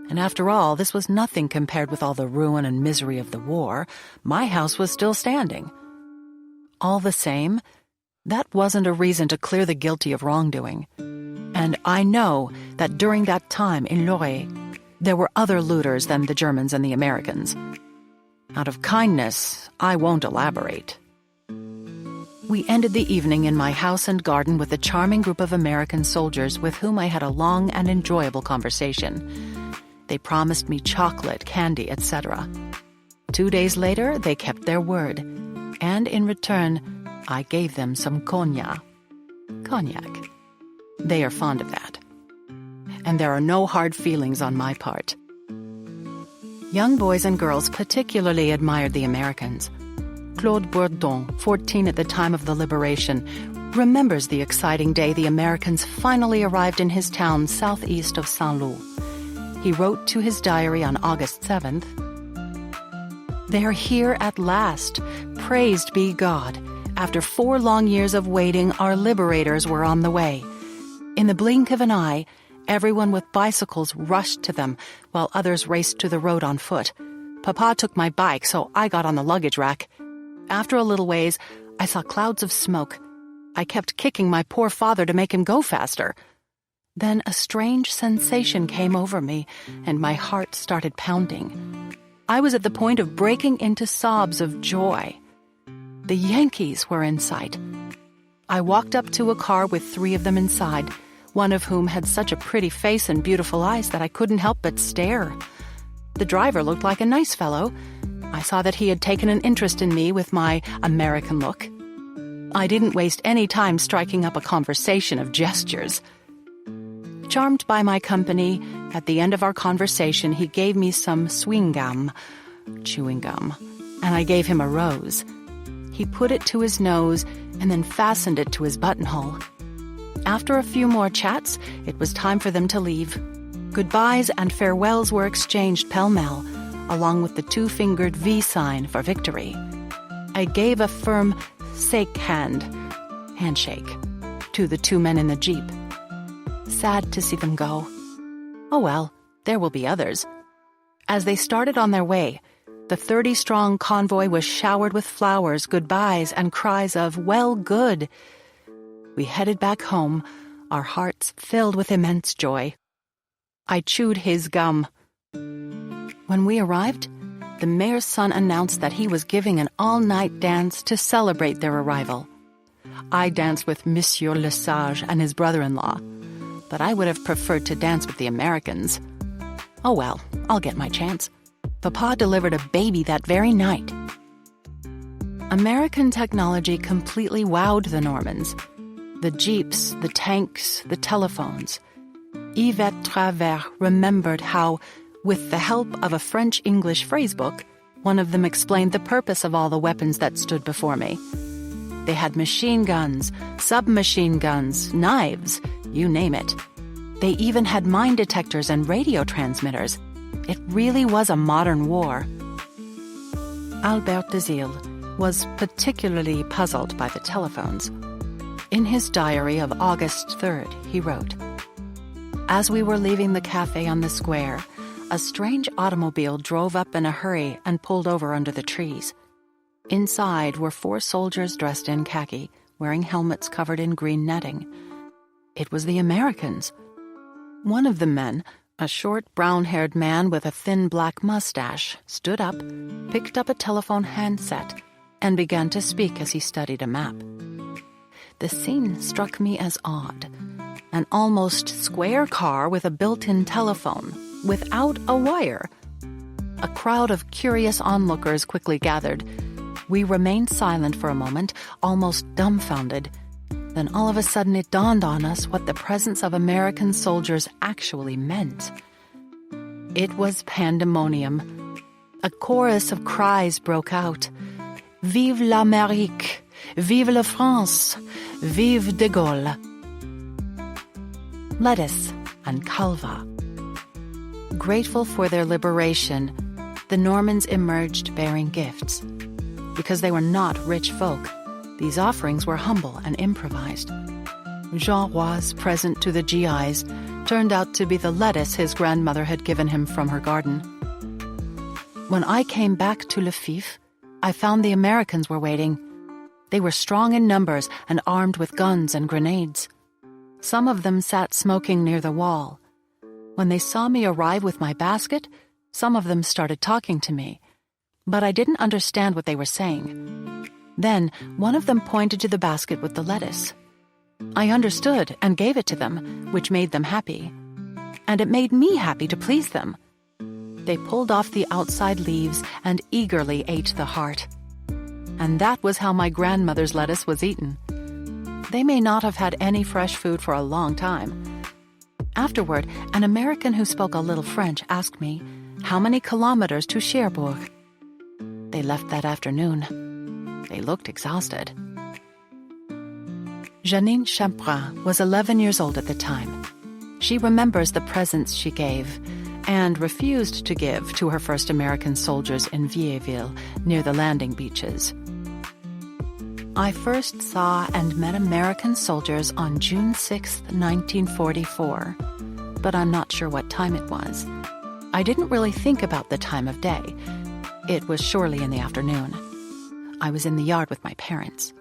And after all, this was nothing compared with all the ruin and misery of the war. My house was still standing. All the same, that wasn't a reason to clear the guilty of wrongdoing. And I know that during that time in Lorraine, there were other looters than the Germans and the Americans. Out of kindness, I won't elaborate. We ended the evening in my house and garden with a charming group of American soldiers with whom I had a long and enjoyable conversation. They promised me chocolate, candy, etc. 2 days later, they kept their word, and in return, I gave them some cognac. Cognac. They are fond of that. And there are no hard feelings on my part. Young boys and girls particularly admired the Americans. Claude Bourdon, 14 at the time of the liberation, remembers the exciting day the Americans finally arrived in his town southeast of Saint-Lô. He wrote to his diary on August 7th, "They are here at last. Praised be God. After 4 long years of waiting, our liberators were on the way. In the blink of an eye, everyone with bicycles rushed to them, while others raced to the road on foot. Papa took my bike, so I got on the luggage rack. After a little ways, I saw clouds of smoke. I kept kicking my poor father to make him go faster. Then a strange sensation came over me, and my heart started pounding. I was at the point of breaking into sobs of joy. The Yankees were in sight. I walked up to a car with 3 of them inside, one of whom had such a pretty face and beautiful eyes that I couldn't help but stare. The driver looked like a nice fellow. I saw that he had taken an interest in me with my American look. I didn't waste any time striking up a conversation of gestures. Charmed by my company, at the end of our conversation he gave me some chewing gum, and I gave him a rose. He put it to his nose and then fastened it to his buttonhole. After a few more chats, it was time for them to leave. Goodbyes and farewells were exchanged pell-mell, along with the 2-fingered V sign for victory. I gave a firm handshake, to the 2 men in the jeep. Sad to see them go. Oh well, there will be others. As they started on their way, the 30-strong convoy was showered with flowers, goodbyes, and cries of, "Well, good." We headed back home, our hearts filled with immense joy. I chewed his gum. When we arrived, the mayor's son announced that he was giving an all-night dance to celebrate their arrival. I danced with Monsieur Le Sage and his brother-in-law, but I would have preferred to dance with the Americans. Oh well, I'll get my chance. Papa delivered a baby that very night. American technology completely wowed the Normans. The jeeps, the tanks, the telephones. Yvette Travers remembered how, with the help of a French-English phrasebook, one of them explained the purpose of all the weapons that stood before me. They had machine guns, submachine guns, knives, you name it. They even had mine detectors and radio transmitters. It really was a modern war. Albert Desile was particularly puzzled by the telephones. In his diary of August 3rd, he wrote, "As we were leaving the cafe on the square, a strange automobile drove up in a hurry and pulled over under the trees. Inside were 4 soldiers dressed in khaki, wearing helmets covered in green netting. It was the Americans. One of the men, a short brown-haired man with a thin black mustache, stood up, picked up a telephone handset, and began to speak as he studied a map. The scene struck me as odd. An almost square car with a built-in telephone, without a wire. A crowd of curious onlookers quickly gathered. We remained silent for a moment, almost dumbfounded. Then all of a sudden it dawned on us what the presence of American soldiers actually meant. It was pandemonium. A chorus of cries broke out. Vive l'Amérique! Vive la France! Vive de Gaulle! Lettuce and calva. Grateful for their liberation, the Normans emerged bearing gifts. Because they were not rich folk, these offerings were humble and improvised. Jean Roy's present to the GIs turned out to be the lettuce his grandmother had given him from her garden. When I came back to Le Fif, I found the Americans were waiting. They were strong in numbers and armed with guns and grenades. Some of them sat smoking near the wall. When they saw me arrive with my basket, some of them started talking to me, but I didn't understand what they were saying. Then one of them pointed to the basket with the lettuce. I understood and gave it to them, which made them happy. And it made me happy to please them. They pulled off the outside leaves and eagerly ate the heart. And that was how my grandmother's lettuce was eaten. They may not have had any fresh food for a long time. Afterward, an American who spoke a little French asked me, how many kilometers to Cherbourg? They left that afternoon. They looked exhausted. Janine Champrat was 11 years old at the time. She remembers the presents she gave and refused to give to her first American soldiers in Vieilleville, near the landing beaches. I first saw and met American soldiers on June 6, 1944, but I'm not sure what time it was. I didn't really think about the time of day. It was surely in the afternoon. I was in the yard with my parents.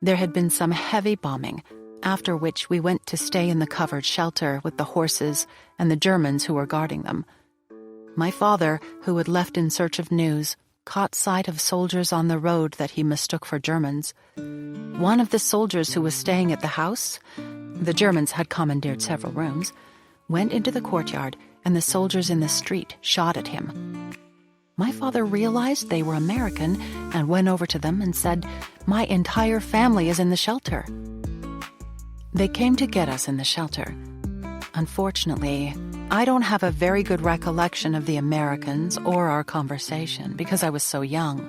There had been some heavy bombing, after which we went to stay in the covered shelter with the horses and the Germans who were guarding them. My father, who had left in search of news, caught sight of soldiers on the road that he mistook for Germans. One of the soldiers who was staying at the house, the Germans had commandeered several rooms, went into the courtyard, and the soldiers in the street shot at him. My father realized they were American and went over to them and said, "My entire family is in the shelter." They came to get us in the shelter. Unfortunately, I don't have a very good recollection of the Americans or our conversation because I was so young.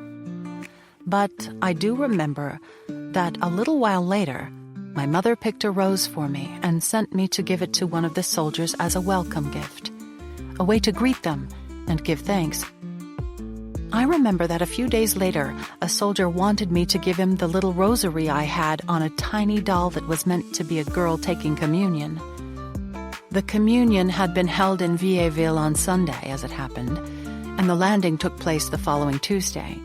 But I do remember that a little while later, my mother picked a rose for me and sent me to give it to one of the soldiers as a welcome gift, a way to greet them and give thanks. I remember that a few days later, a soldier wanted me to give him the little rosary I had on a tiny doll that was meant to be a girl taking communion. The communion had been held in Vieilleville on Sunday, as it happened, and the landing took place the following Tuesday.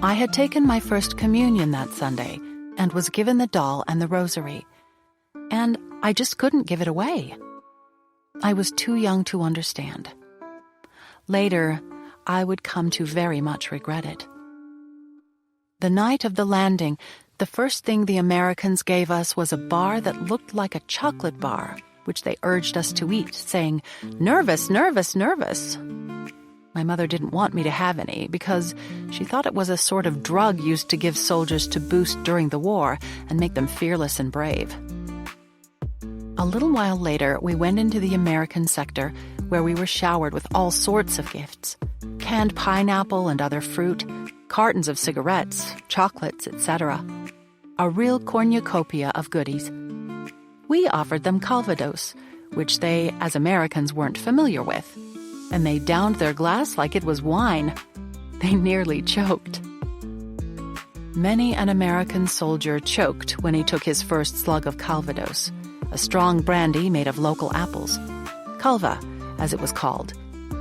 I had taken my first communion that Sunday and was given the doll and the rosary, and I just couldn't give it away. I was too young to understand. Later, I would come to very much regret it. The night of the landing, the first thing the Americans gave us was a bar that looked like a chocolate bar, which they urged us to eat, saying, "Nervous, nervous, nervous." My mother didn't want me to have any because she thought it was a sort of drug used to give soldiers to boost during the war and make them fearless and brave. A little while later, we went into the American sector, where we were showered with all sorts of gifts: canned pineapple and other fruit, cartons of cigarettes, chocolates, etc. A real cornucopia of goodies. We offered them calvados, which they, as Americans, weren't familiar with, and they downed their glass like it was wine. They nearly choked. Many an American soldier choked when he took his first slug of Calvados, a strong brandy made of local apples. Calva, as it was called,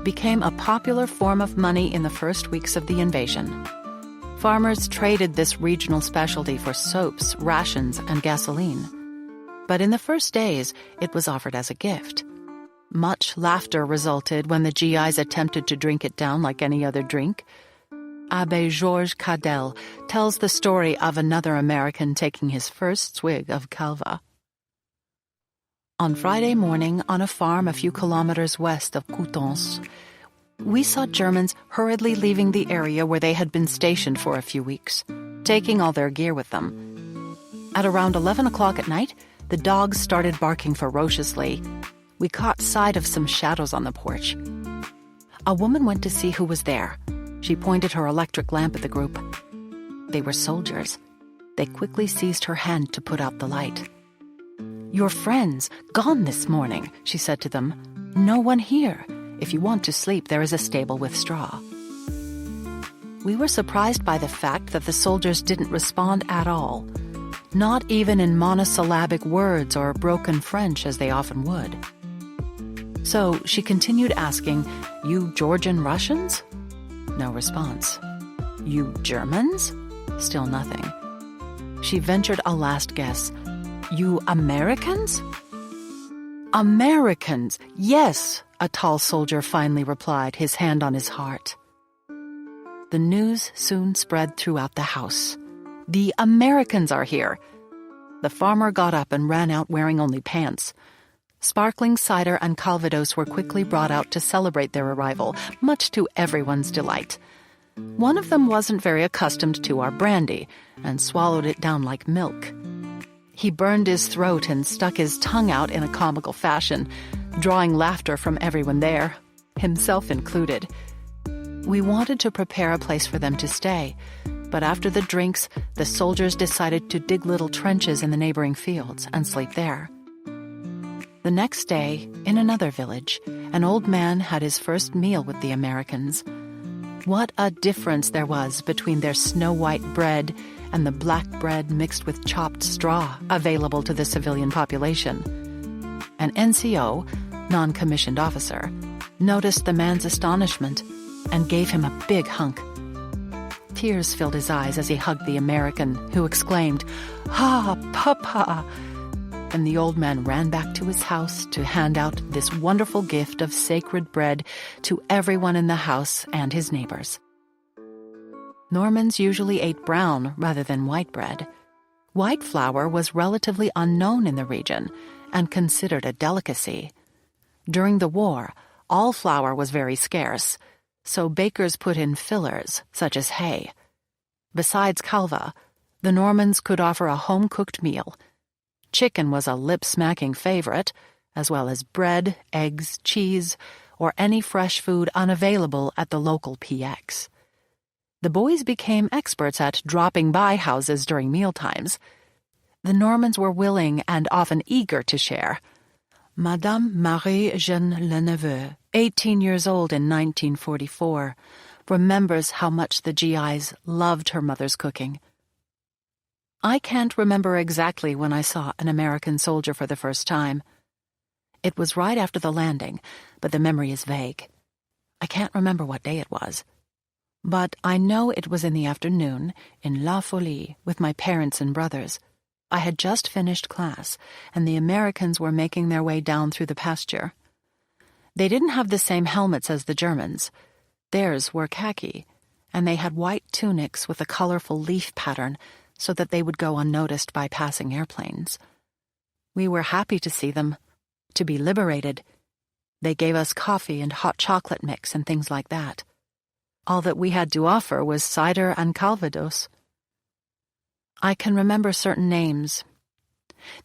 became a popular form of money in the first weeks of the invasion. Farmers traded this regional specialty for soaps, rations, and gasoline. But in the first days, it was offered as a gift. Much laughter resulted when the GIs attempted to drink it down like any other drink. Abbé Georges Cadel tells the story of another American taking his first swig of Calva. On Friday morning, on a farm a few kilometers west of Coutances, we saw Germans hurriedly leaving the area where they had been stationed for a few weeks, taking all their gear with them. At around 11 o'clock at night, the dogs started barking ferociously. We caught sight of some shadows on the porch. A woman went to see who was there. She pointed her electric lamp at the group. They were soldiers. They quickly seized her hand to put out the light. "Your friends, gone this morning," she said to them. "No one here. If you want to sleep, there is a stable with straw." We were surprised by the fact that the soldiers didn't respond at all, not even in monosyllabic words or broken French as they often would. So she continued asking, "You Georgian Russians?" No response. "You Germans?" Still nothing. She ventured a last guess. "You Americans?" "Americans, yes," a tall soldier finally replied, his hand on his heart. The news soon spread throughout the house. "The Americans are here." The farmer got up and ran out wearing only pants. Sparkling cider and Calvados were quickly brought out to celebrate their arrival, much to everyone's delight. One of them wasn't very accustomed to our brandy and swallowed it down like milk. He burned his throat and stuck his tongue out in a comical fashion, drawing laughter from everyone there, himself included. We wanted to prepare a place for them to stay, but after the drinks, the soldiers decided to dig little trenches in the neighboring fields and sleep there. The next day, in another village, an old man had his first meal with the Americans. What a difference there was between their snow-white bread and the black bread mixed with chopped straw available to the civilian population. An NCO, non-commissioned officer, noticed the man's astonishment and gave him a big hunk. Tears filled his eyes as he hugged the American, who exclaimed, "Ah, Papa!" And the old man ran back to his house to hand out this wonderful gift of sacred bread to everyone in the house and his neighbors. Normans usually ate brown rather than white bread. White flour was relatively unknown in the region and considered a delicacy. During the war, all flour was very scarce, so bakers put in fillers, such as hay. Besides calva, the Normans could offer a home-cooked meal. Chicken was a lip-smacking favorite, as well as bread, eggs, cheese, or any fresh food unavailable at the local PX. The boys became experts at dropping by houses during mealtimes. The Normans were willing and often eager to share. Madame Marie-Jeanne Leneveux, 18 years old in 1944, remembers how much the GIs loved her mother's cooking. I can't remember exactly when I saw an American soldier for the first time. It was right after the landing, but the memory is vague. I can't remember what day it was. But I know it was in the afternoon, in La Folie, with my parents and brothers. I had just finished class, and the Americans were making their way down through the pasture. They didn't have the same helmets as the Germans. Theirs were khaki, and they had white tunics with a colorful leaf pattern so that they would go unnoticed by passing airplanes. We were happy to see them, to be liberated. They gave us coffee and hot chocolate mix and things like that. All that we had to offer was cider and Calvados. I can remember certain names.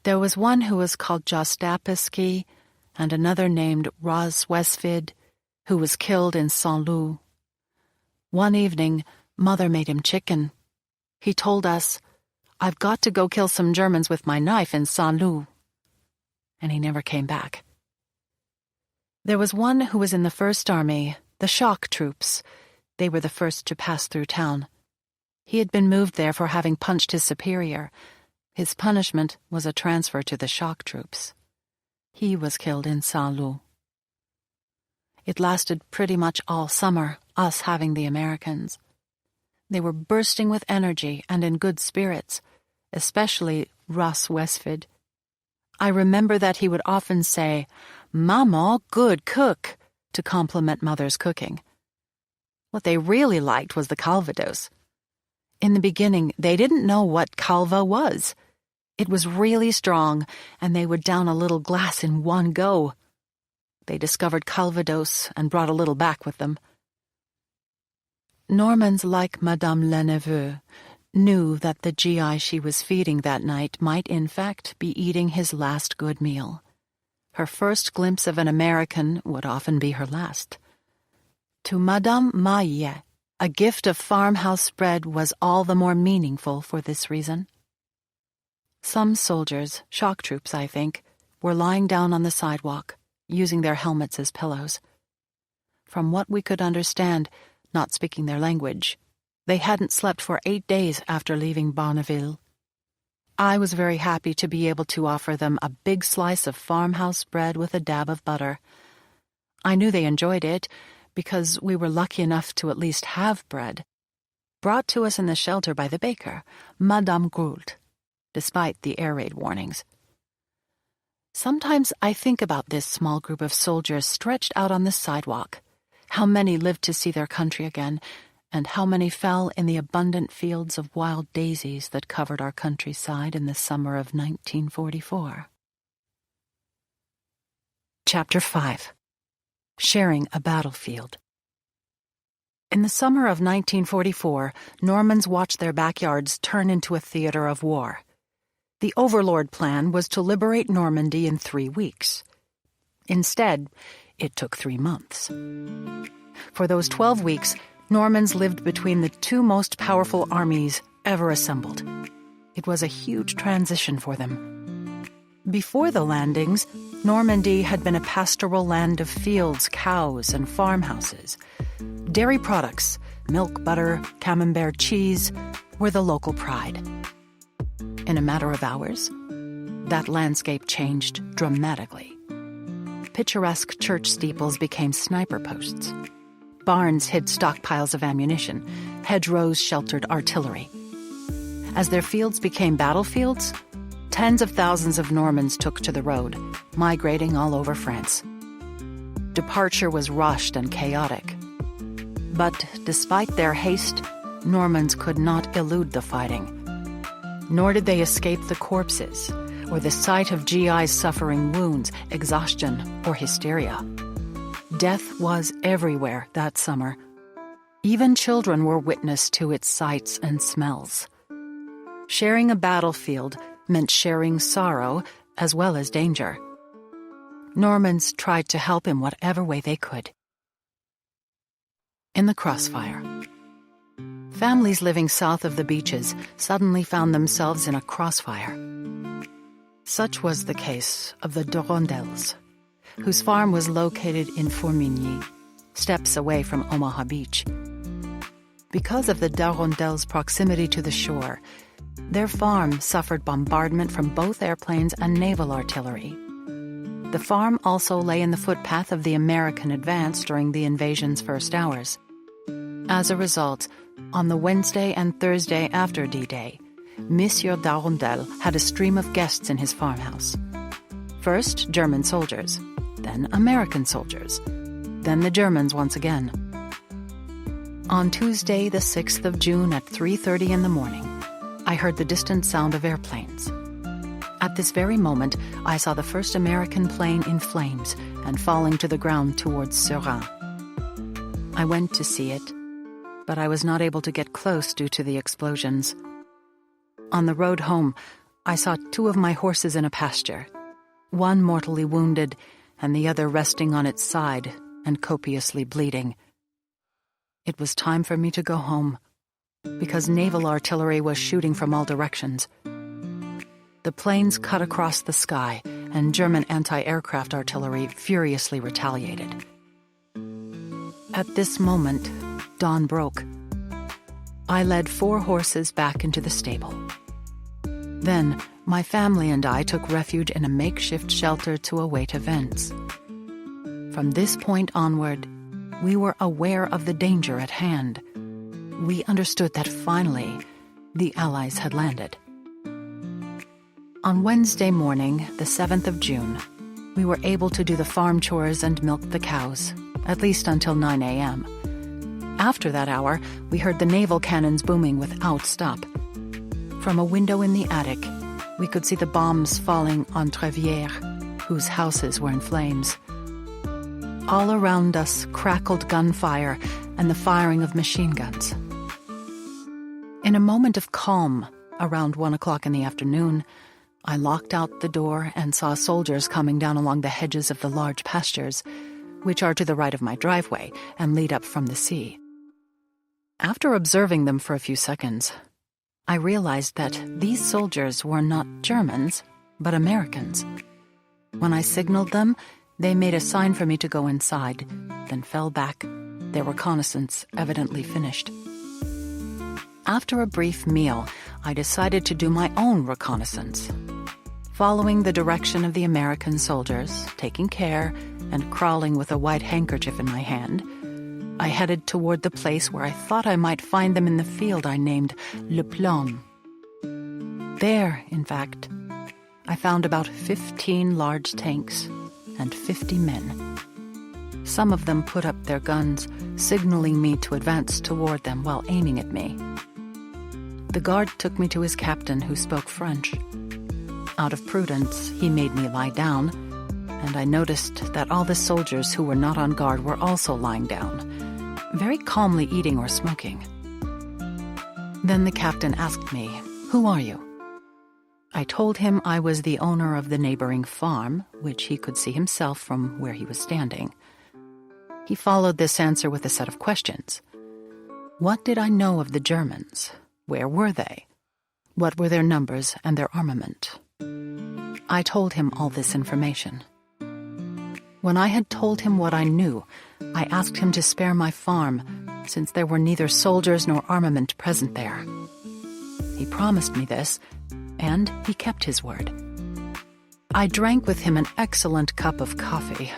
There was one who was called Jostapisky, and another named Roswesfid, who was killed in Saint-Loup. One evening, Mother made him chicken. He told us, "I've got to go kill some Germans with my knife in Saint-Loup." And he never came back. There was one who was in the First Army, the shock troops. They were the first to pass through town. He had been moved there for having punched his superior. His punishment was a transfer to the shock troops. He was killed in Saint-Loup. It lasted pretty much all summer, us having the Americans. They were bursting with energy and in good spirits, especially Russ Westford. I remember that he would often say, "Mama, good cook," to compliment Mother's cooking. What they really liked was the calvados. In the beginning, they didn't know what calva was. It was really strong, and they would down a little glass in one go. They discovered calvados and brought a little back with them. Normans, like Madame Leneveux, knew that the GI she was feeding that night might in fact be eating his last good meal. Her first glimpse of an American would often be her last. To Madame Maillet, a gift of farmhouse bread was all the more meaningful for this reason. Some soldiers, shock troops I think, were lying down on the sidewalk, using their helmets as pillows. From what we could understand, not speaking their language, they hadn't slept for 8 days after leaving Bonneville. I was very happy to be able to offer them a big slice of farmhouse bread with a dab of butter. I knew they enjoyed it, because we were lucky enough to at least have bread, brought to us in the shelter by the baker, Madame Goult, despite the air raid warnings. Sometimes I think about this small group of soldiers stretched out on the sidewalk, how many lived to see their country again, and how many fell in the abundant fields of wild daisies that covered our countryside in the summer of 1944. Chapter 5. Sharing a Battlefield. In the summer of 1944, Normans watched their backyards turn into a theater of war. The Overlord plan was to liberate Normandy in 3 weeks. Instead, it took 3 months. For those 12 weeks, Normans lived between the two most powerful armies ever assembled. It was a huge transition for them. Before the landings, Normandy had been a pastoral land of fields, cows, and farmhouses. Dairy products, milk, butter, camembert cheese, were the local pride. In a matter of hours, that landscape changed dramatically. Picturesque church steeples became sniper posts. Barns hid stockpiles of ammunition. Hedgerows sheltered artillery. As their fields became battlefields, tens of thousands of Normans took to the road, migrating all over France. Departure was rushed and chaotic. But despite their haste, Normans could not elude the fighting. Nor did they escape the corpses, or the sight of GIs suffering wounds, exhaustion, or hysteria. Death was everywhere that summer. Even children were witness to its sights and smells. Sharing a battlefield meant sharing sorrow as well as danger. Normans tried to help in whatever way they could. In the crossfire. Families living south of the beaches suddenly found themselves in a crossfire. Such was the case of the Durandels, whose farm was located in Formigny, steps away from Omaha Beach. Because of the Durandels' proximity to the shore, their farm suffered bombardment from both airplanes and naval artillery. The farm also lay in the footpath of the American advance during the invasion's first hours. As a result, on the Wednesday and Thursday after D-Day, Monsieur Durandel had a stream of guests in his farmhouse. First, German soldiers, then American soldiers, then the Germans once again. On Tuesday, the 6th of June at 3:30 in the morning, I heard the distant sound of airplanes. At this very moment, I saw the first American plane in flames and falling to the ground towards Seurat. I went to see it, but I was not able to get close due to the explosions. On the road home, I saw 2 of my horses in a pasture, one mortally wounded and the other resting on its side and copiously bleeding. It was time for me to go home, because naval artillery was shooting from all directions. The planes cut across the sky, and German anti-aircraft artillery furiously retaliated. At this moment, dawn broke. I led 4 horses back into the stable. Then, my family and I took refuge in a makeshift shelter to await events. From this point onward, we were aware of the danger at hand. We understood that finally, the Allies had landed. On Wednesday morning, the 7th of June, we were able to do the farm chores and milk the cows, at least until 9 a.m. After that hour, we heard the naval cannons booming without stop. From a window in the attic, we could see the bombs falling on Trevière, whose houses were in flames. All around us crackled gunfire and the firing of machine guns. In a moment of calm, around 1 o'clock in the afternoon, I locked out the door and saw soldiers coming down along the hedges of the large pastures, which are to the right of my driveway and lead up from the sea. After observing them for a few seconds, I realized that these soldiers were not Germans, but Americans. When I signaled them, they made a sign for me to go inside, then fell back, their reconnaissance evidently finished. After a brief meal, I decided to do my own reconnaissance. Following the direction of the American soldiers, taking care, and crawling with a white handkerchief in my hand, I headed toward the place where I thought I might find them in the field I named Le Plan. There, in fact, I found about 15 large tanks and 50 men. Some of them put up their guns, signaling me to advance toward them while aiming at me. The guard took me to his captain, who spoke French. Out of prudence, he made me lie down, and I noticed that all the soldiers who were not on guard were also lying down, very calmly eating or smoking. Then the captain asked me, "Who are you?" I told him I was the owner of the neighboring farm, which he could see himself from where he was standing. He followed this answer with a set of questions. What did I know of the Germans? Where were they? What were their numbers and their armament? I told him all this information. When I had told him what I knew, I asked him to spare my farm, since there were neither soldiers nor armament present there. He promised me this, and he kept his word. I drank with him an excellent cup of coffee,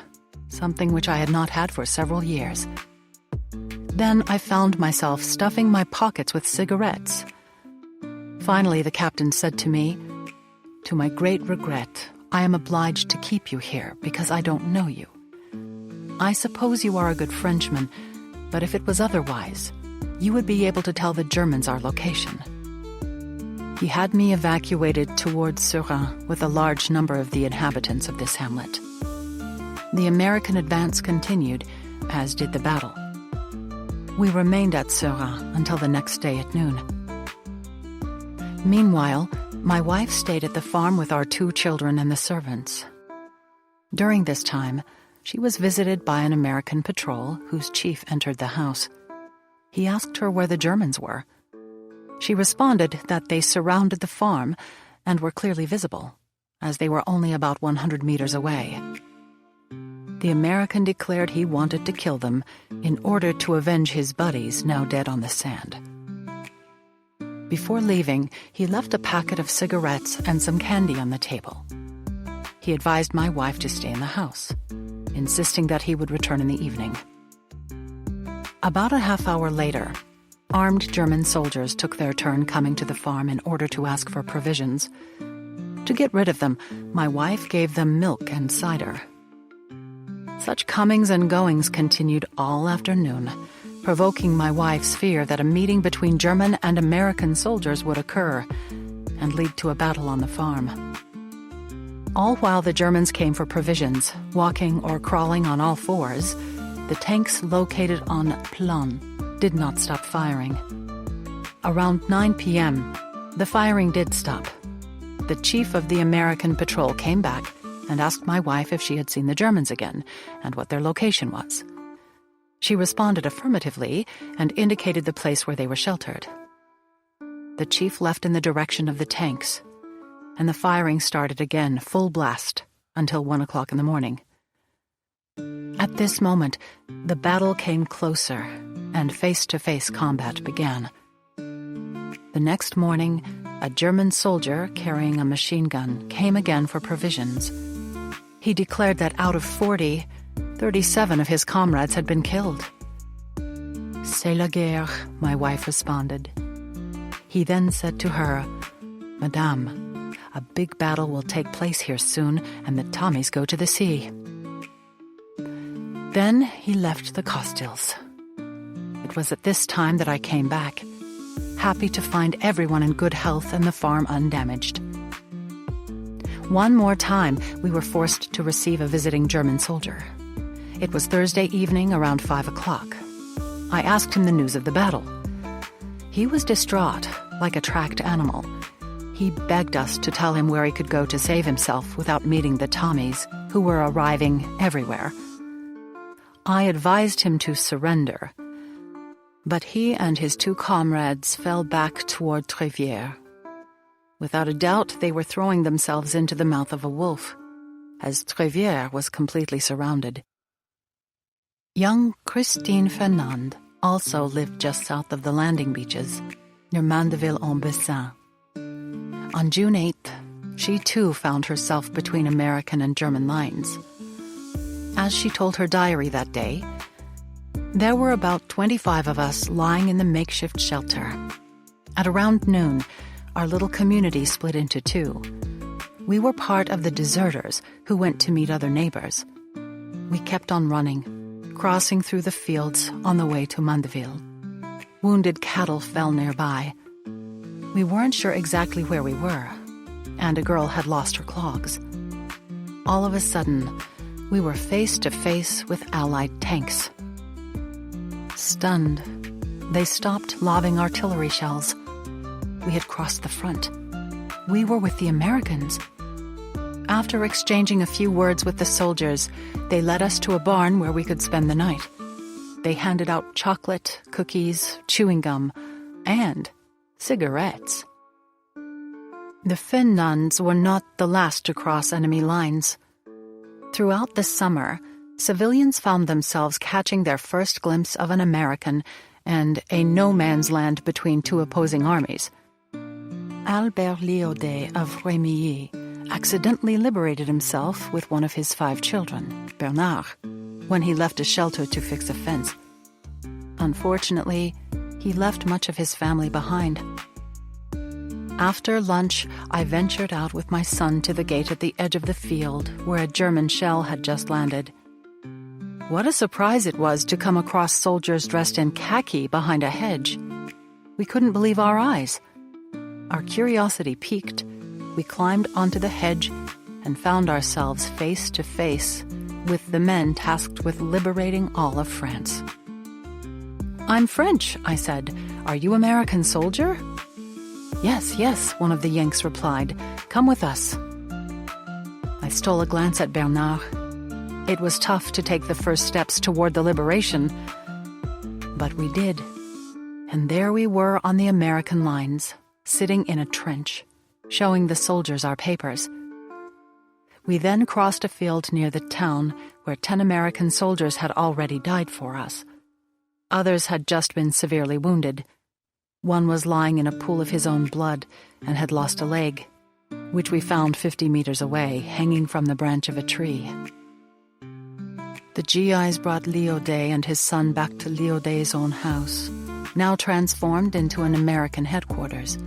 something which I had not had for several years. Then I found myself stuffing my pockets with cigarettes. Finally, the captain said to me, "To my great regret, I am obliged to keep you here because I don't know you. I suppose you are a good Frenchman, but if it was otherwise, you would be able to tell the Germans our location." He had me evacuated towards Seurin with a large number of the inhabitants of this hamlet. The American advance continued, as did the battle. We remained at Seurin until the next day at noon. Meanwhile, my wife stayed at the farm with our 2 children and the servants. During this time, she was visited by an American patrol whose chief entered the house. He asked her where the Germans were. She responded that they surrounded the farm and were clearly visible, as they were only about 100 meters away. The American declared he wanted to kill them in order to avenge his buddies now dead on the sand. Before leaving, he left a packet of cigarettes and some candy on the table. He advised my wife to stay in the house, insisting that he would return in the evening. About a half hour later, armed German soldiers took their turn coming to the farm in order to ask for provisions. To get rid of them, my wife gave them milk and cider. Such comings and goings continued all afternoon, provoking my wife's fear that a meeting between German and American soldiers would occur and lead to a battle on the farm. All while the Germans came for provisions, walking or crawling on all fours, the tanks located on Plan did not stop firing. Around 9 p.m., the firing did stop. The chief of the American patrol came back and asked my wife if she had seen the Germans again and what their location was. She responded affirmatively and indicated the place where they were sheltered. The chief left in the direction of the tanks, and the firing started again, full blast, until 1 o'clock in the morning. At this moment, the battle came closer, and face-to-face combat began. The next morning, a German soldier carrying a machine gun came again for provisions. He declared that out of 40, 37 of his comrades had been killed. "C'est la guerre," my wife responded. He then said to her, "Madame, a big battle will take place here soon, and the Tommies go to the sea." Then he left the Costiles. It was at this time that I came back, happy to find everyone in good health and the farm undamaged. One more time, we were forced to receive a visiting German soldier. It was Thursday evening around 5 o'clock. I asked him the news of the battle. He was distraught, like a tracked animal. He begged us to tell him where he could go to save himself without meeting the Tommies, who were arriving everywhere. I advised him to surrender, but he and his 2 comrades fell back toward Trevière. Without a doubt, they were throwing themselves into the mouth of a wolf, as Trevière was completely surrounded. Young Christine Fernand also lived just south of the landing beaches, near Mandeville-en-Bessin. On June 8th, she too found herself between American and German lines. As she told her diary that day, there were about 25 of us lying in the makeshift shelter. At around noon, our little community split into 2. We were part of the deserters who went to meet other neighbors. We kept on running, crossing through the fields on the way to Mandeville. Wounded cattle fell nearby. We weren't sure exactly where we were, and a girl had lost her clogs. All of a sudden, we were face to face with Allied tanks. Stunned, they stopped lobbing artillery shells. We had crossed the front. We were with the Americans. After exchanging a few words with the soldiers, they led us to a barn where we could spend the night. They handed out chocolate, cookies, chewing gum, and cigarettes. The Fernands were not the last to cross enemy lines. Throughout the summer, civilians found themselves catching their first glimpse of an American and a no-man's land between 2 opposing armies. Albert Liaudet of Rémilly accidentally liberated himself with one of his 5 children, Bernard, when he left a shelter to fix a fence. Unfortunately, he left much of his family behind. After lunch, I ventured out with my son to the gate at the edge of the field where a German shell had just landed. What a surprise it was to come across soldiers dressed in khaki behind a hedge. We couldn't believe our eyes. Our curiosity piqued. We climbed onto the hedge and found ourselves face to face with the men tasked with liberating all of France. "I'm French," I said. "Are you American soldier?" Yes, one of the Yanks replied. "Come with us." I stole a glance at Bernard. It was tough to take the first steps toward the liberation, but we did. And there we were on the American lines, sitting in a trench, showing the soldiers our papers. We then crossed a field near the town where 10 American soldiers had already died for us. Others had just been severely wounded. One was lying in a pool of his own blood and had lost a leg, which we found 50 meters away, hanging from the branch of a tree. The GIs brought Liaudet and his son back to Liaudet's own house, now transformed into an American headquarters.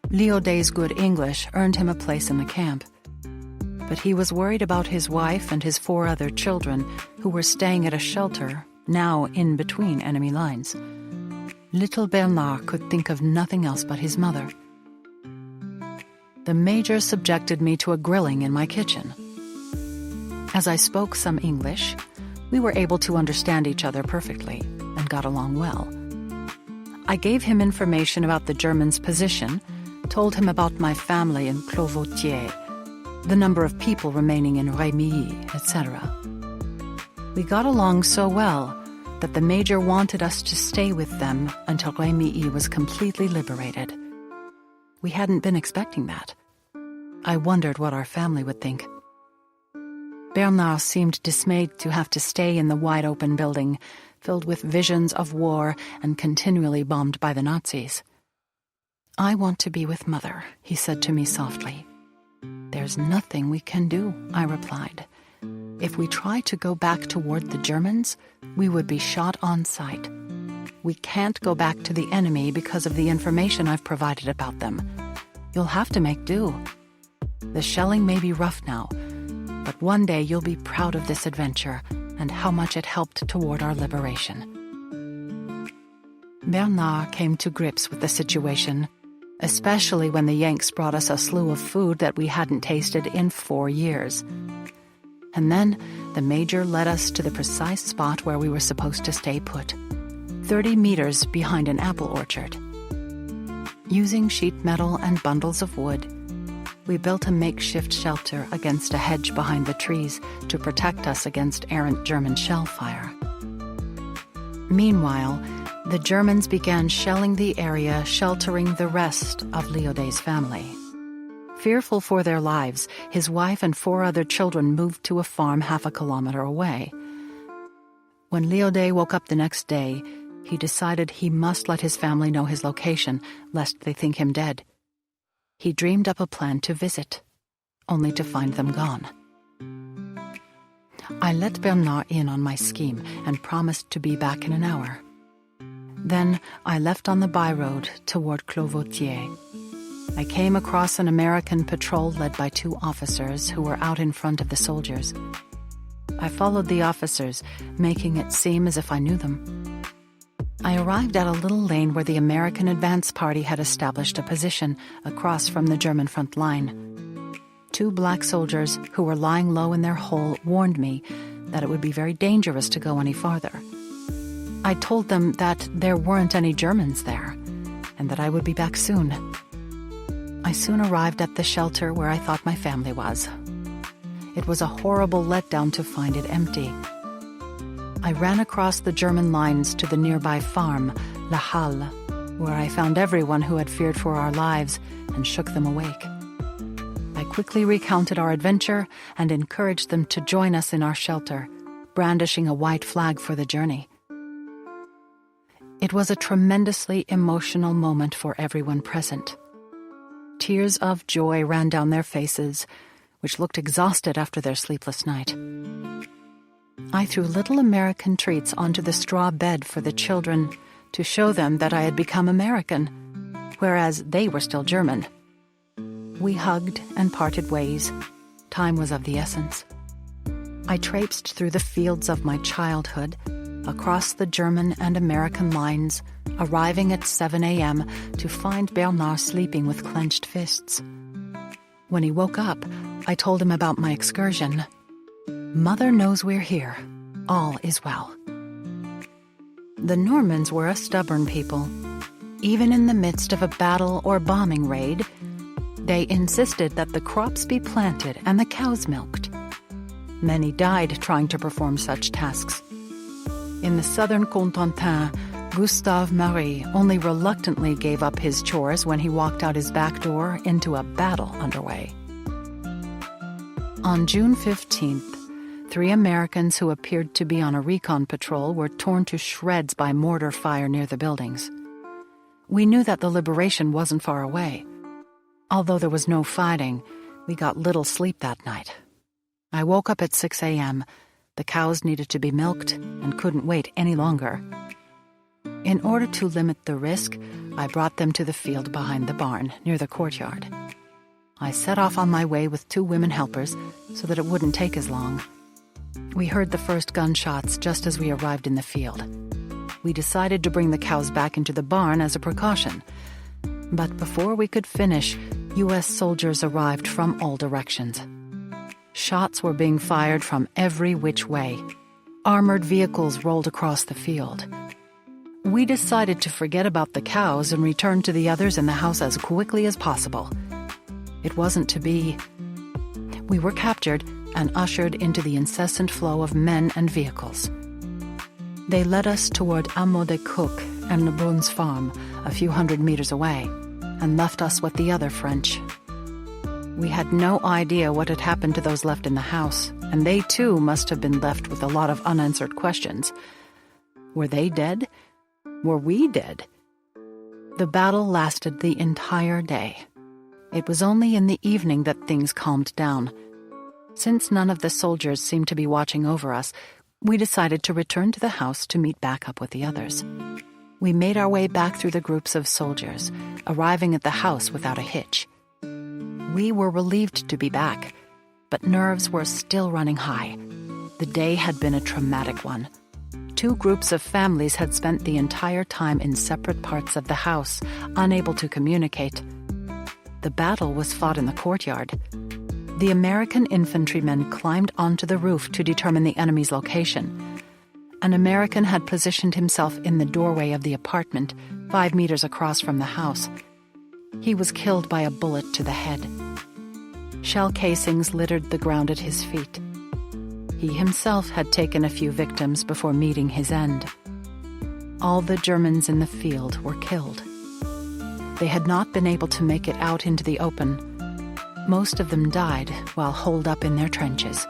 Liaudet's good English earned him a place in the camp, but he was worried about his wife and his 4 other children who were staying at a shelter, now in between enemy lines. Little Bernard could think of nothing else but his mother. The major subjected me to a grilling in my kitchen. As I spoke some English, we were able to understand each other perfectly and got along well. I gave him information about the Germans' position, told him about my family in Clos-Vautier, the number of people remaining in Rémilly, etc. We got along so well that the major wanted us to stay with them until Rémilly was completely liberated. We hadn't been expecting that. I wondered what our family would think. Bernard seemed dismayed to have to stay in the wide-open building, filled with visions of war and continually bombed by the Nazis. "I want to be with Mother," he said to me softly. "There's nothing we can do," I replied. "If we try to go back toward the Germans, we would be shot on sight. We can't go back to the enemy because of the information I've provided about them. You'll have to make do. The shelling may be rough now, but one day you'll be proud of this adventure and how much it helped toward our liberation." Bernard came to grips with the situation, especially when the Yanks brought us a slew of food that we hadn't tasted in 4 years. And then the Major led us to the precise spot where we were supposed to stay put, 30 meters behind an apple orchard. Using sheet metal and bundles of wood, we built a makeshift shelter against a hedge behind the trees to protect us against errant German shell fire. Meanwhile, the Germans began shelling the area sheltering the rest of Léodé's family. Fearful for their lives, his wife and 4 other children moved to a farm half a kilometer away. When Léodé woke up the next day, he decided he must let his family know his location, lest they think him dead. He dreamed up a plan to visit, only to find them gone. I let Bernard in on my scheme and promised to be back in an hour. Then I left on the byroad toward Clovautier. I came across an American patrol led by 2 officers who were out in front of the soldiers. I followed the officers, making it seem as if I knew them. I arrived at a little lane where the American advance party had established a position across from the German front line. 2 black soldiers who were lying low in their hole warned me that it would be very dangerous to go any farther. I told them that there weren't any Germans there, and that I would be back soon. I soon arrived at the shelter where I thought my family was. It was a horrible letdown to find it empty. I ran across the German lines to the nearby farm, La Halle, where I found everyone who had feared for our lives and shook them awake. I quickly recounted our adventure and encouraged them to join us in our shelter, brandishing a white flag for the journey. It was a tremendously emotional moment for everyone present. Tears of joy ran down their faces, which looked exhausted after their sleepless night. I threw little American treats onto the straw bed for the children to show them that I had become American, whereas they were still German. We hugged and parted ways. Time was of the essence. I traipsed through the fields of my childhood, across the German and American lines, arriving at 7 a.m. to find Bernard sleeping with clenched fists. When he woke up, I told him about my excursion. "Mother knows we're here. All is well." The Normans were a stubborn people. Even in the midst of a battle or bombing raid, they insisted that the crops be planted and the cows milked. Many died trying to perform such tasks. In the southern Cotentin, Gustave Marie only reluctantly gave up his chores when he walked out his back door into a battle underway. On June 15th, 3 Americans who appeared to be on a recon patrol were torn to shreds by mortar fire near the buildings. We knew that the liberation wasn't far away. Although there was no fighting, we got little sleep that night. I woke up at 6 a.m. The cows needed to be milked and couldn't wait any longer. In order to limit the risk, I brought them to the field behind the barn, near the courtyard. I set off on my way with 2 women helpers so that it wouldn't take as long. We heard the first gunshots just as we arrived in the field. We decided to bring the cows back into the barn as a precaution. But before we could finish, U.S. soldiers arrived from all directions. Shots were being fired from every which way. Armored vehicles rolled across the field. We decided to forget about the cows and return to the others in the house as quickly as possible. It wasn't to be. We were captured and ushered into the incessant flow of men and vehicles. They led us toward Hameau de Coq and Lebrun's farm, a few hundred meters away, and left us with the other French. We had no idea what had happened to those left in the house, and they too must have been left with a lot of unanswered questions. Were they dead? Were we dead? The battle lasted the entire day. It was only in the evening that things calmed down. Since none of the soldiers seemed to be watching over us, we decided to return to the house to meet back up with the others. We made our way back through the groups of soldiers, arriving at the house without a hitch. We were relieved to be back, but nerves were still running high. The day had been a traumatic one. 2 groups of families had spent the entire time in separate parts of the house, unable to communicate. The battle was fought in the courtyard. The American infantrymen climbed onto the roof to determine the enemy's location. An American had positioned himself in the doorway of the apartment, 5 meters across from the house. He was killed by a bullet to the head. Shell casings littered the ground at his feet. He himself had taken a few victims before meeting his end. All the Germans in the field were killed. They had not been able to make it out into the open. Most of them died while holed up in their trenches.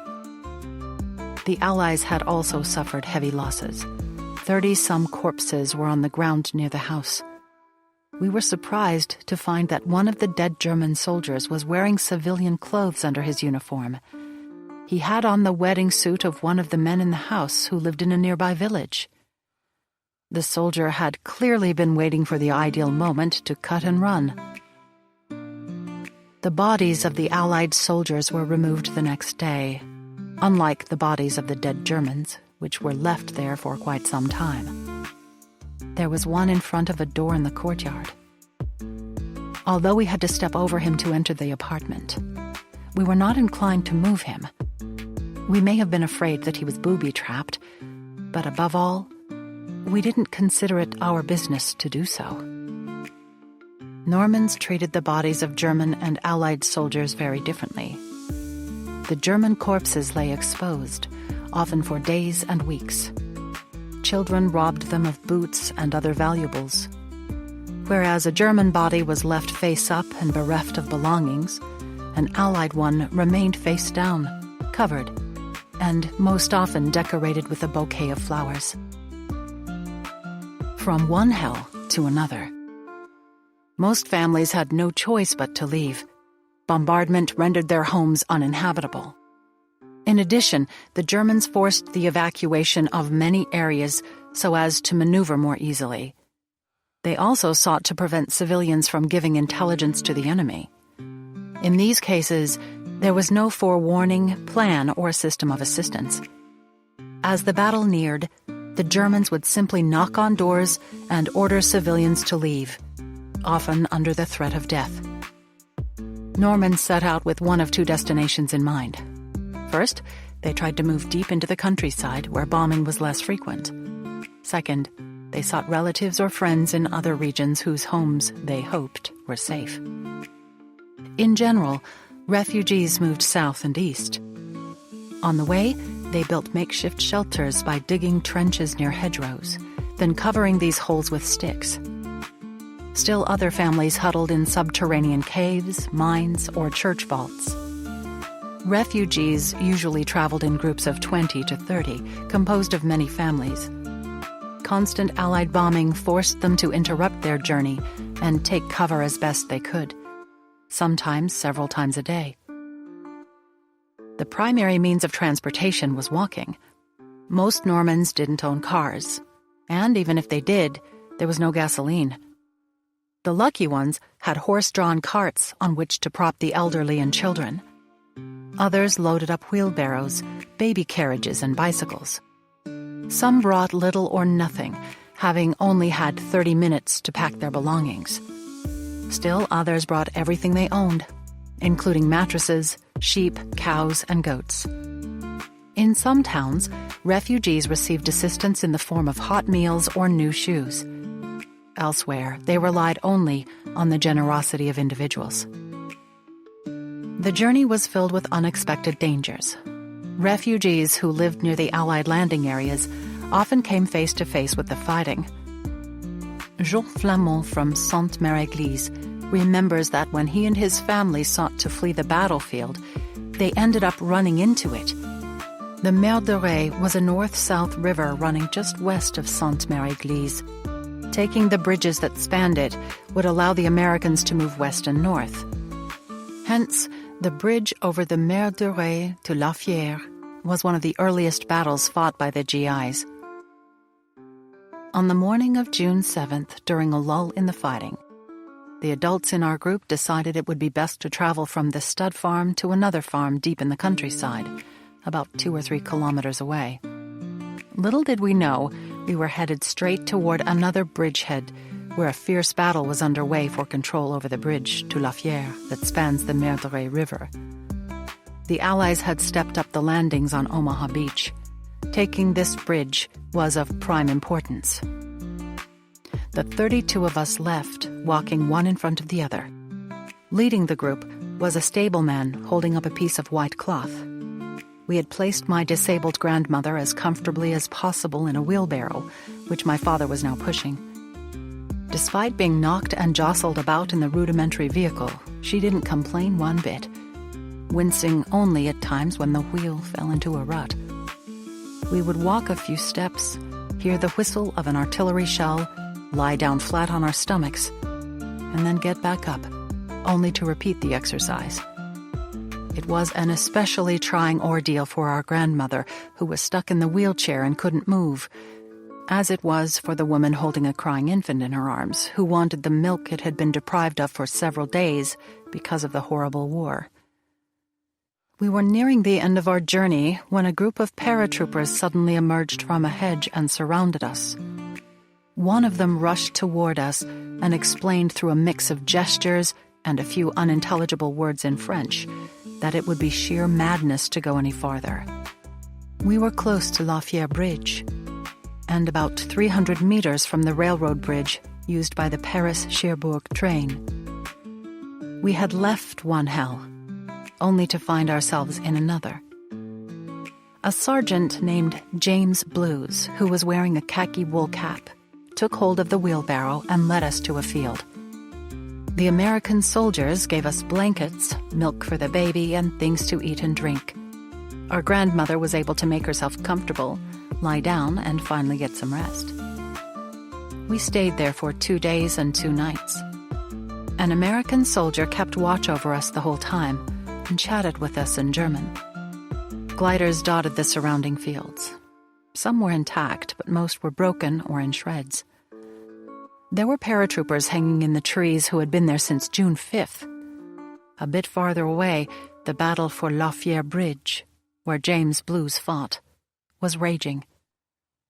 The Allies had also suffered heavy losses. 30-some corpses were on the ground near the house. We were surprised to find that one of the dead German soldiers was wearing civilian clothes under his uniform. He had on the wedding suit of one of the men in the house who lived in a nearby village. The soldier had clearly been waiting for the ideal moment to cut and run. The bodies of the Allied soldiers were removed the next day, unlike the bodies of the dead Germans, which were left there for quite some time. There was one in front of a door in the courtyard. Although we had to step over him to enter the apartment, we were not inclined to move him. We may have been afraid that he was booby-trapped, but above all, we didn't consider it our business to do so. Normans treated the bodies of German and Allied soldiers very differently. The German corpses lay exposed, often for days and weeks. Children robbed them of boots and other valuables. Whereas a German body was left face up and bereft of belongings, an Allied one remained face down, covered, and most often decorated with a bouquet of flowers. From one hell to another. Most families had no choice but to leave. Bombardment rendered their homes uninhabitable. In addition, the Germans forced the evacuation of many areas so as to maneuver more easily. They also sought to prevent civilians from giving intelligence to the enemy. In these cases, there was no forewarning, plan, or system of assistance. As the battle neared, the Germans would simply knock on doors and order civilians to leave, often under the threat of death. Normans set out with one of 2 destinations in mind. First, they tried to move deep into the countryside where bombing was less frequent. Second, they sought relatives or friends in other regions whose homes, they hoped, were safe. In general, refugees moved south and east. On the way, they built makeshift shelters by digging trenches near hedgerows, then covering these holes with sticks. Still other families huddled in subterranean caves, mines, or church vaults. Refugees usually traveled in groups of 20 to 30, composed of many families. Constant Allied bombing forced them to interrupt their journey and take cover as best they could, sometimes several times a day. The primary means of transportation was walking. Most Normans didn't own cars, and even if they did, there was no gasoline. The lucky ones had horse-drawn carts on which to prop the elderly and children. Others loaded up wheelbarrows, baby carriages, and bicycles. Some brought little or nothing, having only had 30 minutes to pack their belongings. Still others brought everything they owned, including mattresses, sheep, cows, and goats. In some towns, refugees received assistance in the form of hot meals or new shoes. Elsewhere, they relied only on the generosity of individuals. The journey was filled with unexpected dangers. Refugees who lived near the Allied landing areas often came face to face with the fighting. Jean Flamand from Sainte-Mère-Église remembers that when he and his family sought to flee the battlefield, they ended up running into it. The Mer de Ré was a north-south river running just west of Sainte-Mère-Église. Taking the bridges that spanned it would allow the Americans to move west and north. Hence, the bridge over the Mer de Ré to La Fière was one of the earliest battles fought by the GIs. On the morning of June 7th, during a lull in the fighting, the adults in our group decided it would be best to travel from the stud farm to another farm deep in the countryside, about 2 or 3 kilometers away. Little did we know, we were headed straight toward another bridgehead where a fierce battle was underway for control over the bridge to La Fière that spans the Mer de Ré River. The Allies had stepped up the landings on Omaha Beach. Taking this bridge was of prime importance. The 32 of us left, walking one in front of the other. Leading the group was a stableman holding up a piece of white cloth. We had placed my disabled grandmother as comfortably as possible in a wheelbarrow, which my father was now pushing. Despite being knocked and jostled about in the rudimentary vehicle, she didn't complain one bit, wincing only at times when the wheel fell into a rut. We would walk a few steps, hear the whistle of an artillery shell, lie down flat on our stomachs, and then get back up, only to repeat the exercise. It was an especially trying ordeal for our grandmother, who was stuck in the wheelchair and couldn't move, as it was for the woman holding a crying infant in her arms, who wanted the milk it had been deprived of for several days because of the horrible war. We were nearing the end of our journey when a group of paratroopers suddenly emerged from a hedge and surrounded us. One of them rushed toward us and explained through a mix of gestures and a few unintelligible words in French that it would be sheer madness to go any farther. We were close to La Fière Bridge, and about 300 meters from the railroad bridge used by the Paris-Cherbourg train. We had left one hell, only to find ourselves in another. A sergeant named James Blues, who was wearing a khaki wool cap, took hold of the wheelbarrow and led us to a field. The American soldiers gave us blankets, milk for the baby, and things to eat and drink. Our grandmother was able to make herself comfortable, lie down, and finally get some rest. We stayed there for 2 days and 2 nights. An American soldier kept watch over us the whole time and chatted with us in German. Gliders dotted the surrounding fields. Some were intact, but most were broken or in shreds. There were paratroopers hanging in the trees who had been there since June 5th. A bit farther away, the battle for La Fière Bridge, where James Blues fought, was raging.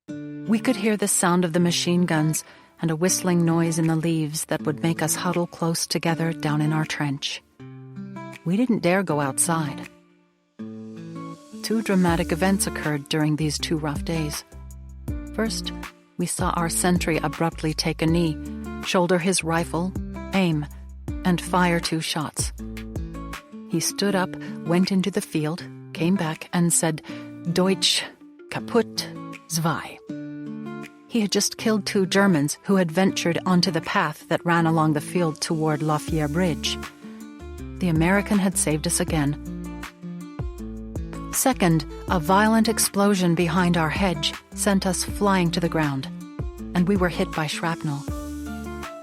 We could hear the sound of the machine guns and a whistling noise in the leaves that would make us huddle close together down in our trench. We didn't dare go outside. 2 dramatic events occurred during these 2 rough days. First, we saw our sentry abruptly take a knee, shoulder his rifle, aim, and fire 2 shots. He stood up, went into the field, came back, and said, "Deutsch, kaputt, zwei." He had just killed 2 Germans who had ventured onto the path that ran along the field toward La Fière Bridge. The American had saved us again. Second, a violent explosion behind our hedge sent us flying to the ground, and we were hit by shrapnel.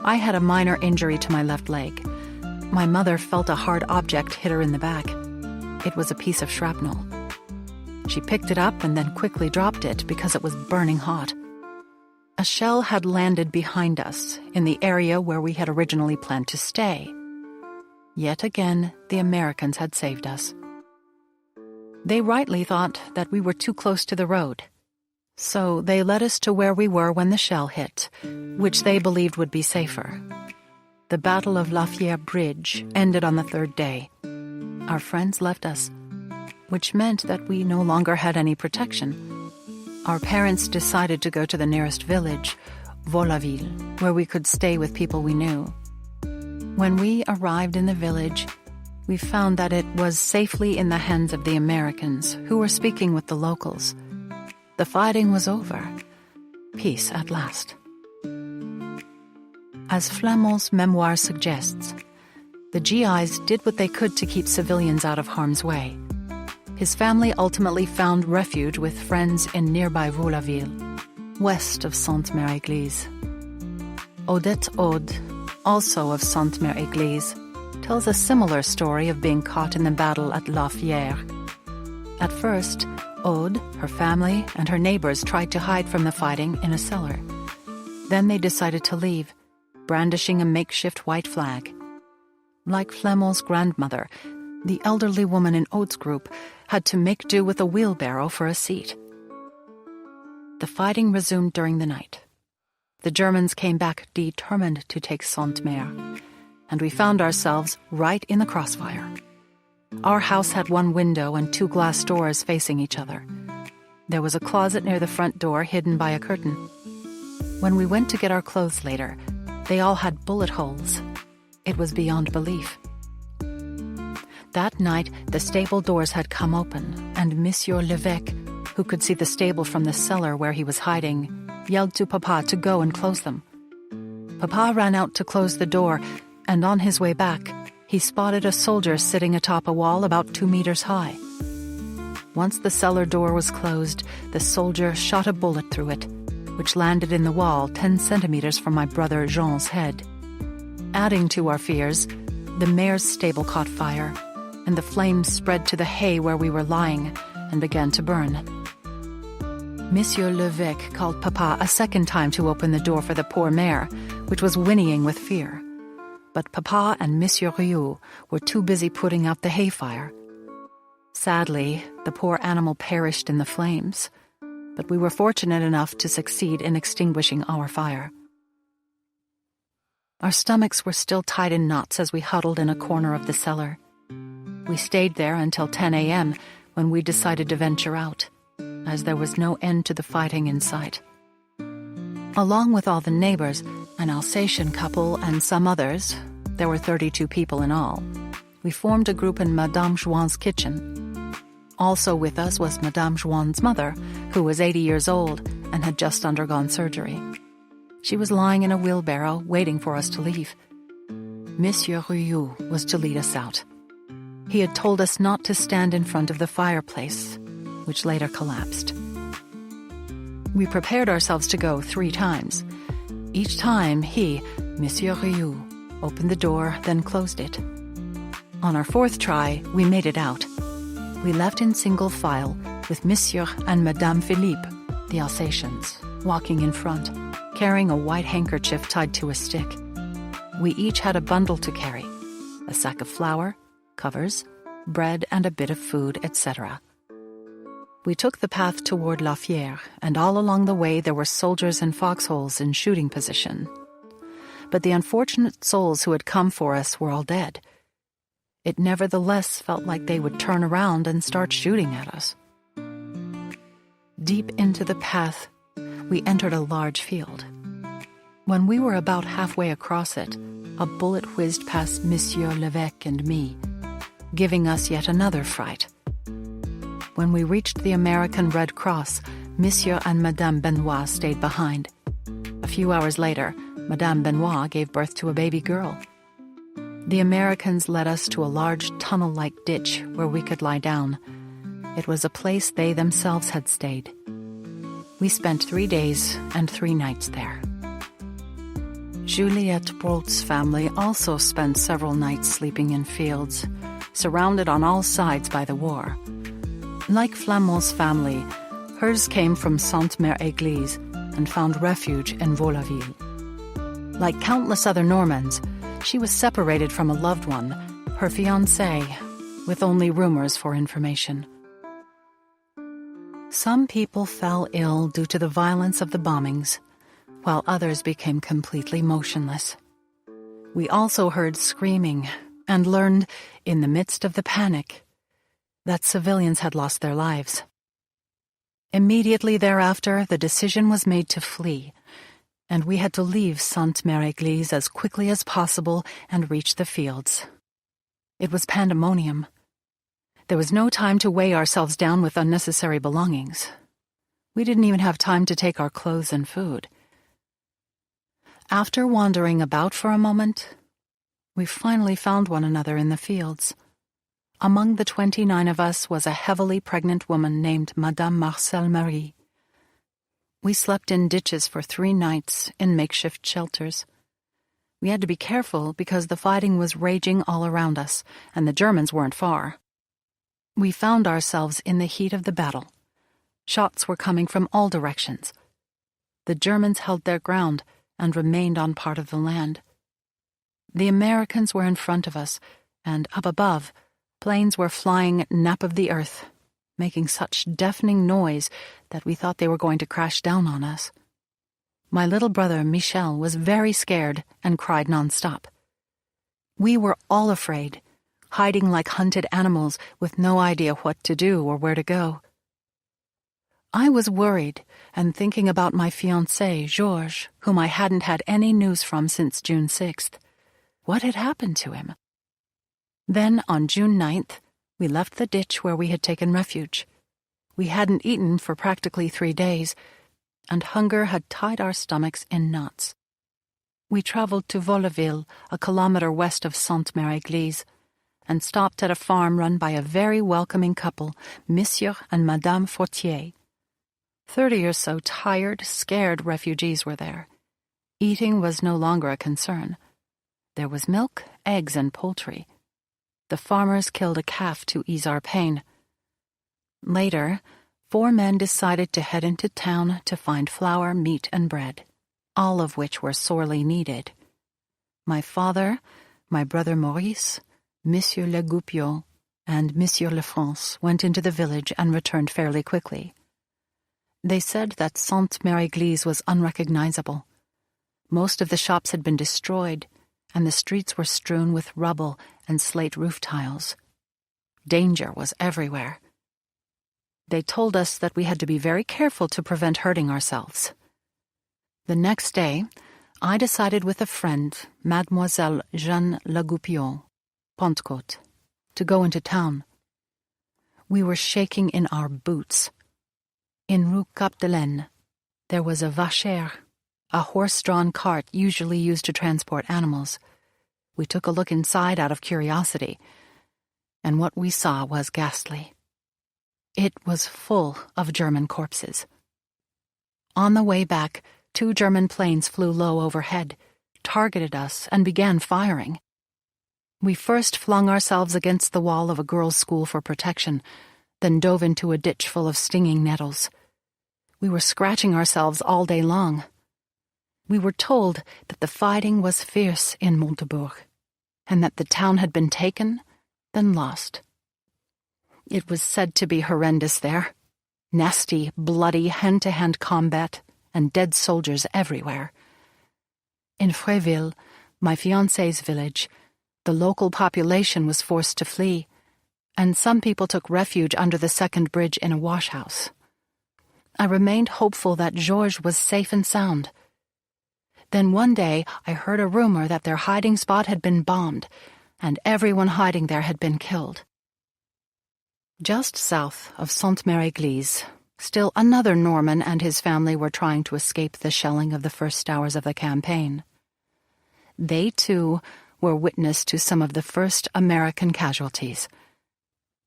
I had a minor injury to my left leg. My mother felt a hard object hit her in the back. It was a piece of shrapnel. She picked it up and then quickly dropped it because it was burning hot. A shell had landed behind us in the area where we had originally planned to stay. Yet again, the Americans had saved us. They rightly thought that we were too close to the road, so they led us to where we were when the shell hit, which they believed would be safer. The Battle of La Fière Bridge ended on the 3rd day. Our friends left us, which meant that we no longer had any protection. Our parents decided to go to the nearest village, Volaville, where we could stay with people we knew. When we arrived in the village, we found that it was safely in the hands of the Americans, who were speaking with the locals. The fighting was over. Peace at last. As Flamand's memoir suggests, the GIs did what they could to keep civilians out of harm's way. His family ultimately found refuge with friends in nearby Volaville, west of Sainte-Mère-Église. Odette Aude, also of Sainte-Mère-Église, tells a similar story of being caught in the battle at La Fière. At first, Aude, her family, and her neighbors tried to hide from the fighting in a cellar. Then they decided to leave, brandishing a makeshift white flag. Like Flamel's grandmother, the elderly woman in Aude's group had to make do with a wheelbarrow for a seat. The fighting resumed during the night. The Germans came back determined to take Sainte-Mère, and we found ourselves right in the crossfire. Our house had one window and 2 glass doors facing each other. There was a closet near the front door hidden by a curtain. When we went to get our clothes later, they all had bullet holes. It was beyond belief. That night, the stable doors had come open, and Monsieur Levesque, who could see the stable from the cellar where he was hiding, yelled to Papa to go and close them. Papa ran out to close the door, and on his way back, he spotted a soldier sitting atop a wall about 2 meters high. Once the cellar door was closed, the soldier shot a bullet through it, which landed in the wall 10 centimeters from my brother Jean's head. Adding to our fears, the mare's stable caught fire, and the flames spread to the hay where we were lying and began to burn. Monsieur Levesque called Papa a second time to open the door for the poor mare, which was whinnying with fear. But Papa and Monsieur Rioux were too busy putting out the hay fire. Sadly, the poor animal perished in the flames, but we were fortunate enough to succeed in extinguishing our fire. Our stomachs were still tied in knots as we huddled in a corner of the cellar. We stayed there until 10 a.m. when we decided to venture out, as there was no end to the fighting in sight. Along with all the neighbors, an Alsatian couple, and some others, there were 32 people in all, we formed a group in Madame Jouan's kitchen. Also with us was Madame Jouan's mother, who was 80 years old and had just undergone surgery. She was lying in a wheelbarrow, waiting for us to leave. Monsieur Rioux was to lead us out. He had told us not to stand in front of the fireplace, which later collapsed. We prepared ourselves to go 3 times. Each time he, Monsieur Rioux, opened the door, then closed it. On our 4th try, we made it out. We left in single file, with Monsieur and Madame Philippe, the Alsatians, walking in front, carrying a white handkerchief tied to a stick. We each had a bundle to carry, a sack of flour, covers, bread, and a bit of food, etc. We took the path toward La Fière, and all along the way there were soldiers in foxholes in shooting position. But the unfortunate souls who had come for us were all dead. It nevertheless felt like they would turn around and start shooting at us. Deep into the path, we entered a large field. When we were about halfway across it, a bullet whizzed past Monsieur Levesque and me, giving us yet another fright. When we reached the American Red Cross, Monsieur and Madame Benoit stayed behind. A few hours later, Madame Benoit gave birth to a baby girl. The Americans led us to a large tunnel-like ditch where we could lie down. It was a place they themselves had stayed. We spent 3 days and 3 nights there. Juliette Brault's family also spent several nights sleeping in fields, surrounded on all sides by the war. Like Flamel's family, hers came from Sainte-Mère-Église and found refuge in Vaux-la-Ville. Like countless other Normans, she was separated from a loved one, her fiancé, with only rumors for information. Some people fell ill due to the violence of the bombings, while others became completely motionless. We also heard screaming and learned, in the midst of the panic, that civilians had lost their lives. Immediately thereafter, the decision was made to flee, and we had to leave Sainte-Mère-Église as quickly as possible and reach the fields. It was pandemonium. There was no time to weigh ourselves down with unnecessary belongings. We didn't even have time to take our clothes and food. After wandering about for a moment, we finally found one another in the fields. Among the 29 of us was a heavily pregnant woman named Madame Marcel Marie. We slept in ditches for 3 nights in makeshift shelters. We had to be careful because the fighting was raging all around us, and the Germans weren't far. We found ourselves in the heat of the battle. Shots were coming from all directions. The Germans held their ground and remained on part of the land. The Americans were in front of us, and up above, planes were flying nap of the earth, making such deafening noise that we thought they were going to crash down on us. My little brother, Michel, was very scared and cried nonstop. We were all afraid, hiding like hunted animals with no idea what to do or where to go. I was worried and thinking about my fiancé, Georges, whom I hadn't had any news from since June 6th. What had happened to him? Then, on June 9th, we left the ditch where we had taken refuge. We hadn't eaten for practically 3 days, and hunger had tied our stomachs in knots. We traveled to Voleville, a kilometer west of Sainte-Mère-Église, and stopped at a farm run by a very welcoming couple, Monsieur and Madame Fortier. 30 or so tired, scared refugees were there. Eating was no longer a concern. There was milk, eggs, and poultry. The farmers killed a calf to ease our pain. Later, 4 men decided to head into town to find flour, meat, and bread, all of which were sorely needed. My father, my brother Maurice, Monsieur Le Goupillot, and Monsieur Lefrance went into the village and returned fairly quickly. They said that Sainte-Mère-Église was unrecognizable. Most of the shops had been destroyed, and the streets were strewn with rubble and slate roof tiles. Danger was everywhere. They told us that we had to be very careful to prevent hurting ourselves. The next day, I decided with a friend, Mademoiselle Jeanne Le Goupillot, Pentecôte, to go into town. We were shaking in our boots. In Rue Cap de Laine, there was a vachère, a horse-drawn cart usually used to transport animals. We took a look inside out of curiosity, and what we saw was ghastly. It was full of German corpses. On the way back, 2 German planes flew low overhead, targeted us, and began firing. We first flung ourselves against the wall of a girls' school for protection, then dove into a ditch full of stinging nettles. We were scratching ourselves all day long. We were told that the fighting was fierce in Montebourg, and that the town had been taken, then lost. It was said to be horrendous there. Nasty, bloody, hand-to-hand combat, and dead soldiers everywhere. In Fréville, my fiancé's village, the local population was forced to flee, and some people took refuge under the second bridge in a washhouse. I remained hopeful that Georges was safe and sound. Then one day I heard a rumor that their hiding spot had been bombed, and everyone hiding there had been killed. Just south of Sainte-Mère-Église, still another Norman and his family were trying to escape the shelling of the first hours of the campaign. They, too, were witness to some of the first American casualties.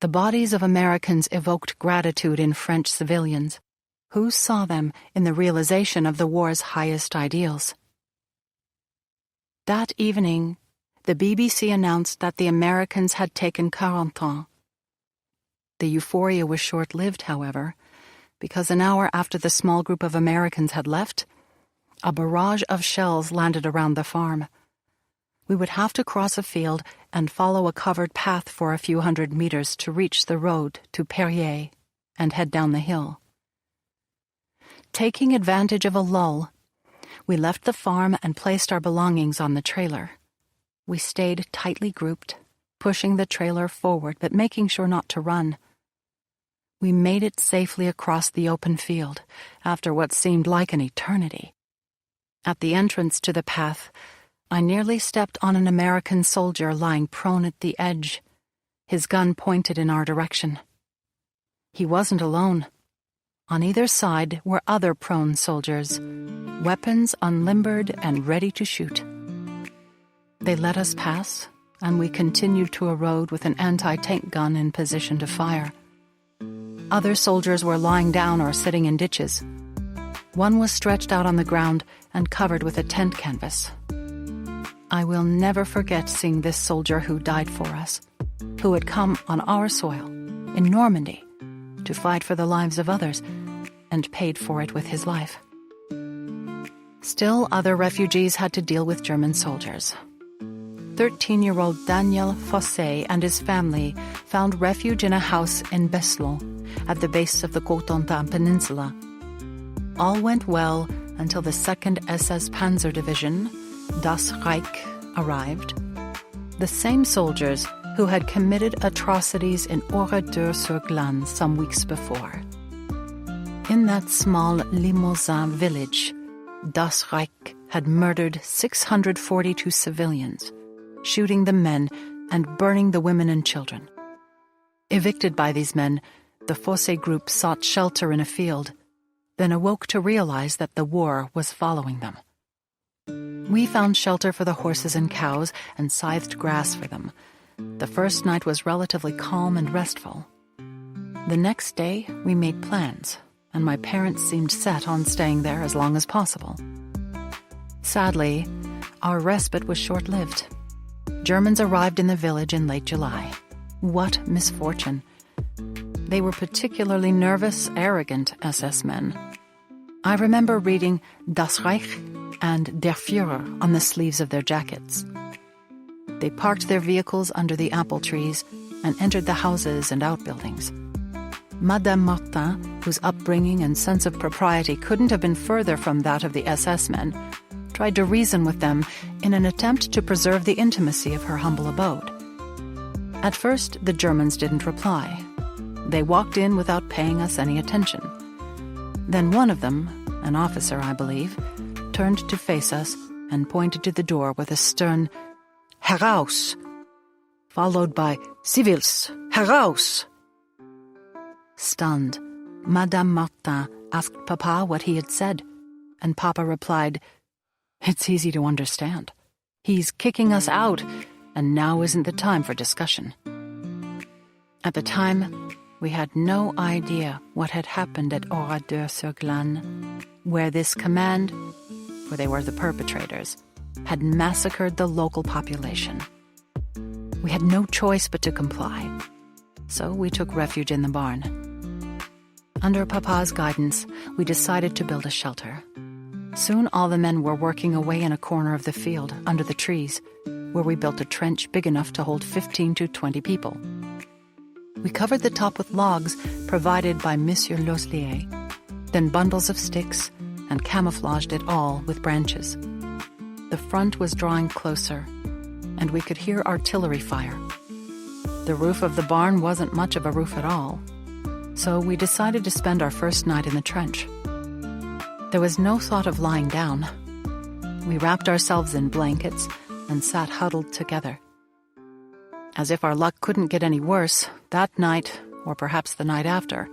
The bodies of Americans evoked gratitude in French civilians, who saw them in the realization of the war's highest ideals. That evening, the BBC announced that the Americans had taken Carentan. The euphoria was short-lived, however, because an hour after the small group of Americans had left, a barrage of shells landed around the farm. We would have to cross a field and follow a covered path for a few hundred meters to reach the road to Perrier and head down the hill. Taking advantage of a lull, we left the farm and placed our belongings on the trailer. We stayed tightly grouped, pushing the trailer forward but making sure not to run. We made it safely across the open field, after what seemed like an eternity. At the entrance to the path, I nearly stepped on an American soldier lying prone at the edge, his gun pointed in our direction. He wasn't alone. On either side were other prone soldiers, weapons unlimbered and ready to shoot. They let us pass, and we continued to a road with an anti-tank gun in position to fire. Other soldiers were lying down or sitting in ditches. One was stretched out on the ground and covered with a tent canvas. I will never forget seeing this soldier who died for us, who had come on our soil, in Normandy, to fight for the lives of others, and paid for it with his life. Still, other refugees had to deal with German soldiers. 13-year-old Daniel Fossé and his family found refuge in a house in Beslon, at the base of the Cotentin Peninsula. All went well until the 2nd SS Panzer Division, Das Reich, arrived. The same soldiers who had committed atrocities in Oradour-sur-Glane some weeks before. In that small Limousin village, Das Reich had murdered 642 civilians, shooting the men and burning the women and children. Evicted by these men, the Fossé group sought shelter in a field, then awoke to realize that the war was following them. We found shelter for the horses and cows and scythed grass for them. The first night was relatively calm and restful. The next day, we made plans, and my parents seemed set on staying there as long as possible. Sadly, our respite was short-lived. Germans arrived in the village in late July. What misfortune! They were particularly nervous, arrogant SS men. I remember reading Das Reich and Der Führer on the sleeves of their jackets. They parked their vehicles under the apple trees and entered the houses and outbuildings. Madame Martin, whose upbringing and sense of propriety couldn't have been further from that of the SS men, tried to reason with them in an attempt to preserve the intimacy of her humble abode. At first, the Germans didn't reply. They walked in without paying us any attention. Then one of them, an officer I believe, turned to face us and pointed to the door with a stern "Heraus!" followed by "Civils, heraus!" Stunned, Madame Martin asked Papa what he had said, and Papa replied, "It's easy to understand. He's kicking us out, and now isn't the time for discussion." At the time, we had no idea what had happened at Oradour-sur-Glane, where this command, for they were the perpetrators, had massacred the local population. We had no choice but to comply, so we took refuge in the barn. Under Papa's guidance, we decided to build a shelter. Soon all the men were working away in a corner of the field, under the trees, where we built a trench big enough to hold 15 to 20 people. We covered the top with logs provided by Monsieur Loslier, then bundles of sticks, and camouflaged it all with branches. The front was drawing closer, and we could hear artillery fire. The roof of the barn wasn't much of a roof at all, so we decided to spend our first night in the trench. There was no thought of lying down. We wrapped ourselves in blankets and sat huddled together. As if our luck couldn't get any worse, that night, or perhaps the night after,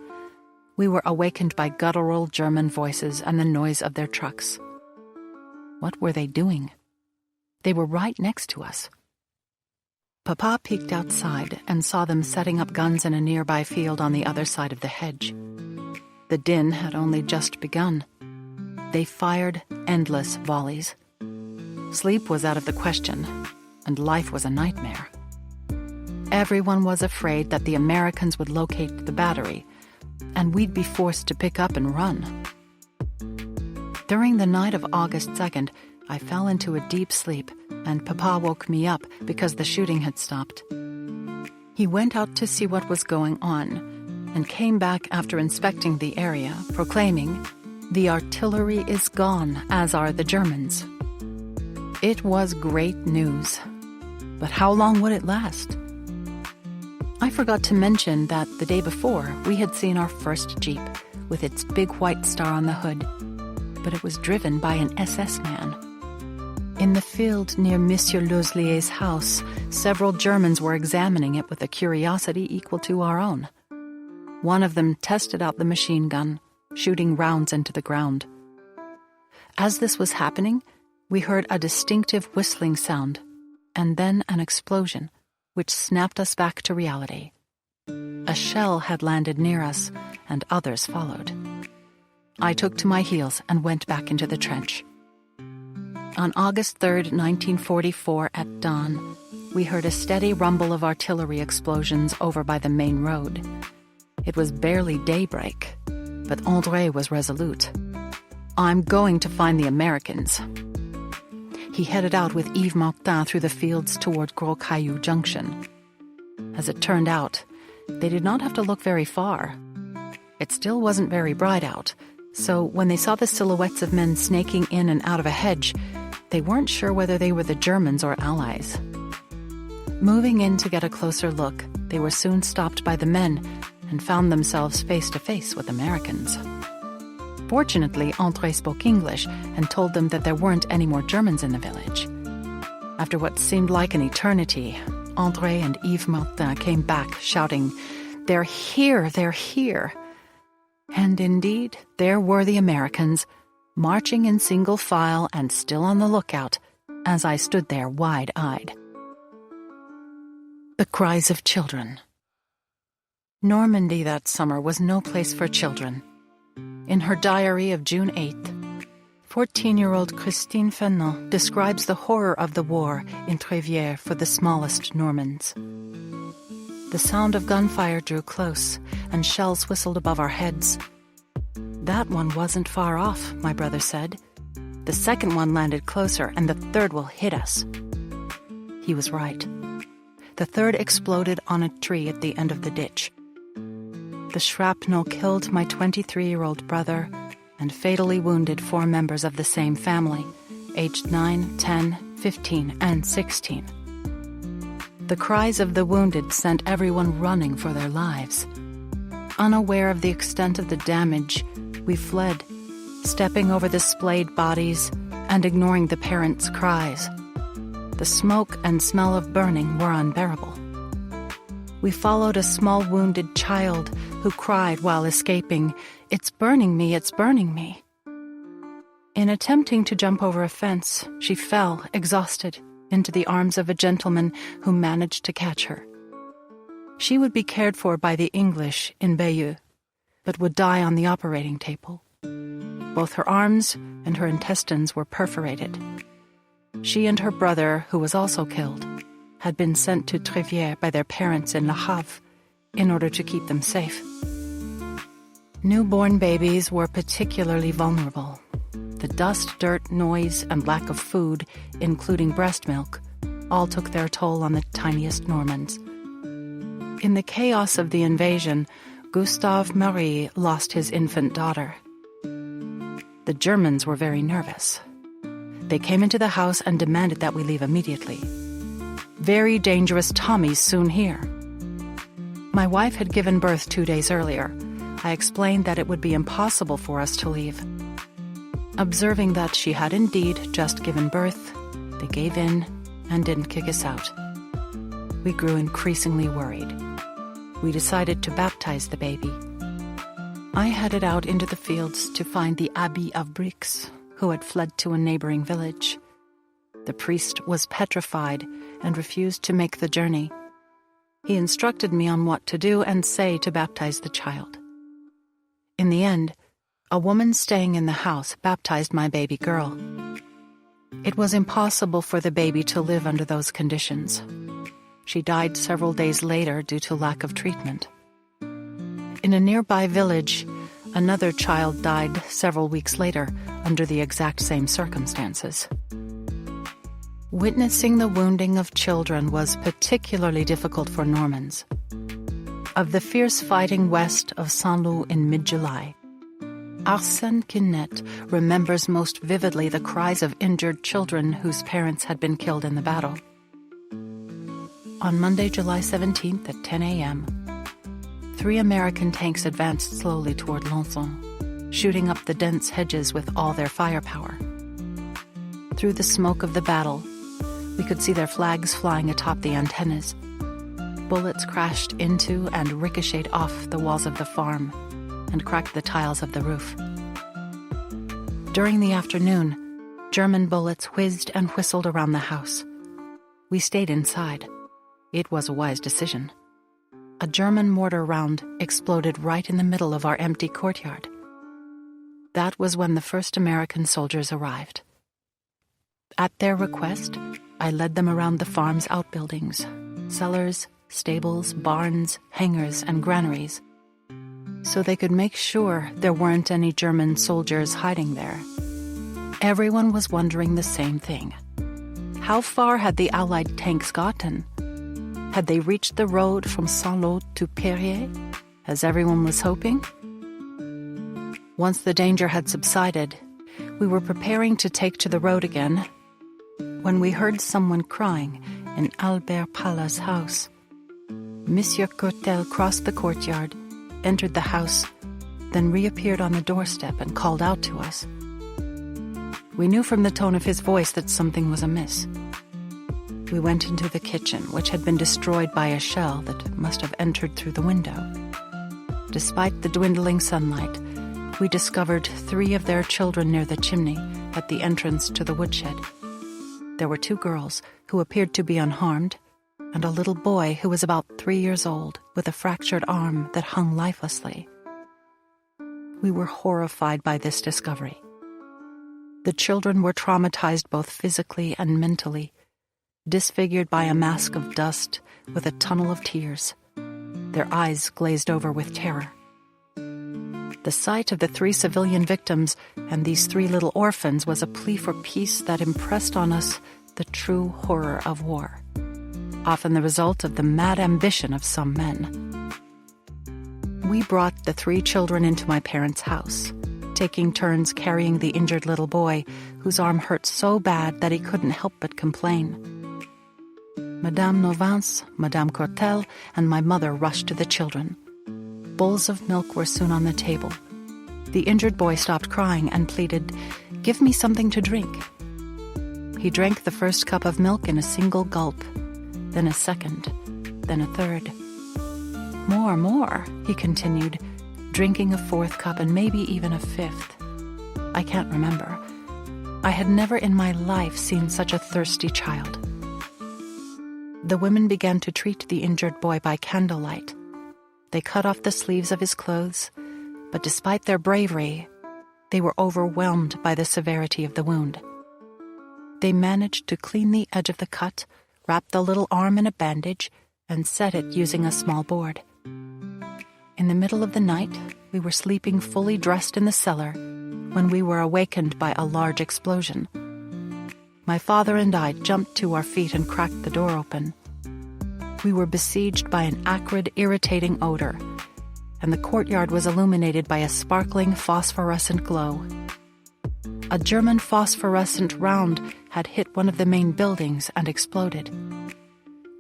we were awakened by guttural German voices and the noise of their trucks. What were they doing? They were right next to us. Papa peeked outside and saw them setting up guns in a nearby field on the other side of the hedge. The din had only just begun. They fired endless volleys. Sleep was out of the question, and life was a nightmare. Everyone was afraid that the Americans would locate the battery, and we'd be forced to pick up and run. During the night of August 2nd, I fell into a deep sleep, and Papa woke me up because the shooting had stopped. He went out to see what was going on, and came back after inspecting the area, proclaiming, "The artillery is gone, as are the Germans." It was great news. But how long would it last? I forgot to mention that the day before, we had seen our first Jeep, with its big white star on the hood, but it was driven by an SS man. In the field near Monsieur Loslier's house, several Germans were examining it with a curiosity equal to our own. One of them tested out the machine gun, shooting rounds into the ground. As this was happening, we heard a distinctive whistling sound, and then an explosion, which snapped us back to reality. A shell had landed near us, and others followed. I took to my heels and went back into the trench. On August 3rd, 1944, at dawn, we heard a steady rumble of artillery explosions over by the main road. It was barely daybreak, but André was resolute. "I'm going to find the Americans." He headed out with Yves Martin through the fields toward Gros Caillou Junction. As it turned out, they did not have to look very far. It still wasn't very bright out, so when they saw the silhouettes of men snaking in and out of a hedge, they weren't sure whether they were the Germans or Allies. Moving in to get a closer look, they were soon stopped by the men and found themselves face to face with Americans. Fortunately, André spoke English and told them that there weren't any more Germans in the village. After what seemed like an eternity, André and Yves Martin came back shouting, "They're here! They're here!" And indeed, there were the Americans, marching in single file and still on the lookout, as I stood there wide-eyed. The cries of children. Normandy that summer was no place for children. In her diary of June 8th, 14-year-old Christine Fenot describes the horror of the war in Trévière for the smallest Normans. The sound of gunfire drew close, and shells whistled above our heads. "That one wasn't far off," my brother said. "The second one landed closer, and the third will hit us." He was right. The third exploded on a tree at the end of the ditch. The shrapnel killed my 23-year-old brother and fatally wounded 4 members of the same family, aged 9, 10, 15, and 16. The cries of the wounded sent everyone running for their lives. Unaware of the extent of the damage, we fled, stepping over the splayed bodies and ignoring the parents' cries. The smoke and smell of burning were unbearable. We followed a small wounded child who cried while escaping, "It's burning me, it's burning me." In attempting to jump over a fence, she fell, exhausted, into the arms of a gentleman who managed to catch her. She would be cared for by the English in Bayeux, but would die on the operating table. Both her arms and her intestines were perforated. She and her brother, who was also killed, had been sent to Trévière by their parents in Le Havre in order to keep them safe. Newborn babies were particularly vulnerable. The dust, dirt, noise, and lack of food, including breast milk, all took their toll on the tiniest Normans. In the chaos of the invasion, Gustave Marie lost his infant daughter. The Germans were very nervous. They came into the house and demanded that we leave immediately. Very dangerous Tommies soon here. My wife had given birth 2 days earlier. I explained that it would be impossible for us to leave. Observing that she had indeed just given birth, they gave in and didn't kick us out. We grew increasingly worried. We decided to baptize the baby. I headed out into the fields to find the Abbé of Brix, who had fled to a neighboring village. The priest was petrified and refused to make the journey. He instructed me on what to do and say to baptize the child. In the end, a woman staying in the house baptized my baby girl. It was impossible for the baby to live under those conditions. She died several days later due to lack of treatment. In a nearby village, another child died several weeks later under the exact same circumstances. Witnessing the wounding of children was particularly difficult for Normans. Of the fierce fighting west of Saint-Loup in mid-July, Arsène Quinette remembers most vividly the cries of injured children whose parents had been killed in the battle. On Monday, July 17th at 10 a.m., 3 American tanks advanced slowly toward Lançon, shooting up the dense hedges with all their firepower. Through the smoke of the battle, we could see their flags flying atop the antennas. Bullets crashed into and ricocheted off the walls of the farm and cracked the tiles of the roof. During the afternoon, German bullets whizzed and whistled around the house. We stayed inside. It was a wise decision. A German mortar round exploded right in the middle of our empty courtyard. That was when the first American soldiers arrived. At their request, I led them around the farm's outbuildings, cellars, stables, barns, hangars, and granaries, so they could make sure there weren't any German soldiers hiding there. Everyone was wondering the same thing. How far had the Allied tanks gotten? Had they reached the road from Saint-Lô to Perrier, as everyone was hoping? Once the danger had subsided, we were preparing to take to the road again when we heard someone crying in Albert Pala's house. Monsieur Courtel crossed the courtyard, entered the house, then reappeared on the doorstep and called out to us. We knew from the tone of his voice that something was amiss. We went into the kitchen, which had been destroyed by a shell that must have entered through the window. Despite the dwindling sunlight, we discovered 3 of their children near the chimney at the entrance to the woodshed. There were 2 girls who appeared to be unharmed, and a little boy who was about 3 years old with a fractured arm that hung lifelessly. We were horrified by this discovery. The children were traumatized both physically and mentally, disfigured by a mask of dust with a tunnel of tears, their eyes glazed over with terror. The sight of the 3 civilian victims and these 3 little orphans was a plea for peace that impressed on us the true horror of war, often the result of the mad ambition of some men. We brought the 3 children into my parents' house, taking turns carrying the injured little boy whose arm hurt so bad that he couldn't help but complain. Madame Novance, Madame Courtel, and my mother rushed to the children. Bowls of milk were soon on the table. The injured boy stopped crying and pleaded, "Give me something to drink." He drank the first cup of milk in a single gulp, then a second, then a third. More, he continued, drinking a 4th cup and maybe even a 5th. I can't remember. I had never in my life seen such a thirsty child. The women began to treat the injured boy by candlelight. They cut off the sleeves of his clothes, but despite their bravery, they were overwhelmed by the severity of the wound. They managed to clean the edge of the cut, wrap the little arm in a bandage, and set it using a small board. In the middle of the night, we were sleeping fully dressed in the cellar when we were awakened by a large explosion. My father and I jumped to our feet and cracked the door open. We were besieged by an acrid, irritating odor, and the courtyard was illuminated by a sparkling phosphorescent glow. A German phosphorescent round had hit one of the main buildings and exploded.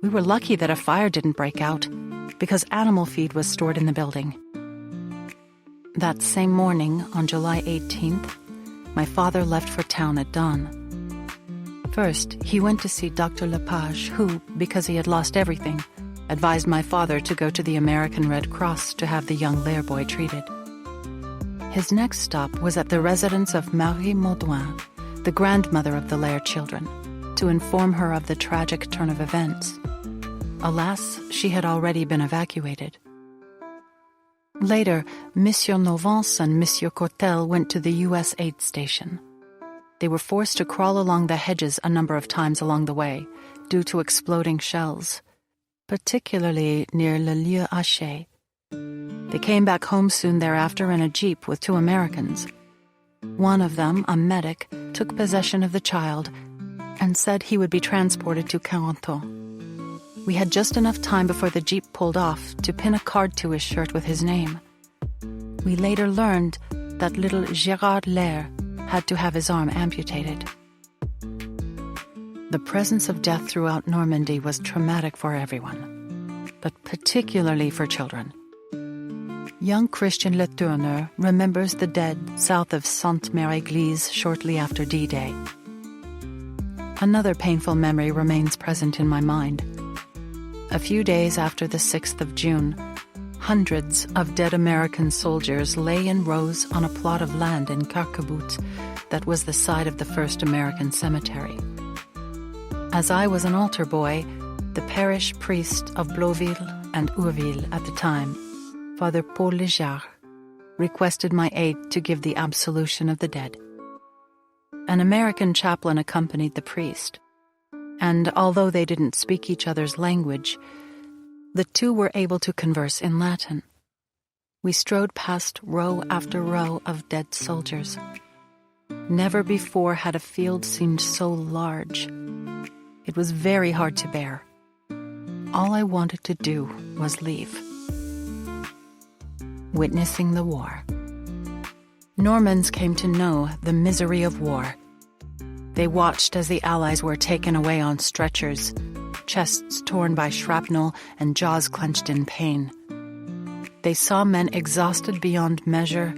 We were lucky that a fire didn't break out, because animal feed was stored in the building. That same morning, on July 18th, my father left for town at dawn. First, he went to see Dr. Lepage, who, because he had lost everything, advised my father to go to the American Red Cross to have the young Lair boy treated. His next stop was at the residence of Marie Maudoin, the grandmother of the Lair children, to inform her of the tragic turn of events. Alas, she had already been evacuated. Later, Monsieur Novance and Monsieur Courtel went to the U.S. aid station. They were forced to crawl along the hedges a number of times along the way due to exploding shells, particularly near Le Lieu Haché. They came back home soon thereafter in a jeep with 2 Americans. One of them, a medic, took possession of the child and said he would be transported to Carentan. We had just enough time before the jeep pulled off to pin a card to his shirt with his name. We later learned that little Gérard Lair had to have his arm amputated. The presence of death throughout Normandy was traumatic for everyone, but particularly for children. Young Christian Le Tourneur remembers the dead south of Sainte-Mère-Église shortly after D-Day. Another painful memory remains present in my mind. A few days after the 6th of June, hundreds of dead American soldiers lay in rows on a plot of land in Carquebut that was the site of the first American cemetery. As I was an altar boy, the parish priest of Blauville and Urville at the time, Father Paul Léjard, requested my aid to give the absolution of the dead. An American chaplain accompanied the priest, and although they didn't speak each other's language, the two were able to converse in Latin. We strode past row after row of dead soldiers. Never before had a field seemed so large. It was very hard to bear. All I wanted to do was leave. Witnessing the war. Normans came to know the misery of war. They watched as the Allies were taken away on stretchers, chests torn by shrapnel and jaws clenched in pain. They saw men exhausted beyond measure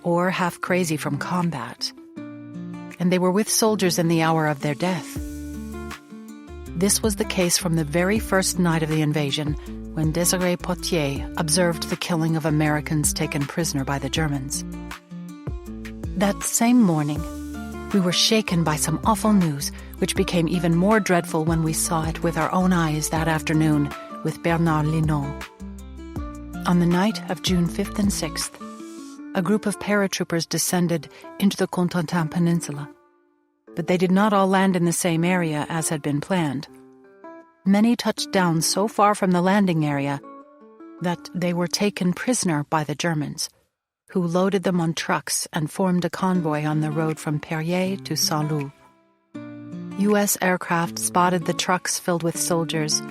or half crazy from combat. And they were with soldiers in the hour of their death. This was the case from the very first night of the invasion, when Désiré Potier observed the killing of Americans taken prisoner by the Germans. That same morning, we were shaken by some awful news, which became even more dreadful when we saw it with our own eyes that afternoon with Bernard Linot. On the night of June 5th and 6th, a group of paratroopers descended into the Cotentin Peninsula. But they did not all land in the same area as had been planned. Many touched down so far from the landing area that they were taken prisoner by the Germans, who loaded them on trucks and formed a convoy on the road from Perrier to Saint-Loup. U.S. aircraft spotted the trucks filled with soldiers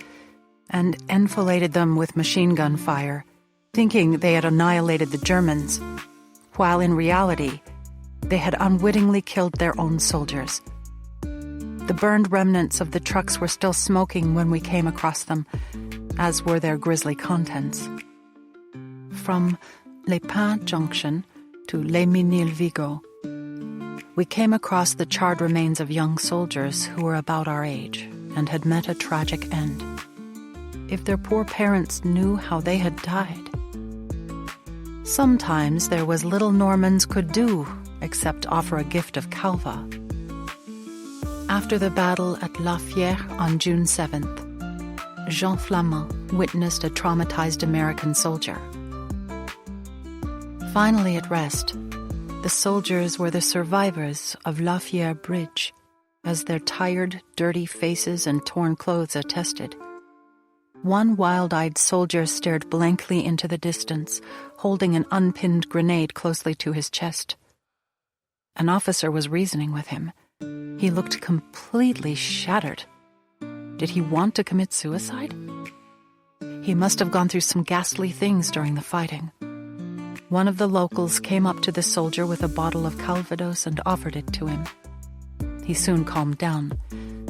and enfiladed them with machine gun fire, thinking they had annihilated the Germans, while in reality, they had unwittingly killed their own soldiers. The burned remnants of the trucks were still smoking when we came across them, as were their grisly contents. From Les Pins Junction to Les Mesnil-Vigo, we came across the charred remains of young soldiers who were about our age and had met a tragic end. If their poor parents knew how they had died. Sometimes there was little Normans could do except offer a gift of Calva. After the battle at La Fière on June 7th, Jean Flamand witnessed a traumatized American soldier. Finally at rest, the soldiers were the survivors of La Fière Bridge, as their tired, dirty faces and torn clothes attested. One wild-eyed soldier stared blankly into the distance, holding an unpinned grenade closely to his chest. An officer was reasoning with him. He looked completely shattered. Did he want to commit suicide? He must have gone through some ghastly things during the fighting. One of the locals came up to the soldier with a bottle of Calvados and offered it to him. He soon calmed down,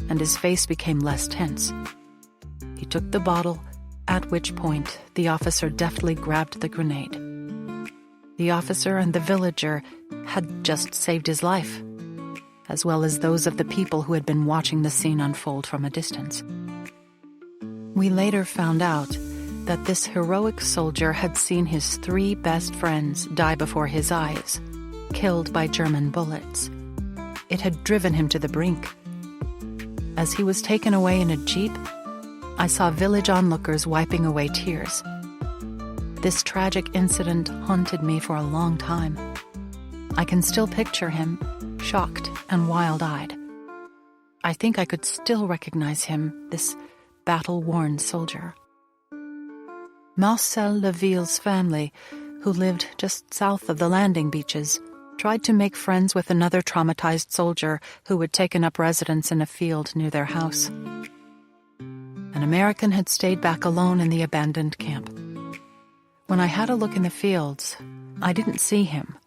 and his face became less tense. He took the bottle, at which point the officer deftly grabbed the grenade. The officer and the villager had just saved his life, as well as those of the people who had been watching the scene unfold from a distance. We later found out that this heroic soldier had seen his 3 best friends die before his eyes, killed by German bullets. It had driven him to the brink. As he was taken away in a jeep, I saw village onlookers wiping away tears. This tragic incident haunted me for a long time. I can still picture him, shocked and wild-eyed. I think I could still recognize him, this battle-worn soldier. Marcel Leville's family, who lived just south of the landing beaches, tried to make friends with another traumatized soldier who had taken up residence in a field near their house. An American had stayed back alone in the abandoned camp. When I had a look in the fields, I didn't see him.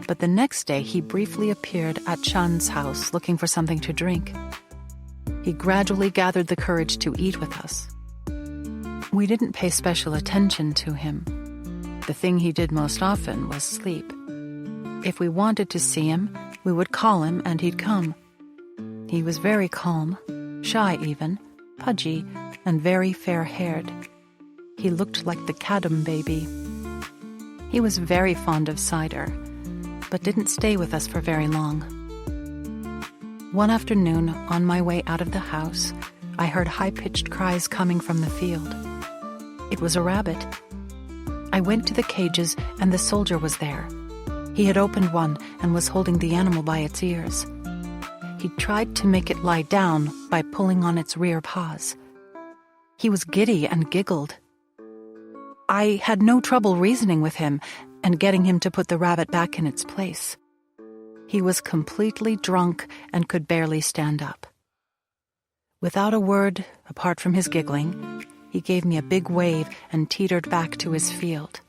But the next day he briefly appeared at Chan's house looking for something to drink. He gradually gathered the courage to eat with us. We didn't pay special attention to him. The thing he did most often was sleep. If we wanted to see him, we would call him and he'd come. He was very calm, shy even, pudgy, and very fair-haired. He looked like the Cadam baby. He was very fond of cider, but didn't stay with us for very long. One afternoon, on my way out of the house, I heard high-pitched cries coming from the field. It was a rabbit. I went to the cages, and the soldier was there. He had opened one and was holding the animal by its ears. He tried to make it lie down by pulling on its rear paws. He was giddy and giggled. I had no trouble reasoning with him and getting him to put the rabbit back in its place. He was completely drunk and could barely stand up. Without a word, apart from his giggling, he gave me a big wave and teetered back to his field.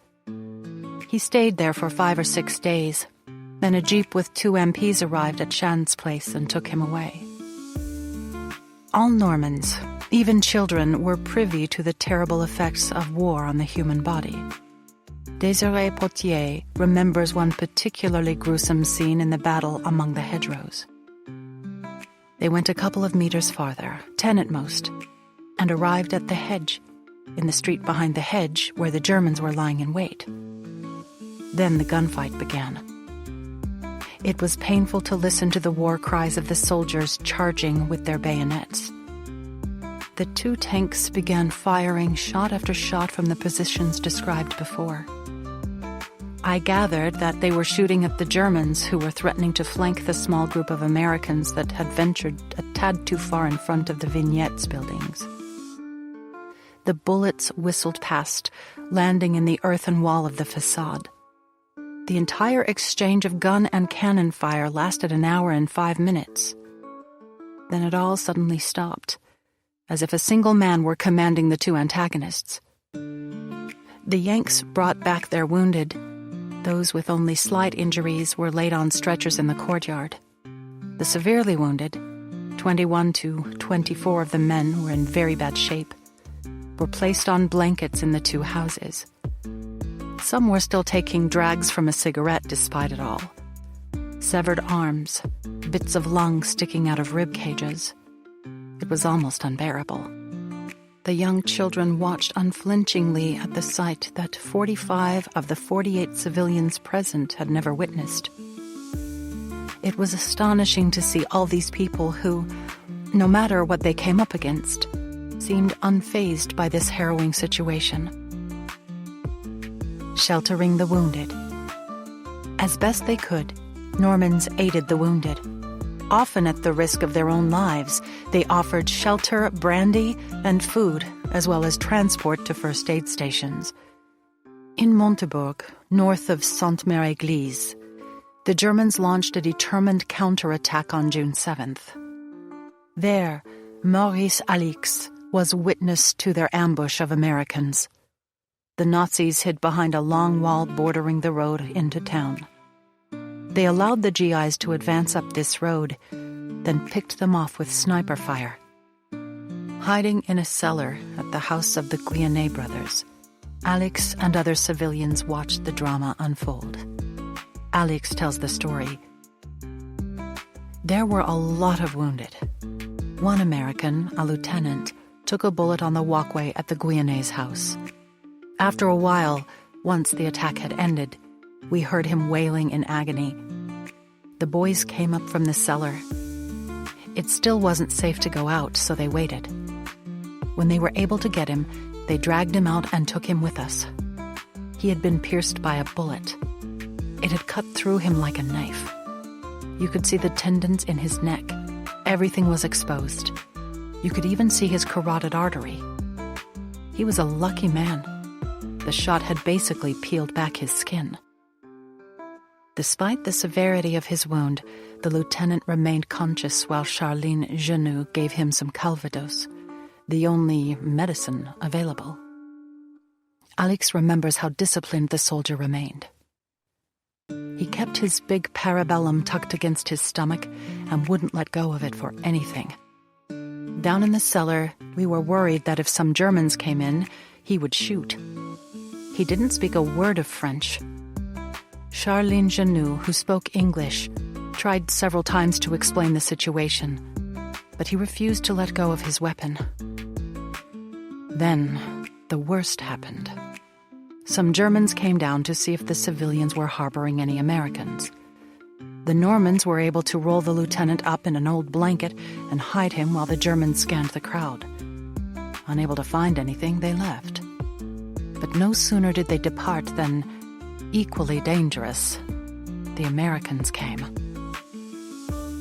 He stayed there for 5 or 6 days. Then a jeep with 2 MPs arrived at Shand's place and took him away. All Normans, even children, were privy to the terrible effects of war on the human body. Désiré Potier remembers one particularly gruesome scene in the battle among the hedgerows. They went a couple of meters farther, 10 at most, and arrived at the hedge, in the street behind the hedge where the Germans were lying in wait. Then the gunfight began. It was painful to listen to the war cries of the soldiers charging with their bayonets. The 2 tanks began firing shot after shot from the positions described before. I gathered that they were shooting at the Germans who were threatening to flank the small group of Americans that had ventured a tad too far in front of the vignettes buildings. The bullets whistled past, landing in the earthen wall of the facade. The entire exchange of gun and cannon fire lasted an hour and 5 minutes. Then it all suddenly stopped, as if a single man were commanding the 2 antagonists. The Yanks brought back their wounded. Those with only slight injuries were laid on stretchers in the courtyard. The severely wounded, 21 to 24 of the men who were in very bad shape, were placed on blankets in the 2 houses. Some were still taking drags from a cigarette despite it all. Severed arms, bits of lung sticking out of rib cages. It was almost unbearable. The young children watched unflinchingly at the sight that 45 of the 48 civilians present had never witnessed. It was astonishing to see all these people who, no matter what they came up against, seemed unfazed by this harrowing situation. Sheltering the wounded. As best they could, Normans aided the wounded. Often at the risk of their own lives, they offered shelter, brandy, and food, as well as transport to first aid stations. In Montebourg, north of Sainte-Mère-Église, the Germans launched a determined counterattack on June 7th. There, Maurice Alix was witness to their ambush of Americans. The Nazis hid behind a long wall bordering the road into town. They allowed the GIs to advance up this road, then picked them off with sniper fire. Hiding in a cellar at the house of the Guyennet brothers, Alix and other civilians watched the drama unfold. Alix tells the story. There were a lot of wounded. One American, a lieutenant, took a bullet on the walkway at the Guyenet's house. After a while, once the attack had ended, we heard him wailing in agony. The boys came up from the cellar. It still wasn't safe to go out, so they waited. When they were able to get him, they dragged him out and took him with us. He had been pierced by a bullet. It had cut through him like a knife. You could see the tendons in his neck. Everything was exposed. You could even see his carotid artery. He was a lucky man. The shot had basically peeled back his skin. Despite the severity of his wound, the lieutenant remained conscious while Charlene Genoux gave him some Calvados, the only medicine available. Alix remembers how disciplined the soldier remained. He kept his big parabellum tucked against his stomach and wouldn't let go of it for anything. Down in the cellar, we were worried that if some Germans came in, he would shoot. He didn't speak a word of French. Charlene Genoux, who spoke English, tried several times to explain the situation, but he refused to let go of his weapon. Then, the worst happened. Some Germans came down to see if the civilians were harboring any Americans. The Normans were able to roll the lieutenant up in an old blanket and hide him while the Germans scanned the crowd. Unable to find anything, they left. But no sooner did they depart than, equally dangerous, the Americans came.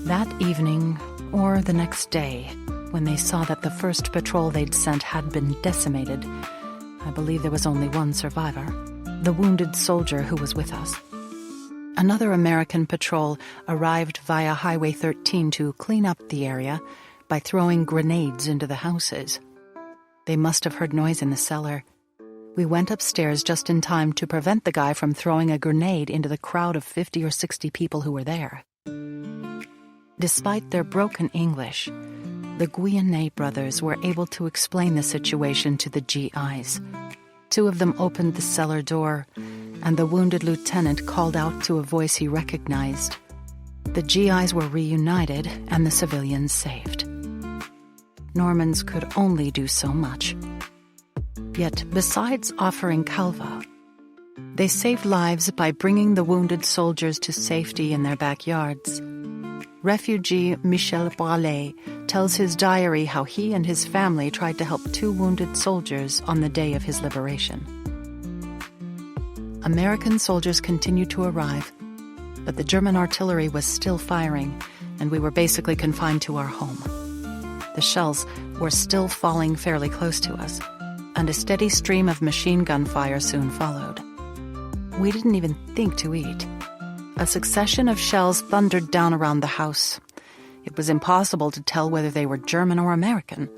That evening, or the next day, when they saw that the first patrol they'd sent had been decimated, I believe there was only one survivor, the wounded soldier who was with us. Another American patrol arrived via Highway 13 to clean up the area by throwing grenades into the houses. They must have heard noise in the cellar. We went upstairs just in time to prevent the guy from throwing a grenade into the crowd of 50 or 60 people who were there. Despite their broken English, the Guyenais brothers were able to explain the situation to the GIs. Two of them opened the cellar door, and the wounded lieutenant called out to a voice he recognized. The GIs were reunited and the civilians saved. Normans could only do so much. Yet, besides offering calva, they saved lives by bringing the wounded soldiers to safety in their backyards. Refugee Michel Bralé tells his diary how he and his family tried to help two wounded soldiers on the day of his liberation. American soldiers continued to arrive, but the German artillery was still firing, and we were basically confined to our home. The shells were still falling fairly close to us, and a steady stream of machine gun fire soon followed. We didn't even think to eat. A succession of shells thundered down around the house. It was impossible to tell whether they were German or American.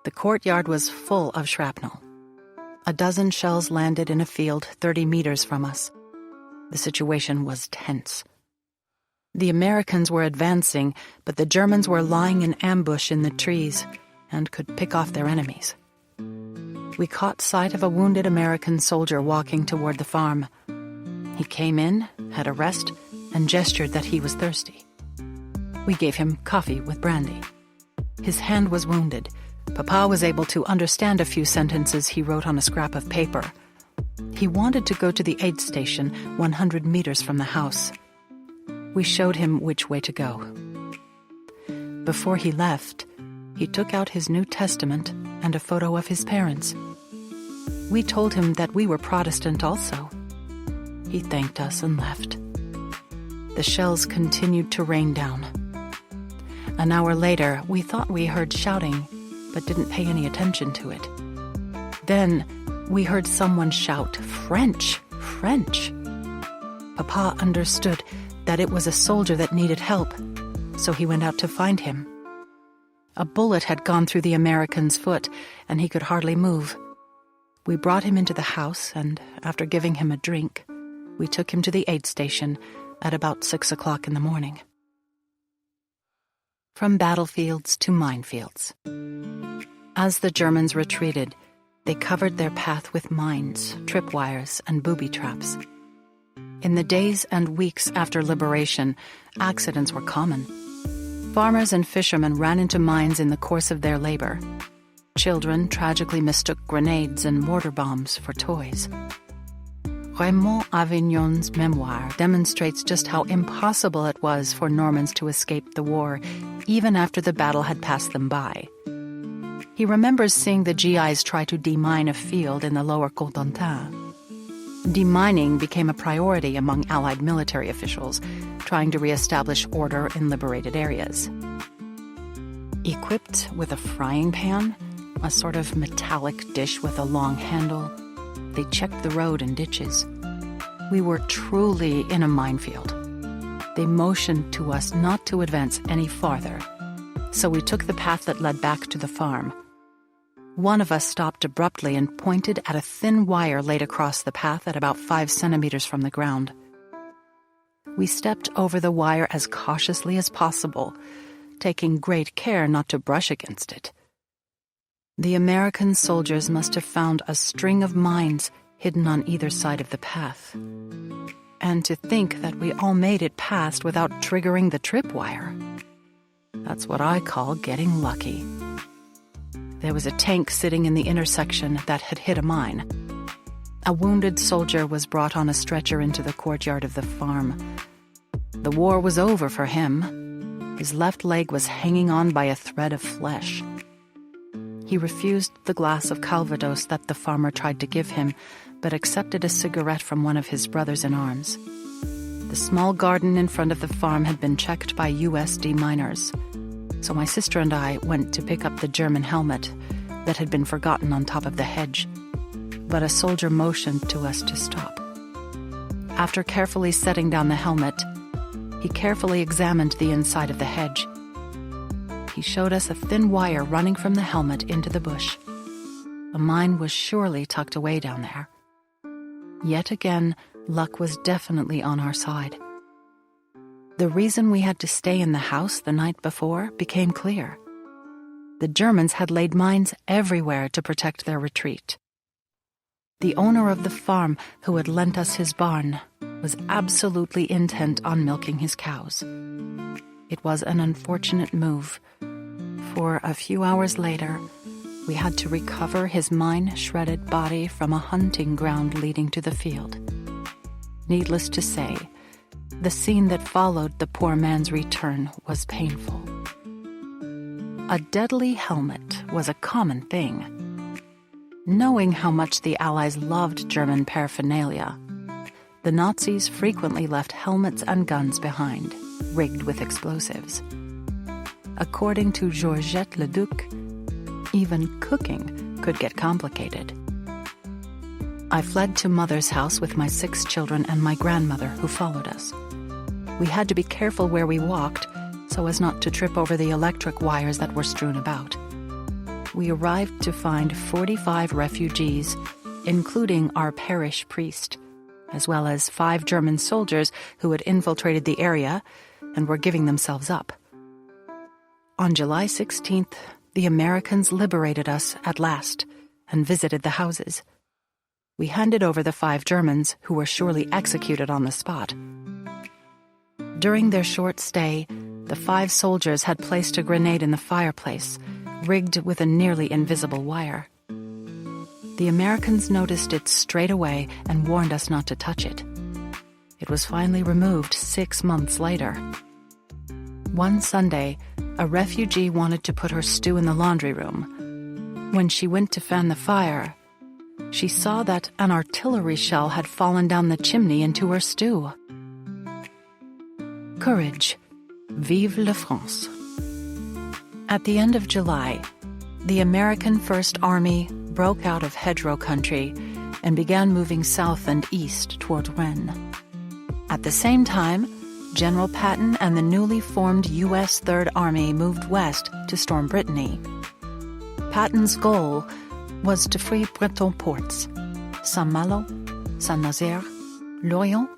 The courtyard was full of shrapnel. A dozen shells landed in a field 30 meters from us. The situation was tense. The Americans were advancing, but the Germans were lying in ambush in the trees and could pick off their enemies. We caught sight of a wounded American soldier walking toward the farm. He came in, had a rest, and gestured that he was thirsty. We gave him coffee with brandy. His hand was wounded. Papa was able to understand a few sentences he wrote on a scrap of paper. He wanted to go to the aid station 100 meters from the house. We showed him which way to go. Before he left, he took out his New Testament and a photo of his parents. We told him that we were Protestant also. He thanked us and left. The shells continued to rain down. An hour later, we thought we heard shouting, but didn't pay any attention to it. Then, we heard someone shout, "French! French!" Papa understood that it was a soldier that needed help, so he went out to find him. A bullet had gone through the American's foot, and he could hardly move. We brought him into the house, and after giving him a drink, we took him to the aid station at about 6 o'clock in the morning. From battlefields to minefields. As the Germans retreated, they covered their path with mines, tripwires, and booby traps. In the days and weeks after liberation, accidents were common. Farmers and fishermen ran into mines in the course of their labor. Children tragically mistook grenades and mortar bombs for toys. Raymond Avignon's memoir demonstrates just how impossible it was for Normans to escape the war, even after the battle had passed them by. He remembers seeing the GIs try to demine a field in the lower Cotentin. Demining became a priority among Allied military officials, trying to reestablish order in liberated areas. Equipped with a frying pan, a sort of metallic dish with a long handle, they checked the road and ditches. We were truly in a minefield. They motioned to us not to advance any farther, so we took the path that led back to the farm. One of us stopped abruptly and pointed at a thin wire laid across the path at about 5 centimeters from the ground. We stepped over the wire as cautiously as possible, taking great care not to brush against it. The American soldiers must have found a string of mines hidden on either side of the path. And to think that we all made it past without triggering the tripwire. That's what I call getting lucky. There was a tank sitting in the intersection that had hit a mine. A wounded soldier was brought on a stretcher into the courtyard of the farm. The war was over for him. His left leg was hanging on by a thread of flesh. He refused the glass of Calvados that the farmer tried to give him, but accepted a cigarette from one of his brothers in arms. The small garden in front of the farm had been checked by USD miners, so my sister and I went to pick up the German helmet that had been forgotten on top of the hedge, but a soldier motioned to us to stop. After carefully setting down the helmet, he carefully examined the inside of the hedge. He showed us a thin wire running from the helmet into the bush. A mine was surely tucked away down there. Yet again, luck was definitely on our side. The reason we had to stay in the house the night before became clear. The Germans had laid mines everywhere to protect their retreat. The owner of the farm, who had lent us his barn, was absolutely intent on milking his cows. It was an unfortunate move, for a few hours later, we had to recover his mine-shredded body from a hunting ground leading to the field. Needless to say, the scene that followed the poor man's return was painful. A deadly helmet was a common thing. Knowing how much the Allies loved German paraphernalia, the Nazis frequently left helmets and guns behind, rigged with explosives. According to Georgette Leduc, even cooking could get complicated. I fled to Mother's house with my 6 children and my grandmother, who followed us. We had to be careful where we walked so as not to trip over the electric wires that were strewn about. We arrived to find 45 refugees, including our parish priest, as well as 5 German soldiers who had infiltrated the area and were giving themselves up. On July 16th, the Americans liberated us at last and visited the houses. We handed over the 5 Germans, who were surely executed on the spot. During their short stay, the 5 soldiers had placed a grenade in the fireplace, rigged with a nearly invisible wire. The Americans noticed it straight away and warned us not to touch it. It was finally removed 6 months later. One Sunday, a refugee wanted to put her stew in the laundry room. When she went to fan the fire, she saw that an artillery shell had fallen down the chimney into her stew. Courage. Vive la France. At the end of July, the American First Army broke out of hedgerow country and began moving south and east toward Rennes. At the same time, General Patton and the newly formed U.S. Third Army moved west to storm Brittany. Patton's goal was to free Breton ports, Saint-Malo, Saint-Nazaire, Lorient,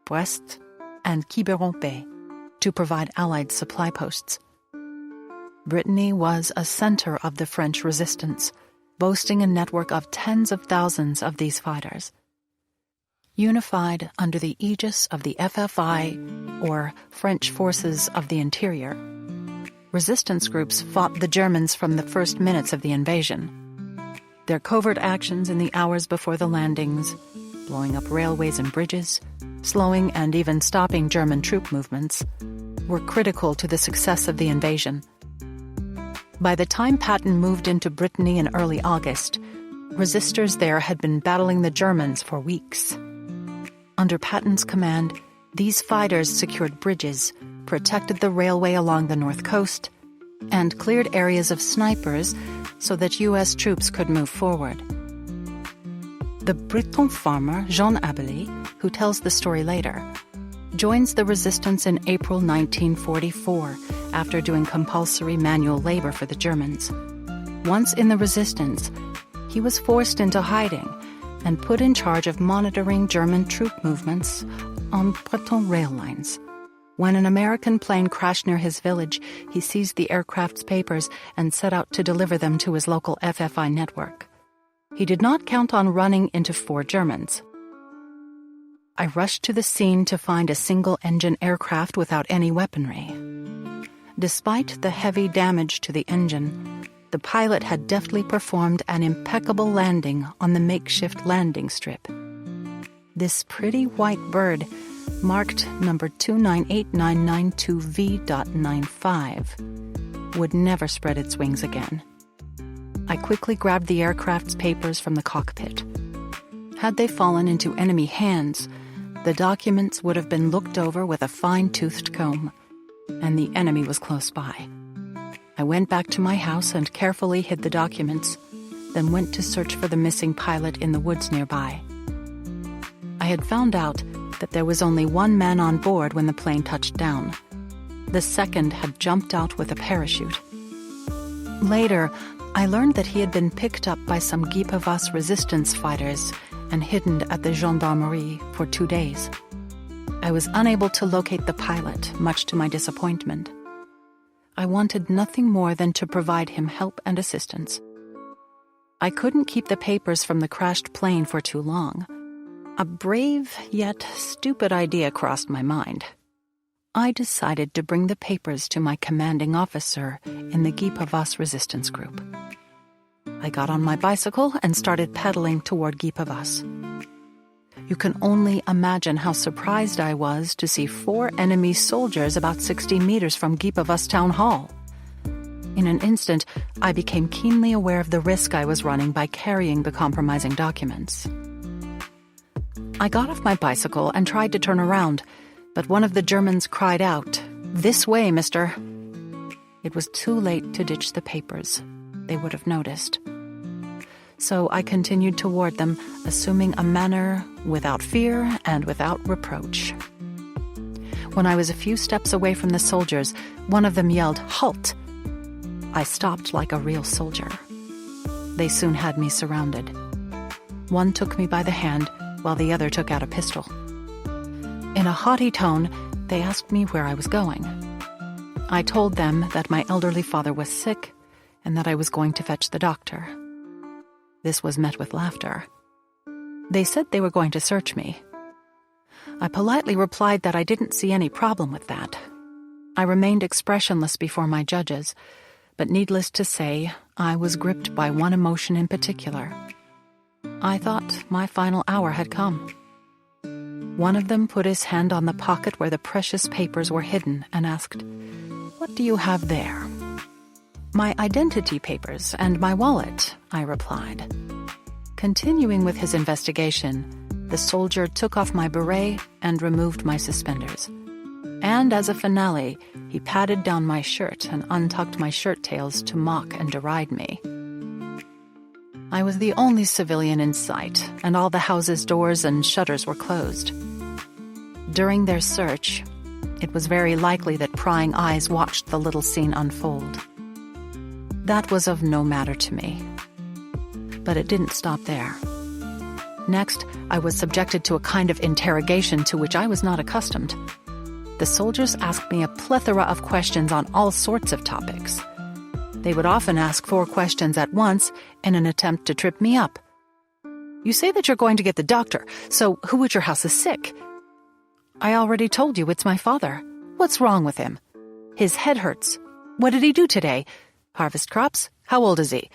Brest, and Quiberon-Bay, to provide Allied supply posts. Brittany was a center of the French resistance, boasting a network of tens of thousands of these fighters. Unified under the aegis of the FFI, or French Forces of the Interior, resistance groups fought the Germans from the first minutes of the invasion. Their covert actions in the hours before the landings, blowing up railways and bridges, slowing and even stopping German troop movements, were critical to the success of the invasion. By the time Patton moved into Brittany in early August, resistors there had been battling the Germans for weeks. Under Patton's command, these fighters secured bridges, protected the railway along the north coast, and cleared areas of snipers so that U.S. troops could move forward. The Breton farmer Jean Abely, who tells the story later, joins the resistance in April 1944 after doing compulsory manual labor for the Germans. Once in the resistance, he was forced into hiding and put in charge of monitoring German troop movements on Breton rail lines. When an American plane crashed near his village, he seized the aircraft's papers and set out to deliver them to his local FFI network. He did not count on running into 4 Germans. I rushed to the scene to find a single-engine aircraft without any weaponry. Despite the heavy damage to the engine, the pilot had deftly performed an impeccable landing on the makeshift landing strip. This pretty white bird, marked number 298992V.95, would never spread its wings again. I quickly grabbed the aircraft's papers from the cockpit. Had they fallen into enemy hands, the documents would have been looked over with a fine-toothed comb, and the enemy was close by. I went back to my house and carefully hid the documents, then went to search for the missing pilot in the woods nearby. I had found out that there was only one man on board when the plane touched down. The second had jumped out with a parachute. Later, I learned that he had been picked up by some Guy Pavas resistance fighters and hidden at the gendarmerie for 2 days. I was unable to locate the pilot, much to my disappointment. I wanted nothing more than to provide him help and assistance. I couldn't keep the papers from the crashed plane for too long. A brave yet stupid idea crossed my mind. I decided to bring the papers to my commanding officer in the Guy Pavas resistance group. I got on my bicycle and started pedaling toward Guy Pavas. You can only imagine how surprised I was to see 4 enemy soldiers about 60 meters from Guy Pavas town hall. In an instant, I became keenly aware of the risk I was running by carrying the compromising documents. I got off my bicycle and tried to turn around, but one of the Germans cried out, "This way, mister." It was too late to ditch the papers. They would have noticed. So I continued toward them, assuming a manner without fear and without reproach. When I was a few steps away from the soldiers, one of them yelled, "Halt!" I stopped like a real soldier. They soon had me surrounded. One took me by the hand, while the other took out a pistol. In a haughty tone, they asked me where I was going. I told them that my elderly father was sick and that I was going to fetch the doctor. This was met with laughter. They said they were going to search me. I politely replied that I didn't see any problem with that. I remained expressionless before my judges, but needless to say, I was gripped by one emotion in particular. I thought my final hour had come. One of them put his hand on the pocket where the precious papers were hidden and asked, "What do you have there?" "My identity papers and my wallet," I replied. Continuing with his investigation, the soldier took off my beret and removed my suspenders. And as a finale, he patted down my shirt and untucked my shirt tails to mock and deride me. I was the only civilian in sight, and all the house's doors and shutters were closed. During their search, it was very likely that prying eyes watched the little scene unfold. That was of no matter to me. But it didn't stop there. Next, I was subjected to a kind of interrogation to which I was not accustomed. The soldiers asked me a plethora of questions on all sorts of topics. They would often ask 4 questions at once in an attempt to trip me up. "You say that you're going to get the doctor, so who at your house is sick?" "I already told you it's my father." "What's wrong with him?" "His head hurts." "What did he do today?" "Harvest crops." "How old is he?"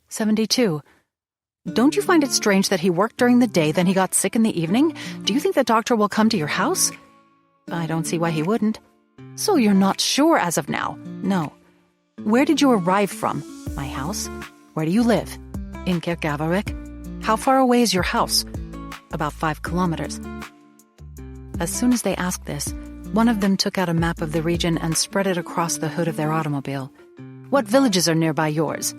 72. "Don't you find it strange that he worked during the day, then he got sick in the evening? Do you think the doctor will come to your house?" "I don't see why he wouldn't." "So you're not sure as of now?" "No." "Where did you arrive from?" "My house." "Where do you live?" "In Kergavarek." "How far away is your house?" "About 5 kilometers. As soon as they asked this, one of them took out a map of the region and spread it across the hood of their automobile. "What villages are nearby yours?"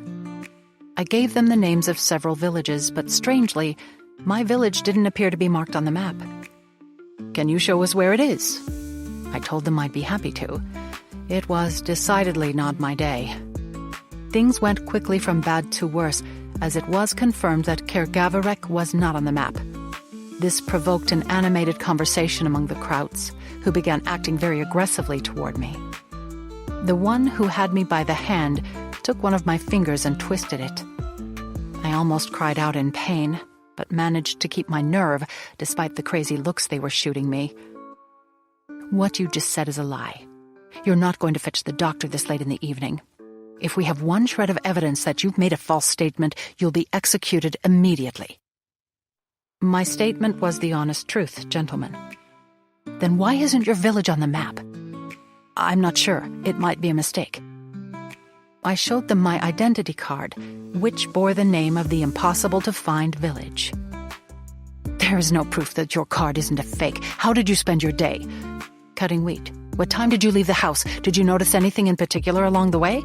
I gave them the names of several villages, but strangely, my village didn't appear to be marked on the map. "Can you show us where it is?" I told them I'd be happy to. It was decidedly not my day. Things went quickly from bad to worse, as it was confirmed that Kergavarek was not on the map. This provoked an animated conversation among the Krauts, who began acting very aggressively toward me. The one who had me by the hand took one of my fingers and twisted it. I almost cried out in pain, but managed to keep my nerve despite the crazy looks they were shooting me. "What you just said is a lie. You're not going to fetch the doctor this late in the evening. If we have one shred of evidence that you've made a false statement, you'll be executed immediately." My statement was the honest truth, gentlemen. "Then why isn't your village on the map?" "I'm not sure. It might be a mistake." I showed them my identity card, which bore the name of the impossible-to-find village. There is no proof that your card isn't a fake. How did you spend your day? Cutting wheat. What time did you leave the house? Did you notice anything in particular along the way?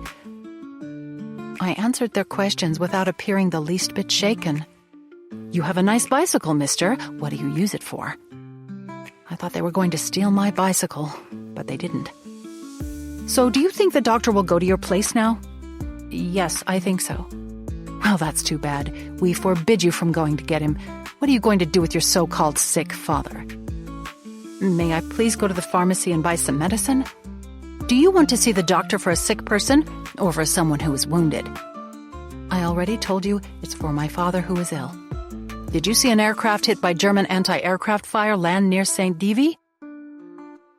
I answered their questions without appearing the least bit shaken. You have a nice bicycle, mister. What do you use it for? I thought they were going to steal my bicycle, but they didn't. So do you think the doctor will go to your place now? Yes, I think so. Well, that's too bad. We forbid you from going to get him. What are you going to do with your so-called sick father? May I please go to the pharmacy and buy some medicine? Do you want to see the doctor for a sick person or for someone who is wounded? I already told you it's for my father who is ill. Did you see an aircraft hit by German anti-aircraft fire land near St. Divi?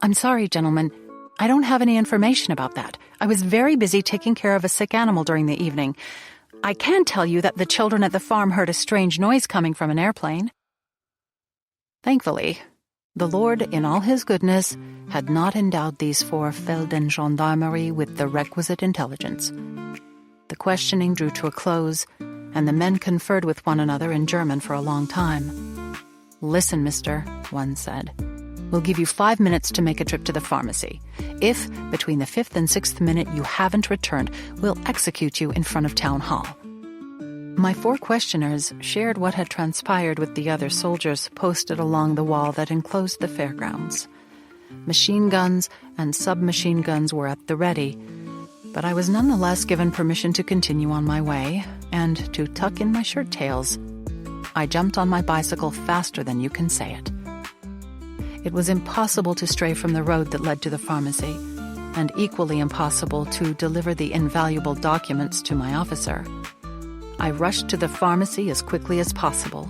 I'm sorry, gentlemen. I don't have any information about that. I was very busy taking care of a sick animal during the evening. I can tell you that the children at the farm heard a strange noise coming from an airplane. Thankfully, the Lord, in all his goodness, had not endowed these 4 Felden gendarmerie with the requisite intelligence. The questioning drew to a close, and the men conferred with one another in German for a long time. Listen, mister, one said. We'll give you 5 minutes to make a trip to the pharmacy. If, between the 5th and 6th minute, you haven't returned, we'll execute you in front of town hall. My 4 questioners shared what had transpired with the other soldiers posted along the wall that enclosed the fairgrounds. Machine guns and submachine guns were at the ready, but I was nonetheless given permission to continue on my way and to tuck in my shirt tails. I jumped on my bicycle faster than you can say it. It was impossible to stray from the road that led to the pharmacy, and equally impossible to deliver the invaluable documents to my officer. I rushed to the pharmacy as quickly as possible.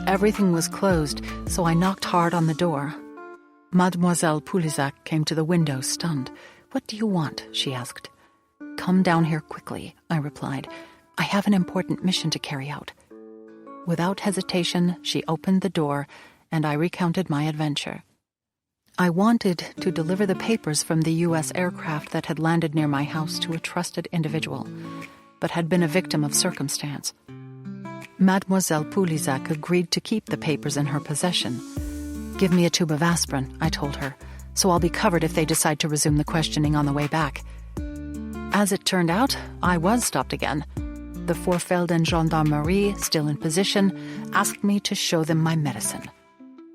Everything was closed, so I knocked hard on the door. Mademoiselle Poulizac came to the window, stunned. "What do you want?" she asked. "Come down here quickly," I replied. "I have an important mission to carry out." Without hesitation, she opened the door, and I recounted my adventure. I wanted to deliver the papers from the U.S. aircraft that had landed near my house to a trusted individual, but had been a victim of circumstance. Mademoiselle Poulizac agreed to keep the papers in her possession. "Give me a tube of aspirin," I told her, "so I'll be covered if they decide to resume the questioning on the way back." As it turned out, I was stopped again. The 4 Felden gendarmerie, still in position, asked me to show them my medicine.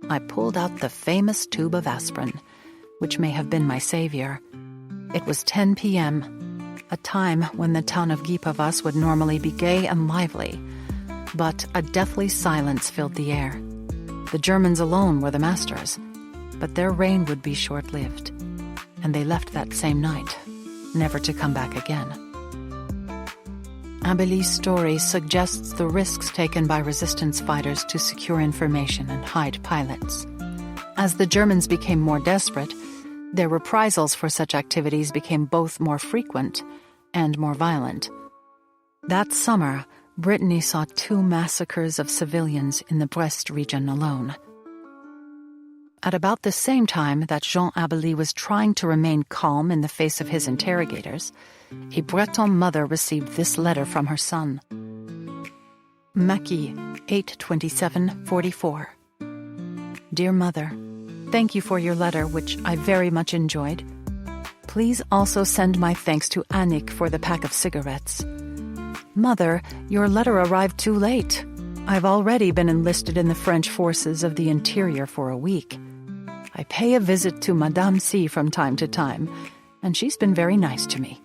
I pulled out the famous tube of aspirin, which may have been my savior. It was 10 p.m., a time when the town of Guipavas would normally be gay and lively, but a deathly silence filled the air. The Germans alone were the masters, but their reign would be short-lived, and they left that same night, never to come back again. Abilie's story suggests the risks taken by resistance fighters to secure information and hide pilots. As the Germans became more desperate, their reprisals for such activities became both more frequent and more violent. That summer, Brittany saw 2 massacres of civilians in the Brest region alone. At about the same time that Jean Abilie was trying to remain calm in the face of his interrogators, a Breton mother received this letter from her son. Maquis, 8/27/44. Dear Mother, thank you for your letter, which I very much enjoyed. Please also send my thanks to Annick for the pack of cigarettes. Mother, your letter arrived too late. I've already been enlisted in the French forces of the interior for a week. I pay a visit to Madame C from time to time, and she's been very nice to me.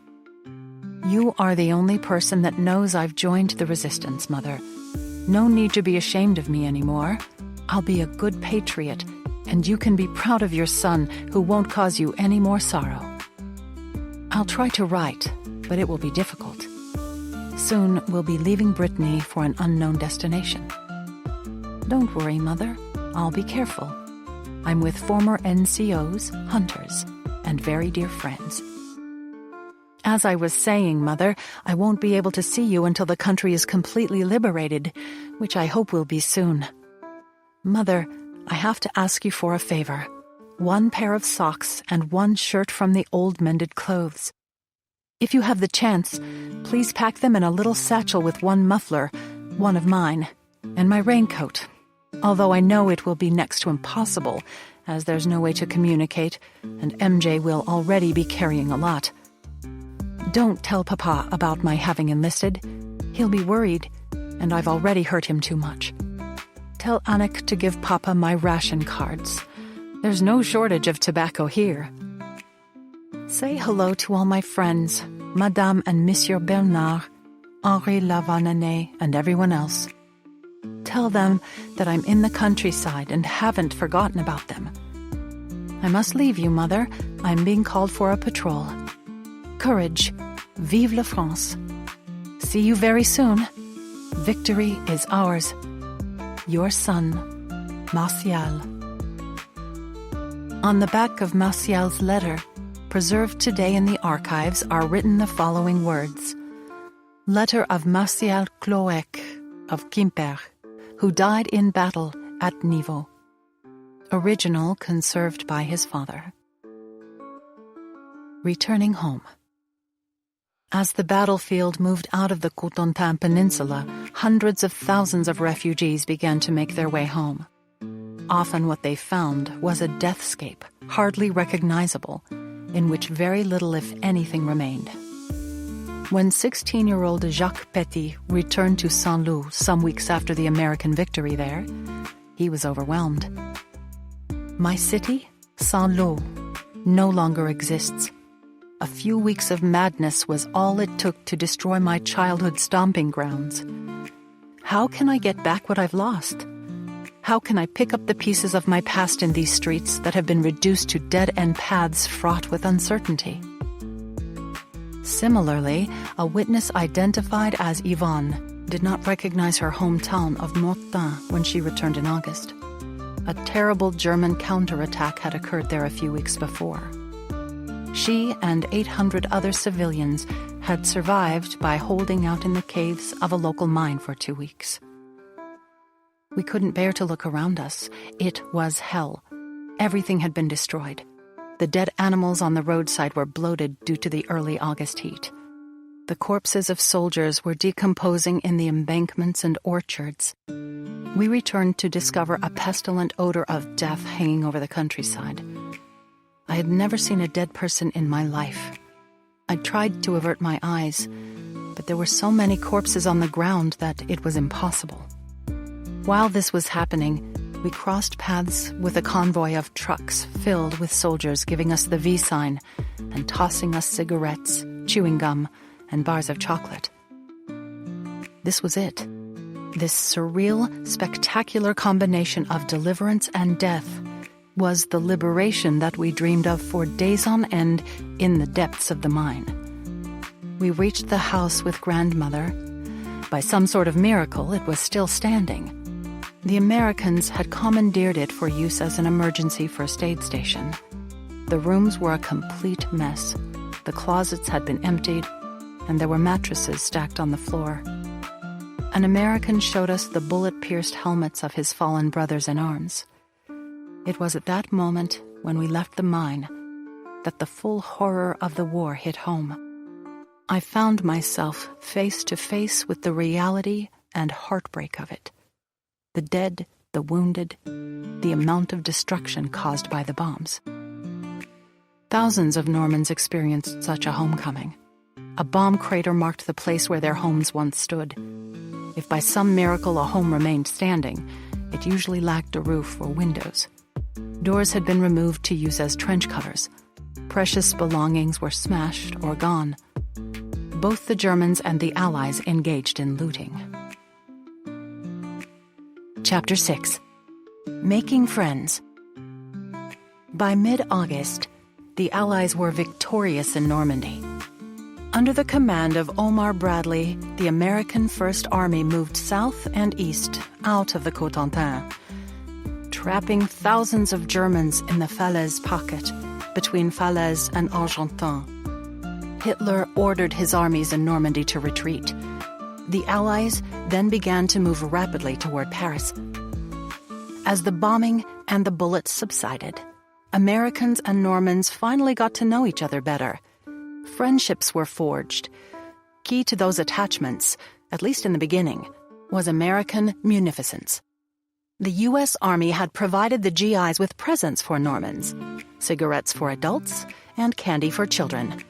You are the only person that knows I've joined the resistance, Mother. No need to be ashamed of me anymore. I'll be a good patriot, and you can be proud of your son who won't cause you any more sorrow. I'll try to write, but it will be difficult. Soon we'll be leaving Brittany for an unknown destination. Don't worry, Mother. I'll be careful. I'm with former NCOs, hunters, and very dear friends. As I was saying, Mother, I won't be able to see you until the country is completely liberated, which I hope will be soon. Mother, I have to ask you for a favor. 1 pair of socks and 1 shirt from the old mended clothes. If you have the chance, please pack them in a little satchel with 1 muffler, one of mine, and my raincoat. although I know it will be next to impossible, as there's no way to communicate, and MJ will already be carrying a lot. Don't tell Papa about my having enlisted. He'll be worried, and I've already hurt him too much. Tell Anik to give Papa my ration cards. There's no shortage of tobacco here. Say hello to all my friends, Madame and Monsieur Bernard, Henri Lavanane, and everyone else. Tell them that I'm in the countryside and haven't forgotten about them. I must leave you, Mother. I'm being called for a patrol. Courage. Vive la France. See you very soon. Victory is ours. Your son, Martial. On the back of Martial's letter, preserved today in the archives, are written the following words. Letter of Martial Cloec of Quimper, who died in battle at Nivaux. Original conserved by his father. Returning home. As the battlefield moved out of the Cotentin Peninsula, hundreds of thousands of refugees began to make their way home. Often what they found was a deathscape, hardly recognizable, in which very little, if anything, remained. When 16-year-old Jacques Petit returned to Saint-Loup some weeks after the American victory there, he was overwhelmed. My city, Saint-Loup, no longer exists. A few weeks of madness was all it took to destroy my childhood stomping grounds. How can I get back what I've lost? How can I pick up the pieces of my past in these streets that have been reduced to dead-end paths fraught with uncertainty? Similarly, a witness identified as Yvonne did not recognize her hometown of Mortain when she returned in August. A terrible German counterattack had occurred there a few weeks before. She and 800 other civilians had survived by holding out in the caves of a local mine for 2 weeks. We couldn't bear to look around us. It was hell. Everything had been destroyed. The dead animals on the roadside were bloated due to the early August heat. The corpses of soldiers were decomposing in the embankments and orchards. We returned to discover a pestilent odor of death hanging over the countryside. I had never seen a dead person in my life. I tried to avert my eyes, but there were so many corpses on the ground that it was impossible. While this was happening, we crossed paths with a convoy of trucks filled with soldiers giving us the V sign and tossing us cigarettes, chewing gum, and bars of chocolate. This was it. This surreal, spectacular combination of deliverance and death was the liberation that we dreamed of for days on end in the depths of the mine. We reached the house with grandmother. By some sort of miracle, it was still standing. The Americans had commandeered it for use as an emergency first aid station. The rooms were a complete mess. The closets had been emptied, and there were mattresses stacked on the floor. An American showed us the bullet-pierced helmets of his fallen brothers in arms. It was at that moment, when we left the mine, that the full horror of the war hit home. I found myself face to face with the reality and heartbreak of it. The dead, the wounded, the amount of destruction caused by the bombs. Thousands of Normans experienced such a homecoming. A bomb crater marked the place where their homes once stood. If by some miracle a home remained standing, it usually lacked a roof or windows. Doors had been removed to use as trench covers. Precious belongings were smashed or gone. Both the Germans and the Allies engaged in looting. Chapter 6. Making Friends. By mid-August, the Allies were victorious in Normandy. Under the command of Omar Bradley, the American First Army moved south and east out of the Cotentin, trapping thousands of Germans in the Falaise pocket between Falaise and Argentan. Hitler ordered his armies in Normandy to retreat. The Allies then began to move rapidly toward Paris. As the bombing and the bullets subsided, Americans and Normans finally got to know each other better. Friendships were forged. Key to those attachments, at least in the beginning, was American munificence. The U.S. Army had provided the GIs with presents for Normans, cigarettes for adults and candy for children.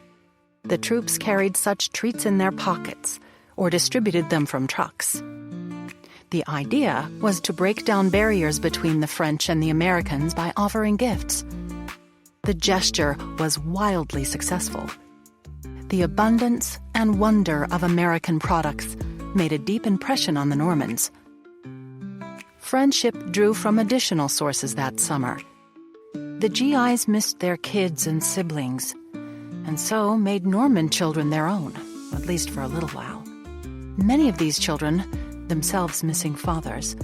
The troops carried such treats in their pockets or distributed them from trucks. The idea was to break down barriers between the French and the Americans by offering gifts. The gesture was wildly successful. The abundance and wonder of American products made a deep impression on the Normans. Friendship drew from additional sources that summer. The GIs missed their kids and siblings, and so made Norman children their own, at least for a little while. Many of these children, themselves missing fathers,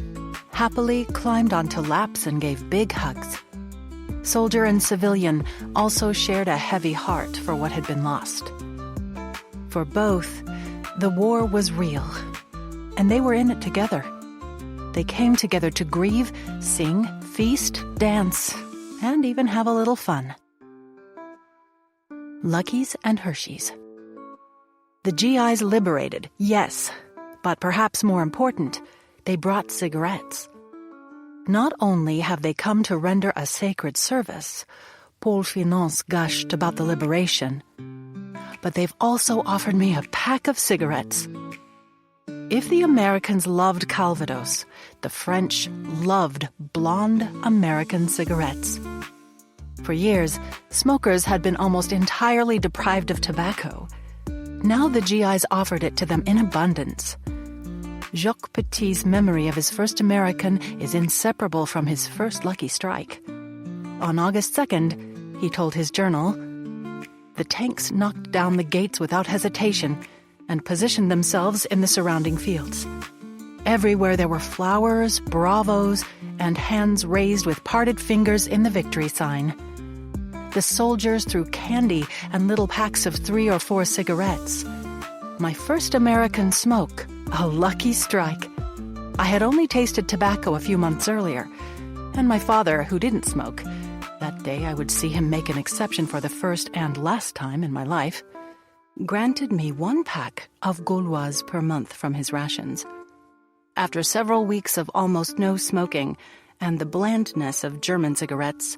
happily climbed onto laps and gave big hugs. Soldier and civilian also shared a heavy heart for what had been lost. For both, the war was real, and they were in it together. They came together to grieve, sing, feast, dance, and even have a little fun. Lucky's and Hershey's. The GIs liberated, yes, but perhaps more important, they brought cigarettes. Not only have they come to render a sacred service, Paul Finance gushed about the liberation, but they've also offered me a pack of cigarettes. If the Americans loved Calvados, the French loved blonde American cigarettes. For years, smokers had been almost entirely deprived of tobacco. Now the GIs offered it to them in abundance. Jacques Petit's memory of his first American is inseparable from his first lucky strike. On August 2nd, he told his journal, "The tanks knocked down the gates without hesitation and positioned themselves in the surrounding fields. Everywhere there were flowers, bravos, and hands raised with parted fingers in the victory sign. The soldiers threw candy and little packs of 3 or 4 cigarettes. My first American smoke, a lucky strike. I had only tasted tobacco a few months earlier, and my father, who didn't smoke, that day I would see him make an exception for the first and last time in my life, granted me 1 pack of Gauloises per month from his rations. After several weeks of almost no smoking and the blandness of German cigarettes,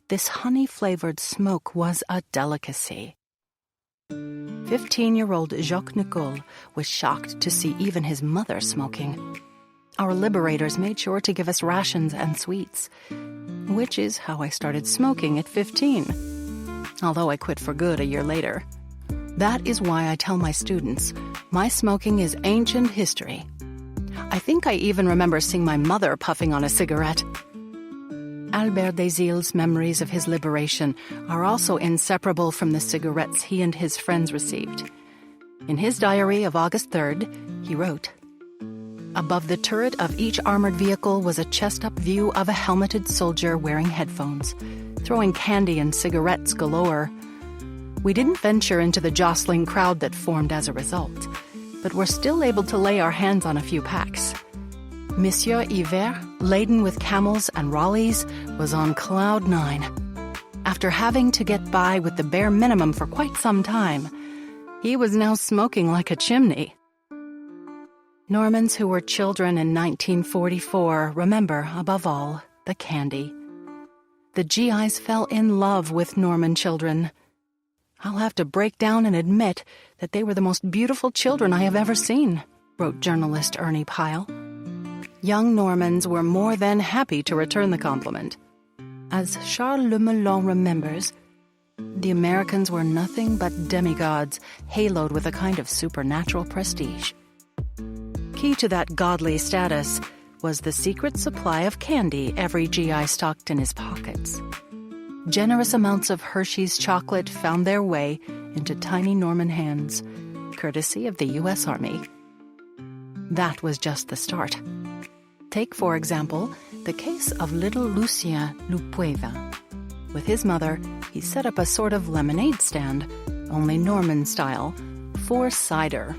this honey-flavored smoke was a delicacy." 15-year-old Jacques Nicole was shocked to see even his mother smoking. Our liberators made sure to give us rations and sweets, which is how I started smoking at 15, although I quit for good a year later. That is why I tell my students, my smoking is ancient history. I think I even remember seeing my mother puffing on a cigarette. Albert Desilles' memories of his liberation are also inseparable from the cigarettes he and his friends received. In his diary of August 3rd, he wrote, "Above the turret of each armored vehicle was a chest-up view of a helmeted soldier wearing headphones, throwing candy and cigarettes galore. We didn't venture into the jostling crowd that formed as a result, but were still able to lay our hands on a few packs. Monsieur Hiver, laden with camels and Raleighs, was on cloud 9. After having to get by with the bare minimum for quite some time, he was now smoking like a chimney." Normans who were children in 1944 remember, above all, the candy. The GIs fell in love with Norman children. "I'll have to break down and admit that they were the most beautiful children I have ever seen," wrote journalist Ernie Pyle. Young Normans were more than happy to return the compliment. As Charles Le Melon remembers, the Americans were nothing but demigods, haloed with a kind of supernatural prestige. Key to that godly status was the secret supply of candy every GI stocked in his pockets. Generous amounts of Hershey's chocolate found their way into tiny Norman hands, courtesy of the U.S. Army. That was just the start. Take, for example, the case of little Lucien Lupueva. With his mother, he set up a sort of lemonade stand, only Norman style, for cider.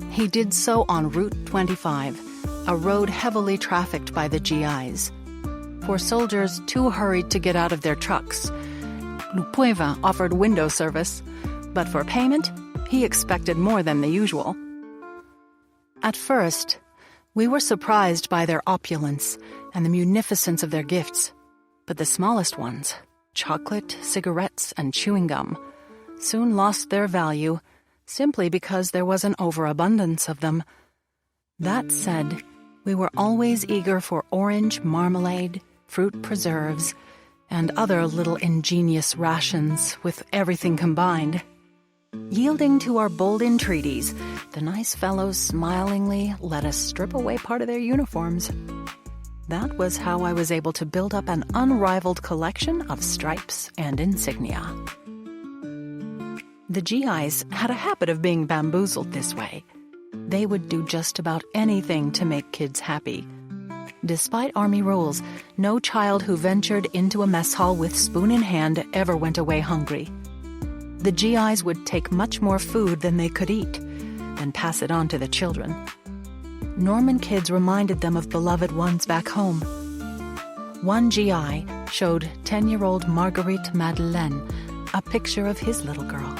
He did so on Route 25, a road heavily trafficked by the GIs. For soldiers too hurried to get out of their trucks, Lupueva offered window service, but for payment, he expected more than the usual. At first, We were surprised by their opulence and the munificence of their gifts, but the smallest ones, chocolate, cigarettes, and chewing gum, soon lost their value simply because there was an overabundance of them. That said, we were always eager for orange marmalade, fruit preserves, and other little ingenious rations with everything combined. Yielding to our bold entreaties, the nice fellows smilingly let us strip away part of their uniforms. That was how I was able to build up an unrivaled collection of stripes and insignia. The GIs had a habit of being bamboozled this way. They would do just about anything to make kids happy. Despite Army rules, no child who ventured into a mess hall with spoon in hand ever went away hungry. The GIs would take much more food than they could eat and pass it on to the children. Norman kids reminded them of beloved ones back home. One GI showed 10-year-old Marguerite Madeleine a picture of his little girl.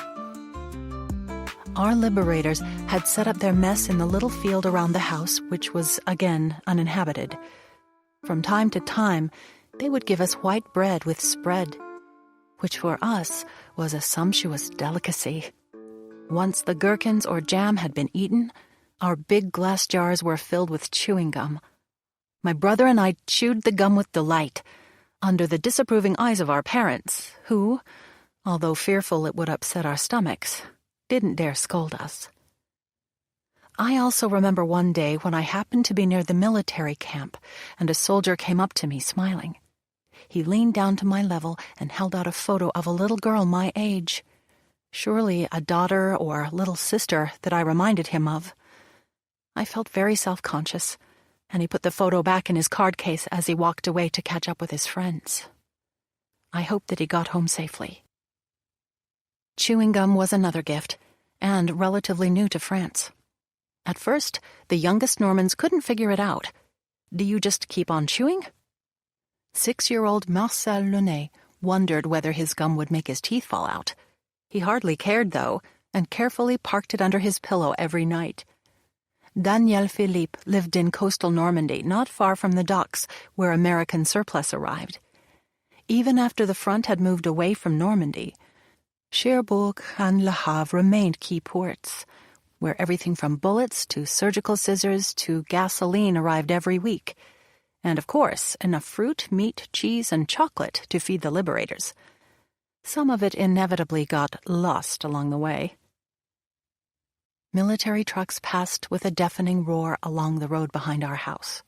Our liberators had set up their mess in the little field around the house, which was again uninhabited. From time to time, they would give us white bread with spread, which for us was a sumptuous delicacy. Once the gherkins or jam had been eaten, our big glass jars were filled with chewing gum. My brother and I chewed the gum with delight, under the disapproving eyes of our parents, who, although fearful it would upset our stomachs, didn't dare scold us. I also remember one day when I happened to be near the military camp, and a soldier came up to me smiling. He leaned down to my level and held out a photo of a little girl my age. Surely a daughter or little sister that I reminded him of. I felt very self-conscious, and he put the photo back in his card case as he walked away to catch up with his friends. I hoped that he got home safely. Chewing gum was another gift, and relatively new to France. At first, the youngest Normans couldn't figure it out. Do you just keep on chewing? 6-year-old Marcel Launay wondered whether his gum would make his teeth fall out. He hardly cared, though, and carefully parked it under his pillow every night. Daniel Philippe lived in coastal Normandy, not far from the docks where American surplus arrived. Even after the front had moved away from Normandy, Cherbourg and Le Havre remained key ports, where everything from bullets to surgical scissors to gasoline arrived every week, and of course enough fruit, meat, cheese, and chocolate to feed the liberators. Some of it inevitably got lost along the way. Military trucks passed with a deafening roar along the road behind our house.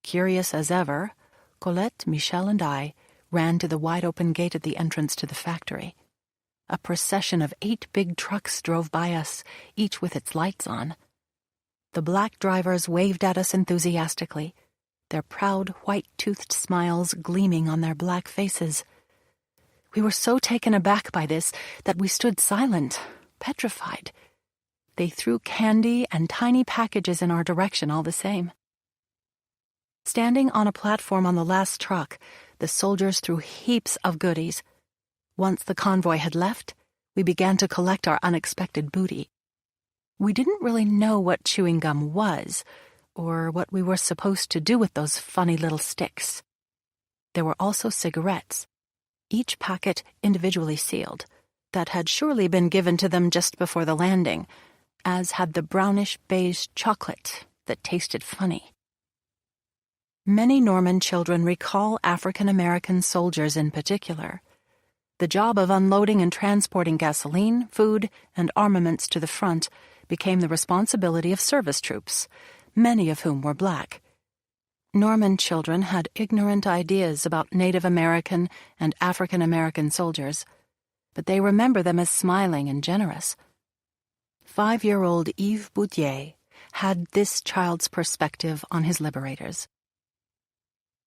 Curious as ever, Colette, Michel, and I ran to the wide-open gate at the entrance to the factory. A procession of 8 big trucks drove by us, each with its lights on. The black drivers waved at us enthusiastically, their proud, white-toothed smiles gleaming on their black faces. We were so taken aback by this that we stood silent, petrified. They threw candy and tiny packages in our direction all the same. Standing on a platform on the last truck, the soldiers threw heaps of goodies. Once the convoy had left, we began to collect our unexpected booty. We didn't really know what chewing gum was, or what we were supposed to do with those funny little sticks. There were also cigarettes, each packet individually sealed, that had surely been given to them just before the landing, as had the brownish-beige chocolate that tasted funny. Many Norman children recall African-American soldiers in particular. The job of unloading and transporting gasoline, food, and armaments to the front became the responsibility of service troops, many of whom were black. Norman children had ignorant ideas about Native American and African American soldiers, but they remember them as smiling and generous. 5-year-old Yves Boudier had this child's perspective on his liberators.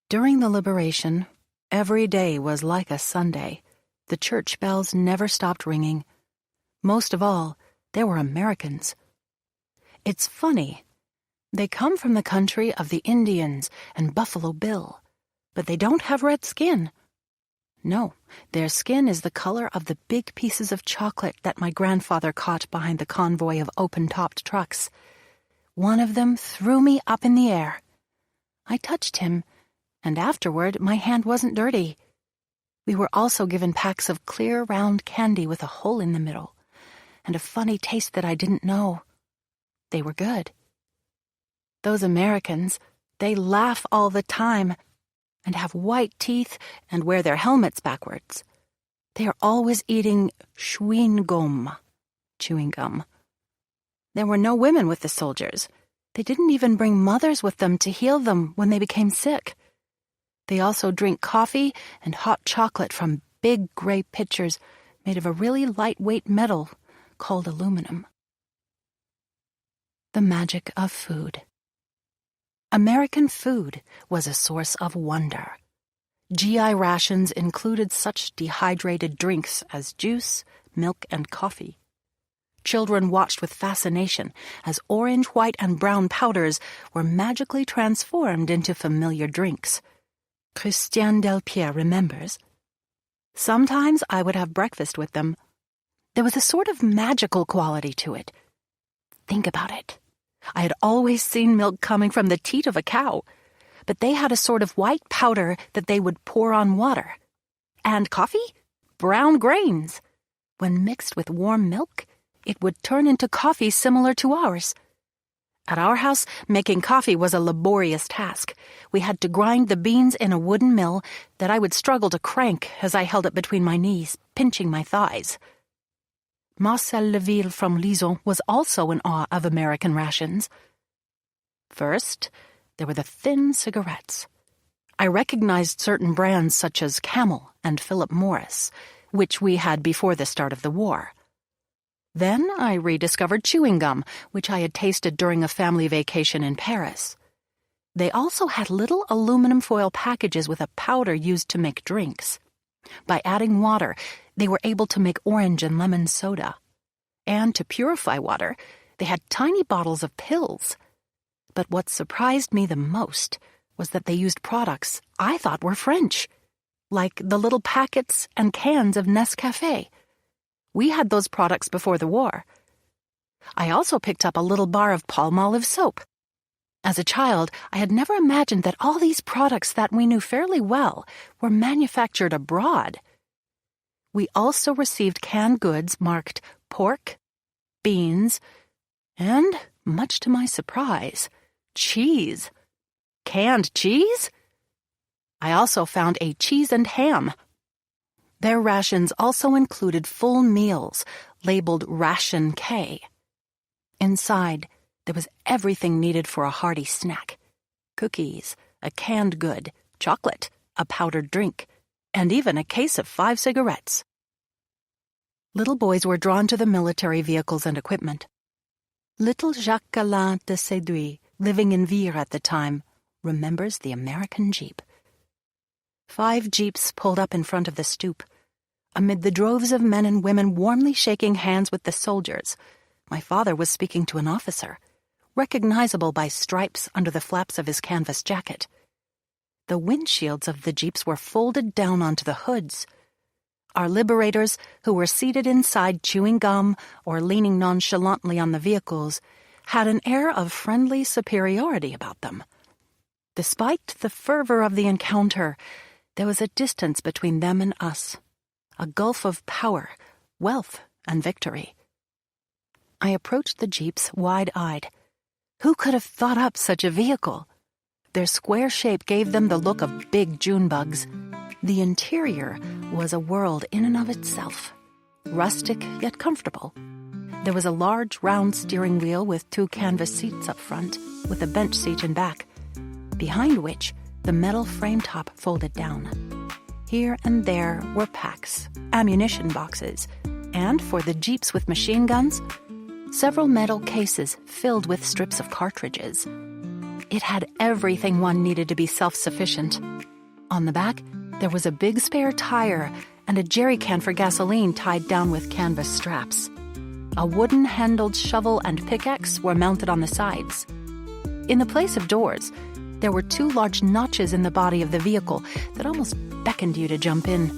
During the liberation, every day was like a Sunday. The church bells never stopped ringing. Most of all, there were Americans. It's funny. They come from the country of the Indians and Buffalo Bill, but they don't have red skin. No, their skin is the color of the big pieces of chocolate that my grandfather caught behind the convoy of open-topped trucks. one of them threw me up in the air. I touched him, and afterward my hand wasn't dirty. We were also given packs of clear, round candy with a hole in the middle, and a funny taste that I didn't know. They were good. Those Americans, they laugh all the time, and have white teeth and wear their helmets backwards. They are always eating chewing gum. There were no women with the soldiers. They didn't even bring mothers with them to heal them when they became sick. They also drink coffee and hot chocolate from big gray pitchers made of a really lightweight metal called aluminum. The magic of food. American food was a source of wonder. GI rations included such dehydrated drinks as juice, milk, and coffee. Children watched with fascination as orange, white, and brown powders were magically transformed into familiar drinks. Christiane Delpierre remembers. Sometimes I would have breakfast with them. There was a sort of magical quality to it. Think about it. I had always seen milk coming from the teat of a cow, but they had a sort of white powder that they would pour on water. And coffee? Brown grains. When mixed with warm milk, it would turn into coffee similar to ours. At our house, making coffee was a laborious task. We had to grind the beans in a wooden mill that I would struggle to crank as I held it between my knees, pinching my thighs. Marcel Leville from Lison was also in awe of American rations. First, there were the thin cigarettes. I recognized certain brands such as Camel and Philip Morris, which we had before the start of the war. Then I rediscovered chewing gum, which I had tasted during a family vacation in Paris. They also had little aluminum foil packages with a powder used to make drinks. By adding water, they were able to make orange and lemon soda. And to purify water, they had tiny bottles of pills. But what surprised me the most was that they used products I thought were French, like the little packets and cans of Nescafé. We had those products before the war. I also picked up a little bar of Palmolive soap. As a child, I had never imagined that all these products that we knew fairly well were manufactured abroad. We also received canned goods marked pork, beans, and, much to my surprise, cheese. Canned cheese? I also found a cheese and ham. Their rations also included full meals, labeled Ration K. Inside, there was everything needed for a hearty snack. Cookies, a canned good, chocolate, a powdered drink, and even a case of 5 cigarettes. Little boys were drawn to the military vehicles and equipment. Little Jacques Galin de Séduit, living in Vire at the time, remembers the American Jeep. 5 jeeps pulled up in front of the stoop. Amid the droves of men and women warmly shaking hands with the soldiers, my father was speaking to an officer, recognizable by stripes under the flaps of his canvas jacket. The windshields of the jeeps were folded down onto the hoods. Our liberators, who were seated inside chewing gum or leaning nonchalantly on the vehicles, had an air of friendly superiority about them. Despite the fervor of the encounter, there was a distance between them and us, a gulf of power, wealth, and victory. I approached the jeeps wide-eyed. Who could have thought up such a vehicle? Their square shape gave them the look of big June bugs. The interior was a world in and of itself, rustic yet comfortable. There was a large round steering wheel with 2 canvas seats up front, with a bench seat in back, behind which the metal frame top folded down. Here and there were packs, ammunition boxes, and for the jeeps with machine guns, several metal cases filled with strips of cartridges. It had everything one needed to be self-sufficient. On the back, there was a big spare tire and a jerry can for gasoline tied down with canvas straps. A wooden-handled shovel and pickaxe were mounted on the sides. In the place of doors, there were 2 large notches in the body of the vehicle that almost beckoned you to jump in.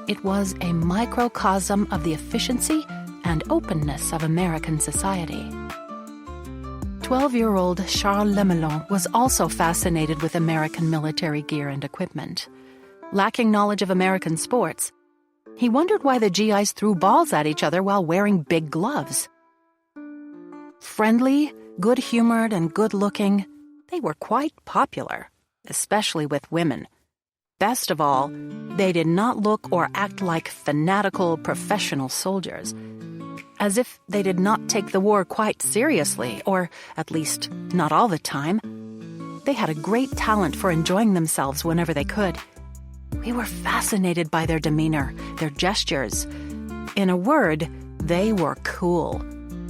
It was a microcosm of the efficiency and openness of American society. 12-year-old Charles Lemelon was also fascinated with American military gear and equipment. Lacking knowledge of American sports, he wondered why the GIs threw balls at each other while wearing big gloves. Friendly, good-humored, and good-looking, they were quite popular, especially with women. Best of all, they did not look or act like fanatical professional soldiers, as if they did not take the war quite seriously, or at least not all the time. They had a great talent for enjoying themselves whenever they could. We were fascinated by their demeanor, their gestures. In a word, they were cool.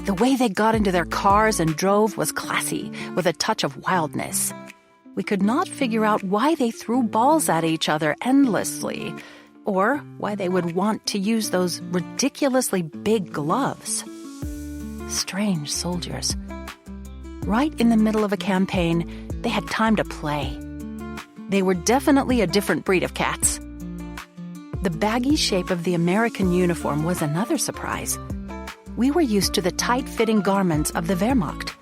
The way they got into their cars and drove was classy, with a touch of wildness. We could not figure out why they threw balls at each other endlessly, or why they would want to use those ridiculously big gloves. Strange soldiers. Right in the middle of a campaign, they had time to play. They were definitely a different breed of cats. The baggy shape of the American uniform was another surprise. We were used to the tight-fitting garments of the Wehrmacht.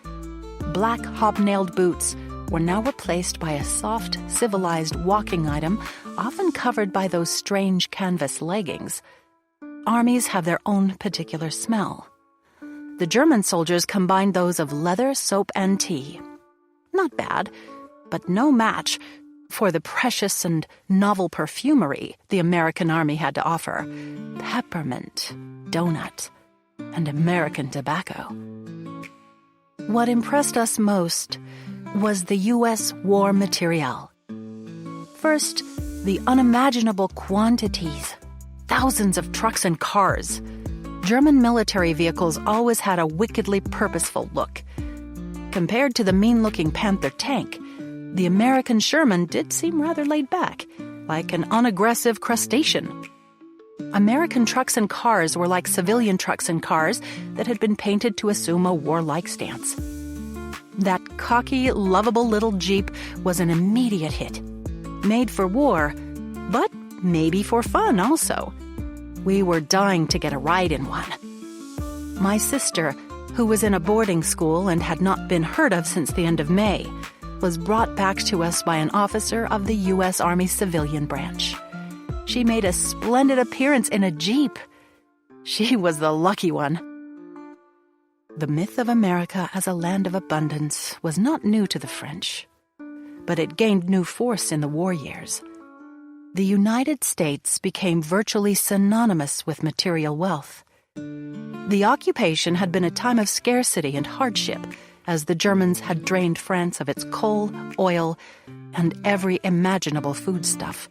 Black hobnailed boots were now replaced by a soft, civilized walking item, often covered by those strange canvas leggings. Armies have their own particular smell. The German soldiers combined those of leather, soap, and tea. Not bad, but no match for the precious and novel perfumery the American army had to offer: peppermint, donut, and American tobacco. What impressed us most was the U.S. war materiel. First, the unimaginable quantities. Thousands of trucks and cars. German military vehicles always had a wickedly purposeful look. Compared to the mean-looking Panther tank, the American Sherman did seem rather laid back, like an unaggressive crustacean. American trucks and cars were like civilian trucks and cars that had been painted to assume a warlike stance. That cocky, lovable little Jeep was an immediate hit. Made for war, but maybe for fun also. We were dying to get a ride in one. My sister, who was in a boarding school and had not been heard of since the end of May, was brought back to us by an officer of the U.S. Army civilian branch. She made a splendid appearance in a Jeep. She was the lucky one. The myth of America as a land of abundance was not new to the French, but it gained new force in the war years. The United States became virtually synonymous with material wealth. The occupation had been a time of scarcity and hardship, as the Germans had drained France of its coal, oil, and every imaginable foodstuff.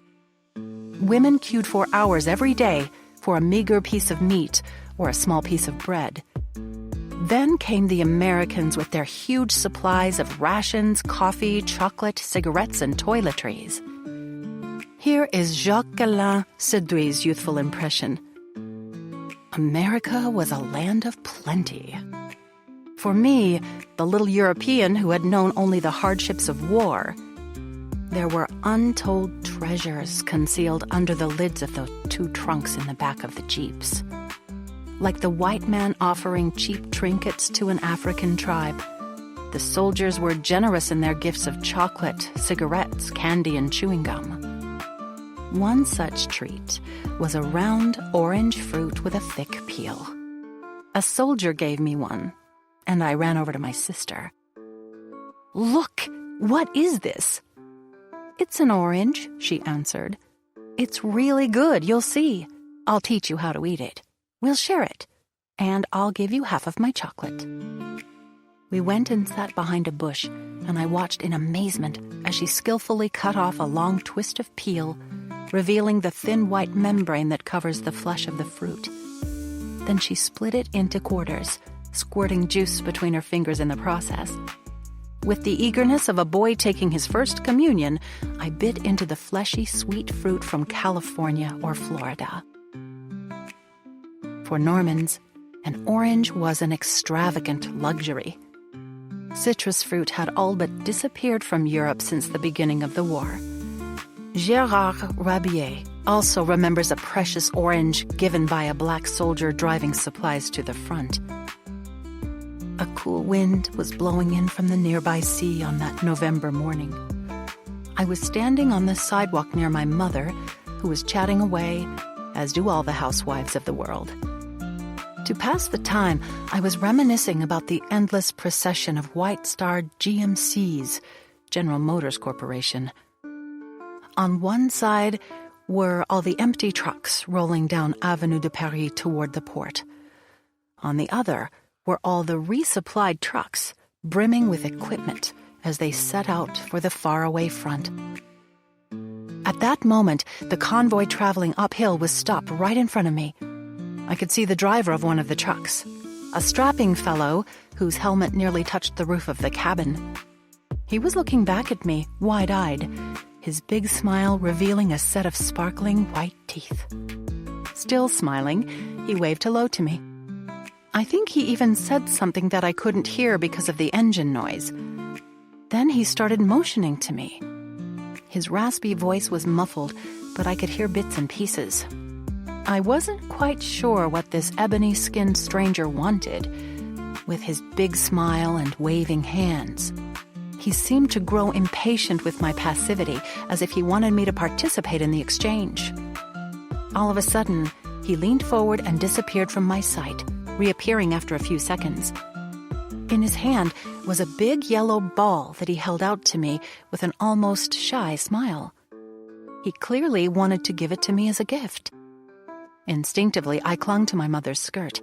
Women queued for hours every day for a meager piece of meat or a small piece of bread. Then came the Americans with their huge supplies of rations, coffee, chocolate, cigarettes, and toiletries. Here is Jacques-Alain Sedoui's youthful impression. America was a land of plenty. For me, the little European who had known only the hardships of war, there were untold treasures concealed under the lids of the two trunks in the back of the Jeeps. Like the white man offering cheap trinkets to an African tribe, the soldiers were generous in their gifts of chocolate, cigarettes, candy, and chewing gum. One such treat was a round orange fruit with a thick peel. A soldier gave me one, and I ran over to my sister. "Look, what is this?" "It's an orange," she answered. "It's really good, you'll see. I'll teach you how to eat it. We'll share it, and I'll give you half of my chocolate." We went and sat behind a bush, and I watched in amazement as she skillfully cut off a long twist of peel, revealing the thin white membrane that covers the flesh of the fruit. Then she split it into quarters, squirting juice between her fingers in the process. With the eagerness of a boy taking his first communion, I bit into the fleshy, sweet fruit from California or Florida. For Normans, an orange was an extravagant luxury. Citrus fruit had all but disappeared from Europe since the beginning of the war. Gérard Rabier also remembers a precious orange given by a black soldier driving supplies to the front. A cool wind was blowing in from the nearby sea on that November morning. I was standing on the sidewalk near my mother, who was chatting away, as do all the housewives of the world. To pass the time, I was reminiscing about the endless procession of white-starred GMCs, General Motors Corporation. On one side were all the empty trucks rolling down Avenue de Paris toward the port. On the other were all the resupplied trucks, brimming with equipment as they set out for the faraway front. At that moment, the convoy traveling uphill was stopped right in front of me. I could see the driver of one of the trucks, a strapping fellow whose helmet nearly touched the roof of the cabin. He was looking back at me, wide-eyed, his big smile revealing a set of sparkling white teeth. Still smiling, he waved hello to me. I think he even said something that I couldn't hear because of the engine noise. Then he started motioning to me. His raspy voice was muffled, but I could hear bits and pieces. I wasn't quite sure what this ebony-skinned stranger wanted, with his big smile and waving hands. He seemed to grow impatient with my passivity, as if he wanted me to participate in the exchange. All of a sudden, he leaned forward and disappeared from my sight, reappearing after a few seconds. In his hand was a big yellow ball that he held out to me with an almost shy smile. He clearly wanted to give it to me as a gift. Instinctively, I clung to my mother's skirt.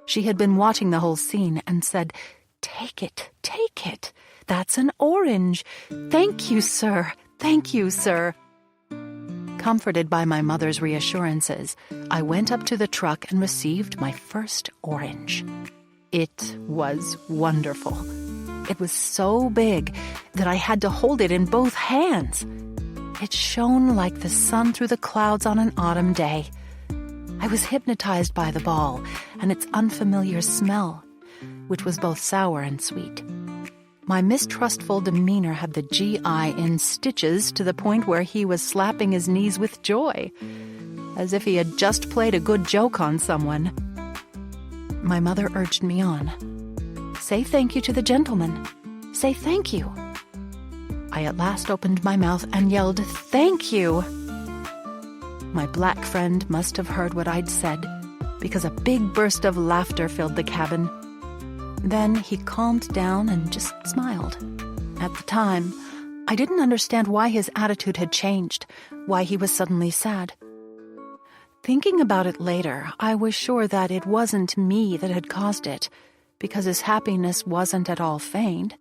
She had been watching the whole scene and said, "Take it, take it. That's an orange. Thank you, sir. Thank you, sir." Comforted by my mother's reassurances, I went up to the truck and received my first orange. It was wonderful. It was so big that I had to hold it in both hands. It shone like the sun through the clouds on an autumn day. I was hypnotized by the ball and its unfamiliar smell, which was both sour and sweet. My mistrustful demeanor had the GI in stitches to the point where he was slapping his knees with joy, as if he had just played a good joke on someone. My mother urged me on. "Say thank you to the gentleman. Say thank you." I at last opened my mouth and yelled, "Thank you!" My black friend must have heard what I'd said, because a big burst of laughter filled the cabin. Then he calmed down and just smiled. At the time, I didn't understand why his attitude had changed, why he was suddenly sad. Thinking about it later, I was sure that it wasn't me that had caused it, because his happiness wasn't at all feigned.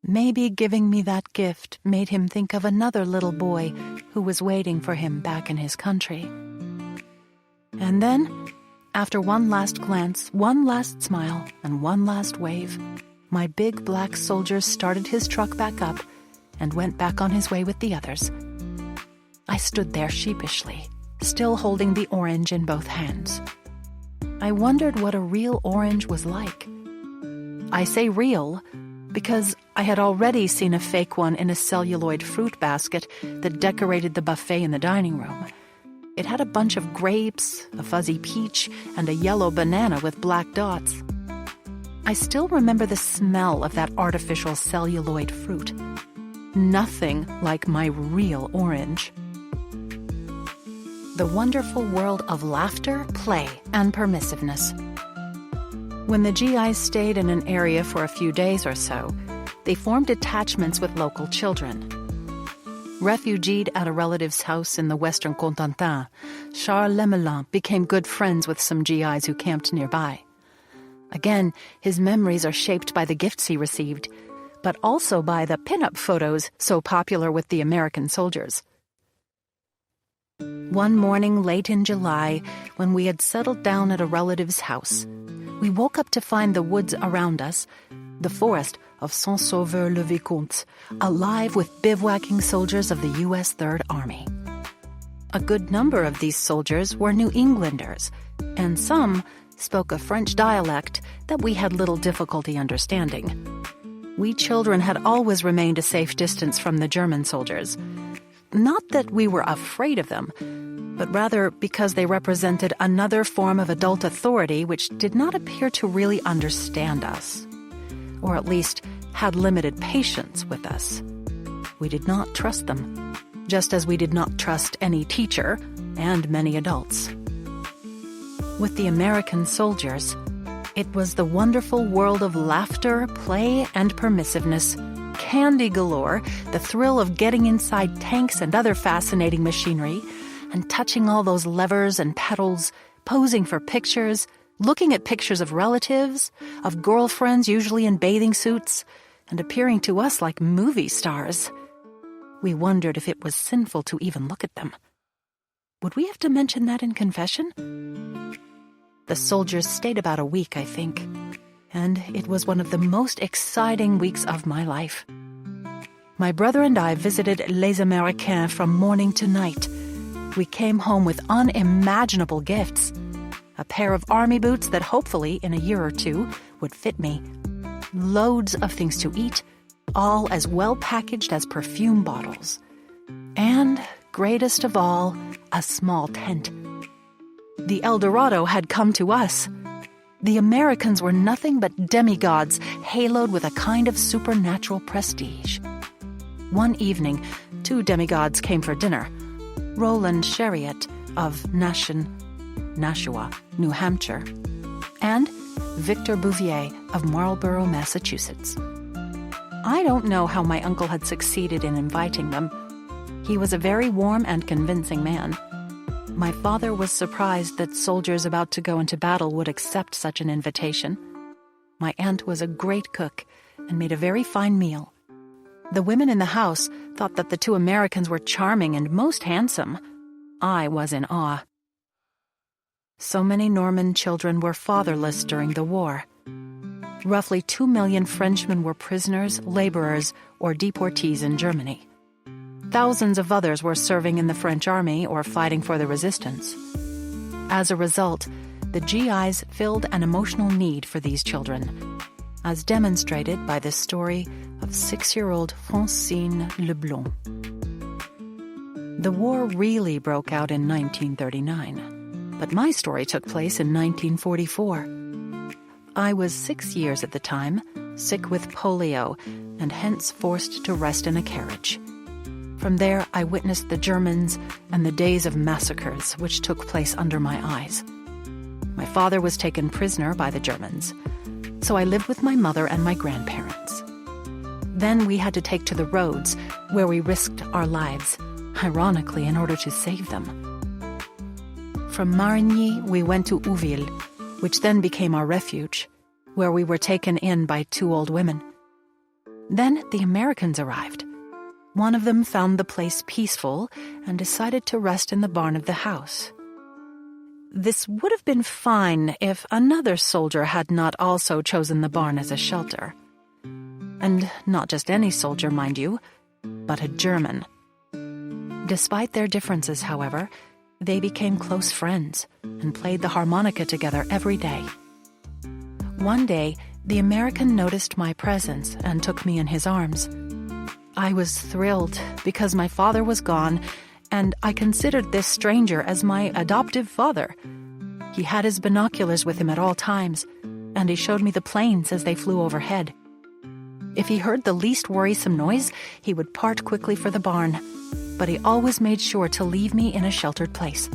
Maybe giving me that gift made him think of another little boy who was waiting for him back in his country. And then, after one last glance, one last smile, and one last wave, my big black soldier started his truck back up and went back on his way with the others. I stood there sheepishly, still holding the orange in both hands. I wondered what a real orange was like. I say real because I had already seen a fake one in a celluloid fruit basket that decorated the buffet in the dining room. It had a bunch of grapes, a fuzzy peach, and a yellow banana with black dots. I still remember the smell of that artificial celluloid fruit. Nothing like my real orange. The wonderful world of laughter, play, and permissiveness. When the GIs stayed in an area for a few days or so, they formed attachments with local children. Refugied at a relative's house in the western Cotentin, Charles Lemelin became good friends with some GIs who camped nearby. Again, his memories are shaped by the gifts he received, but also by the pin-up photos so popular with the American soldiers. One morning late in July, when we had settled down at a relative's house, we woke up to find the woods around us, the forest of Saint-Sauveur-le-Vicomte, alive with bivouacking soldiers of the U.S. Third Army. A good number of these soldiers were New Englanders, and some spoke a French dialect that we had little difficulty understanding. We children had always remained a safe distance from the German soldiers. Not that we were afraid of them, but rather because they represented another form of adult authority which did not appear to really understand us, or at least had limited patience with us. We did not trust them, just as we did not trust any teacher and many adults. With the American soldiers, it was the wonderful world of laughter, play, and permissiveness, candy galore, the thrill of getting inside tanks and other fascinating machinery, and touching all those levers and pedals, posing for pictures, looking at pictures of relatives, of girlfriends usually in bathing suits, and appearing to us like movie stars. We wondered if it was sinful to even look at them. Would we have to mention that in confession? The soldiers stayed about a week, I think, and it was one of the most exciting weeks of my life. My brother and I visited Les Américains from morning to night. We came home with unimaginable gifts. A pair of army boots that hopefully, in a year or two, would fit me. Loads of things to eat, all as well packaged as perfume bottles. And, greatest of all, a small tent. The El Dorado had come to us. The Americans were nothing but demigods, haloed with a kind of supernatural prestige. One evening, 2 demigods came for dinner. Roland Chariot of Nashua, New Hampshire, and Victor Bouvier of Marlborough, Massachusetts. I don't know how my uncle had succeeded in inviting them. He was a very warm and convincing man. My father was surprised that soldiers about to go into battle would accept such an invitation. My aunt was a great cook and made a very fine meal. The women in the house thought that the 2 Americans were charming and most handsome. I was in awe. So many Norman children were fatherless during the war. Roughly 2 million Frenchmen were prisoners, laborers, or deportees in Germany. Thousands of others were serving in the French army or fighting for the resistance. As a result, the GIs filled an emotional need for these children, as demonstrated by the story of 6-year-old Francine Leblond. The war really broke out in 1939, but my story took place in 1944. I was 6 years at the time, sick with polio, and hence forced to rest in a carriage. From there, I witnessed the Germans and the days of massacres which took place under my eyes. My father was taken prisoner by the Germans, so I lived with my mother and my grandparents. Then we had to take to the roads, where we risked our lives, ironically in order to save them. From Marigny, we went to Ouville, which then became our refuge, where we were taken in by 2 old women. Then the Americans arrived. One of them found the place peaceful and decided to rest in the barn of the house. This would have been fine if another soldier had not also chosen the barn as a shelter. And not just any soldier, mind you, but a German. Despite their differences, however, they became close friends and played the harmonica together every day. One day, the American noticed my presence and took me in his arms. I was thrilled because my father was gone, and I considered this stranger as my adoptive father. He had his binoculars with him at all times, and he showed me the planes as they flew overhead. If he heard the least worrisome noise, he would part quickly for the barn, but he always made sure to leave me in a sheltered place.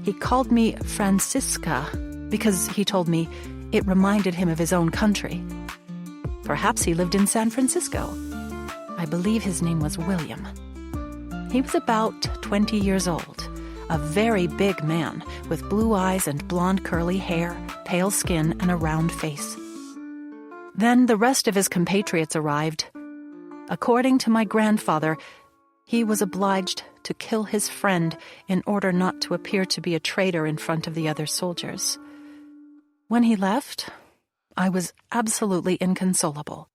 He called me Francisca because, he told me, it reminded him of his own country. Perhaps he lived in San Francisco. I believe his name was William. He was about 20 years old, a very big man with blue eyes and blonde curly hair, pale skin, and a round face. Then the rest of his compatriots arrived. According to my grandfather, he was obliged to kill his friend in order not to appear to be a traitor in front of the other soldiers. When he left, I was absolutely inconsolable.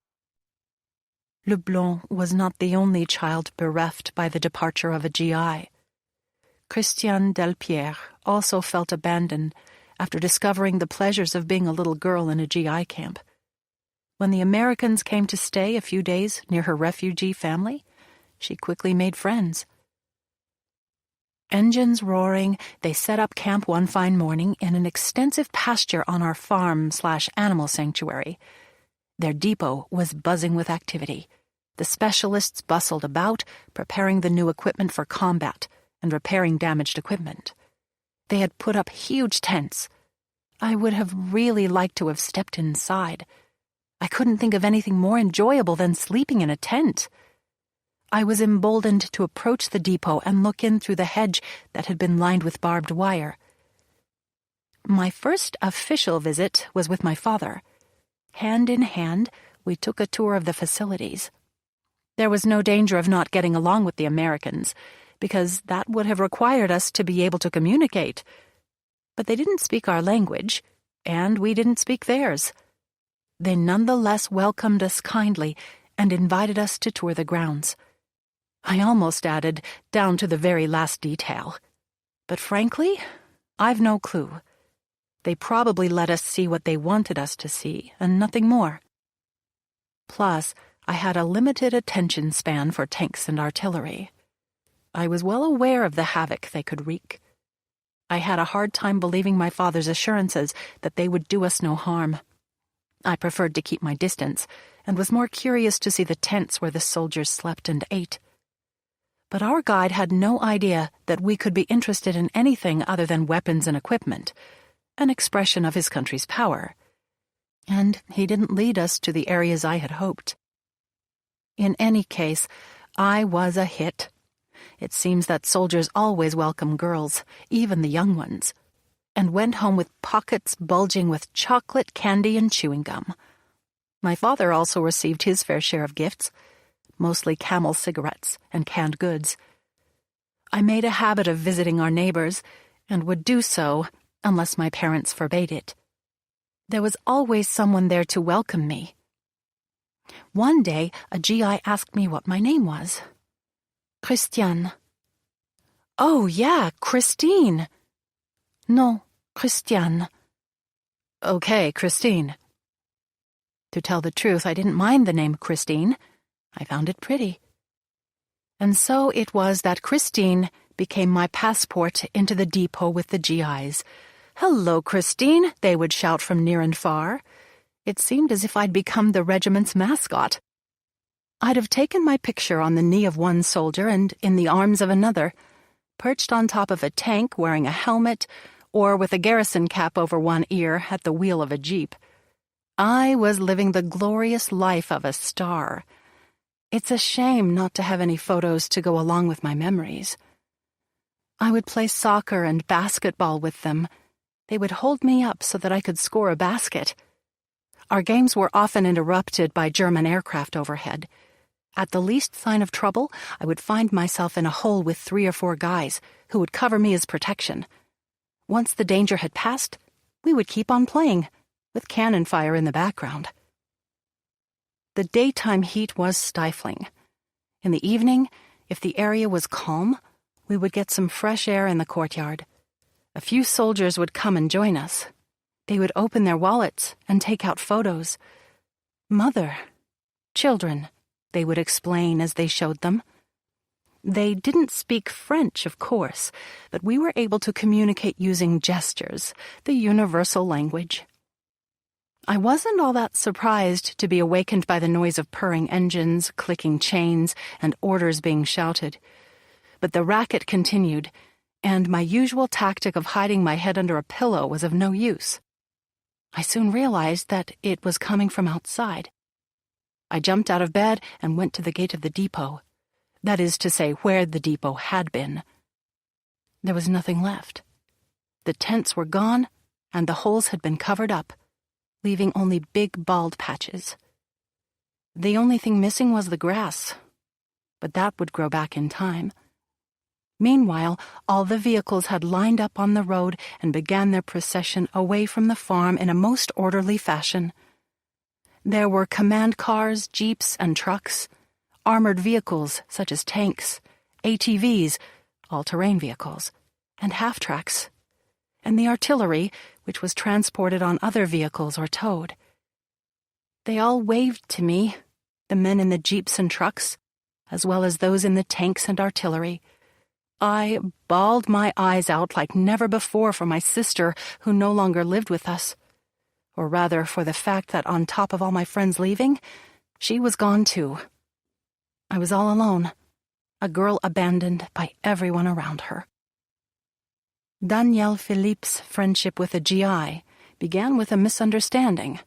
Leblond was not the only child bereft by the departure of a GI. Christiane Delpierre also felt abandoned after discovering the pleasures of being a little girl in a GI camp. When the Americans came to stay a few days near her refugee family, she quickly made friends. Engines roaring, they set up camp one fine morning in an extensive pasture on our farm/animal sanctuary. Their depot was buzzing with activity. The specialists bustled about, preparing the new equipment for combat and repairing damaged equipment. They had put up huge tents. I would have really liked to have stepped inside. I couldn't think of anything more enjoyable than sleeping in a tent. I was emboldened to approach the depot and look in through the hedge that had been lined with barbed wire. My first official visit was with my father. Hand in hand, we took a tour of the facilities. There was no danger of not getting along with the Americans, because that would have required us to be able to communicate. But they didn't speak our language, and we didn't speak theirs. They nonetheless welcomed us kindly and invited us to tour the grounds. I almost added, down to the very last detail. But frankly, I've no clue. They probably let us see what they wanted us to see, and nothing more. Plus, I had a limited attention span for tanks and artillery. I was well aware of the havoc they could wreak. I had a hard time believing my father's assurances that they would do us no harm. I preferred to keep my distance, and was more curious to see the tents where the soldiers slept and ate. But our guide had no idea that we could be interested in anything other than weapons and equipment, an expression of his country's power. And he didn't lead us to the areas I had hoped. In any case, I was a hit. It seems that soldiers always welcome girls, even the young ones, and went home with pockets bulging with chocolate, candy, and chewing gum. My father also received his fair share of gifts, mostly Camel cigarettes and canned goods. I made a habit of visiting our neighbors, and would do so unless my parents forbade it. There was always someone there to welcome me. One day, a GI asked me what my name was. Christiane. Oh, yeah, Christine. No, Christiane. Okay, Christine. To tell the truth, I didn't mind the name Christine. I found it pretty. And so it was that Christine became my passport into the depot with the GIs. "Hello, Christine," they would shout from near and far. It seemed as if I'd become the regiment's mascot. I'd have taken my picture on the knee of one soldier and in the arms of another, perched on top of a tank wearing a helmet, or with a garrison cap over one ear at the wheel of a jeep. I was living the glorious life of a star. It's a shame not to have any photos to go along with my memories. I would play soccer and basketball with them. They would hold me up so that I could score a basket. Our games were often interrupted by German aircraft overhead. At the least sign of trouble, I would find myself in a hole with 3 or 4 guys who would cover me as protection. Once the danger had passed, we would keep on playing, with cannon fire in the background. The daytime heat was stifling. In the evening, if the area was calm, we would get some fresh air in the courtyard. A few soldiers would come and join us. They would open their wallets and take out photos. "Mother, children," they would explain as they showed them. They didn't speak French, of course, but we were able to communicate using gestures, the universal language. I wasn't all that surprised to be awakened by the noise of purring engines, clicking chains, and orders being shouted. But the racket continued, and my usual tactic of hiding my head under a pillow was of no use. I soon realized that it was coming from outside. I jumped out of bed and went to the gate of the depot. That is to say, where the depot had been. There was nothing left. The tents were gone, and the holes had been covered up, leaving only big bald patches. The only thing missing was the grass, but that would grow back in time. Meanwhile, all the vehicles had lined up on the road and began their procession away from the farm in a most orderly fashion. There were command cars, jeeps, and trucks, armored vehicles such as tanks, ATVs, all-terrain vehicles, and half-tracks, and the artillery, which was transported on other vehicles or towed. They all waved to me, the men in the jeeps and trucks, as well as those in the tanks and artillery. I bawled my eyes out like never before for my sister who no longer lived with us. Or rather, for the fact that on top of all my friends leaving, she was gone too. I was all alone, a girl abandoned by everyone around her. Danielle Philippe's friendship with a GI began with a misunderstanding.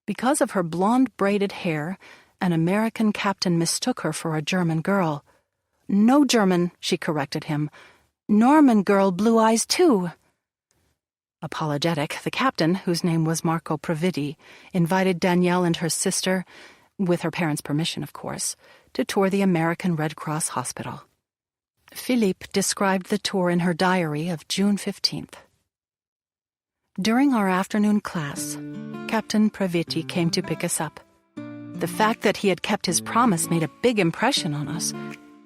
Because of her blonde braided hair, an American captain mistook her for a German girl. "No German," she corrected him. "Norman girl, blue eyes too." Apologetic, the captain, whose name was Marco Previti, invited Danielle and her sister, with her parents' permission, of course, to tour the American Red Cross hospital. Philippe described the tour in her diary of June 15th. During our afternoon class, Captain Previti came to pick us up. The fact that he had kept his promise made a big impression on us,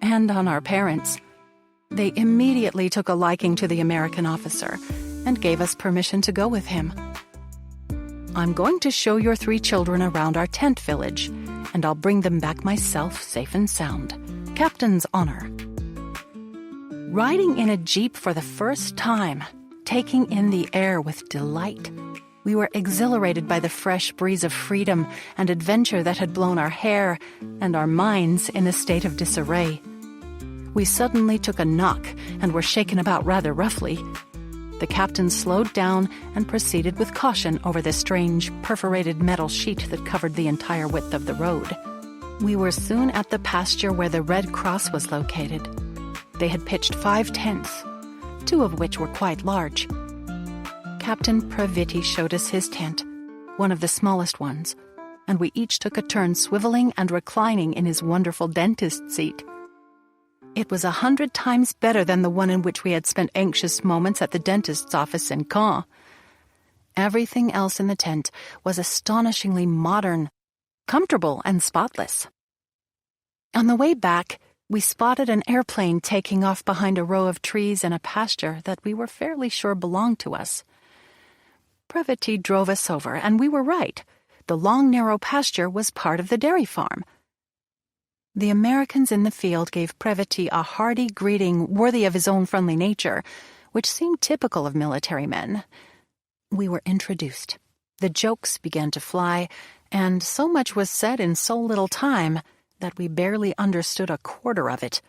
and on our parents. They immediately took a liking to the American officer and gave us permission to go with him. "I'm going to show your 3 children around our tent village, and I'll bring them back myself safe and sound. Captain's honor." Riding in a jeep for the first time, taking in the air with delight, we were exhilarated by the fresh breeze of freedom and adventure that had blown our hair and our minds in a state of disarray. We suddenly took a knock and were shaken about rather roughly. The captain slowed down and proceeded with caution over the strange, perforated metal sheet that covered the entire width of the road. We were soon at the pasture where the Red Cross was located. They had pitched 5 tents, 2 of which were quite large. Captain Previti showed us his tent, one of the smallest ones, and we each took a turn swiveling and reclining in his wonderful dentist seat. It was 100 times better than the one in which we had spent anxious moments at the dentist's office in Caen. Everything else in the tent was astonishingly modern, comfortable, and spotless. On the way back, we spotted an airplane taking off behind a row of trees in a pasture that we were fairly sure belonged to us. Previti drove us over, and we were right. The long, narrow pasture was part of the dairy farm. The Americans in the field gave Previti a hearty greeting worthy of his own friendly nature, which seemed typical of military men. We were introduced. The jokes began to fly, and so much was said in so little time that we barely understood a quarter of it.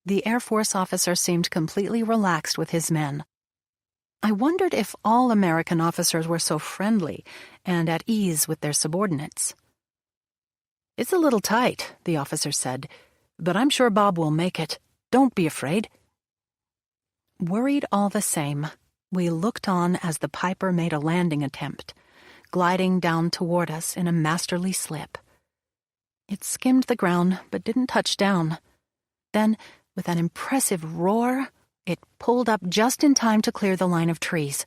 The Air Force officer seemed completely relaxed with his men. I wondered if all American officers were so friendly and at ease with their subordinates. "It's a little tight," the officer said, "but I'm sure Bob will make it. Don't be afraid." Worried all the same, we looked on as the Piper made a landing attempt, gliding down toward us in a masterly slip. It skimmed the ground but didn't touch down. Then, with an impressive roar, it pulled up just in time to clear the line of trees.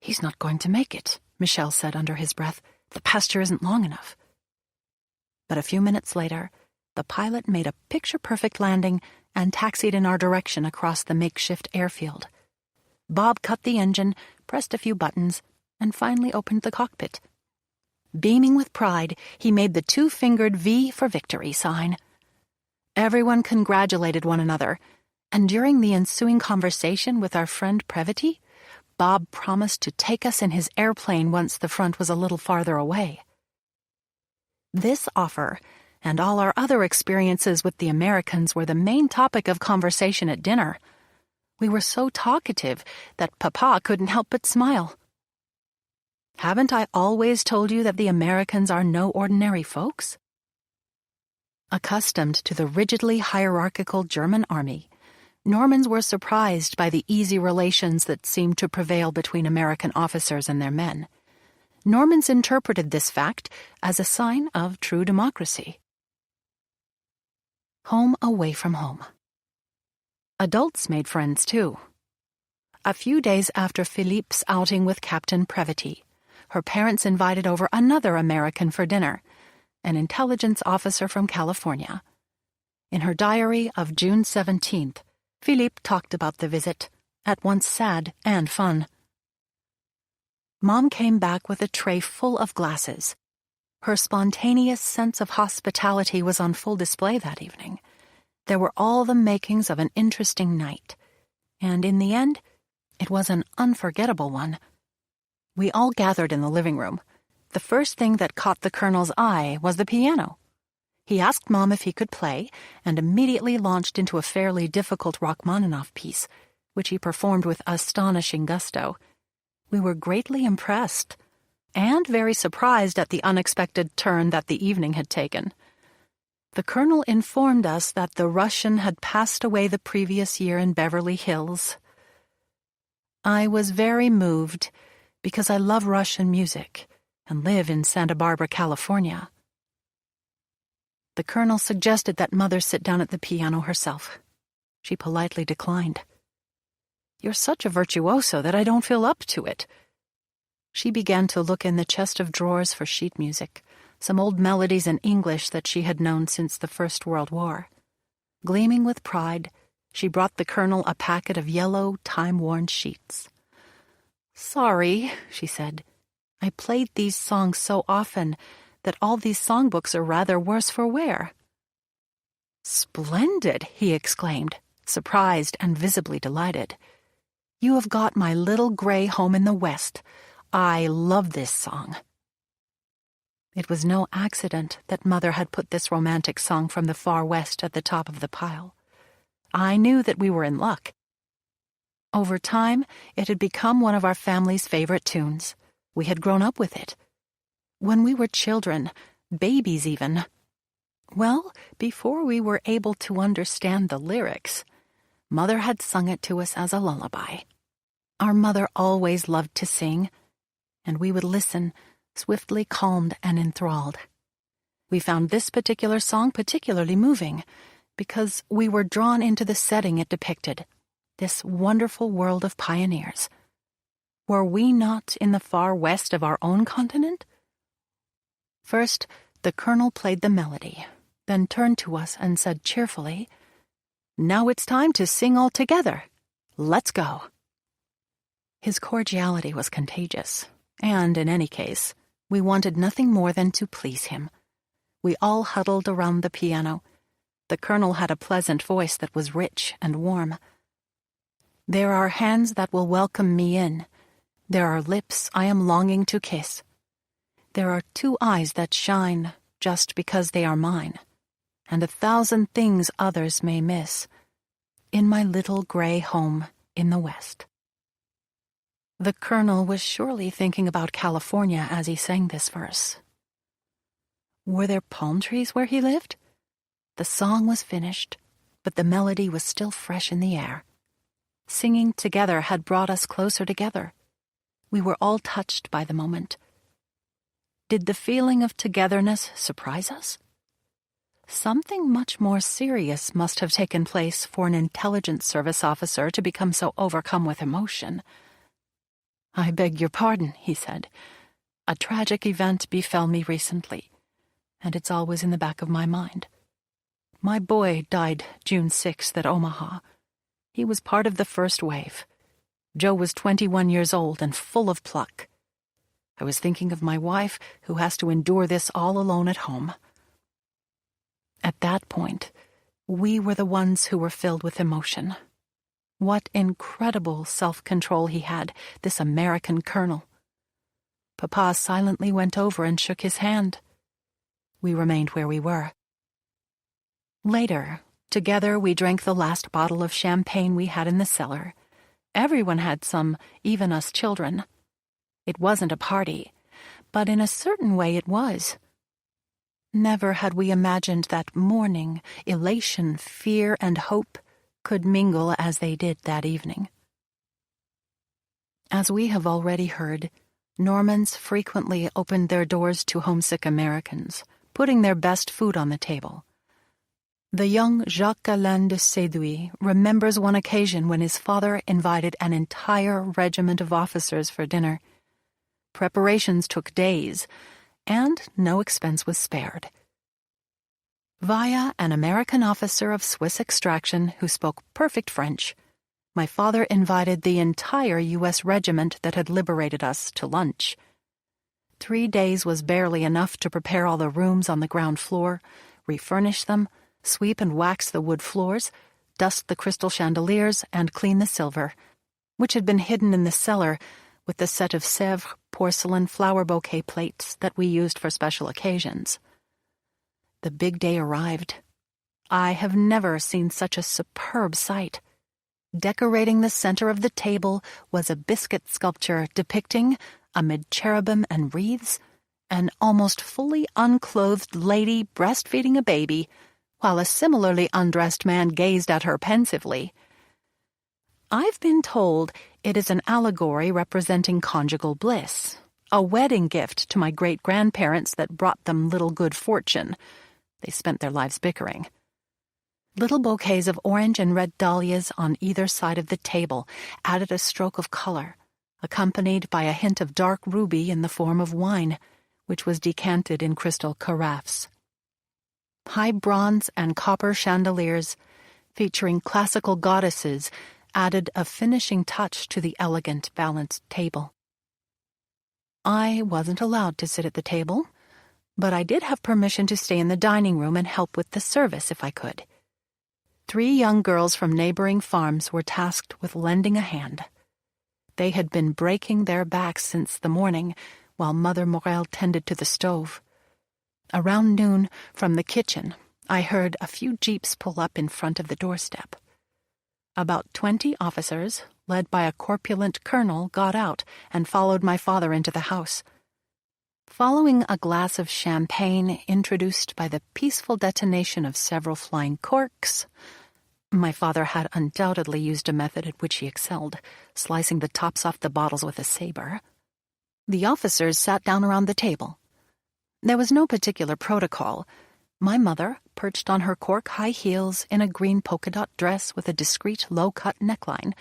"He's not going to make it," Michel said under his breath. "The pasture isn't long enough." But a few minutes later, the pilot made a picture-perfect landing and taxied in our direction across the makeshift airfield. Bob cut the engine, pressed a few buttons, and finally opened the cockpit. Beaming with pride, he made the 2-fingered V for victory sign. Everyone congratulated one another, and during the ensuing conversation with our friend Previti, Bob promised to take us in his airplane once the front was a little farther away. This offer, and all our other experiences with the Americans, were the main topic of conversation at dinner. We were so talkative that Papa couldn't help but smile. "Haven't I always told you that the Americans are no ordinary folks?" Accustomed to the rigidly hierarchical German army, Normans were surprised by the easy relations that seemed to prevail between American officers and their men. Normans interpreted this fact as a sign of true democracy. Home away from home. Adults made friends, too. A few days after Philippe's outing with Captain Previti, her parents invited over another American for dinner, an intelligence officer from California. In her diary of June 17th, Philippe talked about the visit, at once sad and fun. Mom came back with a tray full of glasses. Her spontaneous sense of hospitality was on full display that evening, There were all the makings of an interesting night, and in the end, it was an unforgettable one. We all gathered in the living room. The first thing that caught the Colonel's eye was the piano. He asked Mom if he could play, and immediately launched into a fairly difficult Rachmaninoff piece, which he performed with astonishing gusto. We were greatly impressed, and very surprised at the unexpected turn that the evening had taken. The Colonel informed us that the Russian had passed away the previous year in Beverly Hills. I was very moved, because I love Russian music and live in Santa Barbara, California. The Colonel suggested that Mother sit down at the piano herself. She politely declined. "You're such a virtuoso that I don't feel up to it." She began to look in the chest of drawers for sheet music, some old melodies in English that she had known since the First World War. Gleaming with pride, she brought the Colonel a packet of yellow, time-worn sheets. "Sorry," she said. "I played these songs so often that all these songbooks are rather worse for wear." "Splendid!" he exclaimed, surprised and visibly delighted. "You have got My Little Gray Home in the West. I love this song." It was no accident that Mother had put this romantic song from the far west at the top of the pile. I knew that we were in luck. Over time, it had become one of our family's favorite tunes. We had grown up with it. When we were children, babies even. Well, before we were able to understand the lyrics, Mother had sung it to us as a lullaby. Our mother always loved to sing, and we would listen, swiftly calmed and enthralled. We found this particular song particularly moving, because we were drawn into the setting it depicted, this wonderful world of pioneers. Were we not in the far west of our own continent? First, the Colonel played the melody, then turned to us and said cheerfully, "Now it's time to sing all together. Let's go." His cordiality was contagious, and in any case, we wanted nothing more than to please him. We all huddled around the piano. The Colonel had a pleasant voice that was rich and warm. "There are hands that will welcome me in. There are lips I am longing to kiss. There are 2 eyes that shine just because they are mine, and 1,000 things others may miss, in my little gray home in the West." The Colonel was surely thinking about California as he sang this verse. Were there palm trees where he lived? The song was finished, but the melody was still fresh in the air. Singing together had brought us closer together. We were all touched by the moment. Did the feeling of togetherness surprise us? Something much more serious must have taken place for an intelligence service officer to become so overcome with emotion. "I beg your pardon," he said. "A tragic event befell me recently, and it's always in the back of my mind. My boy died June 6th at Omaha. He was part of the first wave. Joe was 21 years old and full of pluck. I was thinking of my wife, who has to endure this all alone at home." At that point, we were the ones who were filled with emotion. What incredible self-control he had, this American colonel. Papa silently went over and shook his hand. We remained where we were. Later, together we drank the last bottle of champagne we had in the cellar. Everyone had some, even us children. It wasn't a party, but in a certain way it was. Never had we imagined that mourning, elation, fear, and hope could mingle as they did that evening. As we have already heard, Normans frequently opened their doors to homesick Americans, putting their best food on the table. The young Jacques Alain de Séduit remembers one occasion when his father invited an entire regiment of officers for dinner. Preparations took days, and no expense was spared. Via an American officer of Swiss extraction who spoke perfect French, my father invited the entire U.S. regiment that had liberated us to lunch. 3 days was barely enough to prepare all the rooms on the ground floor, refurnish them, sweep and wax the wood floors, dust the crystal chandeliers, and clean the silver, which had been hidden in the cellar with the set of Sèvres porcelain flower bouquet plates that we used for special occasions. The big day arrived. I have never seen such a superb sight. Decorating the center of the table was a biscuit sculpture depicting, amid cherubim and wreaths, an almost fully unclothed lady breastfeeding a baby, while a similarly undressed man gazed at her pensively. I've been told it is an allegory representing conjugal bliss, a wedding gift to my great-grandparents that brought them little good fortune. They spent their lives bickering. Little bouquets of orange and red dahlias on either side of the table added a stroke of color, accompanied by a hint of dark ruby in the form of wine, which was decanted in crystal carafes. High bronze and copper chandeliers, featuring classical goddesses, added a finishing touch to the elegant, balanced table. I wasn't allowed to sit at the table, but I did have permission to stay in the dining room and help with the service if I could. 3 young girls from neighboring farms were tasked with lending a hand. They had been breaking their backs since the morning, while Mother Morel tended to the stove. Around noon, from the kitchen, I heard a few jeeps pull up in front of the doorstep. About 20 officers, led by a corpulent colonel, got out and followed my father into the house. Following a glass of champagne introduced by the peaceful detonation of several flying corks, my father had undoubtedly used a method at which he excelled, slicing the tops off the bottles with a saber. The officers sat down around the table. There was no particular protocol. My mother, perched on her cork high heels in a green polka-dot dress with a discreet low-cut neckline,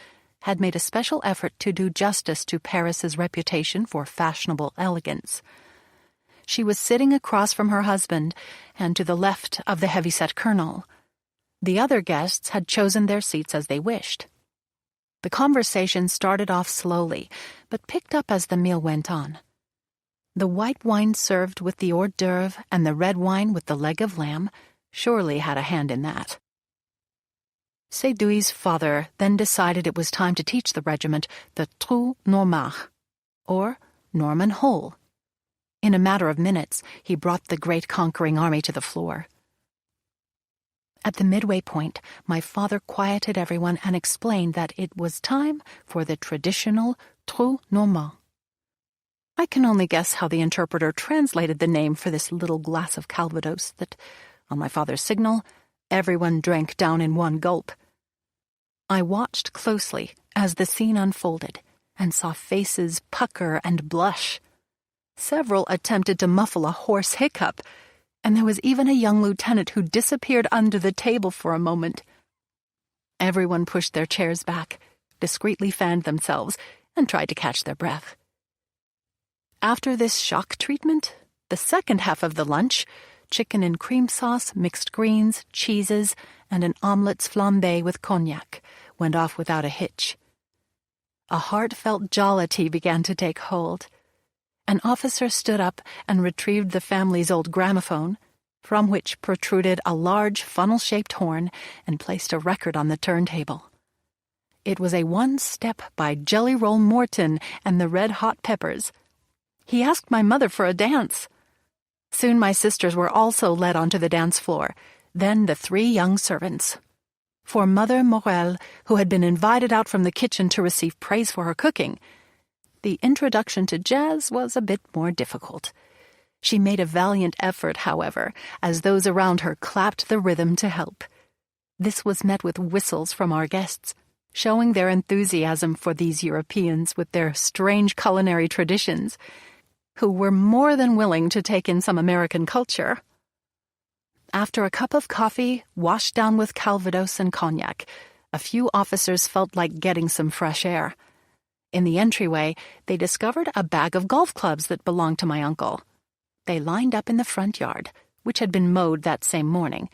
had made a special effort to do justice to Paris's reputation for fashionable elegance. She was sitting across from her husband and to the left of the heavy-set colonel. The other guests had chosen their seats as they wished. The conversation started off slowly, but picked up as the meal went on. The white wine served with the hors d'oeuvre and the red wine with the leg of lamb surely had a hand in that. Séduis's father then decided it was time to teach the regiment the Trou Normand, or Norman Hole. In a matter of minutes, he brought the great conquering army to the floor. At the midway point, my father quieted everyone and explained that it was time for the traditional Trou Normand. I can only guess how the interpreter translated the name for this little glass of Calvados that, on my father's signal, everyone drank down in one gulp. I watched closely as the scene unfolded and saw faces pucker and blush. Several attempted to muffle a hoarse hiccup, and there was even a young lieutenant who disappeared under the table for a moment. Everyone pushed their chairs back, discreetly fanned themselves, and tried to catch their breath. After this shock treatment, the second half of the lunch, chicken and cream sauce, mixed greens, cheeses, and an omelette flambée with cognac, went off without a hitch. A heartfelt jollity began to take hold. An officer stood up and retrieved the family's old gramophone, from which protruded a large funnel-shaped horn, and placed a record on the turntable. It was a one-step by Jelly Roll Morton and the Red Hot Peppers. He asked my mother for a dance. Soon my sisters were also led onto the dance floor, then the 3 young servants. For Mother Morel, who had been invited out from the kitchen to receive praise for her cooking, the introduction to jazz was a bit more difficult. She made a valiant effort, however, as those around her clapped the rhythm to help. This was met with whistles from our guests, showing their enthusiasm for these Europeans with their strange culinary traditions, who were more than willing to take in some American culture. After a cup of coffee, washed down with Calvados and cognac, a few officers felt like getting some fresh air. In the entryway, they discovered a bag of golf clubs that belonged to my uncle. They lined up in the front yard, which had been mowed that same morning,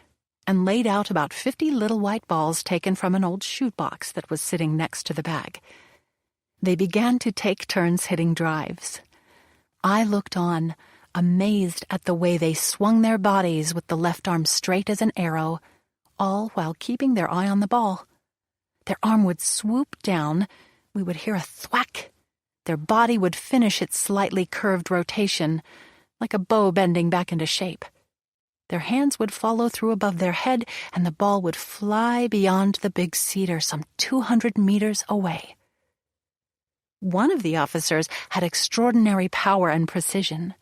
and laid out about 50 little white balls taken from an old shoe box that was sitting next to the bag. They began to take turns hitting drives. I looked on, amazed at the way they swung their bodies with the left arm straight as an arrow, all while keeping their eye on the ball. Their arm would swoop down, we would hear a thwack. Their body would finish its slightly curved rotation, like a bow bending back into shape. Their hands would follow through above their head, and the ball would fly beyond the big cedar some 200 meters away. One of the officers had extraordinary power and precision.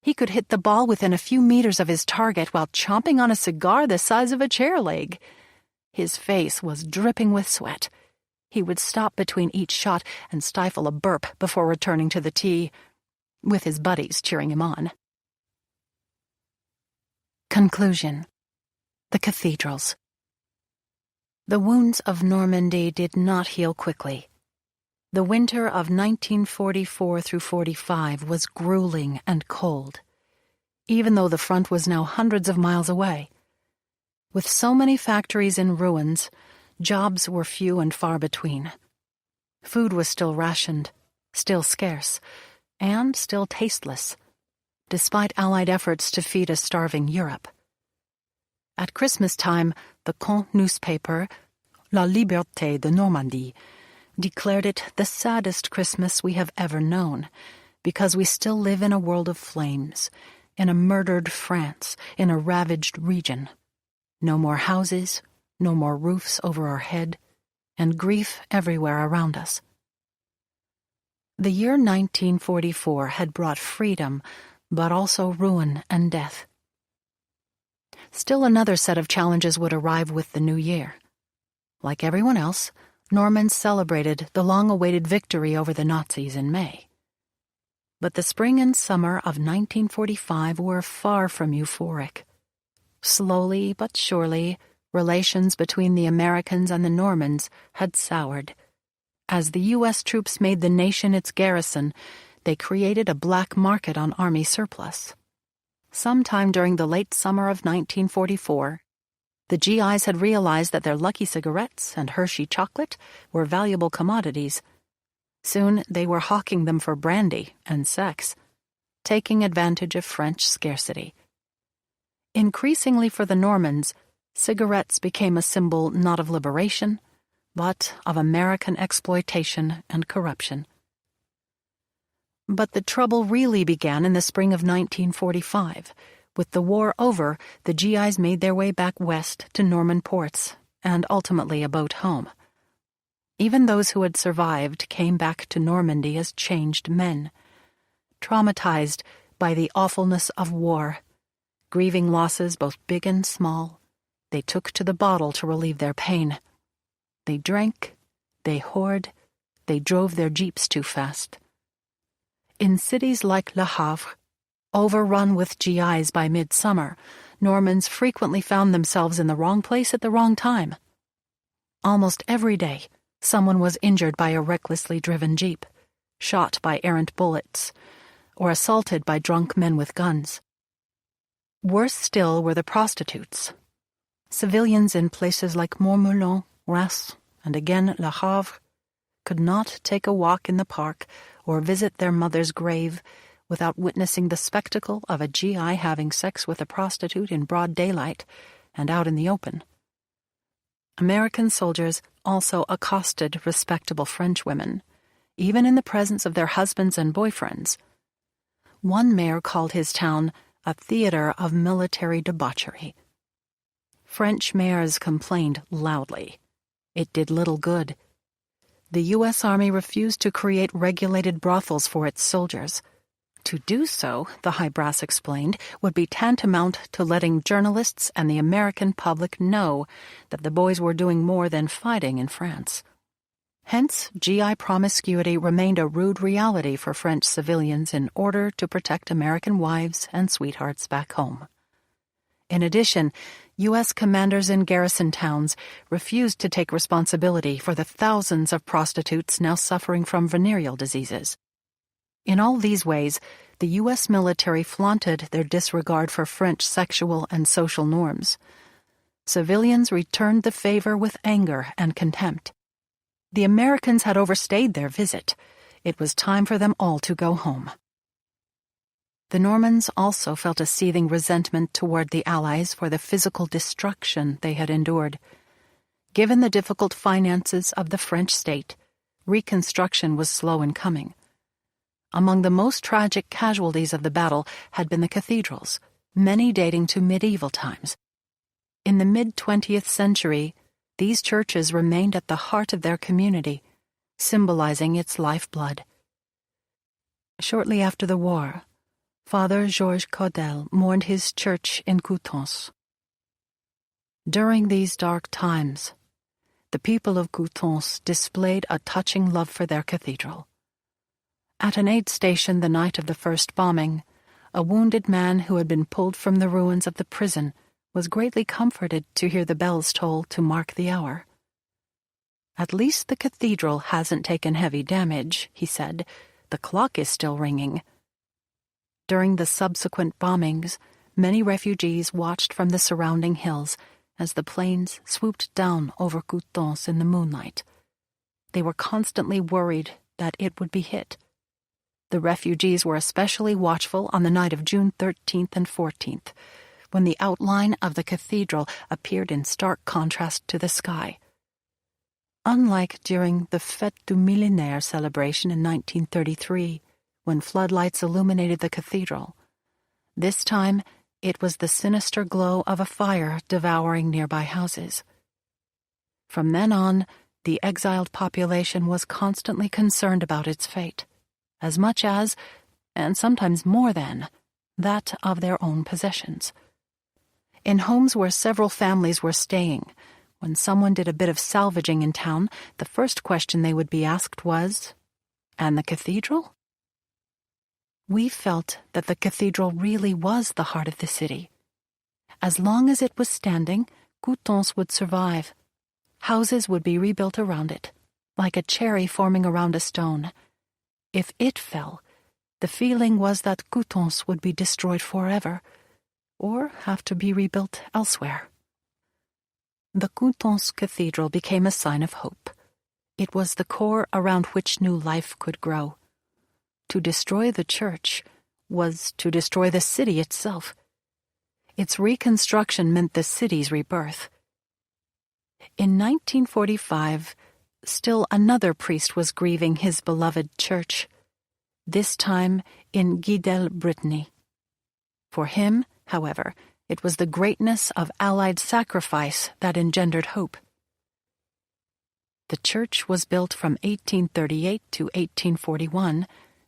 He could hit the ball within a few meters of his target while chomping on a cigar the size of a chair leg. His face was dripping with sweat. He would stop between each shot and stifle a burp before returning to the tee, with his buddies cheering him on. Conclusion. The cathedrals. The wounds of Normandy did not heal quickly. The winter of 1944 through 45 was grueling and cold, even though the front was now hundreds of miles away. With so many factories in ruins, jobs were few and far between. Food was still rationed, still scarce, and still tasteless, despite Allied efforts to feed a starving Europe. At Christmas time, the Caen newspaper, La Liberté de Normandie, declared it the saddest Christmas we have ever known, because we still live in a world of flames, in a murdered France, in a ravaged region. No more houses, no more roofs over our head, and grief everywhere around us. The year 1944 had brought freedom, but also ruin and death. Still another set of challenges would arrive with the new year. Like everyone else, Normans celebrated the long-awaited victory over the Nazis in May. But the spring and summer of 1945 were far from euphoric. Slowly but surely, relations between the Americans and the Normans had soured. As the U.S. troops made the nation its garrison, they created a black market on army surplus. Sometime during the late summer of 1944, the GIs had realized that their Lucky cigarettes and Hershey chocolate were valuable commodities. Soon they were hawking them for brandy and sex, taking advantage of French scarcity. Increasingly for the Normans, cigarettes became a symbol not of liberation, but of American exploitation and corruption. But the trouble really began in the spring of 1945. With the war over, the GIs made their way back west to Norman ports, and ultimately a boat home. Even those who had survived came back to Normandy as changed men, traumatized by the awfulness of war, grieving losses both big and small. They took to the bottle to relieve their pain. They drank, they whored, they drove their jeeps too fast. In cities like Le Havre, overrun with GIs by midsummer, Normans frequently found themselves in the wrong place at the wrong time. Almost every day, someone was injured by a recklessly driven jeep, shot by errant bullets, or assaulted by drunk men with guns. Worse still were the prostitutes. Civilians in places like Montmelon, Reims, and again Le Havre could not take a walk in the park or visit their mother's grave without witnessing the spectacle of a GI having sex with a prostitute in broad daylight and out in the open. American soldiers also accosted respectable French women, even in the presence of their husbands and boyfriends. One mayor called his town a theater of military debauchery. French mayors complained loudly. It did little good. The U.S. Army refused to create regulated brothels for its soldiers. To do so, the high brass explained, would be tantamount to letting journalists and the American public know that the boys were doing more than fighting in France. Hence, GI promiscuity remained a rude reality for French civilians in order to protect American wives and sweethearts back home. In addition, U.S. commanders in garrison towns refused to take responsibility for the thousands of prostitutes now suffering from venereal diseases. In all these ways, the U.S. military flaunted their disregard for French sexual and social norms. Civilians returned the favor with anger and contempt. The Americans had overstayed their visit. It was time for them all to go home. The Normans also felt a seething resentment toward the Allies for the physical destruction they had endured. Given the difficult finances of the French state, reconstruction was slow in coming. Among the most tragic casualties of the battle had been the cathedrals, many dating to medieval times. In the mid-20th century, these churches remained at the heart of their community, symbolizing its lifeblood. Shortly after the war, Father Georges Caudel mourned his church in Coutances. During these dark times, the people of Coutances displayed a touching love for their cathedral. At an aid station the night of the first bombing, a wounded man who had been pulled from the ruins of the prison was greatly comforted to hear the bells toll to mark the hour. "At least the cathedral hasn't taken heavy damage," he said. "The clock is still ringing." During the subsequent bombings, many refugees watched from the surrounding hills as the planes swooped down over Coutances in the moonlight. They were constantly worried that it would be hit. The refugees were especially watchful on the night of June 13th and 14th, when the outline of the cathedral appeared in stark contrast to the sky. Unlike during the Fête du Millénaire celebration in 1933, when floodlights illuminated the cathedral, this time it was the sinister glow of a fire devouring nearby houses. From then on, the exiled population was constantly concerned about its fate, as much as, and sometimes more than, that of their own possessions. In homes where several families were staying, when someone did a bit of salvaging in town, the first question they would be asked was, "And the cathedral?" We felt that the cathedral really was the heart of the city. As long as it was standing, Coutances would survive. Houses would be rebuilt around it, like a cherry forming around a stone. If it fell, the feeling was that Coutances would be destroyed forever, or have to be rebuilt elsewhere. The Coutances Cathedral became a sign of hope. It was the core around which new life could grow. To destroy the church was to destroy the city itself. Its reconstruction meant the city's rebirth. In 1945, still another priest was grieving his beloved church, this time in Guidel, Brittany. For him, however, it was the greatness of Allied sacrifice that engendered hope. The church was built from 1838 to 1841,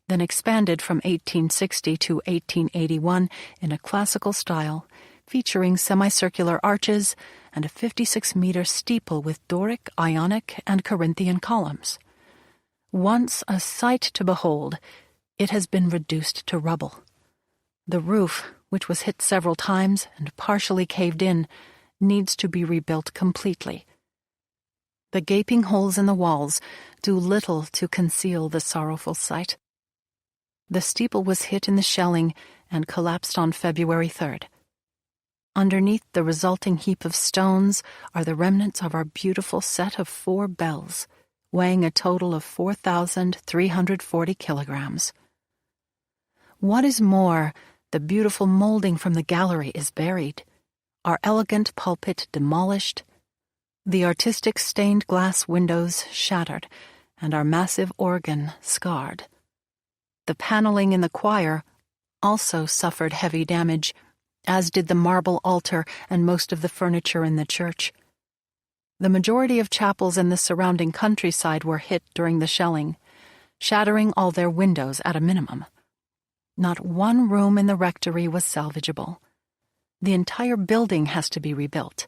then expanded from 1860 to 1881 in a classical style, featuring semicircular arches and a 56-meter steeple with Doric, Ionic, and Corinthian columns. Once a sight to behold, it has been reduced to rubble. The roof, which was hit several times and partially caved in, needs to be rebuilt completely. The gaping holes in the walls do little to conceal the sorrowful sight. The steeple was hit in the shelling and collapsed on February 3rd. Underneath the resulting heap of stones are the remnants of our beautiful set of 4 bells, weighing a total of 4,340 kilograms. What is more, the beautiful molding from the gallery is buried, our elegant pulpit demolished, the artistic stained glass windows shattered, and our massive organ scarred. The paneling in the choir also suffered heavy damage, as did the marble altar and most of the furniture in the church. The majority of chapels in the surrounding countryside were hit during the shelling, shattering all their windows at a minimum. Not one room in the rectory was salvageable. The entire building has to be rebuilt,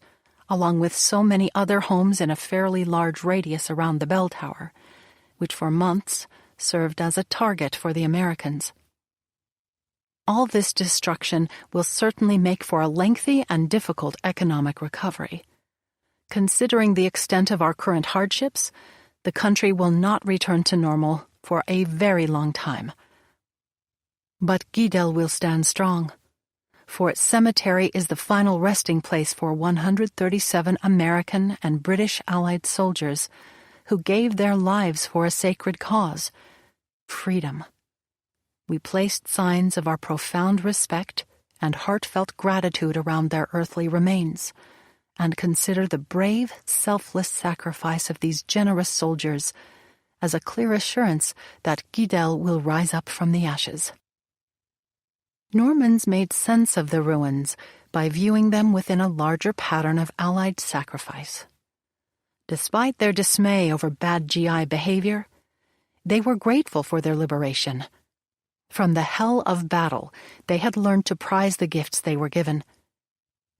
along with so many other homes in a fairly large radius around the bell tower, which for months served as a target for the Americans. All this destruction will certainly make for a lengthy and difficult economic recovery. Considering the extent of our current hardships, the country will not return to normal for a very long time. But Guidel will stand strong, for its cemetery is the final resting place for 137 American and British Allied soldiers who gave their lives for a sacred cause, freedom. We placed signs of our profound respect and heartfelt gratitude around their earthly remains, and consider the brave, selfless sacrifice of these generous soldiers as a clear assurance that Guidel will rise up from the ashes. Normans made sense of the ruins by viewing them within a larger pattern of Allied sacrifice. Despite their dismay over bad GI behavior, they were grateful for their liberation. From the hell of battle, they had learned to prize the gifts they were given.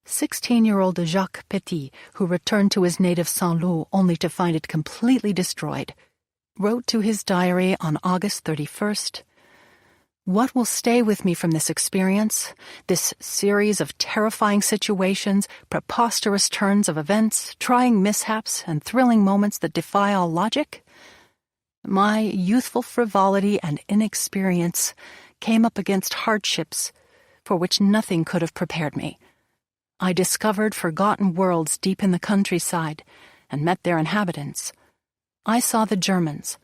16-year-old Jacques Petit, who returned to his native Saint-Lô only to find it completely destroyed, wrote to his diary on August 31st, "What will stay with me from this experience, this series of terrifying situations, preposterous turns of events, trying mishaps, and thrilling moments that defy all logic? My youthful frivolity and inexperience came up against hardships for which nothing could have prepared me. I discovered forgotten worlds deep in the countryside and met their inhabitants. I saw the Germans,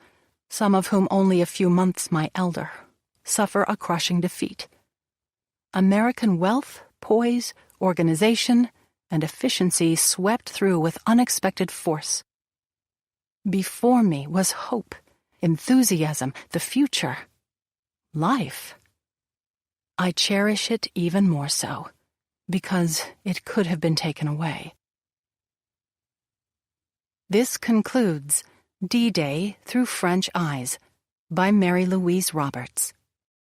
some of whom only a few months my elder, suffer a crushing defeat. American wealth, poise, organization, and efficiency swept through with unexpected force. Before me was hope, enthusiasm, the future, life. I cherish it even more so, because it could have been taken away." This concludes D-Day Through French Eyes by Mary Louise Roberts.